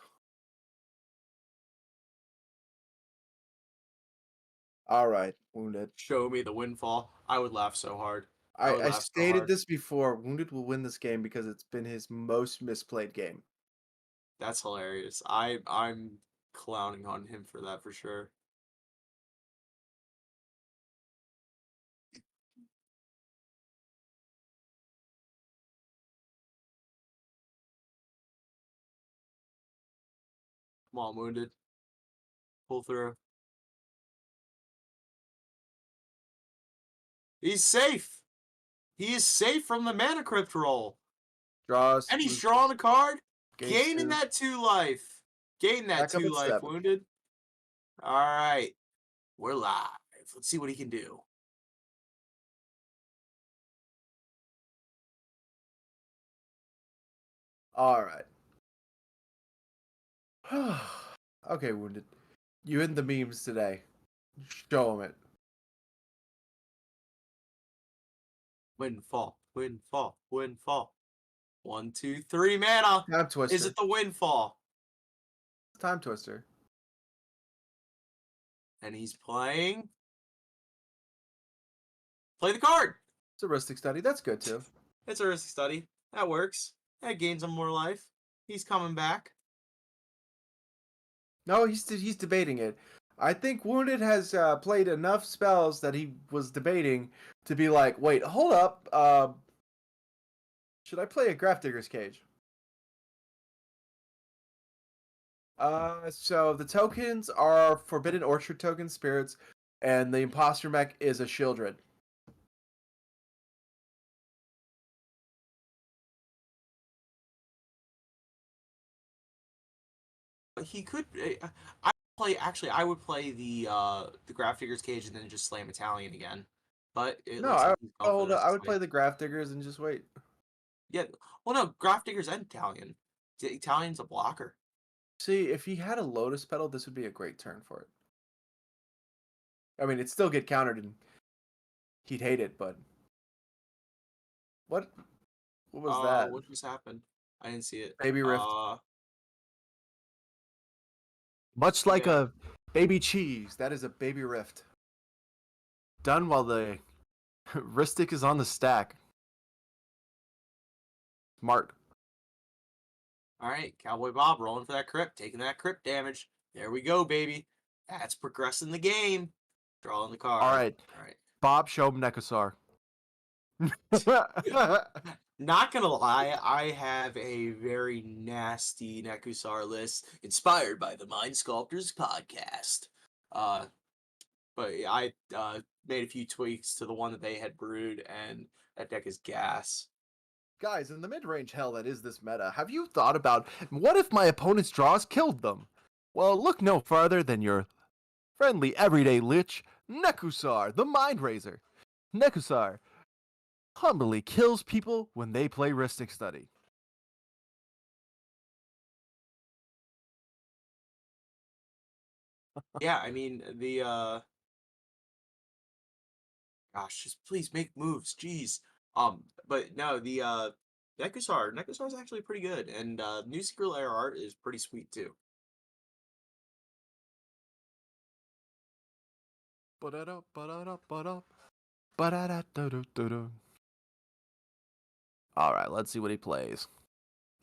All right, Wounded. Show me the windfall. I would laugh so hard. I stated this before. Wounded will win this game because it's been his most misplayed game. That's hilarious. I'm clowning on him for that for sure. Come on, Wounded. Pull through. He's safe. He is safe from the Mana Crypt roll. Draws. And he's loses, drawing a card. gains Gaining 2. that 2 life. Gaining that Back up 2 at life, 7. Wounded. Alright. We're live. Let's see what he can do. All right. Okay, Wounded. You in the memes today. Show him it. Windfall. Windfall. Windfall. 1, 2, 3 mana. Time Twister. Is it the Windfall? Time Twister. And he's playing. Play the card. It's a Ristic Study. That's good too. It's a risky study. That works. That gains him more life. He's coming back. No, he's debating it. I think Wounded has played enough spells that he was debating to be like, wait, hold up. Should I play a Grafdigger's Cage? So the tokens are Forbidden Orchard token spirits, and the Imposter mech is a Shieldred. He could. I play. Actually, I would play the Grafdigger's Cage and then just slam Italian again. But it No, looks like he's going for the I would risky play study. the Grafdiggers and just wait. Yeah. Well, no, Grafdigger's and Italian. Italian's a blocker. See, if he had a Lotus Petal, this would be a great turn for it. I mean, it'd still get countered and he'd hate it, but what was that? What just happened? I didn't see it. Baby Rift. Much like yeah. a baby cheese, that is a baby rift. Done while the Ristic is on the stack. Smart. All right, Cowboy Bob rolling for that crypt, taking that crypt damage. There we go, baby. That's progressing the game. Drawing the card. All right. All right. Bob, show him Nekosar. Not gonna lie, I have a very nasty Nekusar list inspired by the Mind Sculptors podcast. But I made a few tweaks to the one that they had brewed, and that deck is gas. Guys, in the mid-range hell that is this meta, have you thought about what if my opponent's draws killed them? Well, look no farther than your friendly everyday lich, Nekusar, the Mind Razor. Nekusar humbly kills people when they play Ristic Study. Yeah, I mean gosh, just please make moves. Jeez. But no, the Nekusar is actually pretty good, and new Secret Lair art is pretty sweet too. All right, let's see what he plays.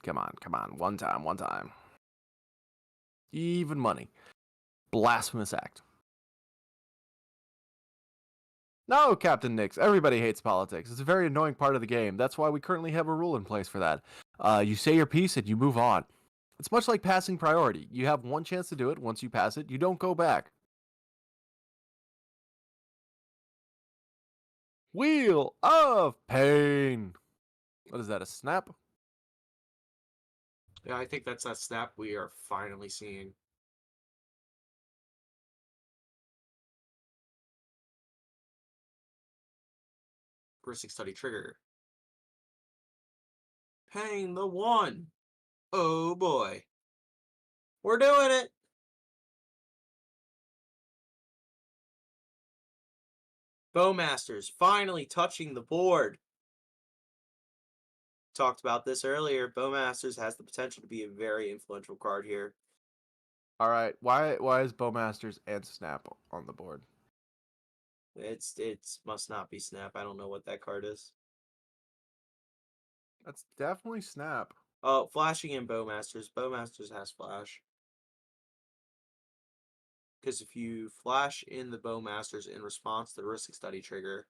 Come on. One time. Even money. Blasphemous act. No, Captain Nix. Everybody hates politics. It's a very annoying part of the game. That's why we currently have a rule in place for that. You say your piece and you move on. It's much like passing priority. You have one chance to do it. Once you pass it, you don't go back. Wheel of Pain. What is that, a snap? Yeah, I think that's that snap we are finally seeing. Ristic Study trigger. Paying the 1. Oh boy. We're doing it. Bowmasters finally touching the board. Talked about this earlier. Bowmasters has the potential to be a very influential card here. All right. Why is Bowmasters and Snap on the board? It's must not be Snap. I don't know what that card is. That's definitely Snap. Oh, flashing in Bowmasters. Bowmasters has flash. Because if you flash in the Bowmasters in response to the Ristic Study trigger,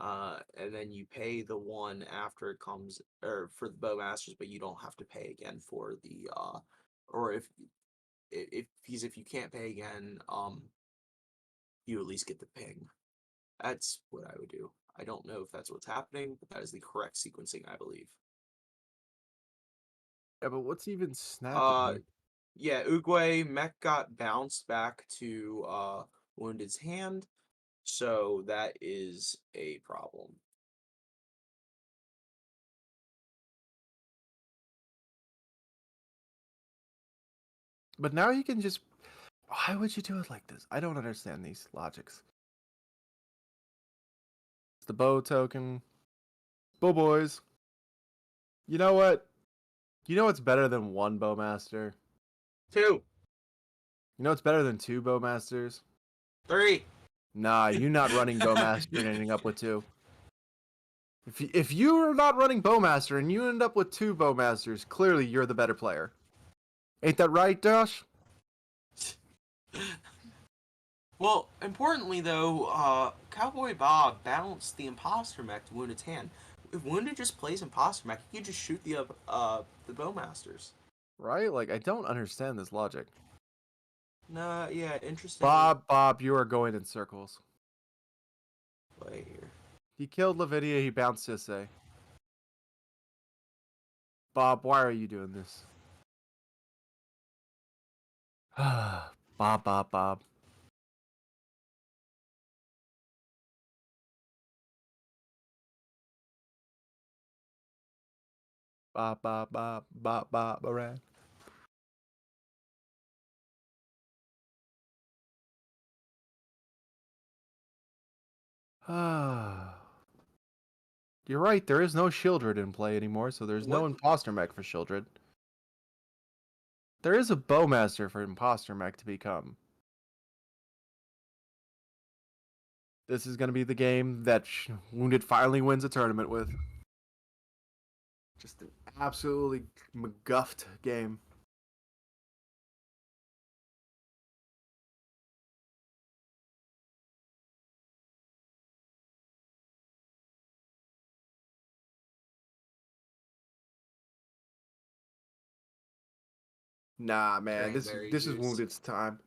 and then you pay the 1 after it comes, or for the Bowmasters, but you don't have to pay again for the, or if if you can't pay again, you at least get the ping. That's what I would do. I don't know if that's what's happening, but that is the correct sequencing, I believe. Yeah, but what's even snapping? Yeah, Uguay mech got bounced back to Wounded's hand, so that is a problem. But now you can just. Why would you do it like this? I don't understand these logics. It's the bow token. Bow boys. You know what? You know what's better than one bowmaster? 2, You know what's better than two bowmasters? 3. Nah, you not running bowmaster and ending up with two. If you are not running bowmaster and you end up with two bowmasters, clearly you're the better player. Ain't that right, Josh? Well, importantly though, Cowboy Bob balanced the imposter mech to Wounded's hand. If Wounded just plays imposter mech, he can just shoot the bowmasters. Right? Like I don't understand this logic. Nah, yeah, interesting Bob, you are going in circles. play here. He killed Lavinia, he bounced Sisse. Bob, why are you doing this? Bob. Bob. Baran. You're right, there is no Shieldred in play anymore, so there's no What? imposter mech for Shieldred. There is a bowmaster for imposter mech to become. This is going to be the game that Wounded finally wins a tournament with. Just an absolutely McGuffed game. Nah, man, Cranberry this is juice. Wounded's time.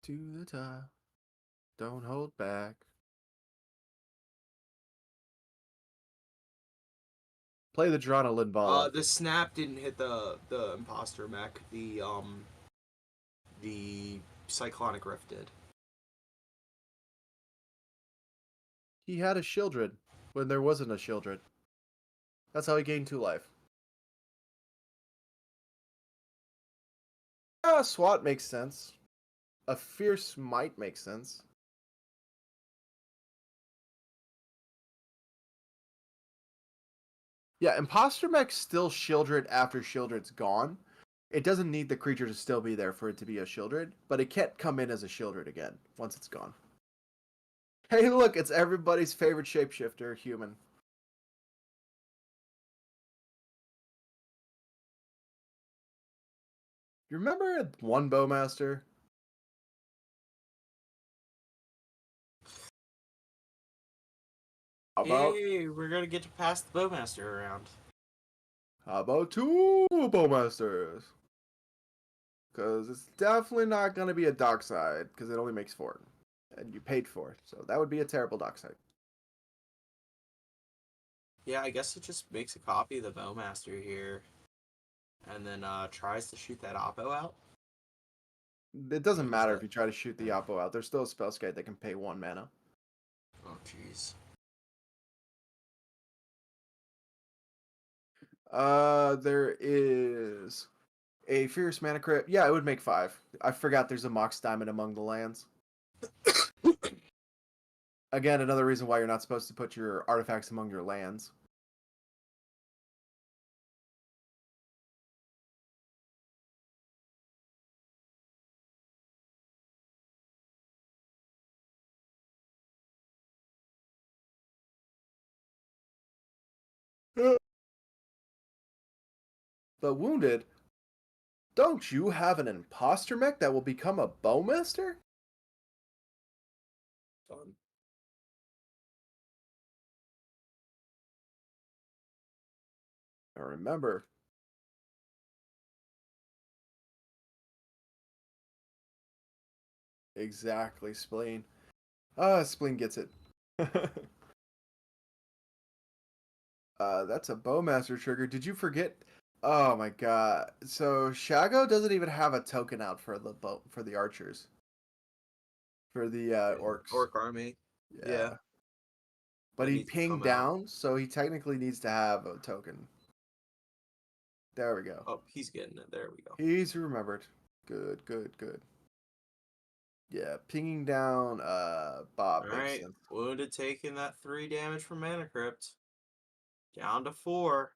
To the top. Don't hold back. Play the Drana Linvala. The snap didn't hit the imposter mech. The cyclonic rift did. He had a Shieldred when there wasn't a Shieldred. That's how he gained 2 life. SWAT makes sense. A Fierce might make sense. Yeah, Imposter Mech's still Shieldred after Shieldred's gone. It doesn't need the creature to still be there for it to be a Shieldred, but it can't come in as a Shieldred again once it's gone. Hey, look, it's everybody's favorite shapeshifter, human. You remember one Bowmaster? How about Hey, we're gonna get to pass the bowmaster around. 2 Bowmasters? Because it's definitely not going to be a dark side, because it only makes 4. And you paid for it, so that would be a terrible dark side. Yeah, I guess it just makes a copy of the bowmaster here, and then tries to shoot that oppo out. It doesn't What is matter that? if you try to shoot the Oppo out. There's still a Spellskite that can pay 1 mana. Oh, jeez. There is a Fierce Mana Crypt. Yeah, it would make 5. I forgot there's a Mox Diamond among the lands. Again, another reason why you're not supposed to put your artifacts among your lands. But Wounded, don't you have an Imposter Mech that will become a Bowmaster? Fun. Now remember, Exactly, Spleen. Spleen gets it. That's a Bowmaster trigger. Did you forget? Oh my god. So Shago doesn't even have a token out for the archers. For the orcs. Orc army. Yeah, Yeah. But that he needs to come pinged out. down, so he technically needs to have a token. There we go. Oh, he's getting it. There we go. He's remembered. Good, good, good. Yeah, pinging down Bob All makes right, sense. Wounded taking that 3 damage from Mana Crypt. Down to 4.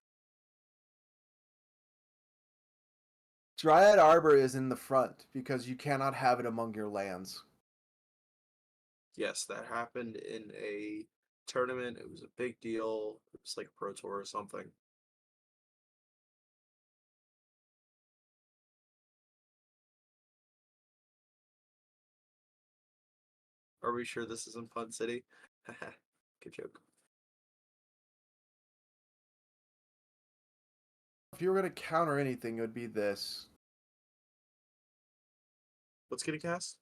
Dryad Arbor is in the front because you cannot have it among your lands. Yes, that happened in a tournament. It was a big deal. It was like a pro tour or something. Are we sure this isn't Fun City? Good joke. If you were going to counter anything, it would be this. What's getting cast?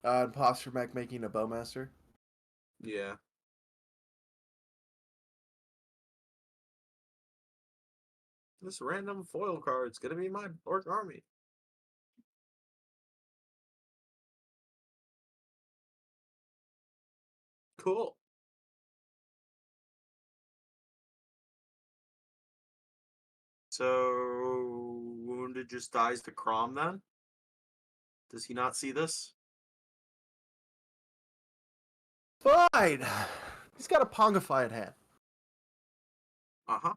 Imposter Mech making a Bowmaster. Yeah. This random foil card's gonna be my Orc army. Cool. So Wounded just dies to Crom then? Does he not see this? Fine! He's got a Pongified hand. Uh-huh.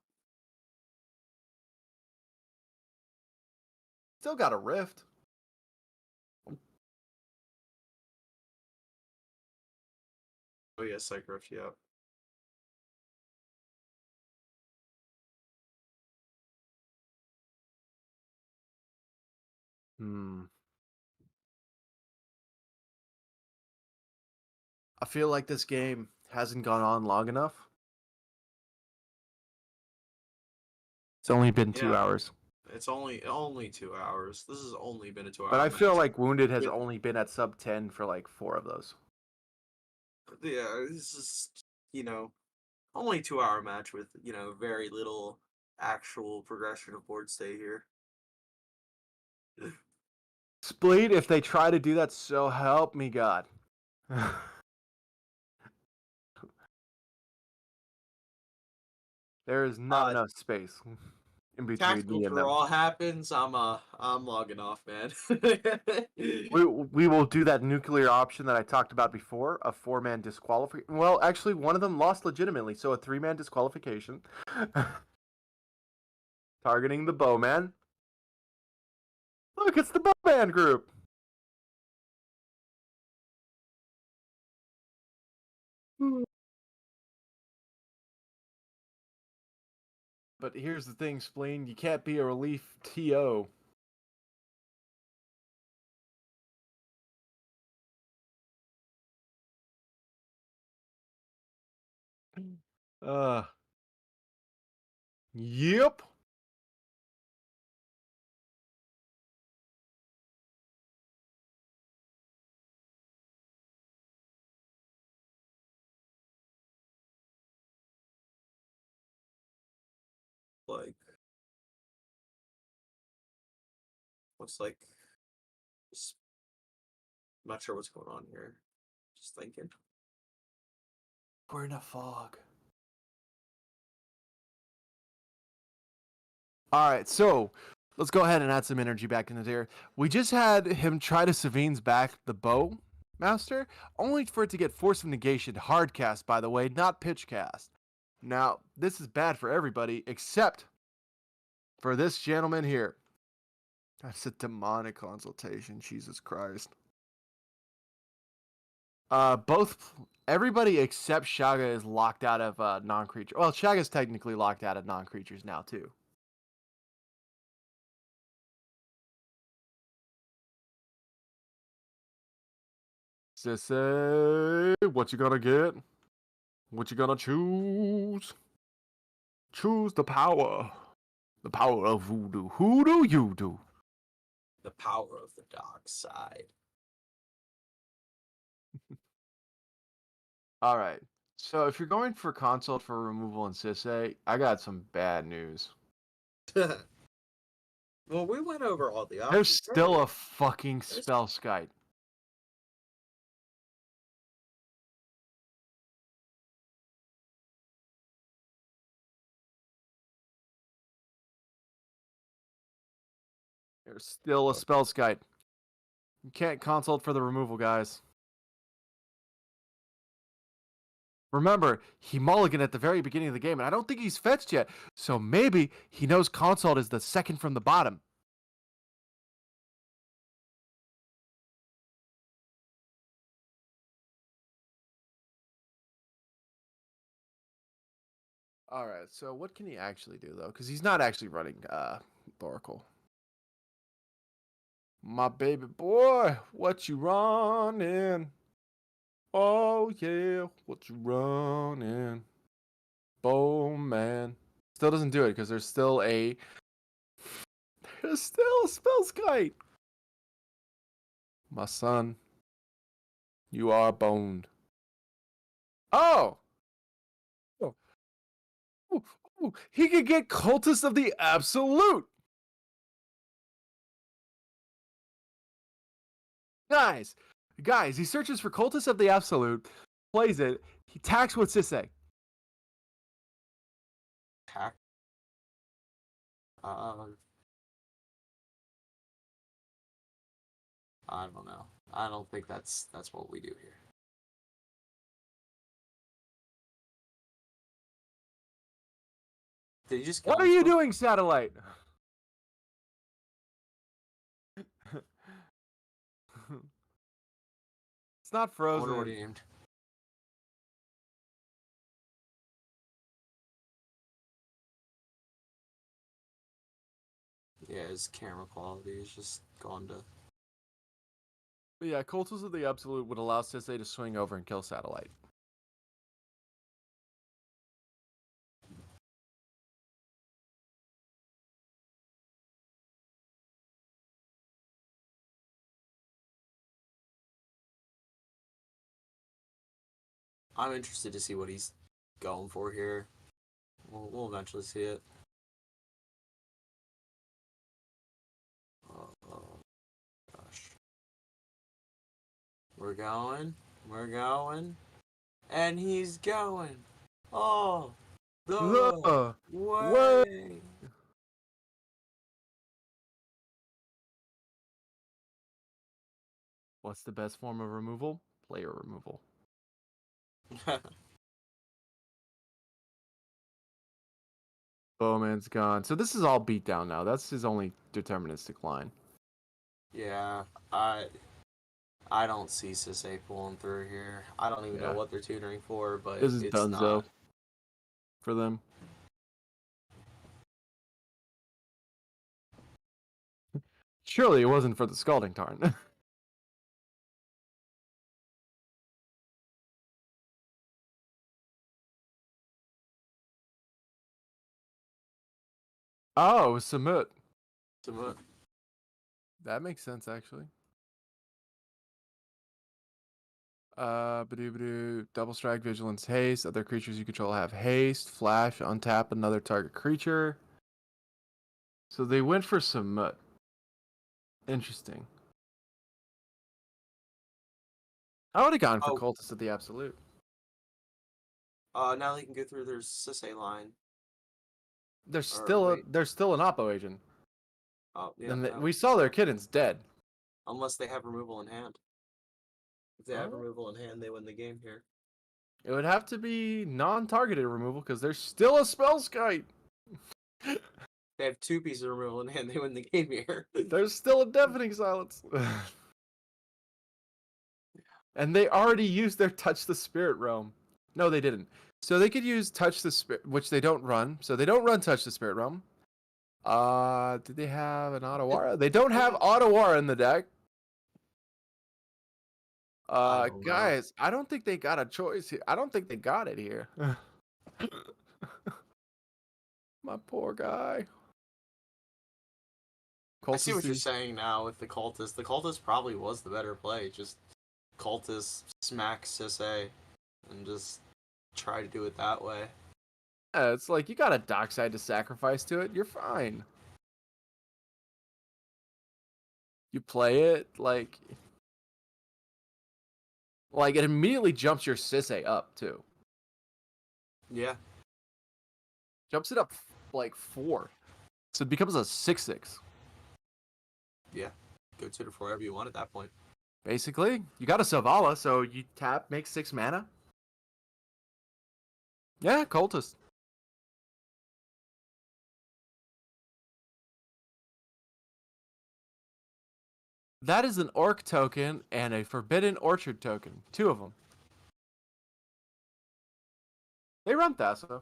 Still got a Rift. Oh yeah, Psychrift, yeah. I feel like this game hasn't gone on long enough. It's only been 2 Yeah. hours. It's only 2 hours. This has only been a 2 hour But I feel match. like Wounded has With- only been at sub 10 for like 4 of those. Yeah, this is only 2 hour match with, very little actual progression of board stay here. Spleen, if they try to do that, so help me God. There is not enough space in between Tactical me and them. draw happens. I'm logging off, man. We will do that nuclear option that I talked about before, a 4-man disqualification. Well, actually, one of them lost legitimately, so a 3-man disqualification. Targeting the Bowman. Look, it's the Bowman group. But here's the thing, Spleen, you can't be a relief TO. Yep. Like, looks like, just, I'm not sure what's going on here. Just thinking. We're in a fog. All right, so let's go ahead and add some energy back into there. We just had him try to Savine's back the bow master, only for it to get force of negation hard cast, by the way, not pitch cast. Now, this is bad for everybody except for this gentleman here. That's a demonic consultation, Jesus Christ. Everybody except Shaga is locked out of non-creature. Well, Shaga's technically locked out of non-creatures now too. Sissy, what you gonna get? What you gonna choose? Choose the power. The power of voodoo. Who do you do? The power of the dark side. All right. So if you're going for consult for removal in Sisay, I got some bad news. Well, we went over all the There's options. still earlier. a fucking spell skite. There's still a spell skite. You can't consult for the removal, guys. Remember, he mulliganed at the very beginning of the game, and I don't think he's fetched yet. So maybe he knows consult is the second from the bottom. All right, so what can he actually do, though? Because he's not actually running Oracle. My baby boy, what you running? Oh, yeah, what you running? Bowman. Still doesn't do it because there's still a... There's still a spell skite. My son, you are boned. Oh! Oh. Ooh, ooh, he could get Cultist of the Absolute! Guys, he searches for Cultist of the Absolute, plays it, he attacks with Sisay. Attack. I don't know. I don't think that's what we do here. Did you just kill What are him? you doing, Satellite? It's not I wonder what frozen. he named. Yeah, his camera quality is just gone to. But yeah, Cultist of the Absolute would allow Sisay to swing over and kill Satellite. I'm interested to see what he's going for here. We'll eventually see it. Oh gosh. We're going, and he's going. Oh, the What? way. What's the best form of removal? Player removal. Bowman's gone. So this is all beat down now. That's his only deterministic line. Yeah, I don't see Sisay pulling through here. I don't even know what they're tutoring for, but This is it's Dunzo not. for them. Surely it wasn't for the Scalding Tarn. Oh, it was Samut. That makes sense, actually. Badoo, double strike, vigilance, haste. Other creatures you control have haste, flash, untap another target creature. So they went for Samut. Interesting. I would have gone for Oh, Cultist of the Absolute. now they can go through their Sisay line. There's Or, still wait. there's still an Oppo agent. Oh, yeah. And No. we saw their Kitten's dead. Unless they have removal in hand. If they have Oh. removal in hand, they win the game here. It would have to be non-targeted removal because there's still a spell skite. They have 2 pieces of removal in hand, they win the game here. There's still a deafening silence. And they already used their Touch the Spirit Realm. No, they didn't. So they could use Touch the Spirit, which they don't run. So they don't run Touch the Spirit Realm. Did they have an Otawara? They don't have Otawara in the deck. I don't know. Guys, I don't think they got a choice here. I don't think they got it here. My poor guy. I see what you're saying now with the Cultist. The Cultist probably was the better play. Just Cultist smacks Sisay. and just try to do it that way. Yeah, it's like you got a dockside to sacrifice to it. You're fine. You play it like it immediately jumps your Sisei up too. Yeah. Jumps it up like 4, so it becomes a 6/6. Yeah. Go to it for wherever you want at that point. Basically, you got a Savala, so you tap, make 6 mana. Yeah, Cultist. That is an Orc token and a Forbidden Orchard token. 2 of them. They run Thassa.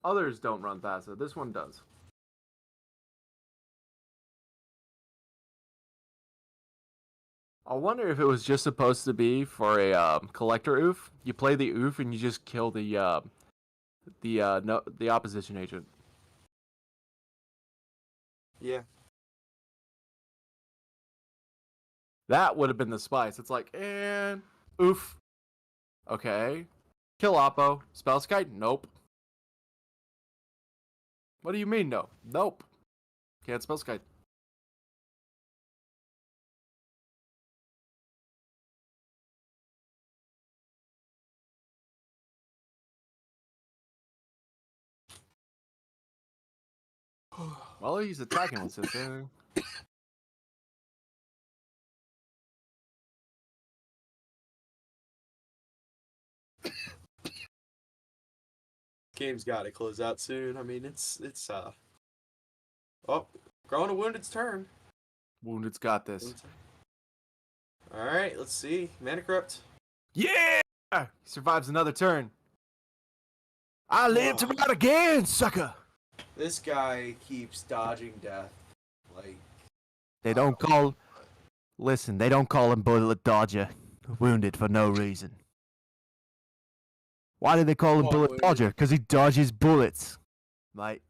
Others don't run Thassa. This one does. I wonder if it was just supposed to be for a collector oof. You play the oof and you just kill the opposition agent. Yeah. That would have been the spice. It's like, and oof. Okay. Kill Oppo. Spellskite? Nope. What do you mean no? Nope. Can't Spellskite. Well, he's attacking with Sisei. Game's got to close out soon. I mean, it's oh, growing a wounded's turn. Wounded's got this. All right, let's see. Mana Crypt. Yeah! He survives another turn. I live to ride again, sucker! This guy keeps dodging death. Like, They don't call... Listen, they don't call him Bullet Dodger. Wounded for no reason. Why do they call him Come on, Bullet Wounded. Dodger? Because he dodges bullets. Mate.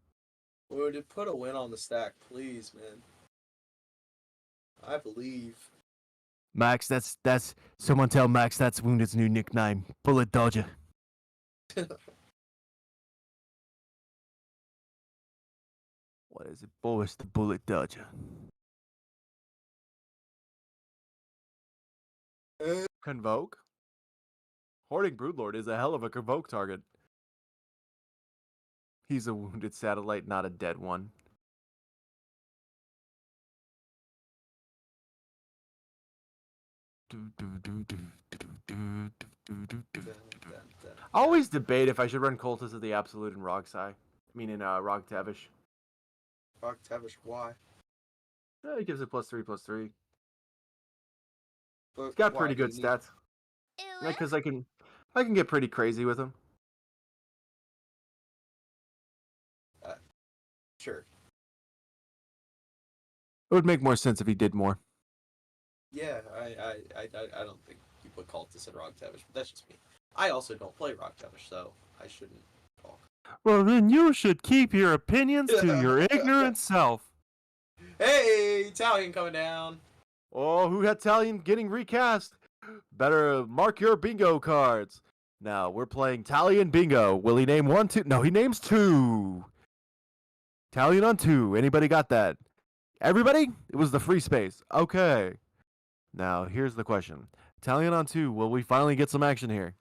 Wounded, put a win on the stack, please, man. I believe. Max, that's... Someone tell Max that's Wounded's new nickname. Bullet Dodger. What is it? Boris the Bullet Dodger. Convoke? Hoarding Broodlord is a hell of a Convoke target. He's a wounded satellite, not a dead one. I always debate if I should run Cultist of the Absolute and Rogsai. I mean, in Rog Tavish. Fuck Tavish, why? He gives it +3/+3. But He's got why pretty do good you need- stats. Because I can get pretty crazy with him. Sure. It would make more sense if he did more. Yeah, I don't think you put Cultist in Rock Tavish, but that's just me. I also don't play Rock Tavish, so I shouldn't talk. Well, then you should keep your opinions to your ignorant self. Hey, Italian coming down. Oh, who had Talion getting recast? Better mark your bingo cards. Now, we're playing Talion Bingo. Will he name 1, 2? No, he names 2. Talion on 2. Anybody got that? Everybody? It was the free space. Okay. Now, here's the question. Talion on 2. Will we finally get some action here?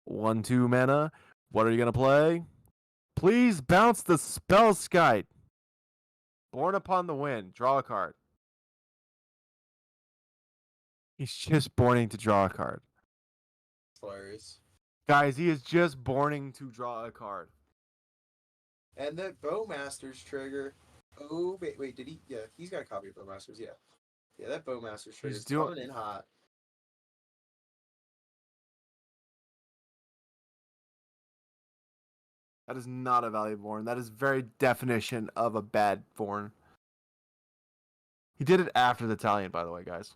1, 2 mana. What are you going to play? Please bounce the Spellskite. Born Upon the Wind. Draw a card. He's just borning to draw a card. Hilarious. Guys, he is just borning to draw a card. And that Bowmaster's trigger. Oh, wait, did he? Yeah, he's got a copy of Bowmaster's, yeah. Yeah, that Bowmaster's trigger is doing- coming in hot. That is not a value born. That is very definition of a bad born. He did it after the Italian, by the way, guys.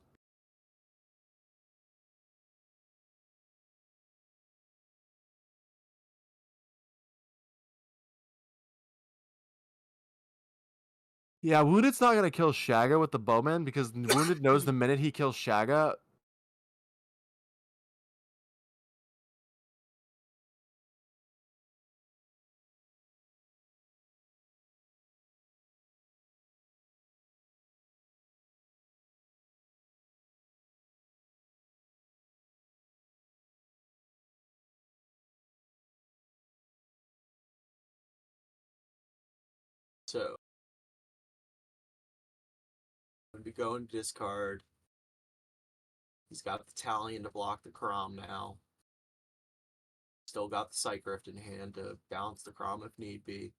Yeah, Wounded's not going to kill Shaga with the Bowman because Wounded knows the minute he kills Shaga, So going to go and discard. He's got the Talion to block the Karam now. Still got the Psych Rift in hand to balance the Karam if need be.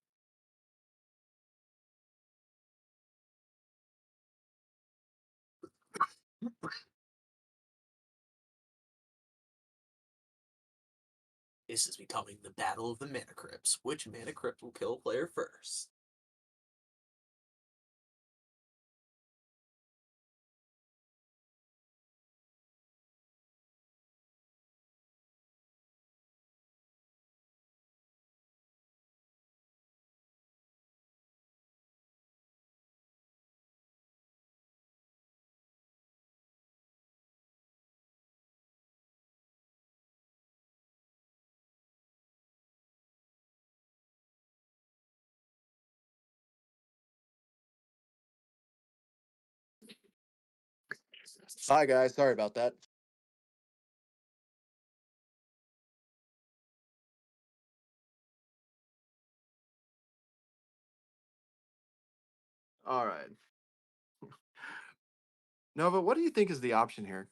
This is becoming the battle of the Mana Crypts. Which Mana Crypt will kill a player first? Hi guys, sorry about that. All right. Nova, what do you think is the option here?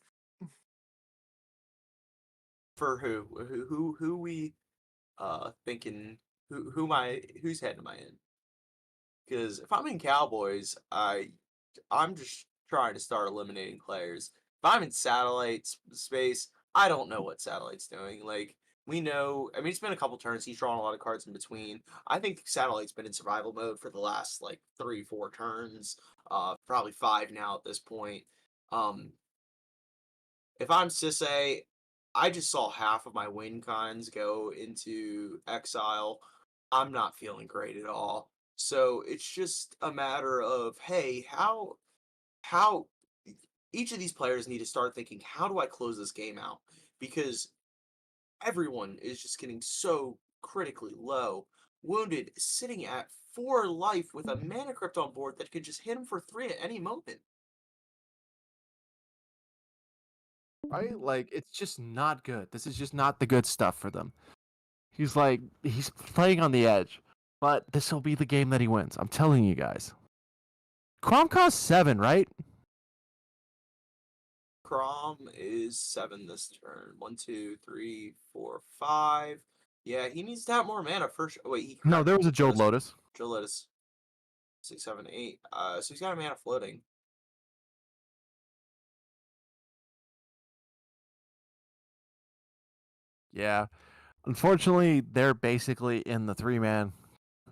For who? Who we thinking? Whose head am I in? Because if I'm in Cowboys, I'm just trying to start eliminating players. If I'm in space, I don't know what Satellite's doing. Like, we know, I mean, it's been a couple turns. He's drawn a lot of cards in between. I think Satellite's been in survival mode for the last like 3, 4 turns, probably 5 now at this point. If I'm Sisse, I just saw half of my win cons go into exile. I'm not feeling great at all. So it's just a matter of, hey, how each of these players need to start thinking, how do I close this game out? Because everyone is just getting so critically low. Wounded sitting at 4 life with a mana crypt on board that could just hit him for 3 at any moment. Right? Like, it's just not good. This is just not the good stuff for them. He's playing on the edge, but this will be the game that he wins. I'm telling you guys. Crom costs 7, right? Crom is 7 this turn. 1, 2, 3, 4, 5. Yeah, he needs to have more mana first. Wait, he No, cracked there was a Jode Lotus. Joe Lotus. 6, 7, 8. So he's got a mana floating. Yeah. Unfortunately, they're basically in the 3-man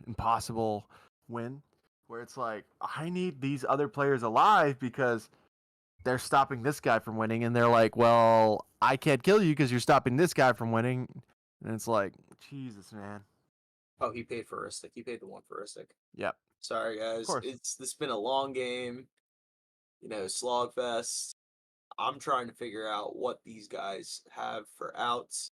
impossible win, where it's like, I need these other players alive because they're stopping this guy from winning, and they're like, well, I can't kill you because you're stopping this guy from winning. And it's like, Jesus, man. Oh, he paid for Ristic. He paid the 1 for Ristic. Yep. Sorry, guys. course. This been a long game. You know, slogfest. I'm trying to figure out what these guys have for outs.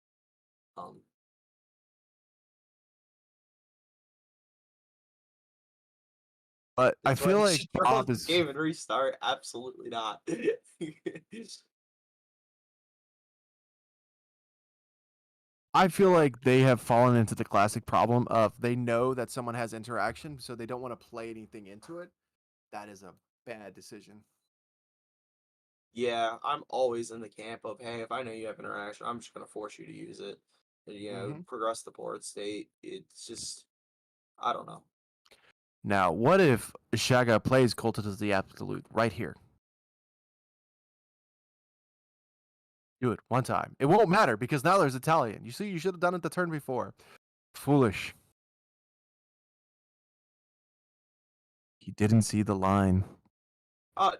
But I That's why feel they like should throw Bob the is. game and restart. Absolutely not. I feel like they have fallen into the classic problem of they know that someone has interaction, so they don't want to play anything into it. That is a bad decision. Yeah, I'm always in the camp of, hey, if I know you have interaction, I'm just gonna force you to use it. And, you know, progress the board state. It's just, I don't know. Now, what if Shaga plays Cultist as the Absolute right here? Do it one time. It won't matter because now there's Italian. You see, you should have done it the turn before. Foolish. He didn't see the line.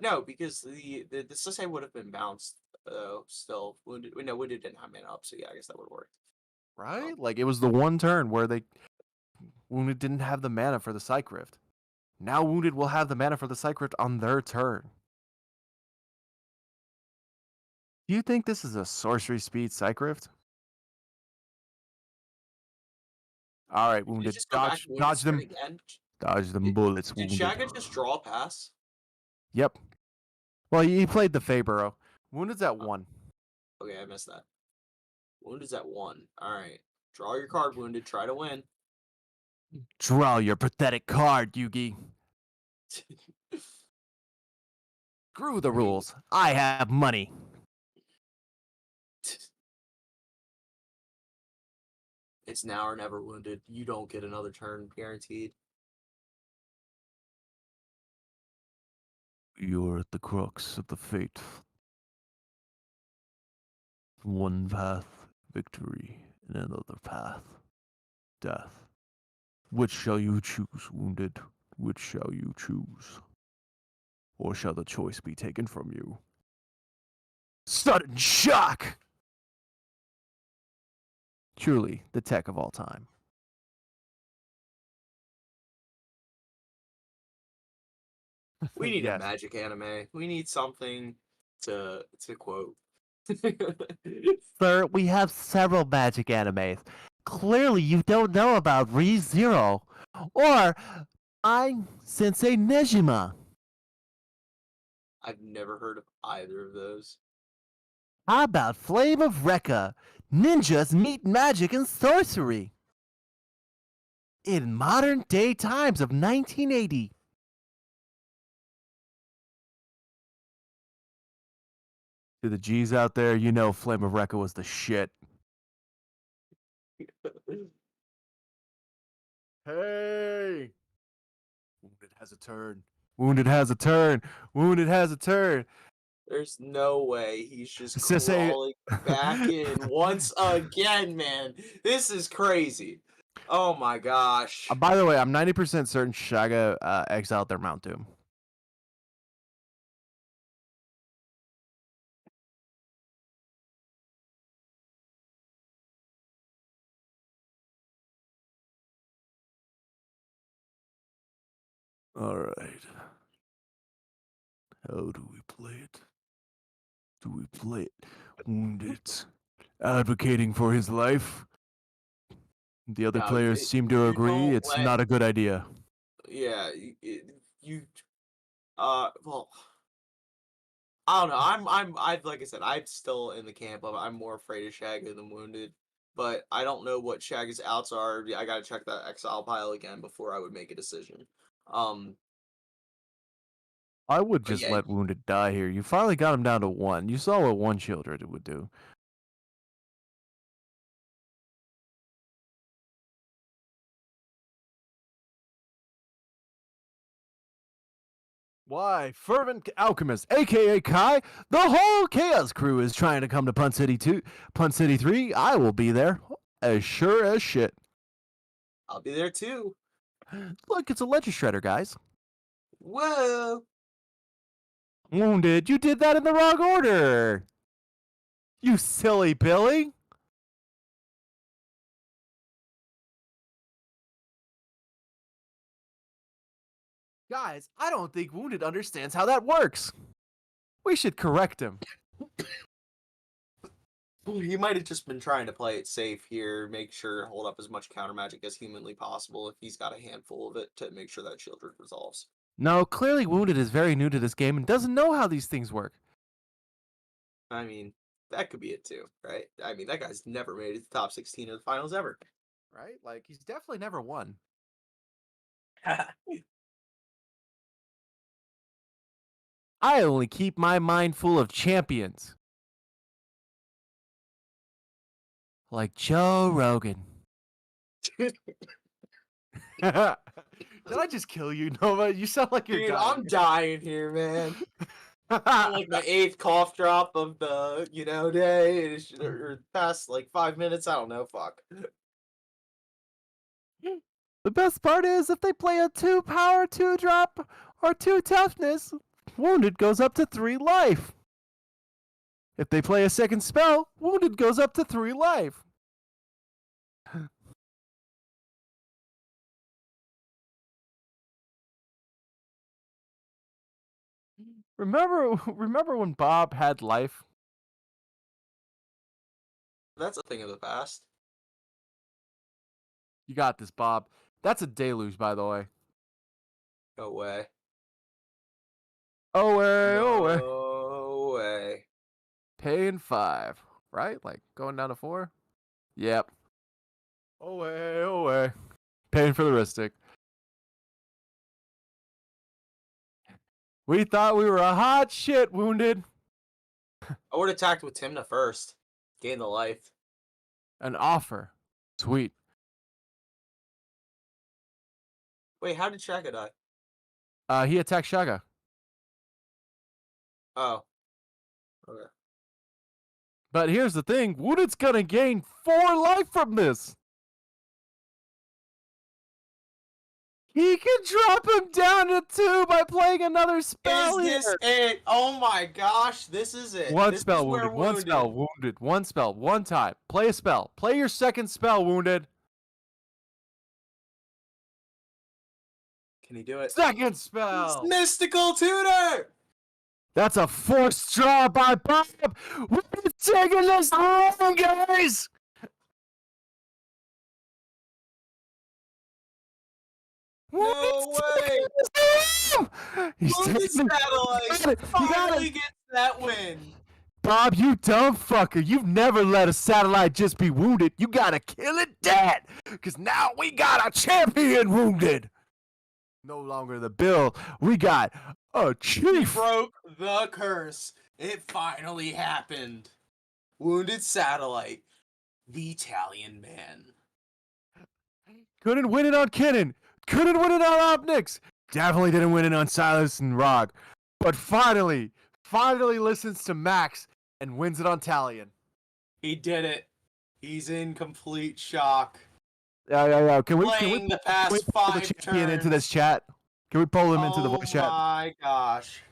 No, because the Sisei would have been bounced. Still, Wounded. No, Wounded didn't have mana up, so yeah, I guess that would work. Right? Like, it was the one turn where Wounded didn't have the mana for the Psych Rift. Now Wounded will have the mana for the Psych Rift on their turn. Do you think this is a sorcery speed Psych Rift? All right, Wounded. Just go back to Dodge them. again. Dodge them bullets, Did Wounded. Shaga just draw a pass? Yep. Well, he played the Fey Burrow. Wounded's at 1. Okay, I missed that. Wounded's at 1. All right. Draw your card, Wounded. Try to win. Draw your pathetic card, Yugi. Screw the I mean, rules. I have money. it's now or never, Wounded. You don't get another turn guaranteed. You're at the crux of the fate. One path, victory, and another path, death. Which shall you choose, Wounded? Which shall you choose? Or shall the choice be taken from you? Sudden shock! Truly, the tech of all time. We need a Yes. magic anime. We need something to quote. Sir, we have several magic animes. Clearly, you don't know about ReZero or I Sensei Nejima. I've never heard of either of those. How about Flame of Rekka? Ninjas meet magic and sorcery. In modern day times of 1980. To the G's out there, you know Flame of Rekka was the shit. Hey! Wounded has a turn. Wounded has a turn. Wounded has a turn. There's no way he's just Sensei. crawling back in once again, man. This is crazy. Oh my gosh. By the way, I'm 90% certain Shaga exiled their Mount Doom. All right. How do we play it? Do we play it? Wounded, advocating for his life. The other No, players seem to you agree don't it's let. not a good idea. Yeah, well, I don't know. I've like I said, I'm still in the camp of I'm more afraid of Shaggy than Wounded, but I don't know what Shaggy's outs are. I gotta check that exile pile again before I would make a decision. Um, I would but just yeah, let Wounded die here. You finally got him down to one. You saw what one Shieldred would do. Why, Fervent Alchemist, aka Kai, the whole Ka0s crew is trying to come to Punt City 2, Punt City 3. I will be there, as sure as shit. I'll be there too. Look, it's a Ledger Shredder, guys. Whoa! Wounded, you did that in the wrong order. You silly Billy. Guys, I don't think Wounded understands how that works. We should correct him. He might have just been trying to play it safe here, make sure hold up as much counter magic as humanly possible if he's got a handful of it to make sure that Shieldred resolves. No, clearly Wounded is very new to this game and doesn't know how these things work. I mean, that could be it too, right? I mean, that guy's never made it to the top 16 of the finals ever. Right? Like, he's definitely never won. I only keep my mind full of champions. Like Joe Rogan. Did I just kill you, Nova? You sound like you're Dude, dying. I'm dying here, man. Like my 8th cough drop of the, day, or past like 5 minutes. I don't know. Fuck. The best part is if they play a 2 power, 2 drop, or 2 toughness, Wounded goes up to 3 life. If they play a second spell, Wounded goes up to 3 life. Remember when Bob had life? That's a thing of the past. You got this, Bob. That's a deluge, by the way. No way. Oh way, oh way. No way. Paying 5, right? Like going down to 4? Yep. Oh way, oh way. Paying for the wristic. We thought we were a hot shit, Wounded. I would have attacked with Timna first. Gain the life. An offer. Sweet. Wait, how did Shaka die? He attacked Shaga. Oh. Okay. But here's the thing, Wounded's gonna gain 4 life from this. He can drop him down to 2 by playing another spell Is this it? Oh my gosh, this is it. One this spell, is where Wounded. One spell, Wounded. One spell, one time. Play a spell. Play your second spell, Wounded. Can he do it? Second spell. It's Mystical Tutor! That's a forced draw by Bob. We're taking this home, guys. No way! He's Wounded taking Satellite finally gets that win. Bob, you dumb fucker. You've never let a satellite just be wounded. You gotta kill it dead. Because now we got a champion wounded. No longer the Bill. We got a He chief. broke the curse. It finally happened. Wounded Satellite. The Italian man. Couldn't win it on Kinnan. Couldn't win it on Opnix. Definitely didn't win it on Silas and Rog. But finally listens to Max and wins it on Talion. He did it. He's in complete shock. Yeah. Can we Playing the past pull the 5 champion into turns. this chat? Can we pull him into the voice chat? Oh my gosh.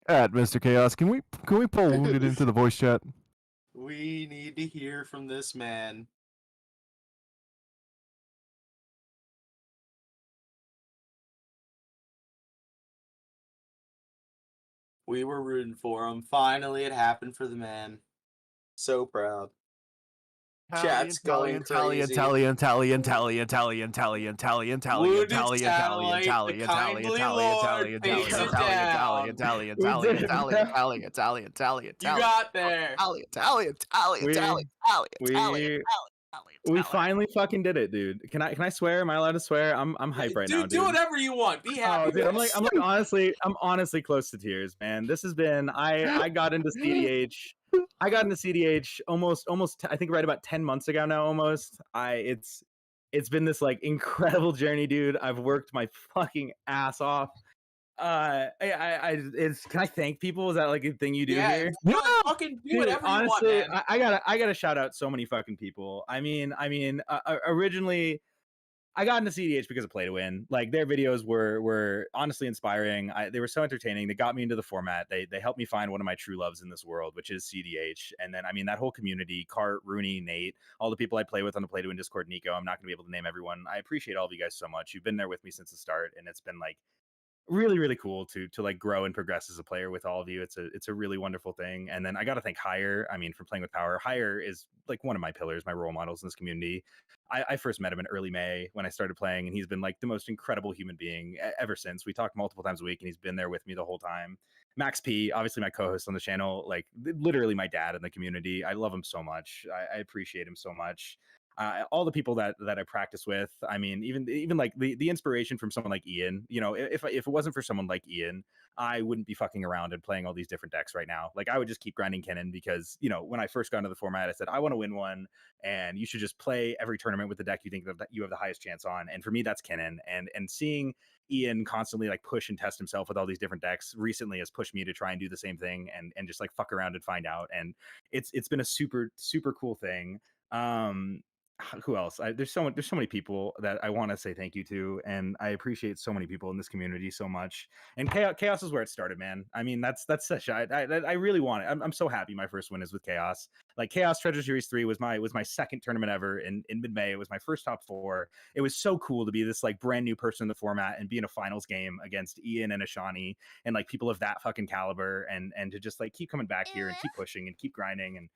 At Mr. Chaos, can we pull Wounded into the voice chat? We need to hear from this man. We were rooting for him. Finally, it happened for the man. So proud. Chat's going crazy. Wounded Satellite, the kindly Lord takes it down. You got there. We finally fucking did it, dude. Can I swear? Am I allowed to swear? I'm hype right now, dude. Do whatever you want. Be happy. Oh, dude, I'm honestly close to tears, man. This has been I got into CDH. I got into CDH almost I think right about 10 months ago now almost. It's been this like incredible journey, dude. I've worked my fucking ass off. Can I thank people? Is that like a thing you do here? Yeah, fucking do whatever honestly, you want, man. I gotta shout out so many fucking people. I mean, originally I got into CDH because of Play to Win. Like their videos were honestly inspiring. They were so entertaining. They got me into the format. They helped me find one of my true loves in this world, which is CDH. And then I mean that whole community, Cart, Rooney, Nate, all the people I play with on the Play to Win Discord, Nico. I'm not gonna be able to name everyone. I appreciate all of you guys so much. You've been there with me since the start, and it's been like really cool to like grow and progress as a player with all of you. It's a really wonderful thing. And then I got to thank Hire. I mean, for playing with Power. Hire is like one of my pillars, my role models in this community. I first met him in early May when I started playing, and he's been like the most incredible human being ever since. We talked multiple times a week, and he's been there with me the whole time. Max P, obviously my co-host on the channel, like literally my dad in the community. I love him so much. I appreciate him so much. All the people that I practice with. I mean, even like the inspiration from someone like Ian. You know, if it wasn't for someone like Ian, I wouldn't be fucking around and playing all these different decks right now. Like I would just keep grinding Kennen because, you know, when I first got into the format, I said I want to win one, and you should just play every tournament with the deck you think that you have the highest chance on. And for me, that's Kennen. And seeing Ian constantly like push and test himself with all these different decks recently has pushed me to try and do the same thing and just like fuck around and find out. And it's been a super cool thing. Who else? There's so many people that I want to say thank you to, and I appreciate so many people in this community so much. And Ka0s is where it started, man. I mean, that's such. I really want it. I'm so happy. My first win is with Ka0s. Like Ka0s Treasure Series 3 was my second tournament ever in mid-May. It was my first top 4. It was so cool to be this like brand new person in the format and be in a finals game against Ian and Ashani and like people of that fucking caliber, and to just like keep coming back here and keep pushing and keep grinding. And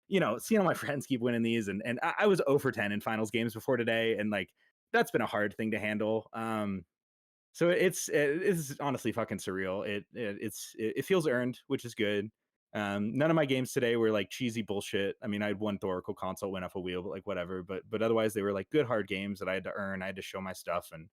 you know, seeing all my friends keep winning these, and I was 0 for 10 in finals games before today, and like that's been a hard thing to handle. So it's honestly fucking surreal. It feels earned, which is good. None of my games today were like cheesy bullshit. I mean, I had one Thoracle console went off a wheel, but like whatever. But otherwise, they were like good hard games that I had to earn. I had to show my stuff, and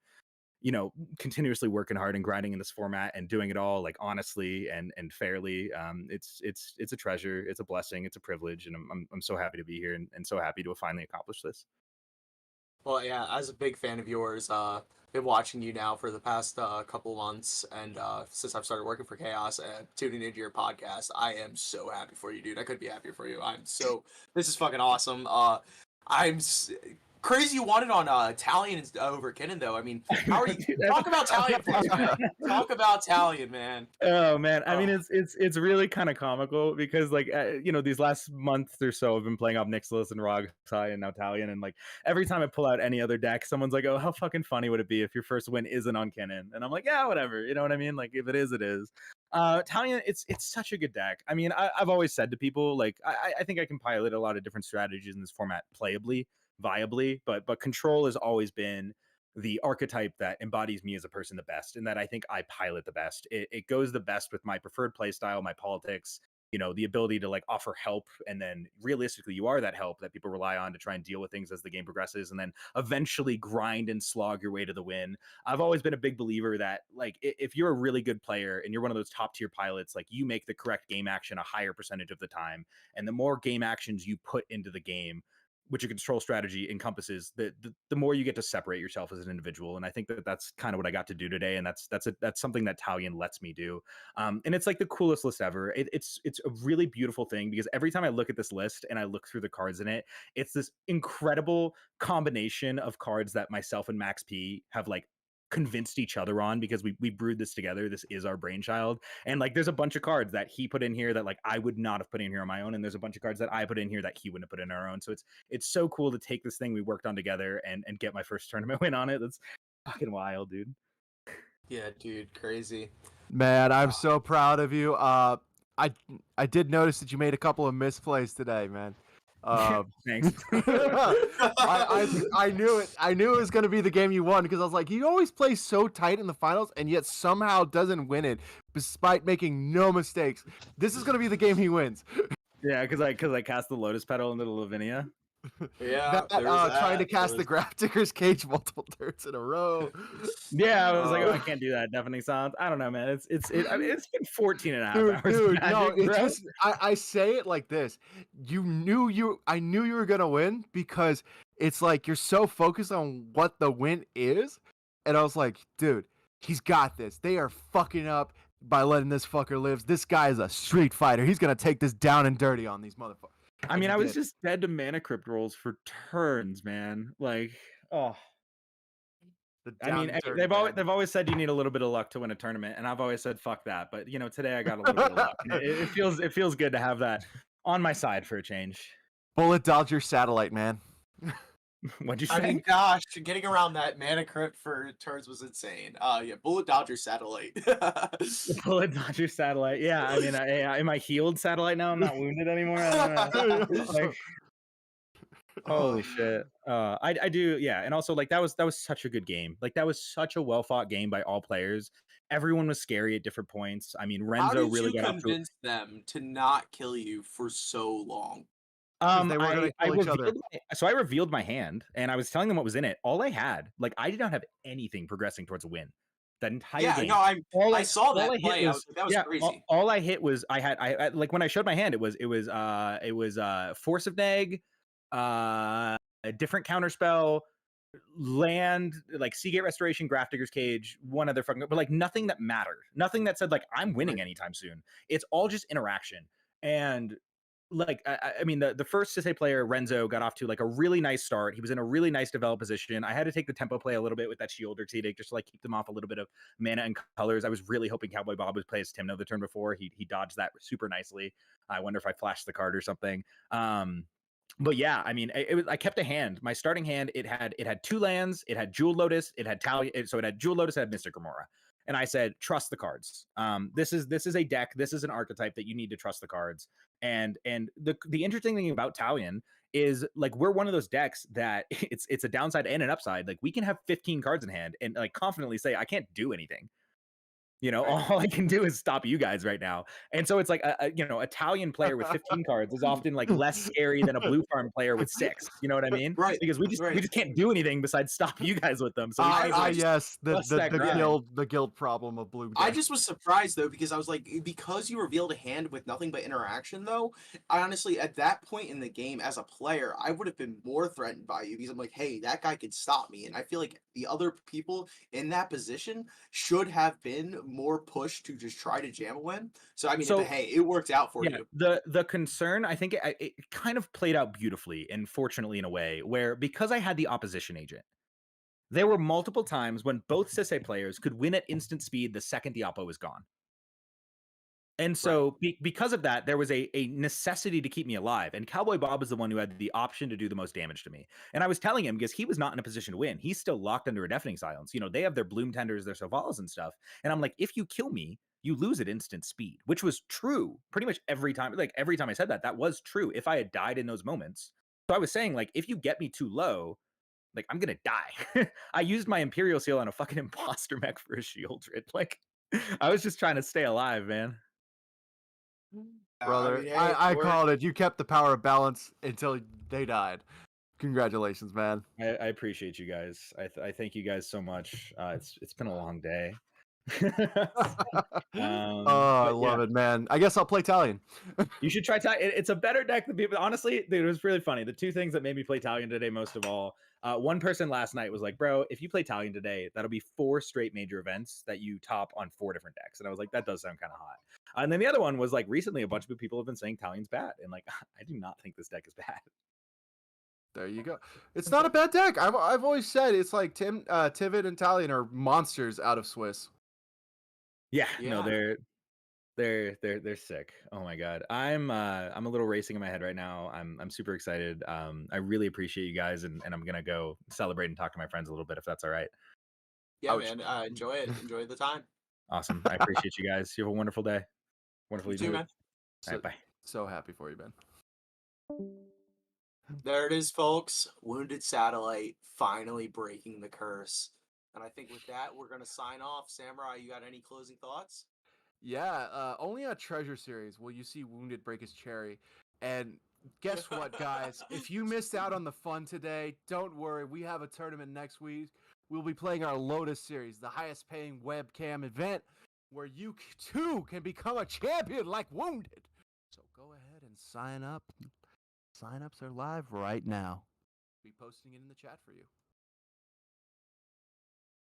continuously working hard and grinding in this format and doing it all like honestly and fairly. It's a treasure. It's a blessing. It's a privilege, and I'm so happy to be here and so happy to have finally accomplished this. Well, yeah, as a big fan of yours, been watching you now for the past couple months, and since I've started working for Ka0s and tuning into your podcast, I am so happy for you, dude. I couldn't be happier for you. This is fucking awesome. I'm crazy you wanted on Talion over Kinnan, though. I mean, how are you? Talk about Talion for us, man. Talk about Talion, man. Oh man, I mean it's really kind of comical because like these last month or so I've been playing off Nixilis and Rogsai and now Talion, and like every time I pull out any other deck, someone's like, "Oh, how fucking funny would it be if your first win isn't on Kinnan?" And I'm like, "Yeah, whatever." You know what I mean? Like if it is, it is. Talion, it's such a good deck. I mean, I've always said to people like I think I can pilot a lot of different strategies in this format playably, viably, but control has always been the archetype that embodies me as a person the best, and that I think I pilot the best. It goes the best with my preferred play style, my politics, the ability to like offer help, and then realistically you are that help that people rely on to try and deal with things as the game progresses, and then eventually grind and slog your way to the win. I've always been a big believer that like if you're a really good player and you're one of those top tier pilots, like you make the correct game action a higher percentage of the time, and the more game actions you put into the game, which a control strategy encompasses, the more you get to separate yourself as an individual. And I think that that's kind of what I got to do today, and that's something that Talion lets me do. And it's like the coolest list ever. It's a really beautiful thing because every time I look at this list and I look through the cards in it, it's this incredible combination of cards that myself and Max P have like convinced each other on, because we brewed this together. This is our brainchild. And like there's a bunch of cards that he put in here that like I would not have put in here on my own, and there's a bunch of cards that I put in here that he wouldn't have put in our own. So it's so cool to take this thing we worked on together and get my first tournament win on it. That's fucking wild, dude. Yeah, dude, crazy. Man, I'm so proud of you. I did notice that you made a couple of misplays today, man. Thanks. I knew it. I knew it was going to be the game you won, because I was like, he always plays so tight in the finals and yet somehow doesn't win it despite making no mistakes. This is going to be the game he wins. Yeah, because I cast the Lotus Petal into the Lavinia. Yeah, there was trying to that. cast There the was- Graph Digger's Cage multiple turns in a row. Yeah, I was like, Oh. I can't do that. Deafening silence. I don't know, man. I mean, it's been 14 and a half Dude, hours. Of no, Magic, it's bro. just I say it like this. I knew you were gonna win, because it's like you're so focused on what the win is, and I was like, dude, he's got this. They are fucking up by letting this fucker live. This guy is a street fighter. He's gonna take this down and dirty on these motherfuckers. I mean, I was just dead to mana crypt rolls for turns, man. Like, oh. I mean, they've always said you need a little bit of luck to win a tournament, and I've always said fuck that. But today I got a little bit of luck. It feels good to have that on my side for a change. bullet dodge your satellite, man. What'd you say? I mean, gosh, getting around that mana crypt for turns was insane. Yeah, bullet dodger satellite. Bullet dodger satellite. Yeah, I mean, am I healed satellite now? I'm not wounded anymore. I don't know. Like, holy shit. I do, yeah. And also like that was such a good game. Like that was such a well fought game by all players. Everyone was scary at different points. I mean, How Renzo did really you got up to convince them to not kill you for so long? They were gonna I kill each other. so I revealed my hand and I was telling them what was in it. All I had, like I did not have anything progressing towards a win. That entire Yeah, game. no, I saw that hit play. That was crazy. All I hit was I like when I showed my hand, it was Force of Neg, a different counterspell, land, like Seagate Restoration, Graph Digger's Cage, one other fucking, but like nothing that mattered, nothing that said like I'm winning anytime soon. It's all just interaction. And like I mean the first Sisei player, Renzo, got off to like a really nice start. He was in a really nice develop position. I had to take the tempo play a little bit with that Shield Exedict just to like keep them off a little bit of mana and colors. I was really hoping Cowboy Bob would play as Timno the turn before. He dodged that super nicely. I wonder if I flashed the card or something. But yeah, I mean, I kept a hand. My starting hand, it had 2 lands, it had Jewel Lotus, it had Talion, so it had Jewel Lotus, it had Mystic Remora. And I said, trust the cards. This is a deck, this is an archetype that you need to trust the cards. And the interesting thing about Talion is like we're one of those decks that it's a downside and an upside. Like we can have 15 cards in hand and like confidently say I can't do anything. You know, Right. all I can do is stop you guys right now. And so it's like Italian player with 15 cards is often like less scary than a blue farm player with 6. You know what I mean? Right. Because we Right. just can't do anything besides stop you guys with them. So we can't I even just- yes, bust that grind. the guild problem of blue. I decks. just was surprised though because I was like, because you revealed a hand with nothing but interaction though. I honestly, at that point in the game as a player, I would have been more threatened by you because I'm like, hey, that guy could stop me, and I feel like the other people in that position should have been more pushed to just try to jam a win. So I mean, So- hey, it worked out for Yeah, you. the concern, I think it kind of played out beautifully and fortunately in a way where because I had the opposition agent, there were multiple times when both Sisse players could win at instant speed the second the oppo was gone. And so because of that, there was a necessity to keep me alive. And Cowboy Bob was the one who had the option to do the most damage to me. And I was telling him because he was not in a position to win. He's still locked under a deafening silence. You know, they have their Bloom Tenders, their Sovalas and stuff. And I'm like, if you kill me, you lose at instant speed, which was true pretty much every time. Like every time I said that, that was true. If I had died in those moments. So I was saying, like, if you get me too low, like I'm gonna die. I used my Imperial Seal on a fucking imposter mech for a Shieldred. Like, I was just trying to stay alive, man. Brother, mean, hey, I we're- called it. You kept the power of balance until they died. Congratulations, man. I appreciate you guys. I thank you guys so much. It's been a long day. I love it, man. I guess I'll play Italian. You should try. It's a better deck than people. Honestly, dude, it was really funny. The two things that made me play Italian today most of all. One person last night was like, "Bro, if you play Italian today, that'll be 4 straight major events that you top on 4 different decks." And I was like, "That does sound kind of hot." And then the other one was like, recently a bunch of people have been saying Italian's bad, and like, I do not think this deck is bad. There you go. It's not a bad deck. I've always said it's like Tivit and Italian are monsters out of Swiss. Yeah, no, Yeah. they're sick. Oh my god, I'm a little racing in my head right now. I'm super excited. I really appreciate you guys, and I'm gonna go celebrate and talk to my friends a little bit if that's all right. Yeah, Ouch. man. Enjoy it. Enjoy the time. Awesome. I appreciate you guys. You have a wonderful day. Wonderful You too, evening. man. All right, bye. So happy for you, man. There it is, folks. Wounded Satellite finally breaking the curse. And I think with that, we're gonna sign off. Samurai, you got any closing thoughts? Yeah, only on Treasure Series will you see Wounded break his cherry. And guess what, guys? If you missed out on the fun today, don't worry. We have a tournament next week. We'll be playing our Lotus Series, the highest paying webcam event, where you too can become a champion like Wounded. So go ahead and sign up. Sign-ups are live right now. Be posting it in the chat for you.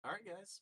All right, guys.